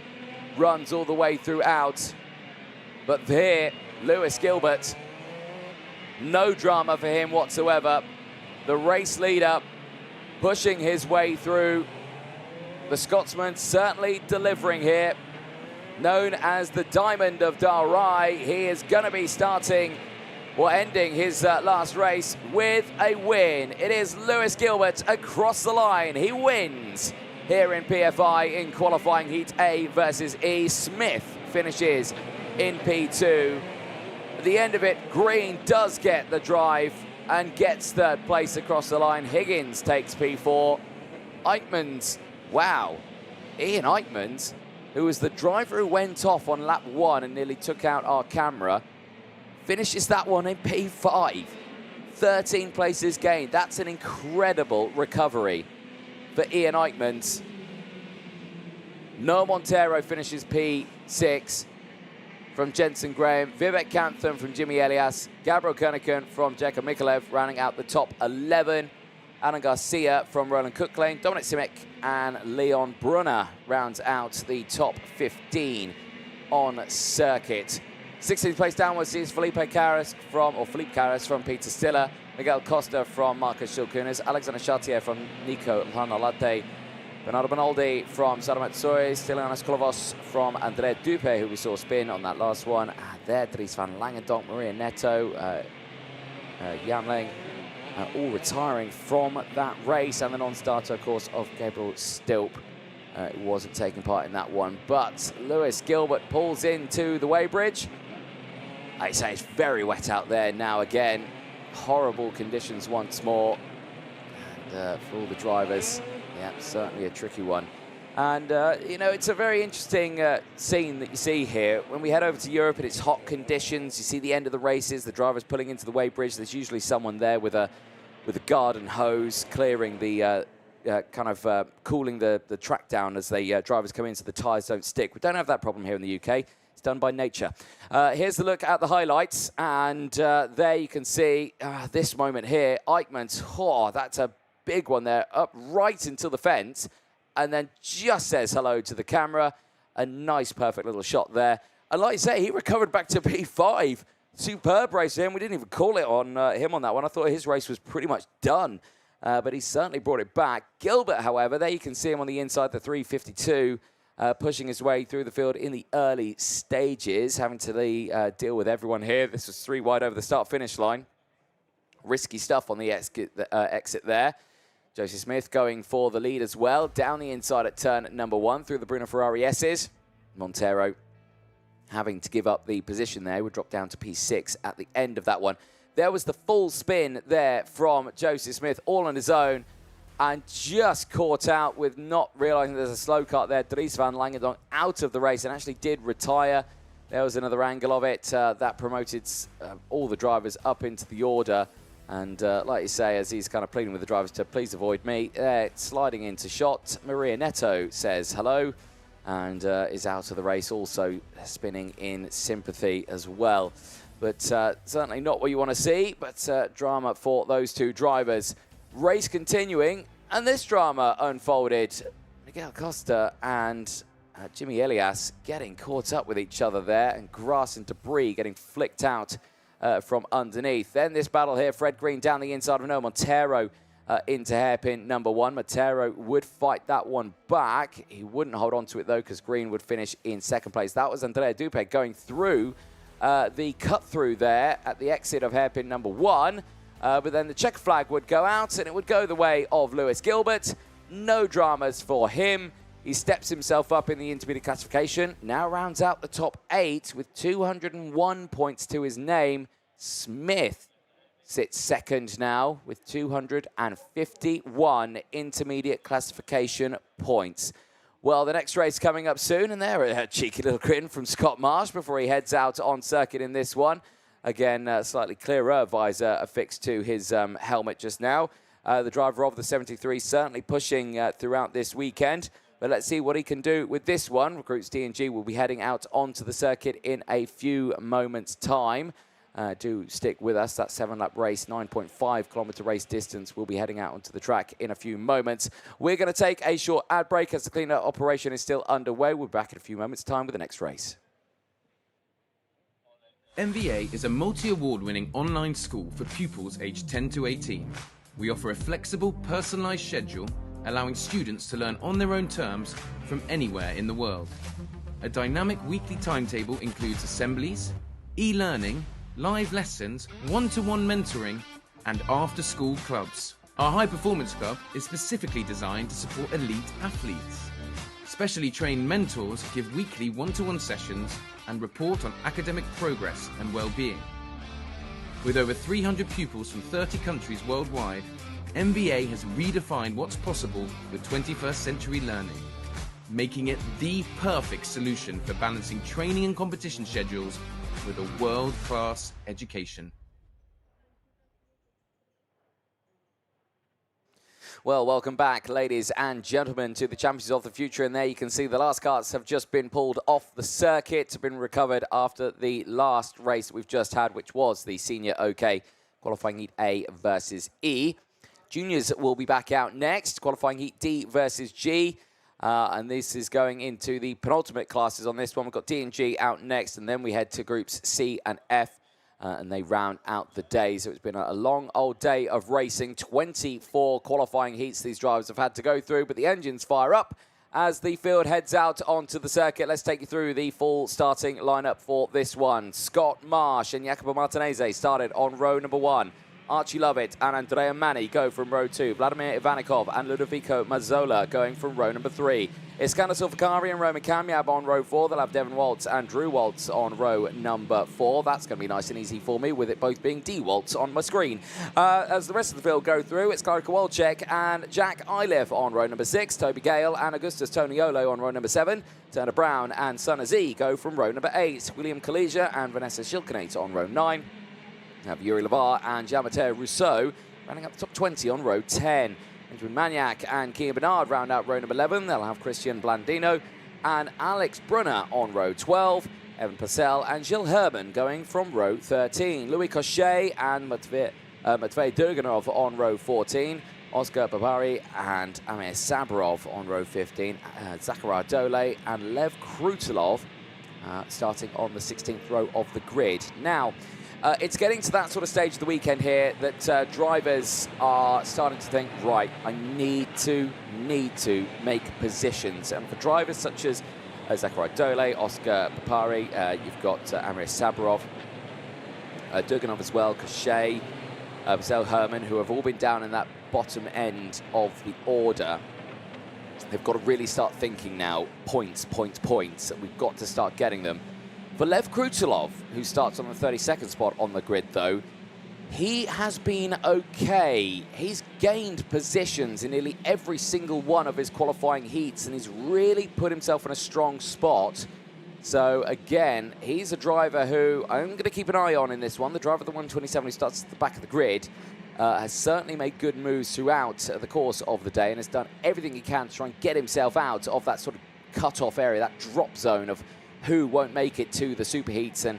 runs all the way throughout. But there, Lewis Gilbert, no drama for him whatsoever. The race leader pushing his way through. The Scotsman certainly delivering here. Known as the Diamond of Dalry, he is going to be starting or ending his last race with a win. It is Lewis Gilbert across the line. He wins here in PFI in qualifying heat A versus E. Smith finishes in P2. At the end of it, Green does get the drive and gets third place across the line. Higgins takes P4. Eichmanns, wow, Ian Eichmanns, who was the driver who went off on lap 1 and nearly took out our camera, finishes that one in P5. 13 places gained. That's an incredible recovery for Ian Eichmanns. Noah Montero finishes P6 from Jensen Graham. Vivek Kantham from Jimmy Elias. Gabriel Kernigan from Jacob Mikolev rounding out the top 11. Alan Garcia from Roland Cookling. Dominic Simic and Leon Brunner rounds out the top 15 on circuit. 16th place downwards is Felipe Carras from Peter Stiller. Miguel Costa from Marcus Shilkunas. Alexander Chartier from Nico Lanalate. Bernardo Bonaldi from Sadamat Soy. Stylianos Kolovos from Andrea Dupe, who we saw spin on that last one. And there, Dries van Langendonk, Maria Neto, Jan Leng, all retiring from that race. And the non-starter, of course, of Gabriel Stilp. Wasn't taking part in that one. But Lewis Gilbert pulls into the weighbridge. I say it's very wet out there now again. Horrible conditions once more. And for all the drivers, yeah, certainly a tricky one. And, you know, it's a very interesting scene that you see here. When we head over to Europe and it's hot conditions, you see the end of the races, the drivers pulling into the weighbridge. There's usually someone there with a garden hose clearing the cooling the track down as the drivers come in so the tyres don't stick. We don't have that problem here in the UK. It's done by nature. Here's the look at the highlights. And there you can see this moment here. Eichmanns, that's a big one there, up right into the fence, and then just says hello to the camera. A nice, perfect little shot there. And like I say, he recovered back to P5. Superb race for him. We didn't even call it on him on that one. I thought his race was pretty much done, but he certainly brought it back. Gilbert, however, there you can see him on the inside, the 352, pushing his way through the field in the early stages, having to deal with everyone here. This was 3 wide over the start-finish line. Risky stuff on the exit there. Josie Smith going for the lead as well. Down the inside at turn number 1 through the Bruno Ferrari S's. Montero having to give up the position there. Would drop down to P6 at the end of that one. There was the full spin there from Josie Smith, all on his own, and just caught out with not realising there's a slow cut there. Dries van Langendonk out of the race and actually did retire. There was another angle of it that promoted all the drivers up into the order. And like you say, as he's kind of pleading with the drivers to please avoid me, sliding into shot, Maria Neto says hello and is out of the race, also spinning in sympathy as well. But certainly not what you want to see, but drama for those two drivers. Race continuing, and this drama unfolded. Miguel Costa and Jimmy Elias getting caught up with each other there, and grass and debris getting flicked out from underneath. Then this battle here, Fred Green down the inside of Noah Montero into hairpin number 1. Montero would fight that one back. He wouldn't hold on to it, though, because Green would finish in second place. That was Andrea Dupe going through the cut through there at the exit of hairpin number 1. But then the check flag would go out and it would go the way of Lewis Gilbert. No dramas for him. He steps himself up in the intermediate classification. Now rounds out the top 8 with 201 points to his name. Smith sits second now with 251 intermediate classification points. Well, the next race coming up soon, and there a cheeky little grin from Scott Marsh before he heads out on circuit in this one. Again, slightly clearer visor affixed to his helmet just now. The driver of the 73 certainly pushing throughout this weekend. But let's see what he can do with this one. Recruits D&G will be heading out onto the circuit in a few moments' time. Do stick with us. That 7-lap race, 9.5 kilometre race distance. We'll be heading out onto the track in a few moments. We're going to take a short ad break as the cleanup operation is still underway. We'll be back in a few moments' time with the next race. MVA is a multi-award-winning online school for pupils aged 10 to 18. We offer a flexible, personalised schedule, allowing students to learn on their own terms from anywhere in the world. A dynamic weekly timetable includes assemblies, e-learning, live lessons, one-to-one mentoring, and after-school clubs. Our high-performance club is specifically designed to support elite athletes. Specially trained mentors give weekly one-to-one sessions and report on academic progress and well-being. With over 300 pupils from 30 countries worldwide, MVA has redefined what's possible with 21st century learning, making it the perfect solution for balancing training and competition schedules with a world-class education. Well, welcome back, ladies and gentlemen, to the Champions of the Future. And there you can see the last carts have just been pulled off the circuit, been recovered after the last race we've just had, which was the Senior OK qualifying heat A versus E. Juniors will be back out next, qualifying heat D versus G. And this is going into the penultimate classes on this one. We've got D and G out next, and then we head to groups C and F. And they round out the day. So it's been a long old day of racing. 24 qualifying heats these drivers have had to go through, but the engines fire up as the field heads out onto the circuit. Let's take you through the full starting lineup for this one. Scott Marsh and Jacopo Martinez started on row number 1. Archie Lovett and Andrea Mani go from row 2. Vladimir Ivanikov and Ludovico Mazzola going from row number 3. Iskander Sulfakari and Roman Kamyab on row 4. They'll have Devon Waltz and Drew Waltz on row number 4. That's going to be nice and easy for me, with it both being D Waltz on my screen. As the rest of the field go through, it's Kari Kowalczyk and Jack Iliff on row number 6. Toby Gale and Augustus Toniolo on row number 7. Turner Brown and Sana Z go from row number 8. William Kalija and Vanessa Shilkanate on row 9. Have Yuri Lavar and Jean-Mathieu Rousseau running up the top 20 on row 10. Benjamin Maniac and Kean Bernard round out row number 11. They'll have Christian Blandino and Alex Brunner on row 12. Evan Purcell and Gilles Herman going from row 13. Louis Cochet and Matvey Durganov on row 14. Oscar Babari and Amir Sabarov on row 15. Zakhara Dole and Lev Krutilov starting on the 16th row of the grid. Now, it's getting to that sort of stage of the weekend here that drivers are starting to think, right, I need to make positions. And for drivers such as Zakhara Dole, Oscar Papari, you've got Amir Sabarov, Durganov as well, Cochet, Marcel Herman, who have all been down in that bottom end of the order. They've got to really start thinking now, points. We've got to start getting them. For Lev Krutilov, who starts on the 32nd spot on the grid, though, he has been okay. He's gained positions in nearly every single one of his qualifying heats, and he's really put himself in a strong spot. So, again, he's a driver who I'm going to keep an eye on in this one. The driver of the 127 who starts at the back of the grid has certainly made good moves throughout the course of the day and has done everything he can to try and get himself out of that sort of cut-off area, that drop zone of who won't make it to the superheats and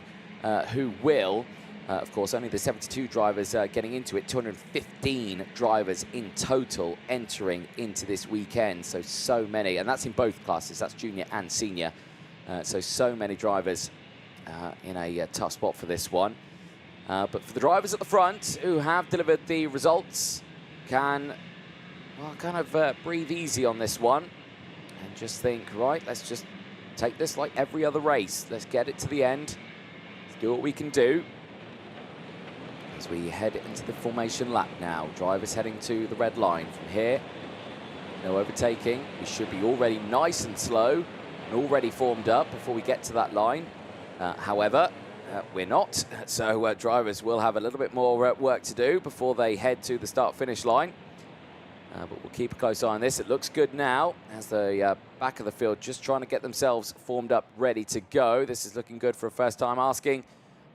who will. Of course, only the 72 drivers getting into it. 215 drivers in total entering into this weekend. So many. And that's in both classes. That's junior and senior. So many drivers in a tough spot for this one. But for the drivers at the front who have delivered the results, can kind of breathe easy on this one and just think, right, let's just take this like every other race. Let's get it to the end. Let's do what we can do. As we head into the formation lap now, drivers heading to the red line from here. No overtaking. We should be already nice and slow and already formed up before we get to that line. However, we're not, so drivers will have a little bit more work to do before they head to the start-finish line. But we'll keep a close eye on this. It looks good now as the back of the field just trying to get themselves formed up, ready to go. This is looking good for a first time asking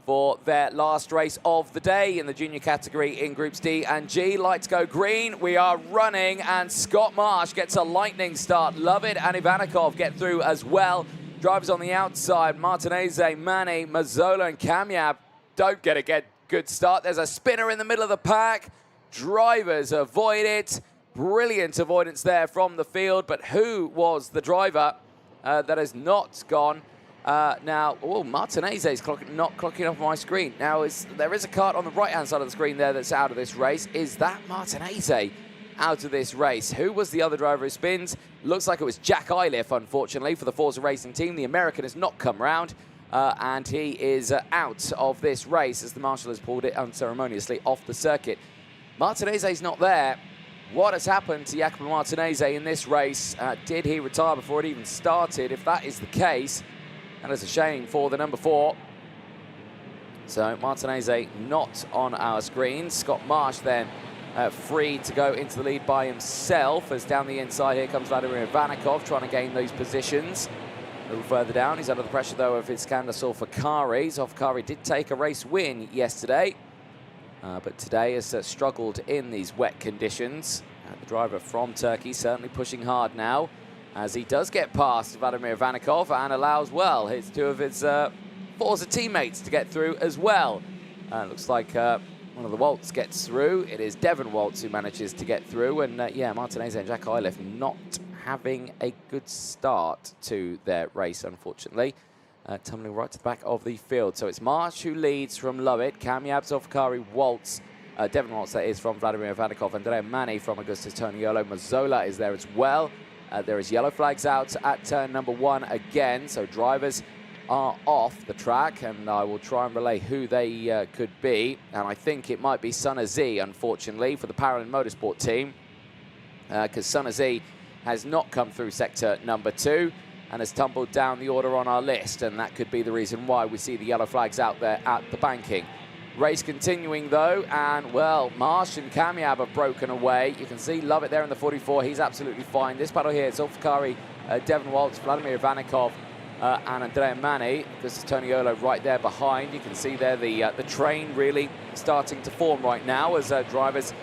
for their last race of the day in the junior category in Groups D and G. Lights go green. We are running, and Scott Marsh gets a lightning start. Lovett and Ivanikov get through as well. Drivers on the outside, Martinez, Mani, Mazzola and Kamyab don't get a good start. There's a spinner in the middle of the pack. Drivers avoid it. Brilliant avoidance there from the field, but who was the driver that has not gone? Now, Martinez is not clocking up on my screen. Now, there is a kart on the right-hand side of the screen there that's out of this race. Is that Martinez out of this race? Who was the other driver who spins? Looks like it was Jack Iliff, unfortunately, for the Forza Racing team. The American has not come round, and he is out of this race as the marshal has pulled it unceremoniously off the circuit. Martinez is not there. What has happened to Jacopo Martinez in this race? Did he retire before it even started? If that is the case, that is a shame for the number 4. So Martinez not on our screen. Scott Marsh then free to go into the lead by himself, as down the inside here comes Vladimir Ivanikov trying to gain those positions. A little further down, he's under the pressure though of Iskander Zulfikari. Zulfikari did take a race win yesterday, but today has struggled in these wet conditions. The driver from Turkey certainly pushing hard now, as he does get past Vladimir Ivanikov and allows, well, his two of his Forza teammates to get through as well. Looks like one of the Waltz gets through. It is Devon Waltz who manages to get through, and yeah, Martinez and Jack Iliff not having a good start to their race, unfortunately. Tumbling right to the back of the field. So it's Marsh who leads from Lovett, Kamyab, Zulfikari, Waltz, Devon Waltz, that is, from Vladimir Ivanikov, Andrea Mani from Augustus Toniolo. Mazzola is there as well. There is yellow flags out at turn number 1 again, so drivers are off the track, and I will try and relay who they could be. And I think it might be Sunna Z, unfortunately, for the Paralympic Motorsport team, because Sunna Z has not come through sector number 2 and has tumbled down the order on our list, and that could be the reason why we see the yellow flags out there at the banking. Race continuing though, and well, Marsh and Kamyab have broken away. You can see Lovett there in the 44, he's absolutely fine. This battle here, Zulfikari, Devon Waltz, Vladimir Ivanikov, and Andrea Mani. This is Toniolo right there behind. You can see there the train really starting to form right now as drivers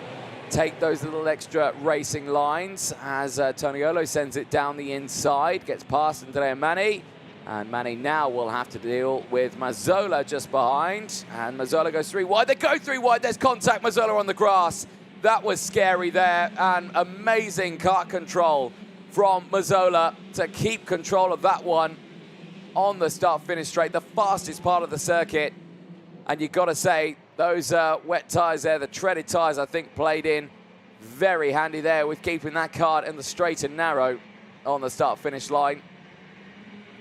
take those little extra racing lines, as Toniolo sends it down the inside, gets past Andrea Mani. And Mani now will have to deal with Mazzola just behind. And Mazzola goes 3 wide. They go 3 wide. There's contact. Mazzola on the grass. That was scary there. And amazing kart control from Mazzola to keep control of that one on the start-finish straight, the fastest part of the circuit. And you've got to say, those wet tyres there, the treaded tyres, I think, played in very handy there with keeping that kart in the straight and narrow on the start-finish line.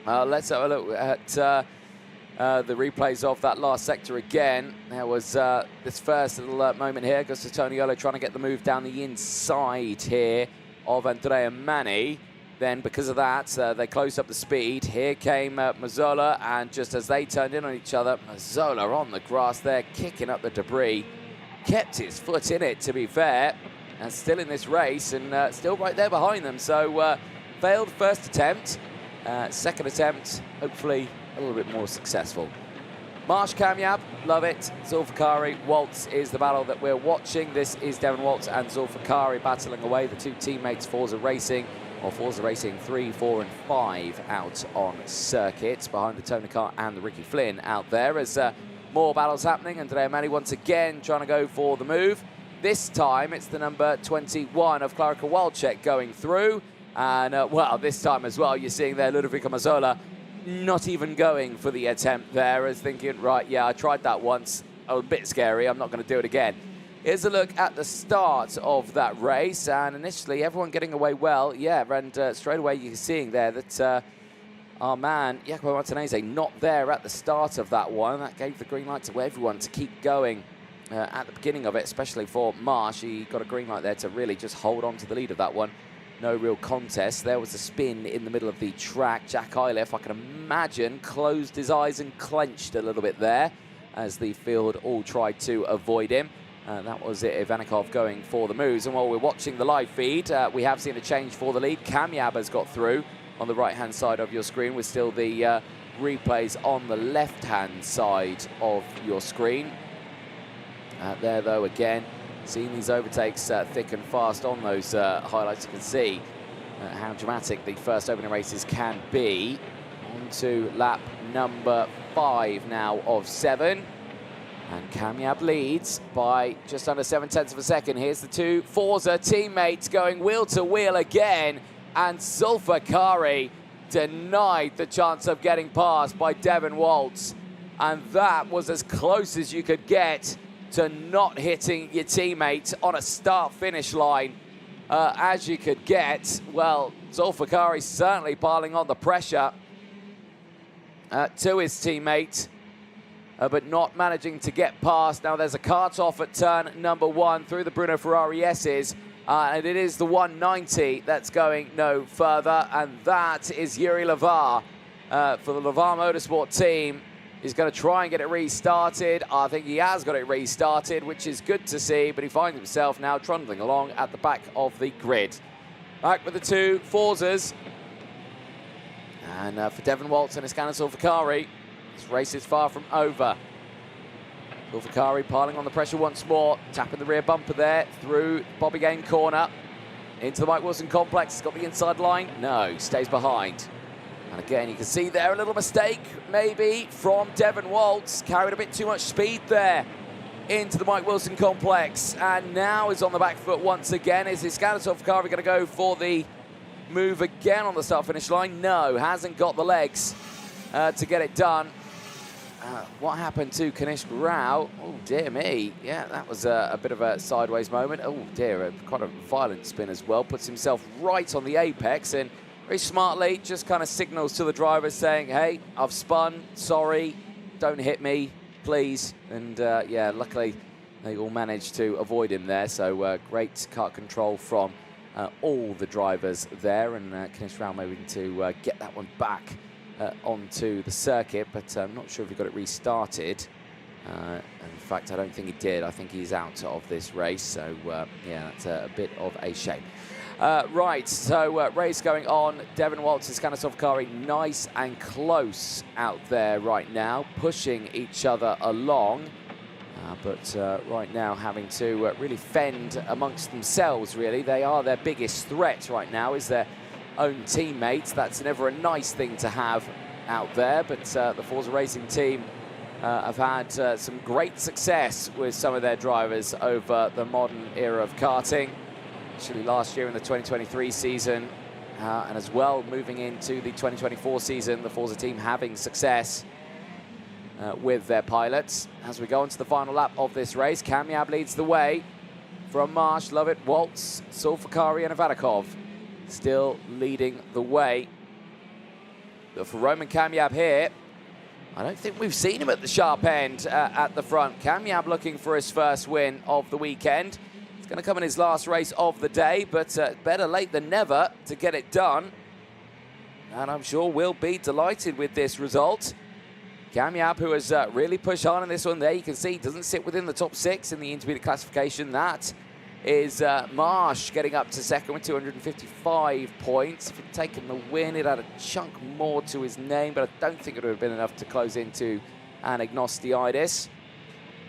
Let's have a look at the replays of that last sector again. There was this first little moment here. Augusto Toniolo trying to get the move down the inside here of Andrea Mani. Then, because of that, they closed up the speed. Here came Mazzola, and just as they turned in on each other, Mazzola on the grass there, kicking up the debris. Kept his foot in it, to be fair, and still in this race, and still right there behind them. So, failed first attempt. Second attempt, hopefully a little bit more successful. Marsh, Kamyab, Lovett, Zulfikari, Waltz is the battle that we're watching. This is Devon Waltz and Zulfikari battling away, the two teammates, Forza Racing, or Forza Racing 3, 4 and 5 out on circuit, behind the Tony Kart and the Ricky Flynn out there as more battles happening. Andrea Mani once again trying to go for the move. This time it's the number 21 of Klarica Walczek going through. And, well, this time as well, you're seeing there Ludovico Mazzola not even going for the attempt there, as thinking, right, yeah, I tried that once. A bit scary. I'm not going to do it again. Here's a look at the start of that race. And initially, everyone getting away well. Yeah, and straight away, you're seeing there that our man, Jacopo Martinez, not there at the start of that one. That gave the green light to everyone to keep going at the beginning of it, especially for Marsh. He got a green light there to really just hold on to the lead of that one. No real contest. There was a spin in the middle of the track. Jack Iliff, I can imagine, closed his eyes and clenched a little bit there as the field all tried to avoid him. That was it, Ivanikov going for the moves. And while we're watching the live feed, we have seen a change for the lead. Kamyab has got through on the right-hand side of your screen, with still the replays on the left-hand side of your screen. There, though, again, seeing these overtakes thick and fast on those highlights, you can see how dramatic the first opening races can be. On to lap number 5 now of 7. And Kamyab leads by just under 0.7 of a second. Here's the two Forza teammates going wheel to wheel again. And Zulfikari denied the chance of getting past by Devon Waltz. And that was as close as you could get to not hitting your teammate on a start-finish line as you could get. Well, Zulfikari certainly piling on the pressure to his teammate, but not managing to get past. Now there's a kart off at turn number 1 through the Bruno Ferrari S's. And it is the 190 that's going no further, and that is Yuri Lavar for the Lavar Motorsport team. He's going to try and get it restarted. I think he has got it restarted, which is good to see, but he finds himself now trundling along at the back of the grid. Back with the two Forzas. And for Devon Waltz and Iskandar Zulfikari, this race is far from over. Zulfikari piling on the pressure once more, tapping the rear bumper there through Bobby Game corner into the Mike Wilson complex. He's got the inside line. No, stays behind. And again, you can see there a little mistake maybe from Devon Waltz. Carried a bit too much speed there into the Mike Wilson complex. And now is on the back foot once again. Is Iskandar Zulfikari going to go for the move again on the start-finish line? No, hasn't got the legs to get it done. What happened to Kanishk Rao? Oh, dear me. Yeah, that was a bit of a sideways moment. Oh, dear, quite a violent spin as well. Puts himself right on the apex and very smartly just kind of signals to the driver saying, hey, I've spun, sorry, don't hit me, please. And, yeah, luckily they all managed to avoid him there. So great kart control from all the drivers there. And Kanishk Rao maybe to get that one back onto the circuit, but I'm not sure if he got it restarted. In fact, I don't think he did. I think he's out of this race, so yeah, that's a bit of a shame. Right, so race going on. Devon Waltz and Iskandar Zulfikari nice and close out there right now, pushing each other along, but right now having to really fend amongst themselves, really. They are their biggest threat right now, is their own teammates. That's never a nice thing to have out there, but the Forza Racing team have had some great success with some of their drivers over the modern era of karting. Actually last year in the 2023 season, and as well moving into the 2024 season, the Forza team having success with their pilots. As we go into the final lap of this race, Kamyab leads the way from Marsh, Lovett, Waltz, Zulfikari and Ivanikov still leading the way. But for Roman Kamyab here, I don't think we've seen him at the sharp end at the front. Kamyab looking for his first win of the weekend. It's going to come in his last race of the day, but better late than never to get it done. And I'm sure we'll be delighted with this result. Kamyab, who has really pushed on in this one there, you can see doesn't sit within the top 6 in the intermediate classification. That is Marsh getting up to second with 255 points. If he'd taken the win, it had a chunk more to his name, but I don't think it would have been enough to close into an Agnostiitis.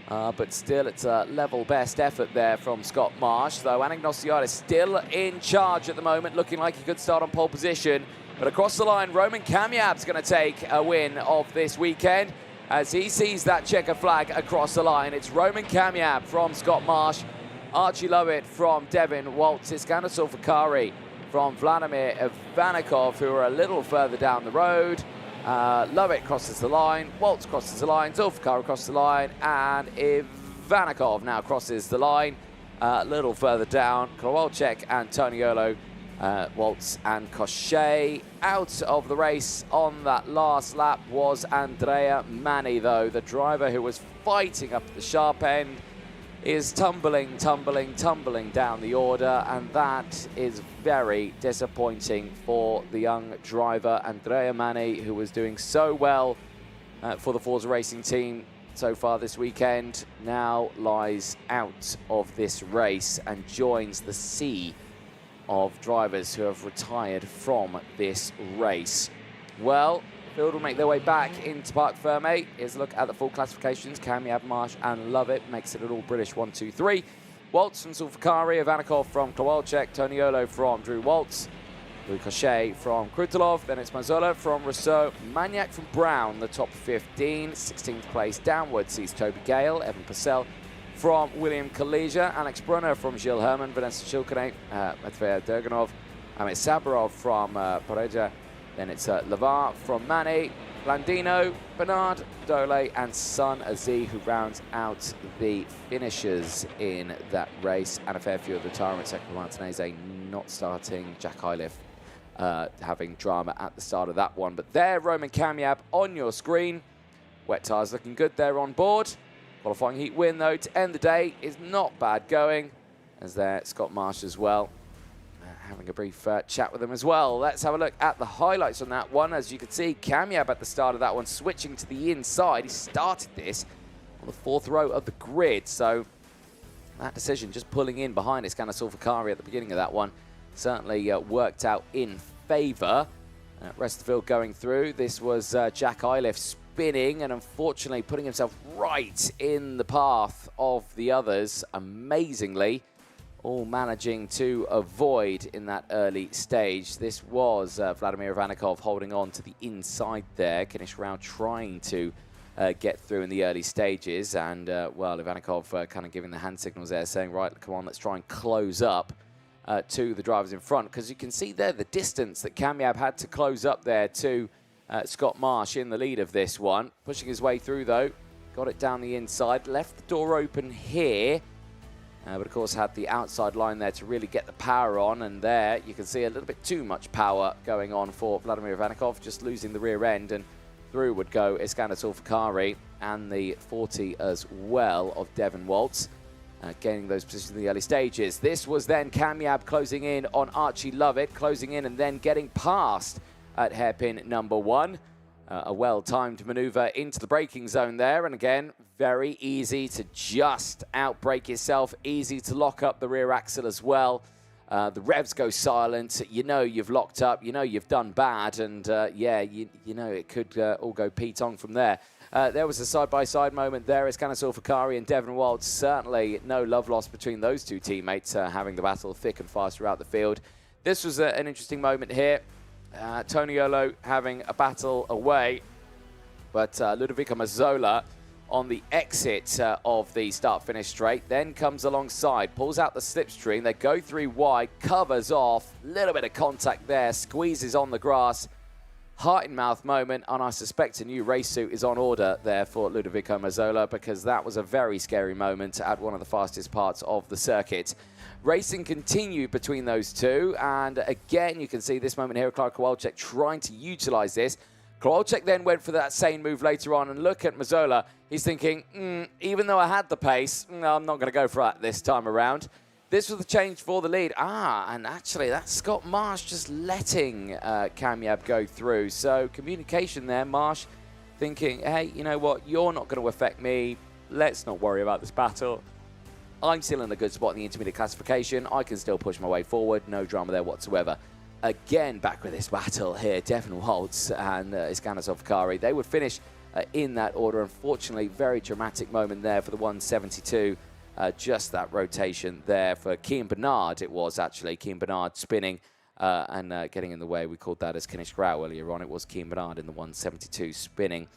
But still, it's a level best effort there from Scott Marsh, though Anagnostiitis still in charge at the moment, looking like he could start on pole position. But across the line, Roman Kamyab's going to take a win of this weekend as he sees that checker flag across the line. It's Roman Kamyab from Scott Marsh, Archie Lovett from Devon Waltz, Iskandar Zulfikari from Vladimir Ivanikov, who are a little further down the road. Lovett crosses the line, Waltz crosses the line, Zulfikari crosses the line, and Ivanikov now crosses the line a little further down. Kowalczyk and Toniolo Waltz and Cochet. Out of the race on that last lap was Andrea Mani, though. The driver who was fighting up at the sharp end is tumbling down the order, and that is very disappointing for the young driver, Andrea Mani, who was doing so well for the Forza Racing team so far this weekend, now lies out of this race and joins the sea of drivers who have retired from this race. Well, the field will make their way back into Parc Fermé. Here's a look at the full classifications. Kamiab, Marsh and Lovett makes it an all-British 1, 2, 3. Waltz from Sulfakari, Ivanikov from Kowalczyk, Toniolo from Drew Waltz, Louis Cochet from Krutelov, then it's Mazzola from Rousseau, Maniac from Brown, the top 15. 16th place downwards sees Toby Gale, Evan Purcell from William Kalesia, Alex Brunner from Gilles Herman, Vanessa Chilkane, Matvey Derganov, Amit Sabarov from Pareja, then it's Lavar from Mani, Blandino, Bernard, Dole and Sun Aziz, who rounds out the finishers in that race, and a fair few of the retirements. Sektor Martinez not starting, Jack Iliff having drama at the start of that one. But there, Roman Kamiab on your screen. Wet tyres looking good there on board. Qualifying heat win, though, to end the day is not bad going. As there, Scott Marsh as well. Having a brief chat with them as well. Let's have a look at the highlights on that one. As you can see, Kamiab at the start of that one switching to the inside. He started this on the 4th row of the grid. So that decision, just pulling in behind Iskandar Sulfakari at the beginning of that one, certainly worked out in favour. Rest of the field going through. This was Jack Iliff spinning and unfortunately putting himself right in the path of the others, amazingly. All managing to avoid in that early stage. This was Vladimir Ivanikov holding on to the inside there. Kinish Rao trying to get through in the early stages. And, well, Ivanikov kind of giving the hand signals there, saying, right, come on, let's try and close up to the drivers in front. Because you can see there the distance that Kamiab had to close up there to Scott Marsh in the lead of this one. Pushing his way through, though. Got it down the inside. Left the door open here. But, of course, had the outside line there to really get the power on. And there you can see a little bit too much power going on for Vladimir Ivanikov, just losing the rear end. And through would go Iskandar Sulfakari and the 40 as well of Devon Waltz, gaining those positions in the early stages. This was then Kamiab closing in on Archie Lovett, closing in and then getting past at hairpin number 1. A well-timed manoeuvre into the braking zone there. And again, very easy to just outbrake yourself. Easy to lock up the rear axle as well. The revs go silent. You know you've locked up. You know you've done bad. And yeah, you know it could all go Pete-ong from there. There was a side-by-side moment there. Iskandar Sulfakari and Devon Waltz. Certainly no love lost between those two teammates, having the battle thick and fast throughout the field. This was an interesting moment here. Toniolo having a battle away, but Ludovico Mazzola on the exit of the start-finish straight, then comes alongside, pulls out the slipstream, they go 3 wide, covers off, little bit of contact there, squeezes on the grass, heart-in-mouth moment, and I suspect a new race suit is on order there for Ludovico Mazzola, because that was a very scary moment at one of the fastest parts of the circuit. Racing continued between those two, and again, you can see this moment here of Clark Kowalczyk trying to utilize this. Kowalczyk then went for that same move later on, and look at Mazzola. He's thinking, even though I had the pace, no, I'm not going to go for that this time around. This was the change for the lead. And actually, that's Scott Marsh just letting Kamiab go through. So communication there, Marsh thinking, hey, you know what, you're not going to affect me. Let's not worry about this battle. I'm still in a good spot in the intermediate classification. I can still push my way forward. No drama there whatsoever. Again, back with this battle here. Devon Waltz and Iskandar Sulfakari. They would finish in that order. Unfortunately, very dramatic moment there for the 172. Just that rotation there for Kean Bernard. It was actually Kean Bernard spinning and getting in the way. We called that as Kinish Grau earlier on. It was Kean Bernard in the 172 spinning.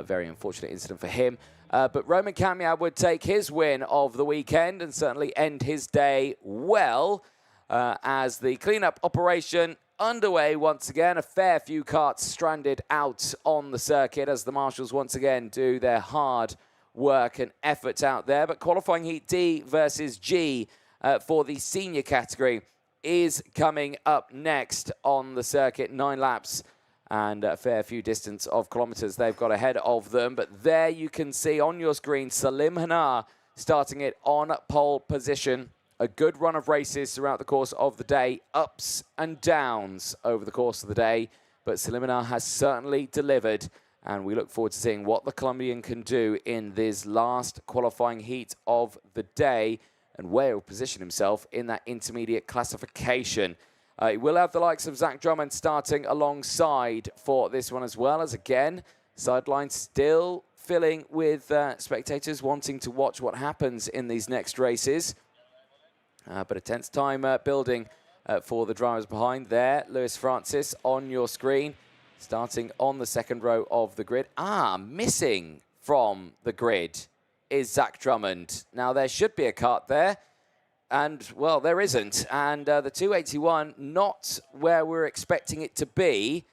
Very unfortunate incident for him. But Roman Kamiab would take his win of the weekend and certainly end his day well as the cleanup operation underway once again. A fair few karts stranded out on the circuit as the marshals once again do their hard work and efforts out there. But qualifying heat D versus G for the senior category is coming up next on the circuit. 9 laps and a fair few distance of kilometres they've got ahead of them. But there you can see on your screen Salim Hanar starting it on pole position. A good run of races throughout the course of the day, ups and downs over the course of the day. But Salim Hanar has certainly delivered, and we look forward to seeing what the Colombian can do in this last qualifying heat of the day and where he'll position himself in that intermediate classification. He will have the likes of Zach Drummond starting alongside for this one as well, as again, sideline still filling with spectators wanting to watch what happens in these next races. But a tense time building for the drivers behind there. Lewis Francis on your screen, starting on the second row of the grid. Missing from the grid is Zach Drummond. Now, there should be a cut there. And, well, there isn't. And the 281, not where we're expecting it to be.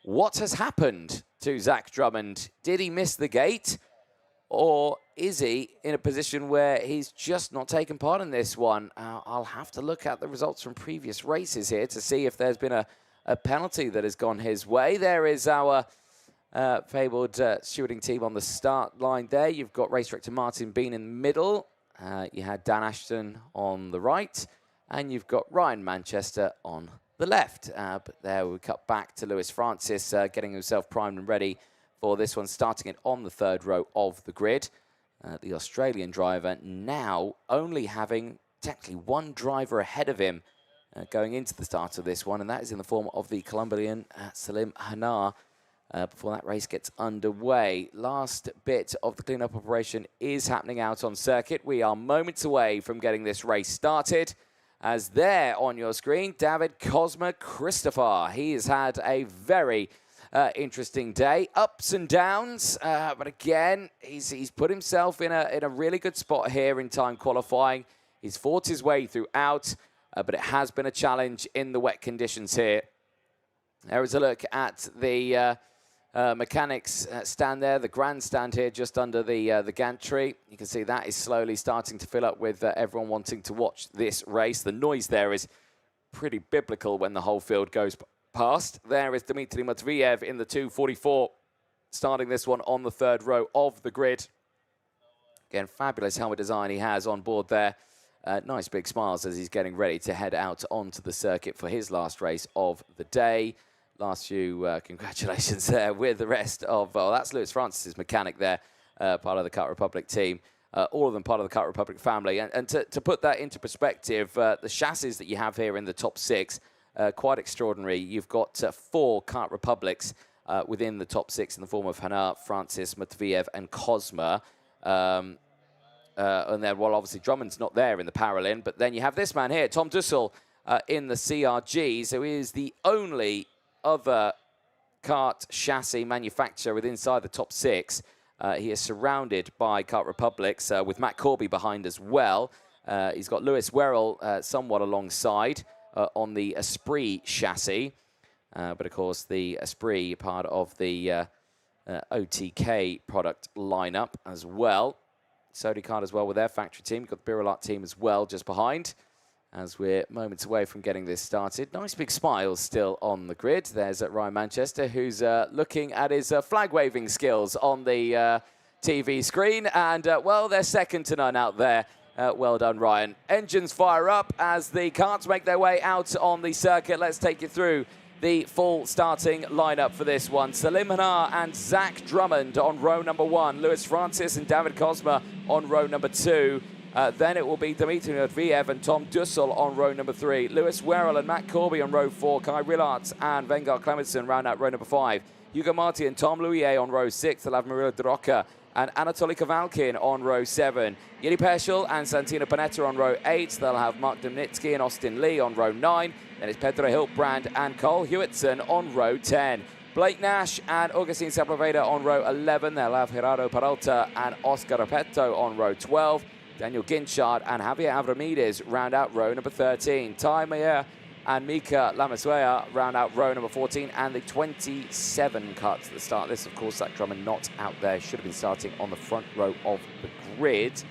What has happened to Zach Drummond? Did he miss the gate? Or is he in a position where he's just not taken part in this one? I'll have to look at the results from previous races here to see if there's been a penalty that has gone his way. There is our fabled stewarding team on the start line there. You've got race director Martin Bean in the middle. You had Dan Ashton on the right, and you've got Ryan Manchester on the left. But there we cut back to Lewis Francis getting himself primed and ready for this one, starting it on the third row of the grid. The Australian driver now only having technically one driver ahead of him going into the start of this one, and that is in the form of the Colombian Salim Hanar. Before that race gets underway. Last bit of the cleanup operation is happening out on circuit. We are moments away from getting this race started. As there on your screen, David Cosma Christopher. He has had a very interesting day. Ups and downs, but again, he's put himself in a really good spot here in time qualifying. He's fought his way throughout, but it has been a challenge in the wet conditions here. There is a look at the mechanics stand there, the grandstand here just under the gantry. You can see that is slowly starting to fill up with everyone wanting to watch this race. The noise there is pretty biblical when the whole field goes past. There is Dmitry Matviev in the 244, starting this one on the third row of the grid. Again, fabulous helmet design he has on board there. Nice big smiles as he's getting ready to head out onto the circuit for his last race of the day. Last few congratulations there with the rest of, well, that's Lewis Francis's mechanic there, part of the Cut Republic team. All of them part of the Cut Republic family. And to put that into perspective, the chassis that you have here in the top 6, quite extraordinary. You've got 4 Cut Republics within the top 6 in the form of Hanar, Francis, Matviev, and Cosma. And then, well, obviously Drummond's not there in the Paralin, but then you have this man here, Tom Dussel, in the CRG. So he is the only other kart chassis manufacturer within inside the top 6. He is surrounded by Kart Republics with Matt Corby behind as well. He's got Lewis Werrell somewhat alongside on the Esprit chassis. But of course the Esprit part of the OTK product lineup as well. Sodicard as well with their factory team. You've got the Birolart team as well just behind, as we're moments away from getting this started. Nice big smiles still on the grid. There's Ryan Manchester, who's looking at his flag-waving skills on the TV screen. And, well, they're second to none out there. Well done, Ryan. Engines fire up as the karts make their way out on the circuit. Let's take you through the full starting lineup for this one. Salim Hanar and Zach Drummond on row number 1. Lewis Francis and David Cosma on row number 2. Then it will be Dmitry Matviev and Tom Dussel on row number 3. Lewis Werrell and Matt Corby on row 4. Kai Rillarts and Vengar Clemenson round out row number 5. Hugo Marti and Tom Louier on row 6. They'll have Marilla Droka and Anatoly Kavalkin on row 7. Yuri Peschel and Santino Panetta on row 8. They'll have Mark Demnitsky and Austin Lee on row 9. Then it's Pedro Hiltbrand and Cole Hewitson on row 10. Blake Nash and Augustine Sepulveda on row 11. They'll have Gerardo Peralta and Oscar Repetto on row 12. Daniel Ginchard and Javier Avramides round out row number 13. Ty Mayer and Mika Lamaswea round out row number 14. And the 27 cuts at the start. This, of course, Zach Drummond not out there. Should have been starting on the front row of the grid.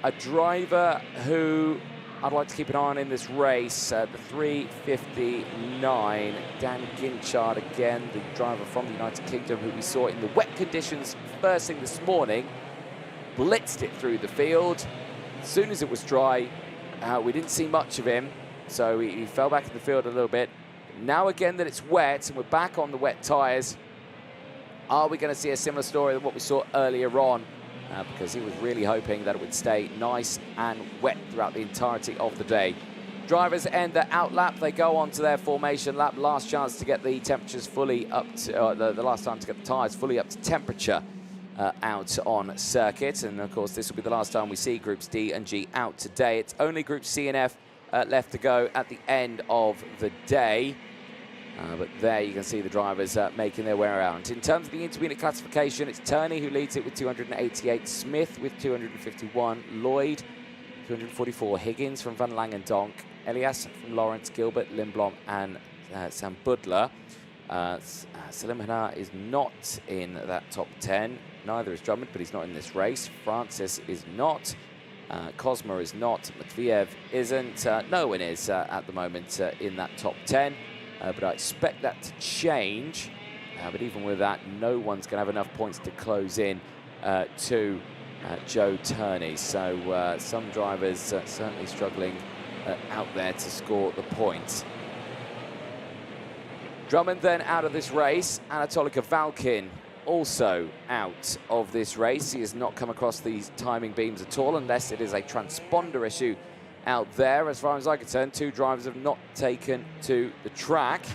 A driver who I'd like to keep an eye on in this race, the 3:59, Dan Ginchard again, the driver from the United Kingdom, who we saw in the wet conditions first thing this morning, blitzed it through the field. As soon as it was dry, we didn't see much of him, so he fell back in the field a little bit. Now again that it's wet and we're back on the wet tyres, are we going to see a similar story than what we saw earlier on? Because he was really hoping that it would stay nice and wet throughout the entirety of the day. Drivers end their out lap. They go on to their formation lap. Last chance to get the temperatures fully up to, the last time to get the tyres fully up to temperature out on circuit. And of course, this will be the last time we see Groups D and G out today. It's only Groups C and F left to go at the end of the day. But there you can see the drivers making their way around. In terms of the intermediate classification, it's Turney who leads it with 288, Smith with 251, Lloyd 244, Higgins from Van Langendonk, Elias from Lawrence, Gilbert, Lindblom and Sam Budler. Salim Hanar is not in that top 10. Neither is Drummond, but he's not in this race. Francis is not. Cosma is not. Matviev isn't. No one is at the moment in that top 10. But I expect that to change. But even with that, no one's going to have enough points to close in to Joe Turney. So some drivers certainly struggling out there to score the points. Drummond then out of this race. Anatoly Kavalkin also out of this race. He has not come across these timing beams at all, unless it is a transponder issue out there. As far as I can tell, 2 drivers have not taken to the track.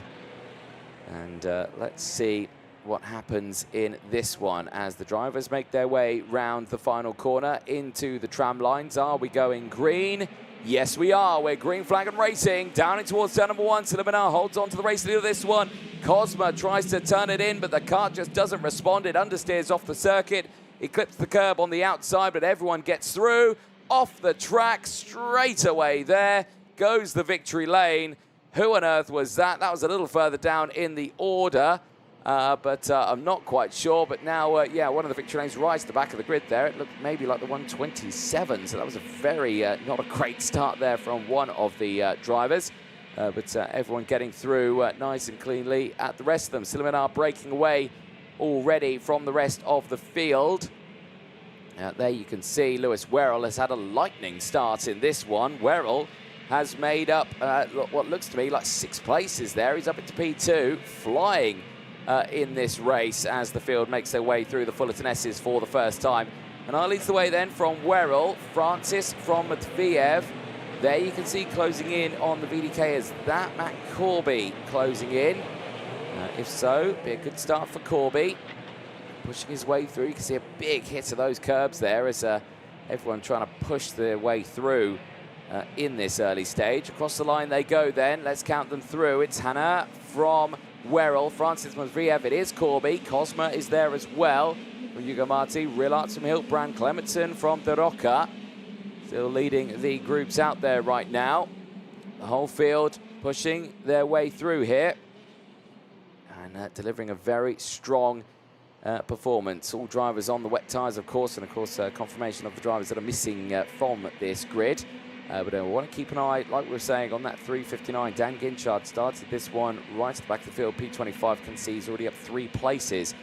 And let's see what happens in this one as the drivers make their way round the final corner into the tram lines. Are we going green? Yes, we are. We're green flag and racing. Down in towards turn number 1. Siliminar holds on to the race lead of this one. Cosma tries to turn it in, but the car just doesn't respond. It understeers off the circuit. It clips the curb on the outside, but everyone gets through. Off the track straight away there goes the victory lane. Who on earth was that? That was a little further down in the order, but I'm not quite sure. But now, yeah, one of the victory lanes right at the back of the grid there. It looked maybe like the 127, so that was a very not a great start there from one of the drivers. But everyone getting through nice and cleanly at the rest of them. Siliminar breaking away already from the rest of the field. There you can see Lewis Werrell has had a lightning start in this one. Werrell has made up what looks to me like 6 places there. He's up into P2, flying in this race as the field makes their way through the Fullerton S's for the first time. And I leads the way then from Werrell, Francis from Matviev. There you can see closing in on the VDK is that Matt Corby closing in. If so, be a good start for Corby. Pushing his way through. You can see a big hit of those curbs there as everyone trying to push their way through in this early stage. Across the line they go then. Let's count them through. It's Hannah from Werrell, Francis Matviev, it is Corby. Cosma is there as well from Hugo Marti. Rillards from Hiltbrand, Clementson from De Rocca. Still leading the groups out there right now. The whole field pushing their way through here. And delivering a very strong performance. All drivers on the wet tyres, of course, and of course confirmation of the drivers that are missing from this grid. But I want to keep an eye, like we were saying, on that 3:59. Dan Ginchard started this one right at the back of the field. P25 can see he's already up 3 places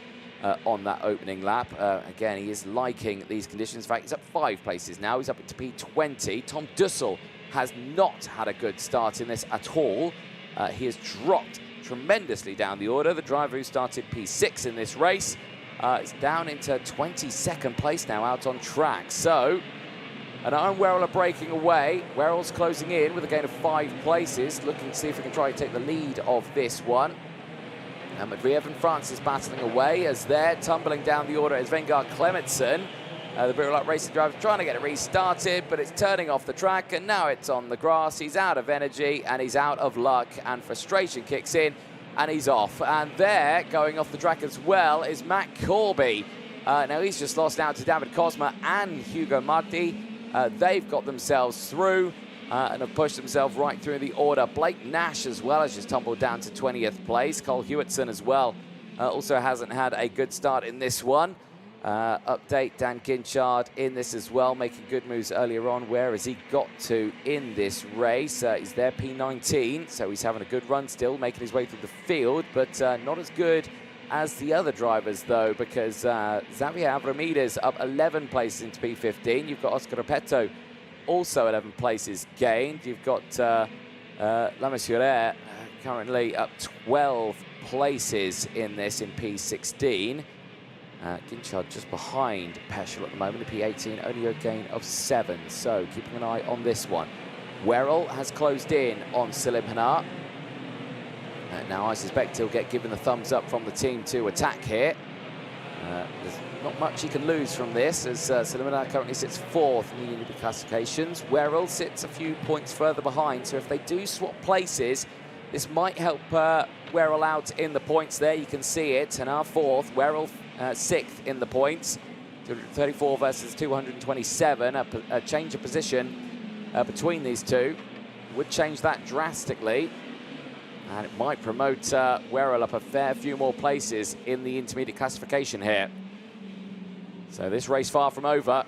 on that opening lap. Again, he is liking these conditions. In fact, he's up 5 places now. He's up into P20. Tom Dussel has not had a good start in this at all. He has dropped tremendously down the order. The driver who started P6 in this race is down into 22nd place now out on track. So, and Owen Werrell are breaking away. Werrell's closing in with a gain of 5 places, looking to see if he can try to take the lead of this one. And Matviev and Francis battling away as they're tumbling down the order is Vengar Clementson. The Birulak Racing driver trying to get it restarted, but it's turning off the track, and now it's on the grass. He's out of energy, and he's out of luck, and frustration kicks in, and he's off. And there, going off the track as well, is Matt Corby. Now, he's just lost out to David Cosma and Hugo Marti. They've got themselves through and have pushed themselves right through the order. Blake Nash as well has just tumbled down to 20th place. Cole Hewitson as well also hasn't had a good start in this one. update, Dan Ginchard in this as well, making good moves earlier on. Where has he got to in this race? He's there P19, so he's having a good run still, making his way through the field, but not as good as the other drivers, though, because Xavier Abramides up 11 places into P15. You've got Oscar Repetto also 11 places gained. You've got Lamassurer currently up 12 places in this in P16. Ginchard just behind Peschel at the moment in P18, only a gain of 7. So keeping an eye on this one. Werrell has closed in on Selim Hanar. Now I suspect he'll get given the thumbs up from the team to attack here. There's not much he can lose from this, as Selim Hanar currently sits 4th in the Union classifications. Werrell sits a few points further behind, so if they do swap places, this might help Werrell out in the points there. You can see it. Hanar 4th, Werrell 6th in the points. 234 versus 227. A change of position between these two would change that drastically. And it might promote Werrell up a fair few more places in the intermediate classification here. So this race far from over.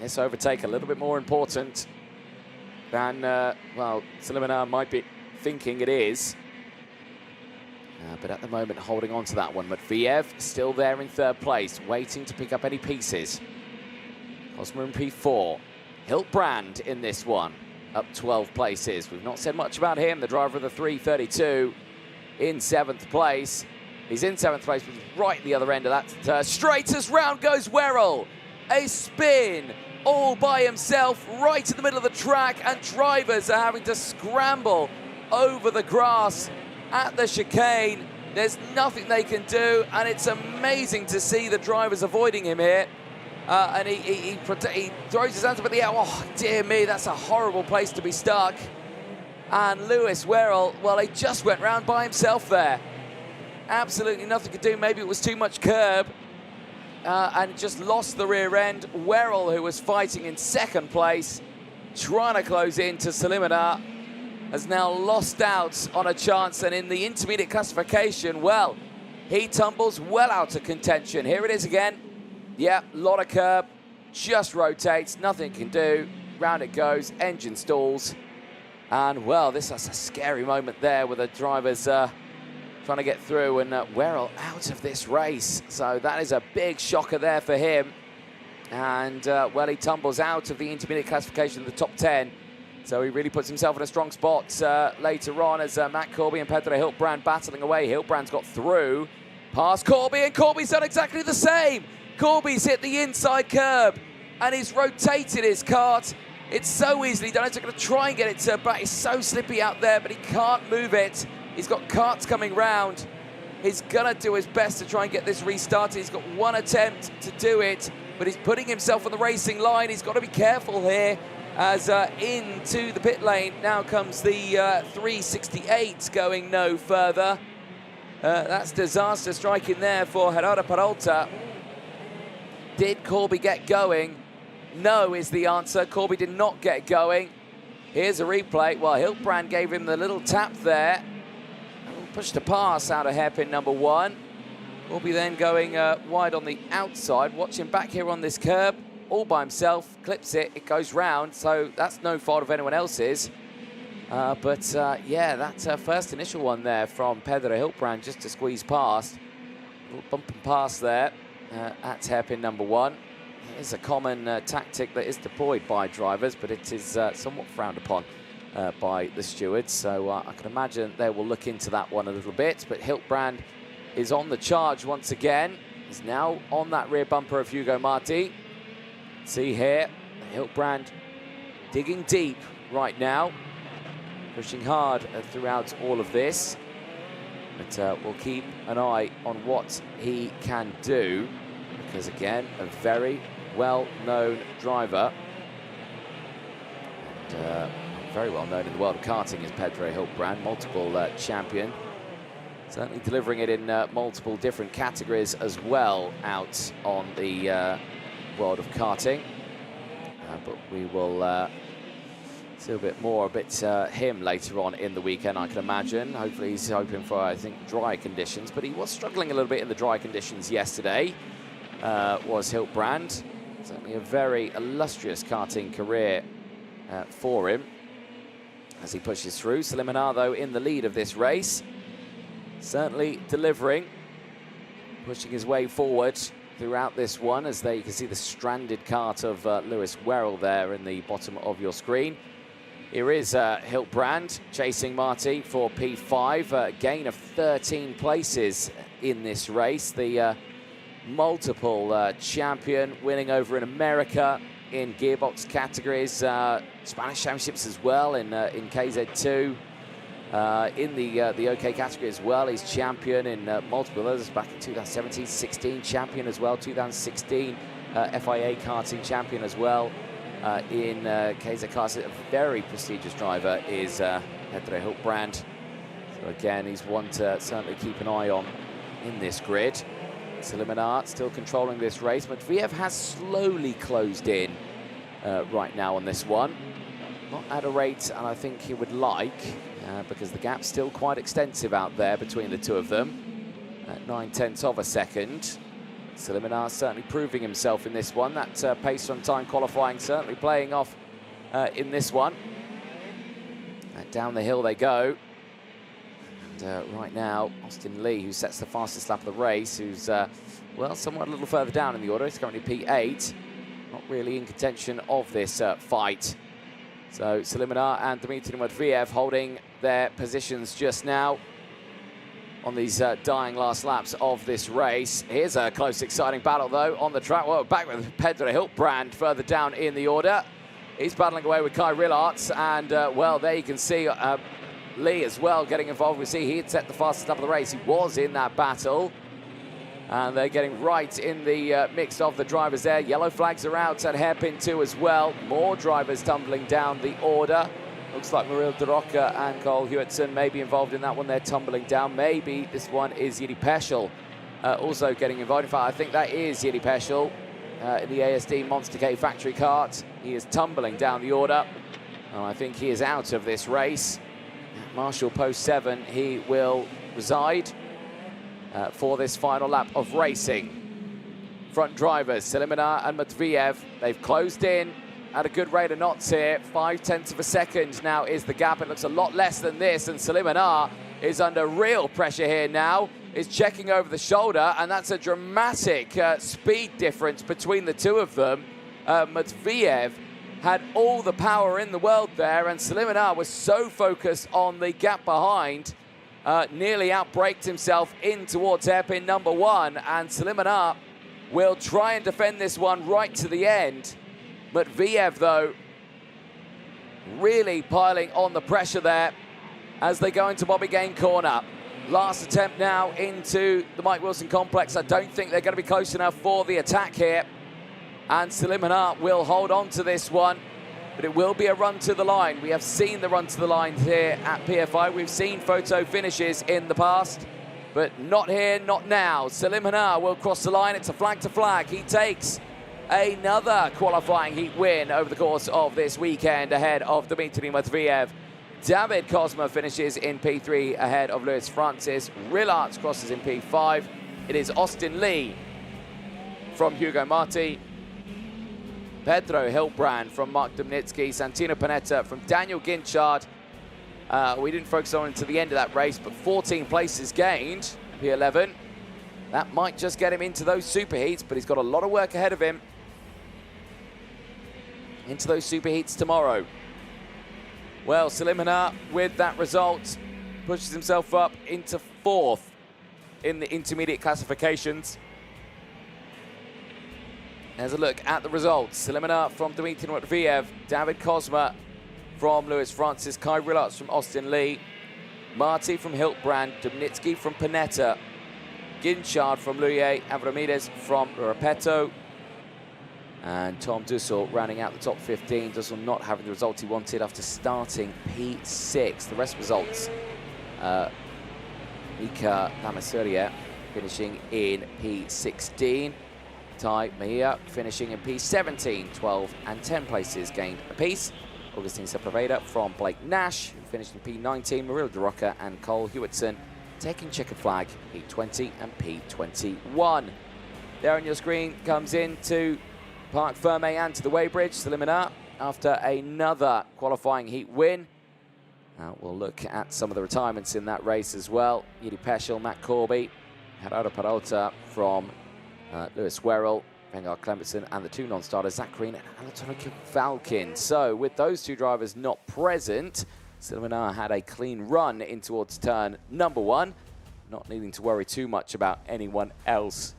This overtake a little bit more important than, well, Selim Hanar might be thinking it is. But at the moment, holding on to that one. Matviev still there in 3rd place, waiting to pick up any pieces. Hosmer in P4. Hiltbrand in this one, up 12 places. We've not said much about him, the driver of the 332 in 7th place. He's in 7th place, but he's right at the other end of that. Straightest round goes Werrell. A spin all by himself right in the middle of the track, and drivers are having to scramble over the grass at the chicane. There's nothing they can do, and it's amazing to see the drivers avoiding him here. And he throws his hands up in the air. Oh, dear me, that's a horrible place to be stuck. And Lewis Werrell, well, he just went round by himself there. Absolutely nothing to do. Maybe it was too much curb. And just lost the rear end. Werrell, who was fighting in 2nd place, trying to close in to Selim Hanar, has now lost out on a chance, and in the intermediate classification, well, he tumbles well out of contention. Here it is again. Yeah, lot of curb, just rotates, nothing can do. Round it goes, engine stalls. And, well, this is a scary moment there with the drivers trying to get through, and Werrell out of this race. So that is a big shocker there for him. And, well, he tumbles out of the intermediate classification, the top 10. So he really puts himself in a strong spot later on as Matt Corby and Pedro Hiltbrand battling away. Hiltbrand's got through, past Corby, and Corby's done exactly the same. Corby's hit the inside curb, and he's rotated his kart. It's so easily done. He's going to try and get it back. It's so slippy out there, but he can't move it. He's got karts coming round. He's going to do his best to try and get this restarted. He's got one attempt to do it, but he's putting himself on the racing line. He's got to be careful here. As into the pit lane now comes the 368 going no further. That's disaster striking there for Gerardo Peralta. Did Corby get going? No is the answer. Corby did not get going. Here's a replay. Well, Hiltbrand gave him the little tap there. Pushed a pass out of hairpin number 1. Corby then going wide on the outside. Watch him back here on this curb. All by himself, clips it, it goes round, so that's no fault of anyone else's. Yeah, that first initial one there from Pedro Hiltbrand just to squeeze past. A little bump and pass there at hairpin number 1. It is a common tactic that is deployed by drivers, but it is somewhat frowned upon by the stewards. So I can imagine they will look into that one a little bit, but Hiltbrand is on the charge once again. He's now on that rear bumper of Hugo Marti. See here, Hiltbrand digging deep right now, pushing hard throughout all of this. But we'll keep an eye on what he can do, because again, a very well-known driver. And very well known in the world of karting is Pedro Hiltbrand, multiple champion. Certainly delivering it in multiple different categories as well out on the world of karting, but we will see a bit more about him later on in the weekend, I can imagine. Hopefully he's hoping for, I think, dry conditions, but he was struggling a little bit in the dry conditions yesterday. was Hiltbrand. Certainly a very illustrious karting career for him as he pushes through. Slimanar, though, in the lead of this race. Certainly delivering, pushing his way forward throughout this one, as there you can see the stranded kart of Lewis Werrell there in the bottom of your screen. Here is Hiltbrand chasing Marty for P5, a gain of 13 places in this race. The multiple champion, winning over in America in gearbox categories, Spanish championships as well in KZ2. In the OK category as well, he's champion in multiple others back in 2017, 16 champion as well, 2016 FIA karting champion as well in KZ cars. A very prestigious driver is Pedro Hiltbrand. So again, he's one to certainly keep an eye on in this grid. Slimanar still controlling this race, but Viev has slowly closed in right now on this one. Not at a rate and I think he would like, because the gap's still quite extensive out there between the two of them at 9/10 of a second. Slimanar certainly proving himself in this one. That pace on time qualifying certainly playing off in this one. Down the hill they go. And right now, Austin Lee, who sets the fastest lap of the race, who's, well, somewhat a little further down in the order. He's currently P8. Not really in contention of this fight. So Slimanar and Dmitry Matviev holding their positions just now on these dying last laps of this race. Here's a close, exciting battle, though, on the track. Well, back with Pedro Hiltbrand further down in the order. He's battling away with Kai Rillarts, and, well, there you can see Lee as well getting involved. We see he had set the fastest lap of the race. He was in that battle. And they're getting right in the mix of the drivers there. Yellow flags are out at hairpin 2 as well. More drivers tumbling down the order. Looks like Muriel De Rocca and Cole Hewitson may be involved in that one. They're tumbling down. Maybe this one is Yuri Peschel also getting involved. In fact, I think that is Yuri Peschel in the ASD Monster K factory kart. He is tumbling down the order. And I think he is out of this race. Marshall Post 7, he will reside for this final lap of racing. Front drivers, Slimanar and Matviev, they've closed in at a good rate of knots here. 0.5 of a second now is the gap. It looks a lot less than this, and Slimanar is under real pressure here now. Is checking over the shoulder, and that's a dramatic speed difference between the two of them. Matviev had all the power in the world there, and Slimanar was so focused on the gap behind, nearly outbraked himself in towards hairpin number 1, and Slimanar will try and defend this one right to the end. Matviev, though, really piling on the pressure there as they go into Bobby Gain corner. Last attempt now into the Mike Wilson complex. I don't think they're going to be close enough for the attack here. And Slimanar will hold on to this one, but it will be a run to the line. We have seen the run to the line here at PFI. We've seen photo finishes in the past, but not here, not now. Slimanar will cross the line. It's a flag to flag. He takes another qualifying heat win over the course of this weekend ahead of Dmitry Matviev. David Kozma finishes in P3 ahead of Lewis Francis. Rillarts crosses in P5. It is Austin Lee from Hugo Marti, Pedro Hiltbrand from Mark Dumnitsky, Santino Panetta from Daniel Ginchard. We didn't focus on until the end of that race, but 14 places gained, P11. That might just get him into those super heats, but he's got a lot of work ahead of him into those super heats tomorrow. Well, Slimanar, with that result, pushes himself up into 4th in the intermediate classifications. There's a look at the results. Slimanar from Dmitry Matviev, David Kozma from Lewis Francis, Kai Rillarts from Austin Lee, Marty from Hiltbrand, Dumnitsky from Panetta, Ginchard from Luye, Avramides from Repetto, and Tom Dussel rounding out the top 15. Dussel not having the result he wanted after starting P6. The rest results, Mika Damasyria finishing in P16. Tai Mejia finishing in P17, 12 and 10 places gained apiece. Augustine Sepulveda from Blake Nash, who finished in P19, Muriel De Rocca and Cole Hewitson taking checkered flag, P20 and P21. there on your screen comes into Parc Ferme and to the Weybridge. Salimina, after another qualifying heat win. We'll look at some of the retirements in that race as well. Yuri Peschel, Matt Corby, Gerardo Peralta from Lewis Werrell, Vengar Clementson, and the two non-starters, Zach Green and Anatole Falkin. So with those two drivers not present, Salimina had a clean run in towards turn number 1, not needing to worry too much about anyone else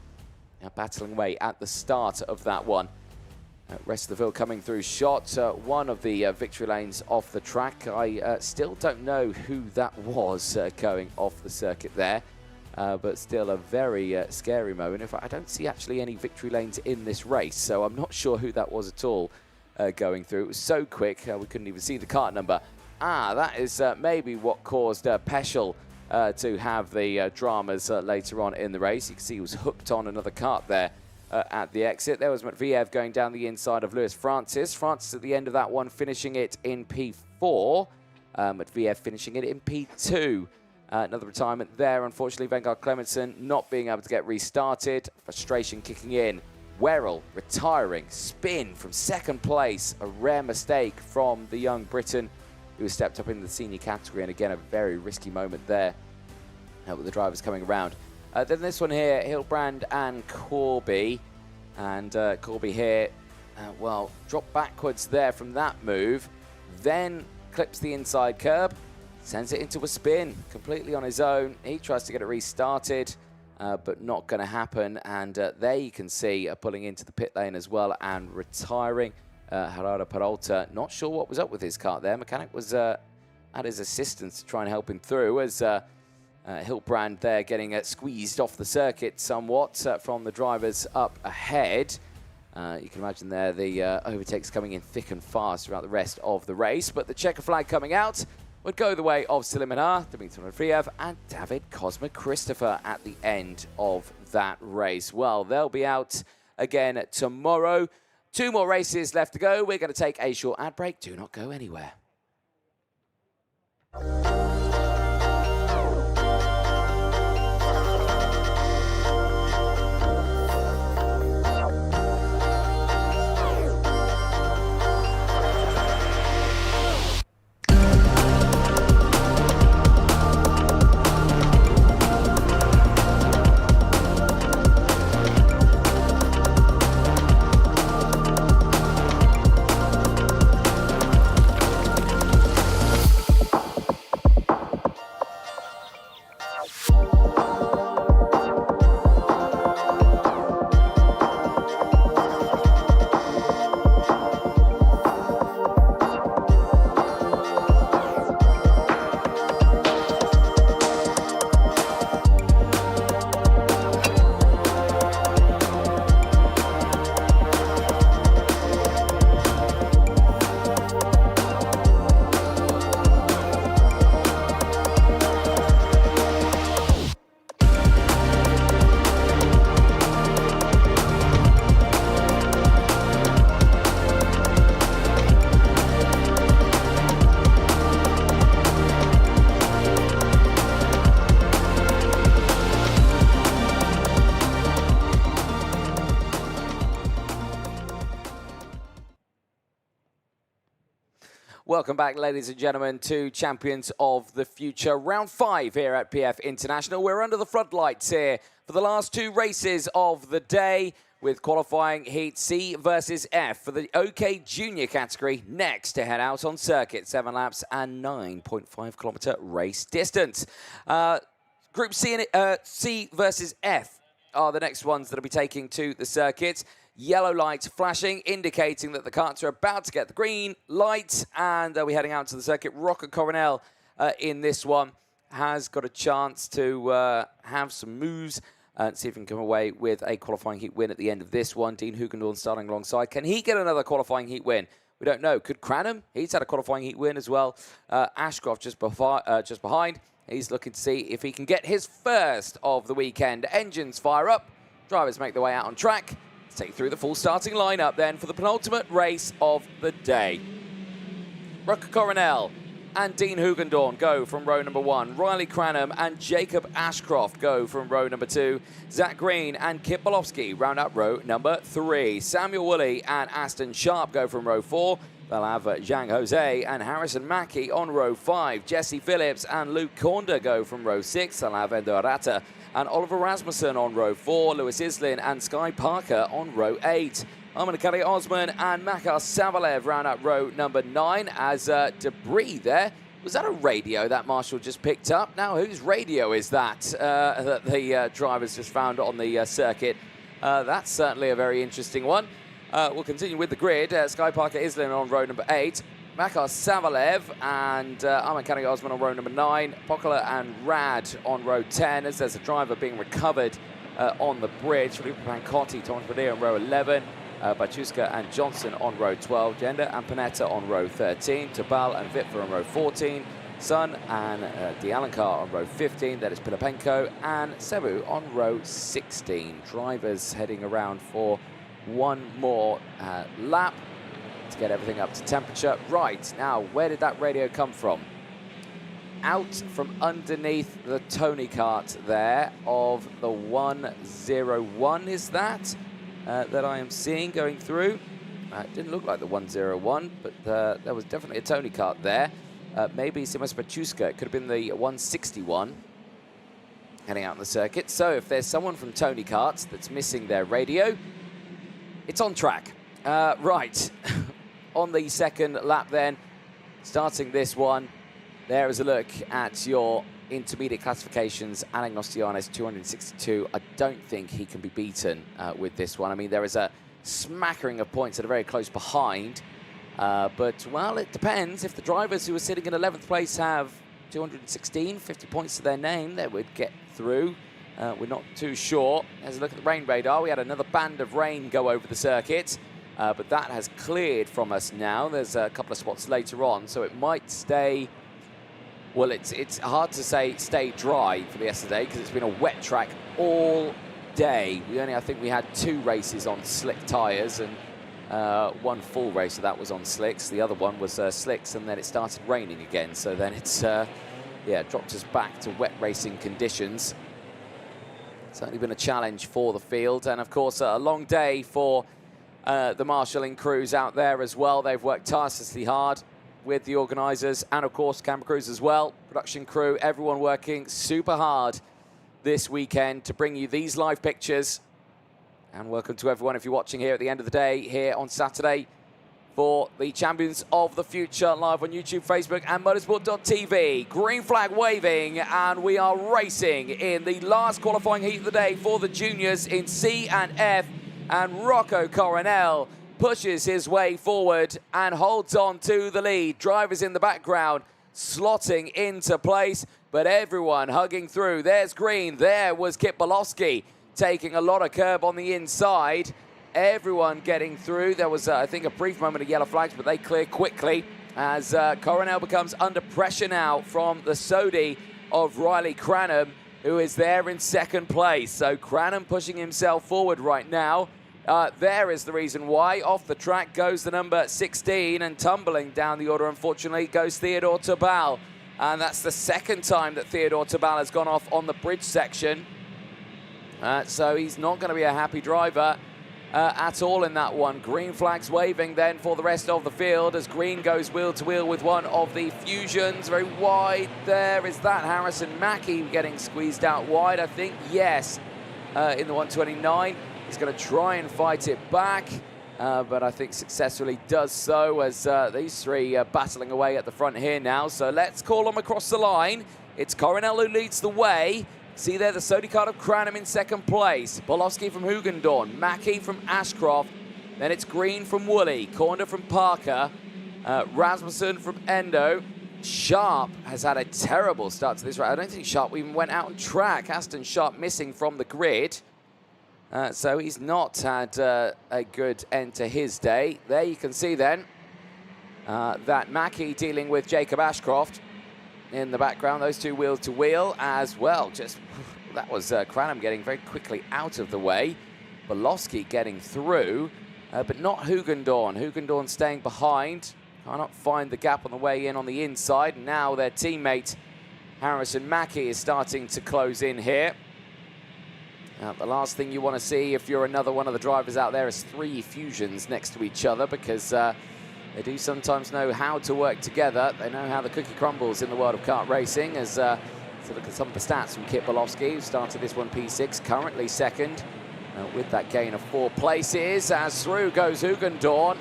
battling away at the start of that one. Rest of the field coming through shot. One of the victory lanes off the track. I still don't know who that was going off the circuit there, but still a very scary moment. In fact, I don't see actually any victory lanes in this race, so I'm not sure who that was at all going through. It was so quick, we couldn't even see the kart number. That is maybe what caused Peschel to have the dramas later on in the race. You can see he was hooked on another kart there at the exit. There was Matviev going down the inside of Lewis Francis. Francis at the end of that one finishing it in P4. Matviev finishing it in P2. Another retirement there. Unfortunately, Vengar Clementson not being able to get restarted. Frustration kicking in. Werrell retiring. Spin from second place. A rare mistake from the young Briton who stepped up in the senior category. And again, a very risky moment there with the drivers coming around. Then this one here, Hilbrand and Corby. And Corby here, well, dropped backwards there from that move. Then clips the inside curb, sends it into a spin completely on his own. He tries to get it restarted, but not going to happen. And there you can see pulling into the pit lane as well and retiring. Gerardo Peralta, not sure what was up with his kart there. Mechanic was at his assistance to try and help him through as Hilbrand there getting squeezed off the circuit somewhat from the drivers up ahead. You can imagine there the overtakes coming in thick and fast throughout the rest of the race. But the checker flag coming out would go the way of Salimina, Dmitry Matviev, and David Cosma Christopher at the end of that race. Well, they'll be out again tomorrow. 2 more races left to go. We're going to take a short ad break. Do not go anywhere. Welcome back, ladies and gentlemen, to Champions of the Future. Round 5 here at PF International. We're under the floodlights here for the last 2 races of the day with qualifying heat C versus F for the OK Junior category next to head out on circuit. 7 laps and 9.5 kilometre race distance. Group C, C versus F are the next ones that will be taking to the circuit. Yellow light flashing, indicating that the karts are about to get the green light, and we're heading out to the circuit. Rocket Coronel in this one has got a chance to have some moves and see if he can come away with a qualifying heat win at the end of this one. Dean Hugendorn starting alongside. Can he get another qualifying heat win? We don't know. Could Cranham? He's had a qualifying heat win as well. Ashcroft just behind. He's looking to see if he can get his first of the weekend. Engines fire up. Drivers make their way out on track. Let's take you through the full starting lineup then for the penultimate race of the day. Rocket Coronel and Dean Hugendorn go from row number 1. Riley Cranham and Jacob Ashcroft go from row number 2. Zach Green and Kip Bolofsky round up row number 3. Samuel Woolley and Aston Sharp go from row 4. They'll have Zhang Jose and Harrison Mackie on row 5. Jesse Phillips and Luke Cornder go from row 6. They'll have Endo Arata and Oliver Rasmussen on row 4. Lewis Islin and Sky Parker on row 8. Kelly Osman and Makar Savalev round up row number 9 as debris there. Was that a radio that Marshall just picked up? Now, whose radio is that that the drivers just found on the circuit? That's certainly a very interesting one. We'll continue with the grid. Sky Parker Islin on row number 8. Makar Savalev and Kelly Osman on row number 9. Pokala and Rad on row 10 as there's a driver being recovered on the bridge. Felipe Pancotti, Thomas Padilla on row 11. Bachuska and Johnson on row 12, Gender and Panetta on row 13, Tabal and Vitfer on row 14, Sun and Dialankar on row 15, that is Pilipenko, and Sebu on row 16. Drivers heading around for one more lap to get everything up to temperature. Right, now, where did that radio come from? Out from underneath the Tony kart there of the 101, is that? That I am seeing going through. It didn't look like the 101, but there was definitely a Tony kart there. Maybe Simas Bachuska. It could have been the 161 heading out on the circuit. So if there's someone from Tony Karts that's missing their radio, it's on track. Right, on the second lap then, starting this one, there is a look at your intermediate classifications. Alain Nostianes, 262. I don't think he can be beaten with this one. I mean, there is a smattering of points that are very close behind. But, well, it depends. If the drivers who are sitting in 11th place have 216, 50 points to their name, they would get through. We're not too sure. There's a look at the rain radar. We had another band of rain go over the circuit. But that has cleared from us now. There's a couple of spots later on, so it might stay... Well, it's hard to say stay dry for the yesterday because it's been a wet track all day. I think we had 2 races on slick tyres and one full race, so that was on slicks. The other one was slicks, and then it started raining again. So then it's, dropped us back to wet racing conditions. Certainly been a challenge for the field, and of course a long day for the marshalling crews out there as well. They've worked tirelessly hard with the organisers and, of course, camera crews as well, production crew, everyone working super hard this weekend to bring you these live pictures. And welcome to everyone if you're watching here at the end of the day here on Saturday for the Champions of the Future live on YouTube, Facebook and motorsport.tv. Green flag waving, and we are racing in the last qualifying heat of the day for the juniors in C and F, and Rocco Coronel pushes his way forward and holds on to the lead. Drivers in the background slotting into place, but everyone hugging through. There's Green. There was Kip Bolofsky taking a lot of curb on the inside. Everyone getting through. There was, I think, a brief moment of yellow flags, but they clear quickly as Coronel becomes under pressure now from the Sodi of Riley Cranham, who is there in second place. So Cranham pushing himself forward right now. There is the reason why. Off the track goes the number 16, and tumbling down the order, unfortunately, goes Theodore Tabal. And that's the second time that Theodore Tabal has gone off on the bridge section. So he's not going to be a happy driver at all in that one. Green flags waving then for the rest of the field as Green goes wheel to wheel with one of the Fusions. Very wide there. Is that Harrison Mackie getting squeezed out wide? I think yes, in the 129. He's going to try and fight it back, but I think successfully does so as these three are battling away at the front here now. So let's call them across the line. It's Coronel who leads the way. See there the Sodi card of Cranham in second place. Bolofsky from Hugendorn, Mackie from Ashcroft. Then it's Green from Woolley, Corner from Parker, Rasmussen from Endo. Sharp has had a terrible start to this race. I don't think Sharp even went out on track. Aston Sharp missing from the grid. So he's not had a good end to his day. There you can see then that Mackie dealing with Jacob Ashcroft in the background. Those two wheel to wheel as well. Just that was Cranham getting very quickly out of the way. Bolofsky getting through, but not Hugendorn. Hugendorn staying behind. cannot find the gap on the way in on the inside. Now their teammate Harrison Mackie is starting to close in here. Now, the last thing you want to see if you're another one of the drivers out there is 3 fusions next to each other, because they do sometimes know how to work together. They know how the cookie crumbles in the world of kart racing. As to look at some of the stats from Kit Bolowski, who started this one P6, currently second with that gain of 4 places. As through goes Hugendorn.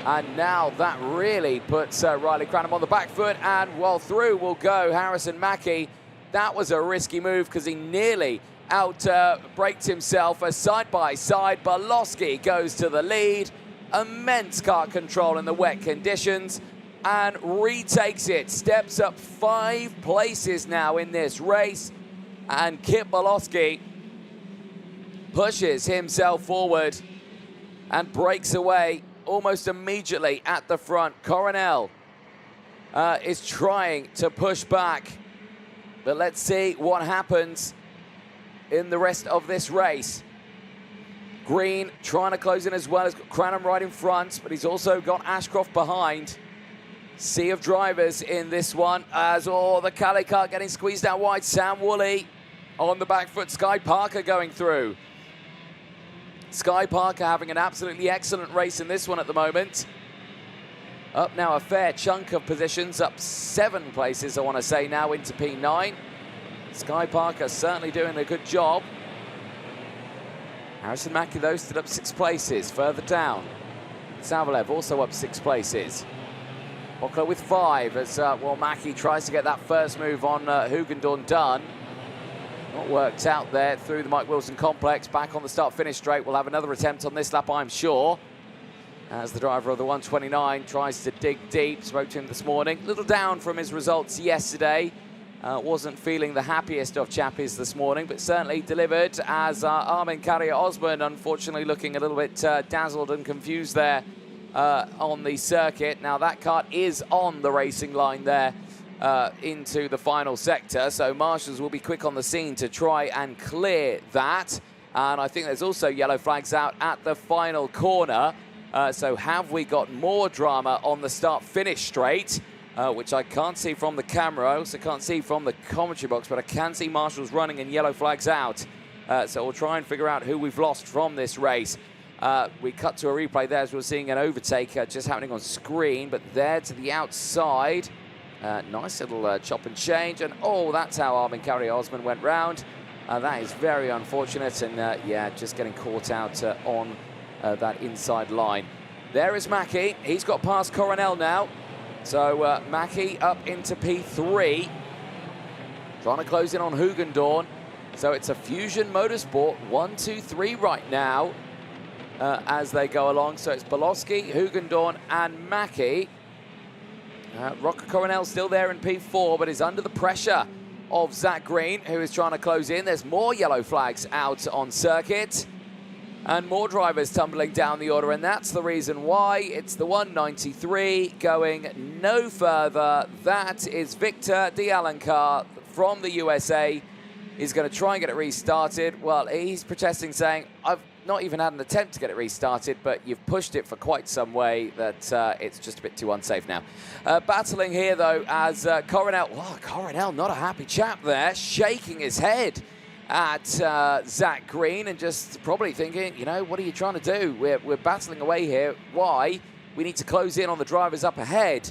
And now that really puts Riley Cranham on the back foot, and well, through will go Harrison Mackie. That was a risky move because he nearly out-braked himself. A side-by-side, Bolowski goes to the lead. Immense kart control in the wet conditions and retakes it. Steps up 5 places now in this race, and Kit Bolowski pushes himself forward and breaks away almost immediately at the front. Coronel is trying to push back, but let's see what happens in the rest of this race. Green trying to close in as well. He's got Cranham right in front, but he's also got Ashcroft behind. Sea of drivers in this one, as the Calais kart getting squeezed out wide. Sam Woolley on the back foot. Sky Parker going through. Sky Parker having an absolutely excellent race in this one at the moment. Up now a fair chunk of positions, up 7 places, I want to say, now into P9. Sky Parker certainly doing a good job. Harrison Mackie, though, stood up 6 places. Further down, Savalev also up 6 places. Bocco with 5 as, Mackie tries to get that first move on Hugendorn done. Not worked out there through the Mike Wilson complex. Back on the start-finish straight. We'll have another attempt on this lap, I'm sure, as the driver of the 129 tries to dig deep. Spoke to him this morning. Little down from his results yesterday. Wasn't feeling the happiest of chappies this morning, but certainly delivered, as Armin Carrier-Osman unfortunately looking a little bit dazzled and confused there on the circuit. Now that kart is on the racing line there into the final sector, so marshals will be quick on the scene to try and clear that. And I think there's also yellow flags out at the final corner. So have we got more drama on the start-finish straight, which I can't see from the camera. I also can't see from the commentary box, but I can see marshals running and yellow flags out. So we'll try and figure out who we've lost from this race. We cut to a replay there as we're seeing an overtake just happening on screen, but there to the outside. Nice little chop and change, and that's how Armin Carrier-Osman went round. That is very unfortunate, and yeah, just getting caught out on that inside line. There is Mackie. He's got past Coronel now. So Mackie up into P3. Trying to close in on Hugendorn. So it's a Fusion Motorsport 1, 2, 3 right now as they go along. So it's Bolowski, Hugendorn, and Mackie. Rocco Coronel still there in P4, but is under the pressure of Zach Green, who is trying to close in. There's more yellow flags out on circuit, and more drivers tumbling down the order, and that's the reason why it's the 193 going no further. That is Victor de Alencar from the USA. He's going to try and get it restarted. Well, he's protesting, saying, I've not even had an attempt to get it restarted, but you've pushed it for quite some way that it's just a bit too unsafe now. Battling here, though, as Coronel, Coronel, not a happy chap there, shaking his head at Zach Green and just probably thinking, you know, what are you trying to do? We're battling away here. Why? We need to close in on the drivers up ahead.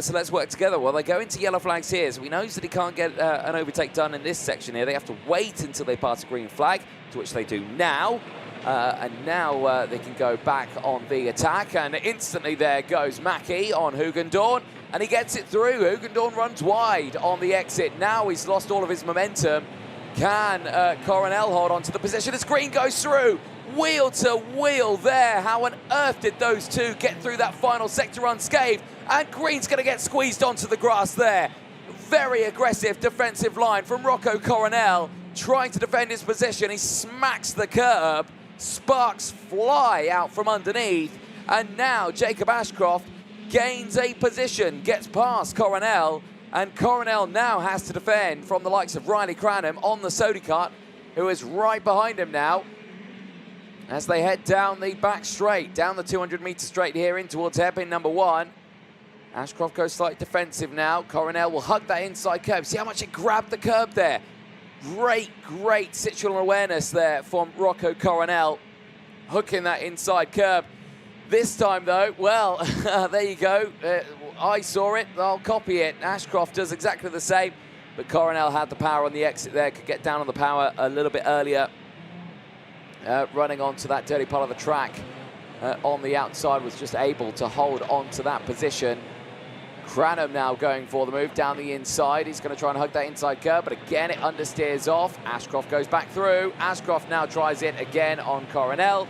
So let's work together. Well, they go into yellow flags here, so he knows that he can't get an overtake done in this section here. They have to wait until they pass a green flag, to which they do now. And now they can go back on the attack, and instantly there goes Mackie on Hugendorn, and he gets it through. Hugendorn runs wide on the exit. Now he's lost all of his momentum. Can Coronel hold on to the position as Green goes through? Wheel to wheel there. How on earth did those two get through that final sector unscathed? And Green's going to get squeezed onto the grass there. Very aggressive defensive line from Rocco Coronel, trying to defend his position. He smacks the curb. Sparks fly out from underneath. And now Jacob Ashcroft gains a position, gets past Coronel. And Coronel now has to defend from the likes of Riley Cranham on the Sodi kart, who is right behind him now, as they head down the back straight, down the 200-meter straight here in towards hairpin number 1. Ashcroft goes slightly defensive now. Coronel will hug that inside curb. See how much it grabbed the curb there. Great situational awareness there from Rocco Coronel, hooking that inside curb. This time, though, well, there you go. I saw it. I'll copy it. Ashcroft does exactly the same, but Coronel had the power on the exit there, could get down on the power a little bit earlier. Running onto that dirty part of the track on the outside, was just able to hold on to that position. Cranham now going for the move down the inside. He's going to try and hug that inside curb, but again, it understeers off. Ashcroft goes back through. Ashcroft now tries it again on Coronel.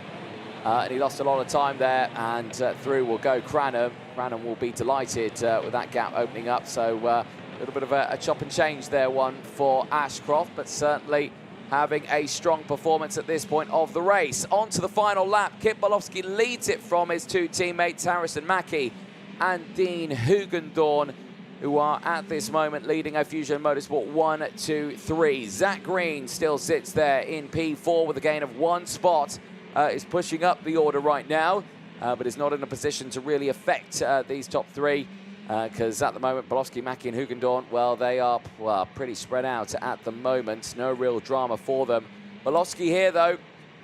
And he lost a lot of time there, and through will go Cranham. Cranham will be delighted with that gap opening up. So a little bit of a chop and change there, one for Ashcroft, but certainly having a strong performance at this point of the race. On to the final lap. Kip Bolowski leads it from his two teammates, Harrison Mackie and Dean Hugendorn, who are at this moment leading a Fusion Motorsport 1, 2, 3. Zach Green still sits there in P4 with a gain of 1 spot. Is pushing up the order right now, but is not in a position to really affect these top 3, because at the moment, Bolowski, Mackie and Hugendorn, well, they are pretty spread out at the moment. No real drama for them. Bolowski here, though,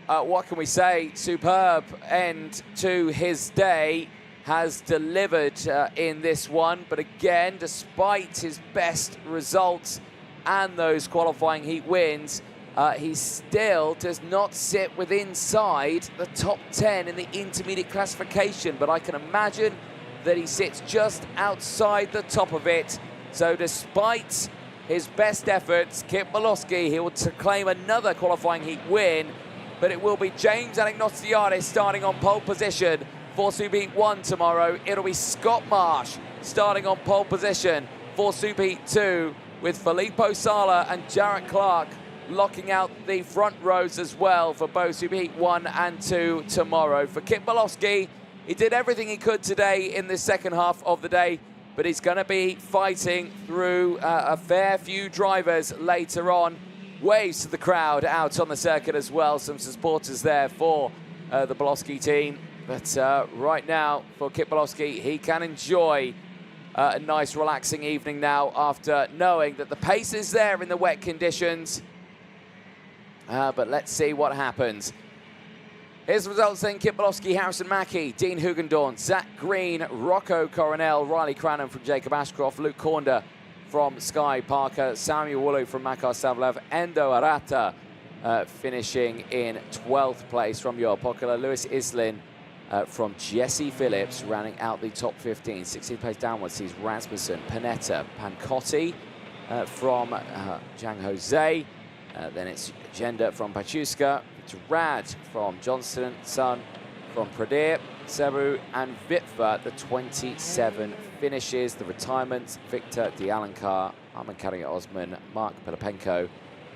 what can we say? Superb end to his day. Has delivered in this one, but again, despite his best results and those qualifying heat wins, he still does not sit within inside the top 10 in the intermediate classification, but I can imagine that he sits just outside the top of it. So despite his best efforts, Kip Bolowski, he will claim another qualifying heat win, but it will be James Anagnostiadis starting on pole position for Super Heat 1 tomorrow. It'll be Scott Marsh starting on pole position for Super Heat 2, with Filippo Sala and Jarrett Clark locking out the front rows as well for both Super Heat 1 and 2 tomorrow. For Kip Bolowski, he did everything he could today in the second half of the day, but he's going to be fighting through a fair few drivers later on. Waves to the crowd out on the circuit as well. Some supporters there for the Bolowski team. But right now, for Kip Bolowski, he can enjoy a nice relaxing evening now after knowing that the pace is there in the wet conditions. But let's see what happens. Here's the results then. Kip Bolowski, Harrison Mackie, Dean Hugendorn, Zach Green, Rocco Coronel, Riley Cranham from Jacob Ashcroft, Luke Cornder from Sky Parker, Samuel Woolley from Makar Savlev, Endo Arata finishing in 12th place from Joel Pokela, Lewis Islin from Jesse Phillips rounding out the top 15. 16th place downwards sees Rasmussen, Panetta, Pancotti from Zhang Jose. Then it's Gender from Pachuska, Rad from Johnston, Sun from Pradeer, Seru and Vitva, the 27 finishes. The retirements, Victor Dialankar, Armin Karrier Osman, Mark Pelapenko,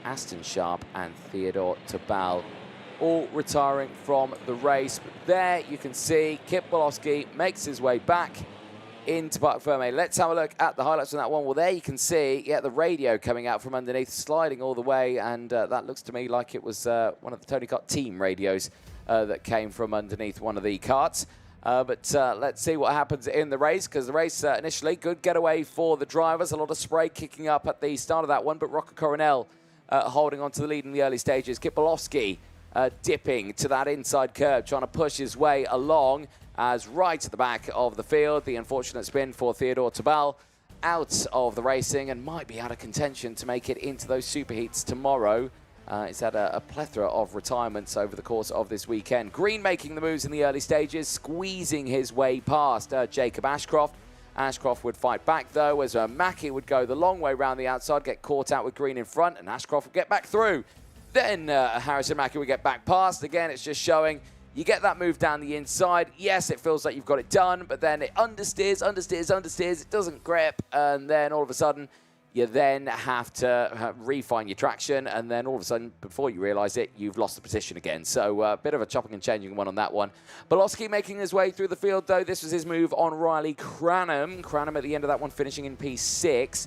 Aston Sharp and Theodore Tabal, all retiring from the race. But there you can see Kip Bolowski makes his way back into Parc Fermé. Let's have a look at the highlights on that one. Well, there you can see, the radio coming out from underneath, sliding all the way, and that looks to me like it was one of the Tony Kart team radios that came from underneath one of the karts. But let's see what happens in the race, because the race initially, good getaway for the drivers. A lot of spray kicking up at the start of that one, but Rocco Coronel holding on to the lead in the early stages. Kip Bolowski dipping to that inside curb, trying to push his way along, as right at the back of the field, the unfortunate spin for Theodore Tabal out of the racing and might be out of contention to make it into those superheats tomorrow. He's had a plethora of retirements over the course of this weekend. Green making the moves in the early stages, squeezing his way past Jacob Ashcroft. Ashcroft would fight back, though, as Mackie would go the long way around the outside, get caught out with Green in front, and Ashcroft would get back through. Then Harrison Mackie would get back past. Again, it's just showing you get that move down the inside. Yes, it feels like you've got it done, but then it understeers. It doesn't grip, and then all of a sudden, you then have to refine your traction, and then all of a sudden, before you realise it, you've lost the position again. So a bit of a chopping and changing one on that one. Bolowski making his way through the field, though. This was his move on Riley Cranham. Cranham at the end of that one finishing in P6.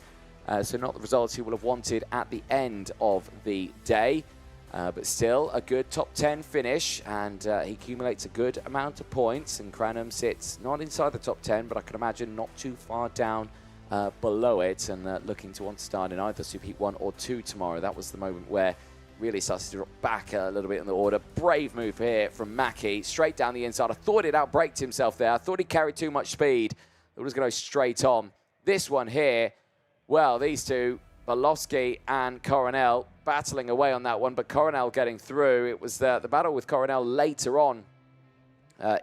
So not the results he will have wanted at the end of the day. But still a good top 10 finish, and he accumulates a good amount of points, and Cranham sits not inside the top 10, but I can imagine not too far down below it, and looking to want to start in either Superheat 1 or 2 tomorrow. That was the moment where really started to drop back a little bit in the order. Brave move here from Mackie, straight down the inside. I thought he'd outbraked himself there. I thought he carried too much speed. It was going to go straight on. This one here, well, these two, Balowski and Coronel, battling away on that one, but Coronel getting through. It was the battle with Coronel later on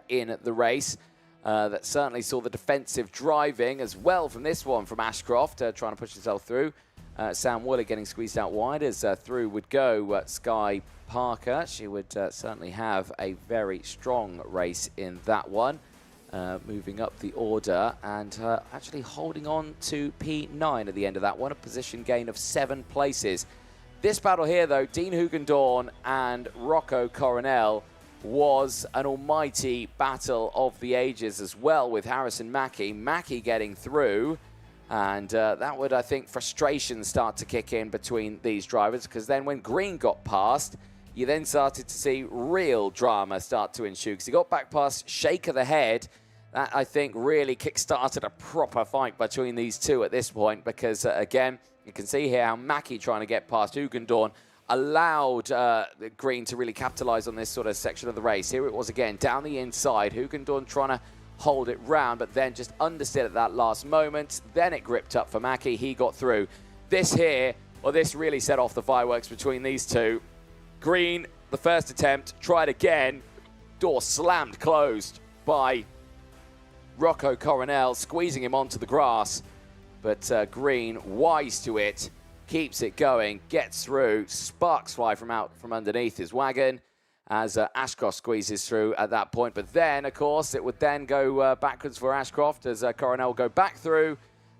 in the race that certainly saw the defensive driving as well from this one from Ashcroft, trying to push himself through. Sam Woolley getting squeezed out wide as through would go Sky Parker. She would certainly have a very strong race in that one. Moving up the order and actually holding on to P9 at the end of that one, a position gain of 7 places. This battle here, though, Dean Hugendorn and Rocco Coronel, was an almighty battle of the ages as well, with Harrison Mackie. Mackie getting through, and that would, I think, frustration start to kick in between these drivers, because then when Green got past, you then started to see real drama start to ensue, because he got back past Shake of the Head. That, I think, really kick-started a proper fight between these two at this point, because, again, you can see here how Mackie trying to get past Hugendorn allowed Green to really capitalise on this sort of section of the race. Here it was again, down the inside. Hugendorn trying to hold it round, but then just understeered at that last moment. Then it gripped up for Mackie. He got through. This here, well, this really set off the fireworks between these two. Green, the first attempt, tried again. Door slammed closed by Rocco Coronel, squeezing him onto the grass. But Green, wise to it, keeps it going, gets through. Sparks fly from underneath his wagon as Ashcroft squeezes through at that point. But then, of course, it would then go backwards for Ashcroft as Coronel will go back through,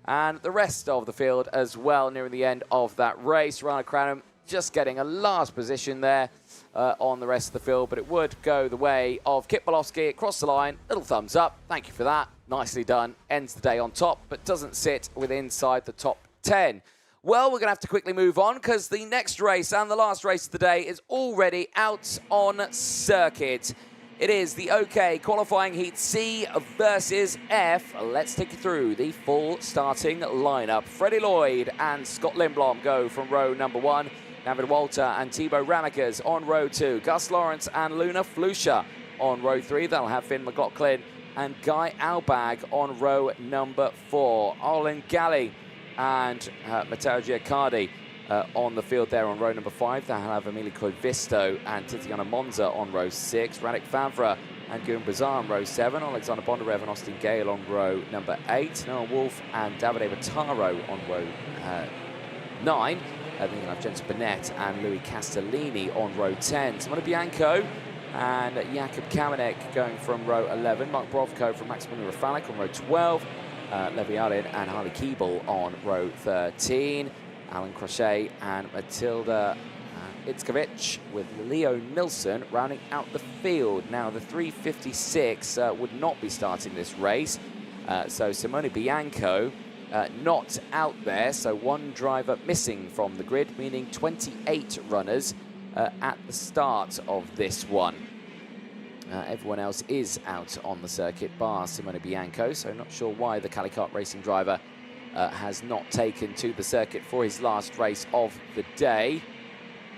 and the rest of the field as well nearing the end of that race. Rana Cranham just getting a last position there on the rest of the field, but it would go the way of Kit Bolowski across the line. Little thumbs up. Thank you for that. Nicely done. Ends the day on top, but doesn't sit within inside the top 10. Well, we're going to have to quickly move on because the next race and the last race of the day is already out on circuit. It is the OK qualifying heat C versus F. Let's take you through the full starting lineup. Freddie Lloyd and Scott Lindblom go from row number 1. David Walter and Thibaut Ramekers on row 2. Gus Lawrence and Luna Flusha on row 3. That'll have Finn McLaughlin and Guy Albag on row number 4. Olin Galley and Matteo Giaccardi on the field there on row number 5. They'll have Emilio Coivisto and Titiana Monza on row 6. Radek Favre and Guillaume Bazar on row 7. Alexander Bondarev and Austin Gale on row number 8. Noah Wolf and Davide Bataro on row 9. Then you'll have Jensen Burnett and Louis Castellini on row 10. Simona Bianco and Jakub Kamenek going from row 11. Mark Brovko from Maximilian Rafalik on row 12. Levi Allen and Harley Keeble on row 13. Alan Crochet and Matilda Itzkovic with Leo Nilsson rounding out the field. Now, the 356 would not be starting this race. So Simone Bianco not out there. So one driver missing from the grid, meaning 28 runners at the start of this one. Everyone else is out on the circuit, bar Simone Bianco, so not sure why the Calicart racing driver has not taken to the circuit for his last race of the day.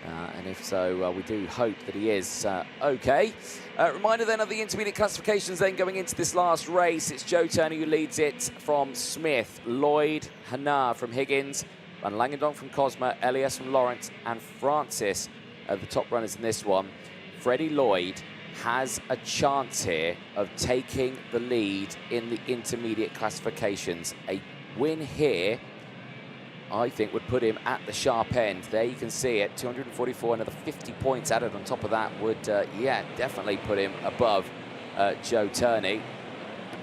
And if so, we do hope that he is okay. Reminder then of the intermediate classifications then going into this last race. It's Joe Turner who leads it from Smith, Lloyd, Hanar from Higgins, Van Langendonk from Cosma, Elias from Lawrence, and Francis the top runners in this one. Freddie Lloyd has a chance here of taking the lead in the intermediate classifications. A win here, I think, would put him at the sharp end. There you can see it, 244, another 50 points added on top of that would, yeah, definitely put him above Joe Turney.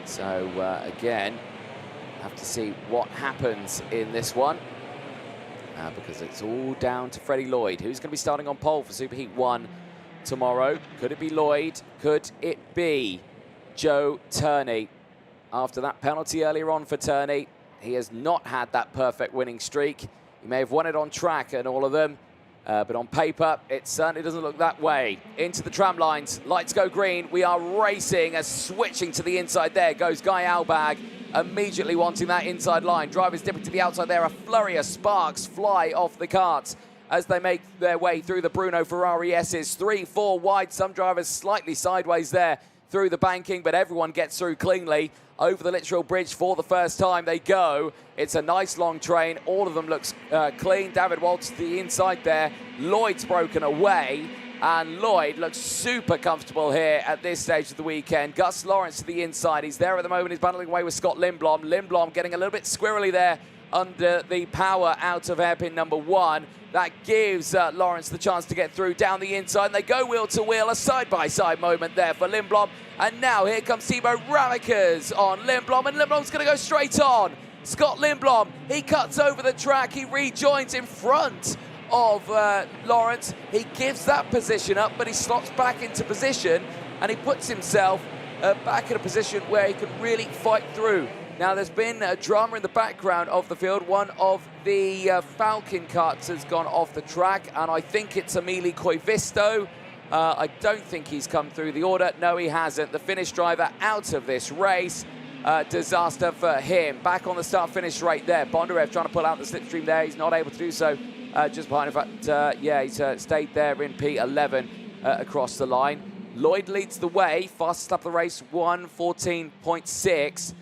So, again, have to see what happens in this one because it's all down to Freddie Lloyd, who's going to be starting on pole for Superheat 1 tomorrow. Could it be Lloyd? Could it be Joe Turney? After that penalty earlier on for Turney, he has not had that perfect winning streak. He may have won it on track and all of them, But on paper, it certainly doesn't look that way. Into the tram lines, lights go green. We are racing, switching to the inside. There goes Guy Albag, immediately wanting that inside line. Drivers dipping to the outside there. A flurry of sparks fly off the carts as they make their way through the Bruno Ferrari S's. 3-4 wide, some drivers slightly sideways there through the banking, but everyone gets through cleanly. Over the Litchfield Bridge for the first time they go. It's a nice long train. All of them looks clean. David Waltz to the inside there. Lloyd's broken away, and Lloyd looks super comfortable here at this stage of the weekend. Gus Lawrence to the inside. He's there at the moment. He's battling away with Scott Lindblom. Lindblom getting a little bit squirrely there under the power out of hairpin number 1. That gives Lawrence the chance to get through down the inside. And they go wheel to wheel. A side-by-side moment there for Lindblom. And now here comes Thibaut Ramekers on Lindblom. And Lindblom's going to go straight on. Scott Lindblom, he cuts over the track. He rejoins in front of Lawrence. He gives that position up, but he slots back into position. And he puts himself back in a position where he can really fight through. Now, there's been drama in the background of the field. One of the Falcon carts has gone off the track, and I think it's Emili Koivisto. I don't think he's come through the order. No, he hasn't. The Finnish driver out of this race. Disaster for him. Back on the start-finish right there. Bondarev trying to pull out the slipstream there. He's not able to do so just behind. In fact, yeah, he's stayed there in P11 across the line. Lloyd leads the way. Fastest up the race, 1:14.6.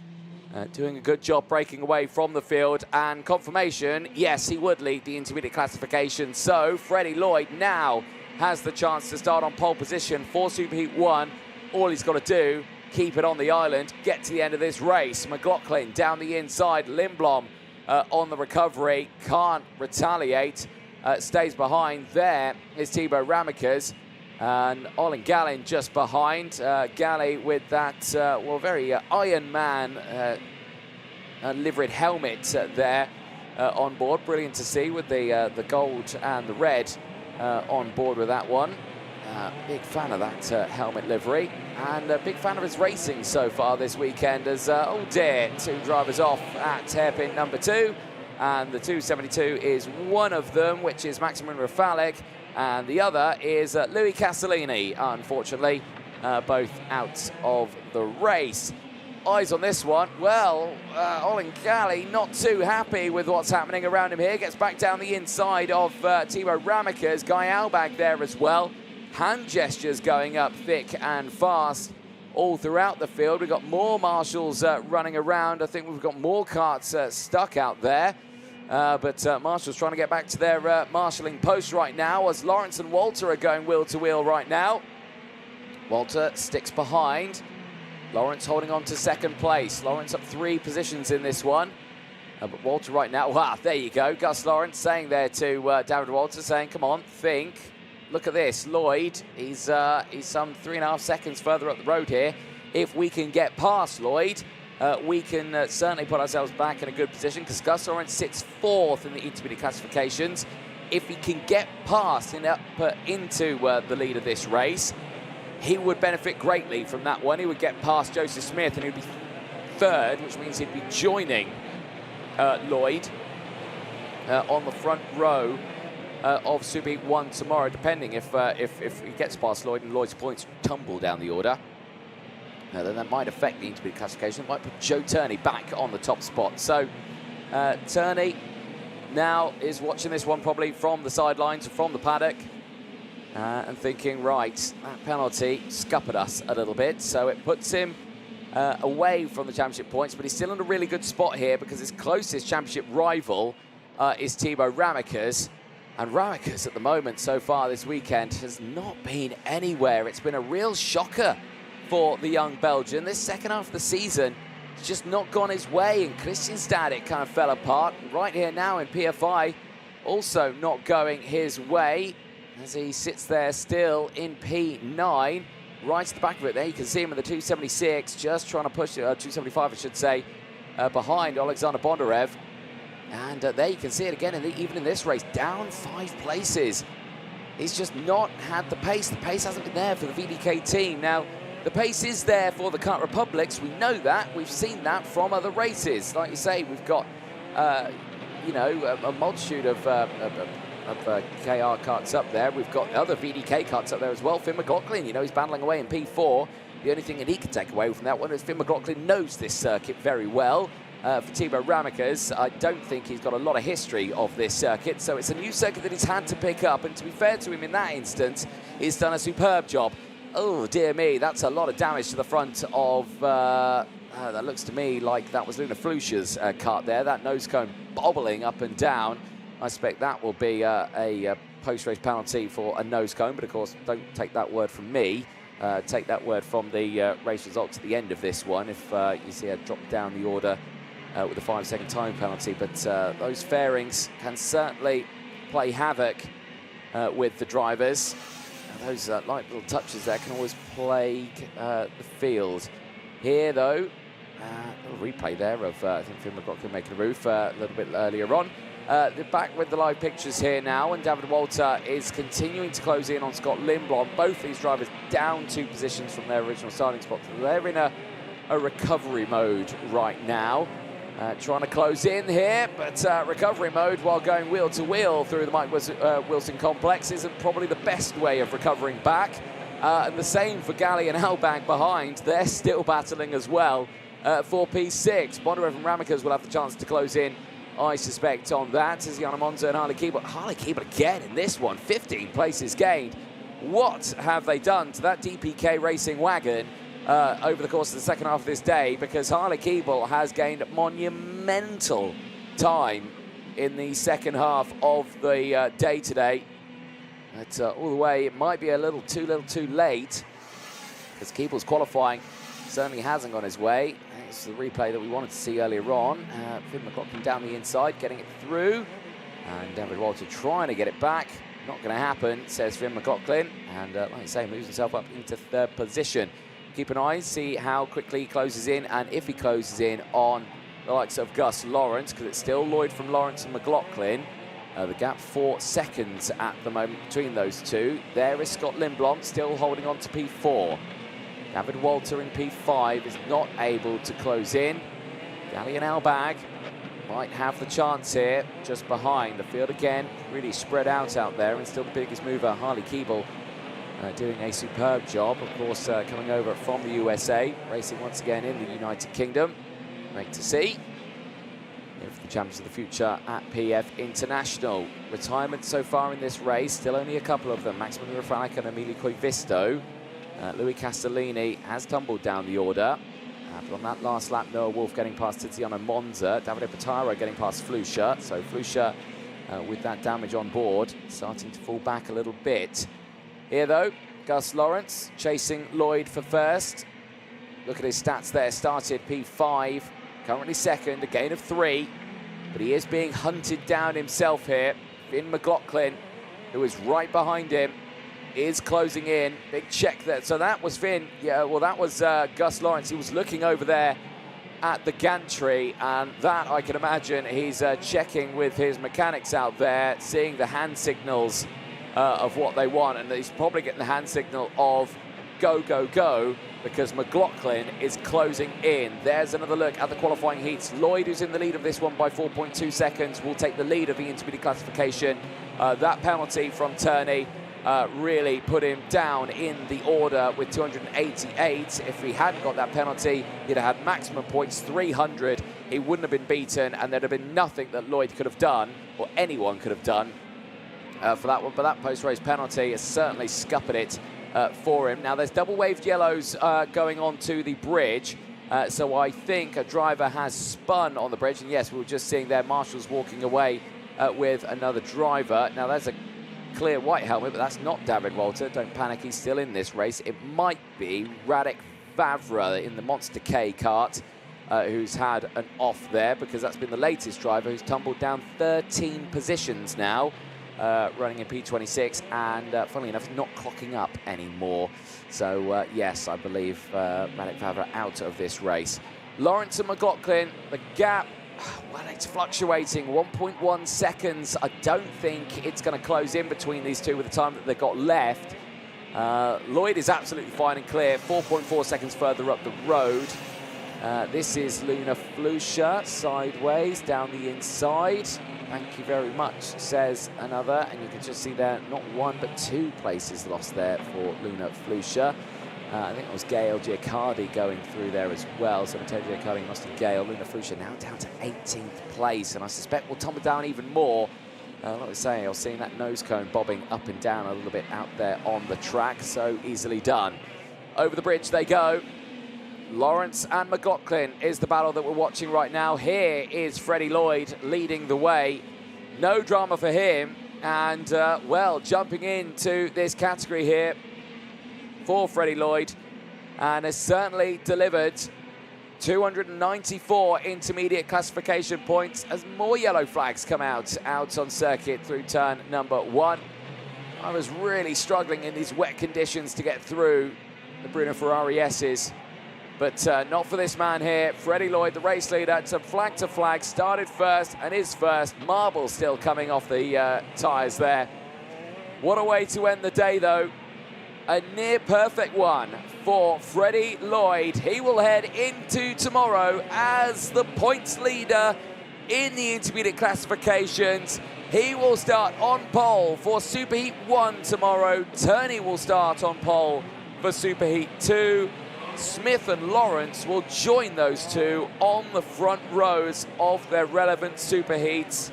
Doing a good job breaking away from the field, and confirmation, yes, he would lead the intermediate classification. So Freddie Lloyd now has the chance to start on pole position for Superheat 1. All he's got to do, keep it on the island, get to the end of this race. McLaughlin down the inside, Lindblom on the recovery, can't retaliate, stays behind. There is Thibaut Ramekers. And Olin Gallin just behind. Galley with that, well, very Iron Man liveried helmet there on board. Brilliant to see with the gold and the red on board with that one. Big fan of that helmet livery, and a big fan of his racing so far this weekend as, oh dear, 2 drivers off at hairpin number 2. And the 272 is one of them, which is Maximum Rafalik. And the other is Louis Castellini, unfortunately, both out of the race. Eyes on this one. Well, Olin Galley not too happy with what's happening around him here. Gets back down the inside of Thibaut Ramekers. Guy Albag there as well. Hand gestures going up thick and fast all throughout the field. We've got more marshals running around. I think we've got more carts stuck out there. But marshals trying to get back to their marshalling post right now as Lawrence and Walter are going wheel to wheel right now. Walter sticks behind. Lawrence holding on to second place. Lawrence up 3 positions in this one. But Walter right now, wow, there you go. Gus Lawrence saying there to David Walter, saying, come on, think. Look at this. Lloyd, he's some 3.5 seconds further up the road here. If we can get past Lloyd, we can certainly put ourselves back in a good position, because Gus Lawrence sits 4th in the intermediate classifications. If he can get past and up into the lead of this race, he would benefit greatly from that one. He would get past Joseph Smith and he'd be 3rd, which means he'd be joining Lloyd on the front row of Super Heat 1 tomorrow, depending if he gets past Lloyd and Lloyd's points tumble down the order. Then that might affect the intermediate classification. It might put Joe Turney back on the top spot. So Turney now is watching this one probably from the sidelines, from the paddock, and thinking, right, that penalty scuppered us a little bit. So it puts him away from the championship points, but he's still in a really good spot here because his closest championship rival is Thibaut Ramekers. And Ramekers at the moment so far this weekend has not been anywhere. It's been a real shocker for the young Belgian. This second half of the season has just not gone his way. In Kristianstad, it kind of fell apart. Right here now in PFI, also not going his way as he sits there still in P9. Right at the back of it there, you can see him in the 276, just trying to push, 275 I should say, behind Alexander Bondarev. And there you can see it again, even in this race, down 5 places. He's just not had the pace. The pace hasn't been there for the VDK team. Now, the pace is there for the Kart Republics. We know that. We've seen that from other races. Like you say, we've got, you know, a multitude of of KR karts up there. We've got the other VDK karts up there as well. Finn McLaughlin, you know, he's battling away in P4. The only thing that he can take away from that one is Finn McLaughlin knows this circuit very well. For Timo Ramakas, I don't think he's got a lot of history of this circuit, so it's a new circuit that he's had to pick up, and to be fair to him in that instance, he's done a superb job. Oh, dear me, that's a lot of damage to the front of, that looks to me like that was Luna Fluscher's kart there, that nose cone bobbling up and down. I expect that will be a post-race penalty for a nose cone, but of course, don't take that word from me. Take that word from the race results at the end of this one, if you see her drop down the order with a 5-second time penalty. But those fairings can certainly play havoc with the drivers. And those light little touches there can always plague the field. Here, though, a little replay there of, I think, Finn McLaughlin making a roof a little bit earlier on. They're back with the live pictures here now, and David Walter is continuing to close in on Scott Lindblom. Both these drivers down 2 positions from their original starting spot. They're in a recovery mode right now. Trying to close in here, but recovery mode while going wheel to wheel through the Mike Wilson complex isn't probably the best way of recovering back. And the same for Galley and Albag behind. They're still battling as well for P6. Bondarev and Ramakas will have the chance to close in, I suspect, on that. Tiziana Monza and Harley Keeble. Harley Keeble again in this one, 15 places gained. What have they done to that DPK Racing wagon over the course of the second half of this day? Because Harley Keeble has gained monumental time in the second half of the day today. But all the way, it might be a little too late, because Keeble's qualifying certainly hasn't gone his way. It's the replay that we wanted to see earlier on. Finn McLaughlin down the inside, getting it through. And David Walter trying to get it back. Not going to happen, says Finn McLaughlin. And like I say, moves himself up into 3rd position. Keep an eye, see how quickly he closes in, and if he closes in on the likes of Gus Lawrence, because it's still Lloyd from Lawrence and McLaughlin. The gap 4 seconds at the moment between those two. There is Scott Lindblom still holding on to P4. David Walter in P5 is not able to close in. Galley and Albag might have the chance here, just behind. The field again really spread out there, and still the biggest mover, Harley Keeble, doing a superb job. Of course, coming over from the USA, racing once again in the United Kingdom. Great to see. If the champions of the future at PF International. Retirement so far in this race, still only a couple of them. Maximo Rafalik and Emilio Coivisto. Louis Castellini has tumbled down the order. But on that last lap, Noah Wolf getting past Tiziano Monza. Davide Pataro getting past Fluscher. So Fluscher, with that damage on board, starting to fall back a little bit. Here, though, Gus Lawrence chasing Lloyd for first. Look at his stats there. Started P5, currently 2nd, a gain of 3. But he is being hunted down himself here. Finn McLaughlin, who is right behind him, is closing in. Big check there. So that was Finn. Yeah, well, that was Gus Lawrence. He was looking over there at the gantry, and that, I can imagine, he's checking with his mechanics out there, seeing the hand signals of what they want, and he's probably getting the hand signal of go, go, go, because McLaughlin is closing in. There's another look at the qualifying heats. Lloyd, who's in the lead of this one by 4.2 seconds, will take the lead of the intermediate classification. That penalty from Turney really put him down in the order with 288. If he hadn't got that penalty, he'd have had maximum points, 300. He wouldn't have been beaten, and there'd have been nothing that Lloyd could have done, or anyone could have done, for that one. But that post-race penalty has certainly scuppered it for him. Now, there's double-waved yellows going on to the bridge. So I think a driver has spun on the bridge. And yes, we were just seeing there Marshall's walking away with another driver. Now, there's a clear white helmet, but that's not David Walter. Don't panic, he's still in this race. It might be Radek Vavra in the Monster K kart who's had an off there, because that's been the latest driver who's tumbled down 13 positions now, running in P26, and funnily enough, not clocking up anymore. So yes, I believe Radek Vavra out of this race. Lawrence and McLaughlin, the gap, well, it's fluctuating, 1.1 seconds. I don't think it's going to close in between these two with the time that they've got left. Lloyd is absolutely fine and clear, 4.4 seconds further up the road. This is Luna Flusha, sideways, down the inside. Thank you very much, says another. And you can just see there, not one, but 2 places lost there for Luna Flusha. I think it was Gail Giaccardi going through there as well. So Matteo Giaccardi lost to Gail. Luna Flusha now down to 18th place. And I suspect will tumble down even more. Like I was saying, I was seeing that nose cone bobbing up and down a little bit out there on the track. So easily done. Over the bridge they go. Lawrence and McLaughlin is the battle that we're watching right now. Here is Freddie Lloyd leading the way. No drama for him. And, well, jumping into this category here for Freddie Lloyd. And has certainly delivered 294 intermediate classification points as more yellow flags come out on circuit through turn number 1. I was really struggling in these wet conditions to get through the Bruno Ferrari S's. But not for this man here. Freddie Lloyd, the race leader, to flag, started first and is first. Marble still coming off the tyres there. What a way to end the day, though. A near perfect one for Freddie Lloyd. He will head into tomorrow as the points leader in the intermediate classifications. He will start on pole for Superheat 1 tomorrow. Turney will start on pole for Superheat 2. Smith and Lawrence will join those two on the front rows of their relevant superheats.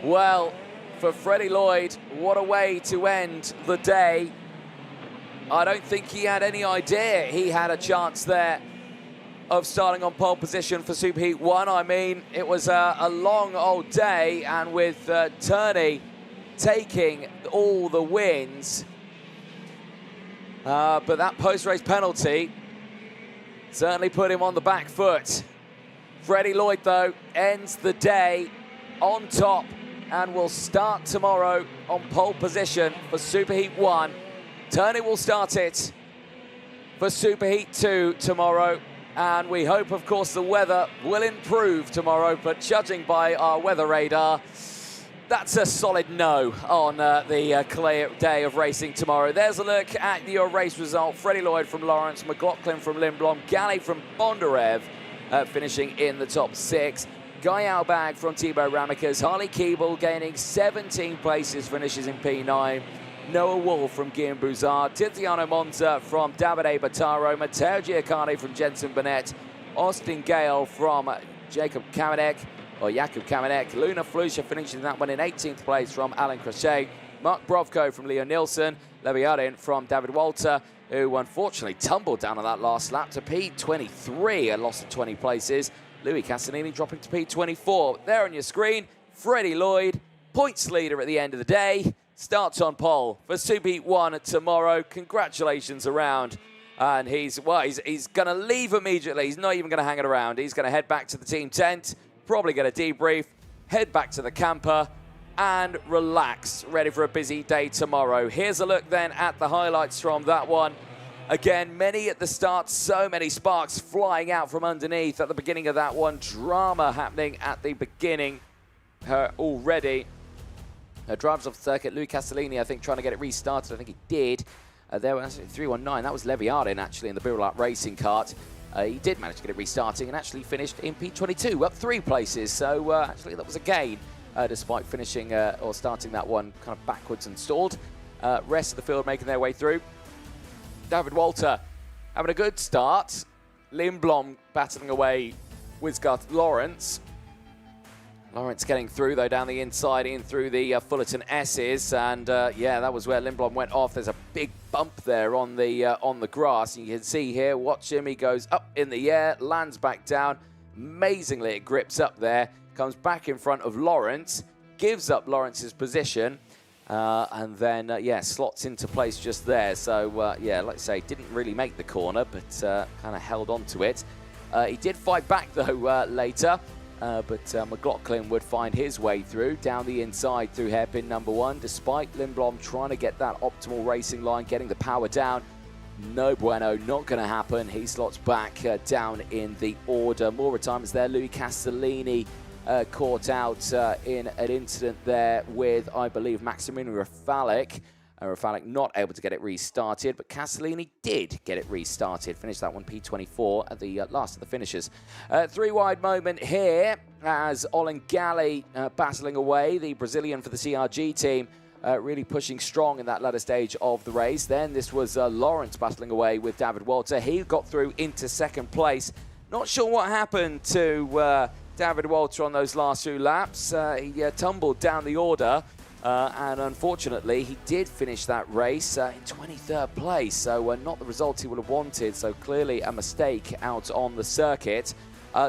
Well, for Freddie Lloyd, what a way to end the day. I don't think he had any idea he had a chance there of starting on pole position for Superheat 1. I mean, it was a long old day, and with Turney taking all the wins, but that post-race penalty certainly put him on the back foot. Freddie Lloyd, though, ends the day on top and will start tomorrow on pole position for Superheat 1. Turney will start it for Superheat 2 tomorrow. And we hope, of course, the weather will improve tomorrow. But judging by our weather radar, that's a solid no on the clear day of racing tomorrow. There's a look at your race result. Freddie Lloyd from Lawrence, McLaughlin from Lindblom, Galley from Bondarev finishing in the top 6. Guy Albag from Thibaut Ramicas, Harley Keeble gaining 17 places, finishes in P9. Noah Wolf from Guillaume Bouzard, Tiziano Monza from Davide Battaro, Matteo Giaccardi from Jensen Burnett, Austin Gale from Jakub Kamenek, Luna Flusha finishing that one in 18th place from Alan Crochet, Mark Brovko from Leo Nilsson, Leviarin from David Walter, who unfortunately tumbled down on that last lap to P23, a loss of 20 places. Louis Castellini dropping to P24. There on your screen, Freddie Lloyd, points leader at the end of the day, starts on pole for Superheat 1 tomorrow. Congratulations around. And he's going to leave immediately. He's not even going to hang it around. He's going to head back to the team tent, probably get a debrief, head back to the camper, and relax, ready for a busy day tomorrow. Here's a look then at the highlights from that one. Again, many at the start, so many sparks flying out from underneath at the beginning of that one. Drama happening at the beginning already. Drivers off the circuit, Louis Castellini, I think, trying to get it restarted. I think he did. There was 319. That was Leviarin, actually, in the Bureau racing cart. He did manage to get it restarting and actually finished in P22, up 3 places. So, actually, that was a gain, despite finishing or starting that one kind of backwards and stalled. Rest of the field making their way through. David Walter having a good start. Lindblom battling away with Garth Lawrence. Lawrence getting through, though, down the inside in through the Fullerton S's. And, yeah, that was where Lindblom went off. There's a big bump there on the grass. And you can see here, watch him. He goes up in the air, lands back down. Amazingly, it grips up there. Comes back in front of Lawrence. Gives up Lawrence's position. And then, yeah, slots into place just there. So, yeah, like I say, didn't really make the corner, but kind of held on to it. He did fight back, though, later. But McLaughlin would find his way through, down the inside through hairpin number 1, despite Lindblom trying to get that optimal racing line, getting the power down. No bueno, not going to happen. He slots back down in the order. More retirements there. Louis Castellini caught out in an incident there with, I believe, Maximilian Rafalik. Rafalik not able to get it restarted, but Castellini did get it restarted. Finished that one P24 at the last of the finishers. Three wide moment here as Olengali battling away, the Brazilian for the CRG team. Really pushing strong in that latter stage of the race. Then this was Lawrence battling away with David Walter. He got through into second place. Not sure what happened to David Walter on those last few laps. He tumbled down the order. And unfortunately, he did finish that race in 23rd place, so not the result he would have wanted, so clearly a mistake out on the circuit.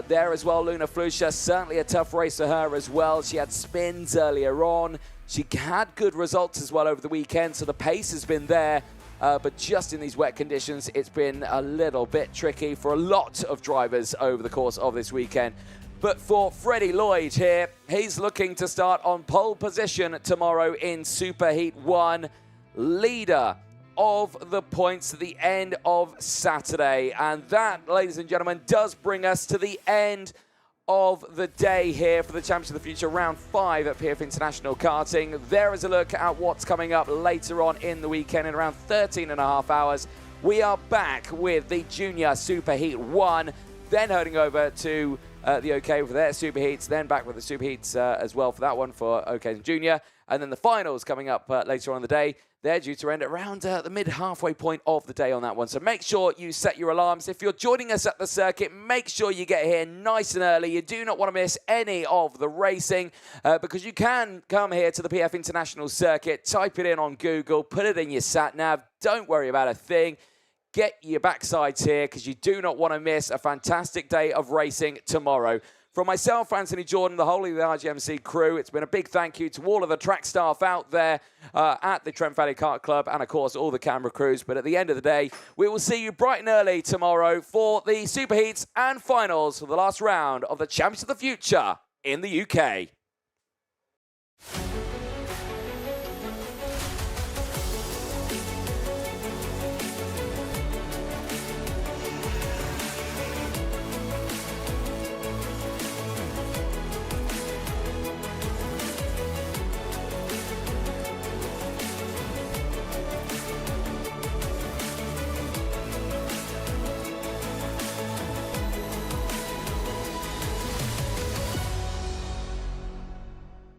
There as well, Luna Flusha, certainly a tough race for her as well. She had spins earlier on. She had good results as well over the weekend, so the pace has been there. But just in these wet conditions, it's been a little bit tricky for a lot of drivers over the course of this weekend. But for Freddie Lloyd here, he's looking to start on pole position tomorrow in Superheat 1. Leader of the points at the end of Saturday. And that, ladies and gentlemen, does bring us to the end of the day here for the Champions of the Future Round 5 at PF International Karting. There is a look at what's coming up later on in the weekend in around 13.5 hours. We are back with the Junior Superheat 1, then heading over to the OK for their Superheats, then back with the Superheats as well for that one for OK and Junior. And then the finals coming up later on in the day. They're due to end around the mid-halfway point of the day on that one. So make sure you set your alarms. If you're joining us at the circuit, make sure you get here nice and early. You do not want to miss any of the racing because you can come here to the PF International Circuit, type it in on Google, put it in your sat-nav. Don't worry about a thing. Get your backsides here because you do not want to miss a fantastic day of racing tomorrow. From myself, Anthony Jordan, the whole of the RGMMC crew, it's been a big thank you to all of the track staff out there at the Trent Valley Kart Club and, of course, all the camera crews. But at the end of the day, we will see you bright and early tomorrow for the Superheats and finals for the last round of the Champions of the Future in the UK.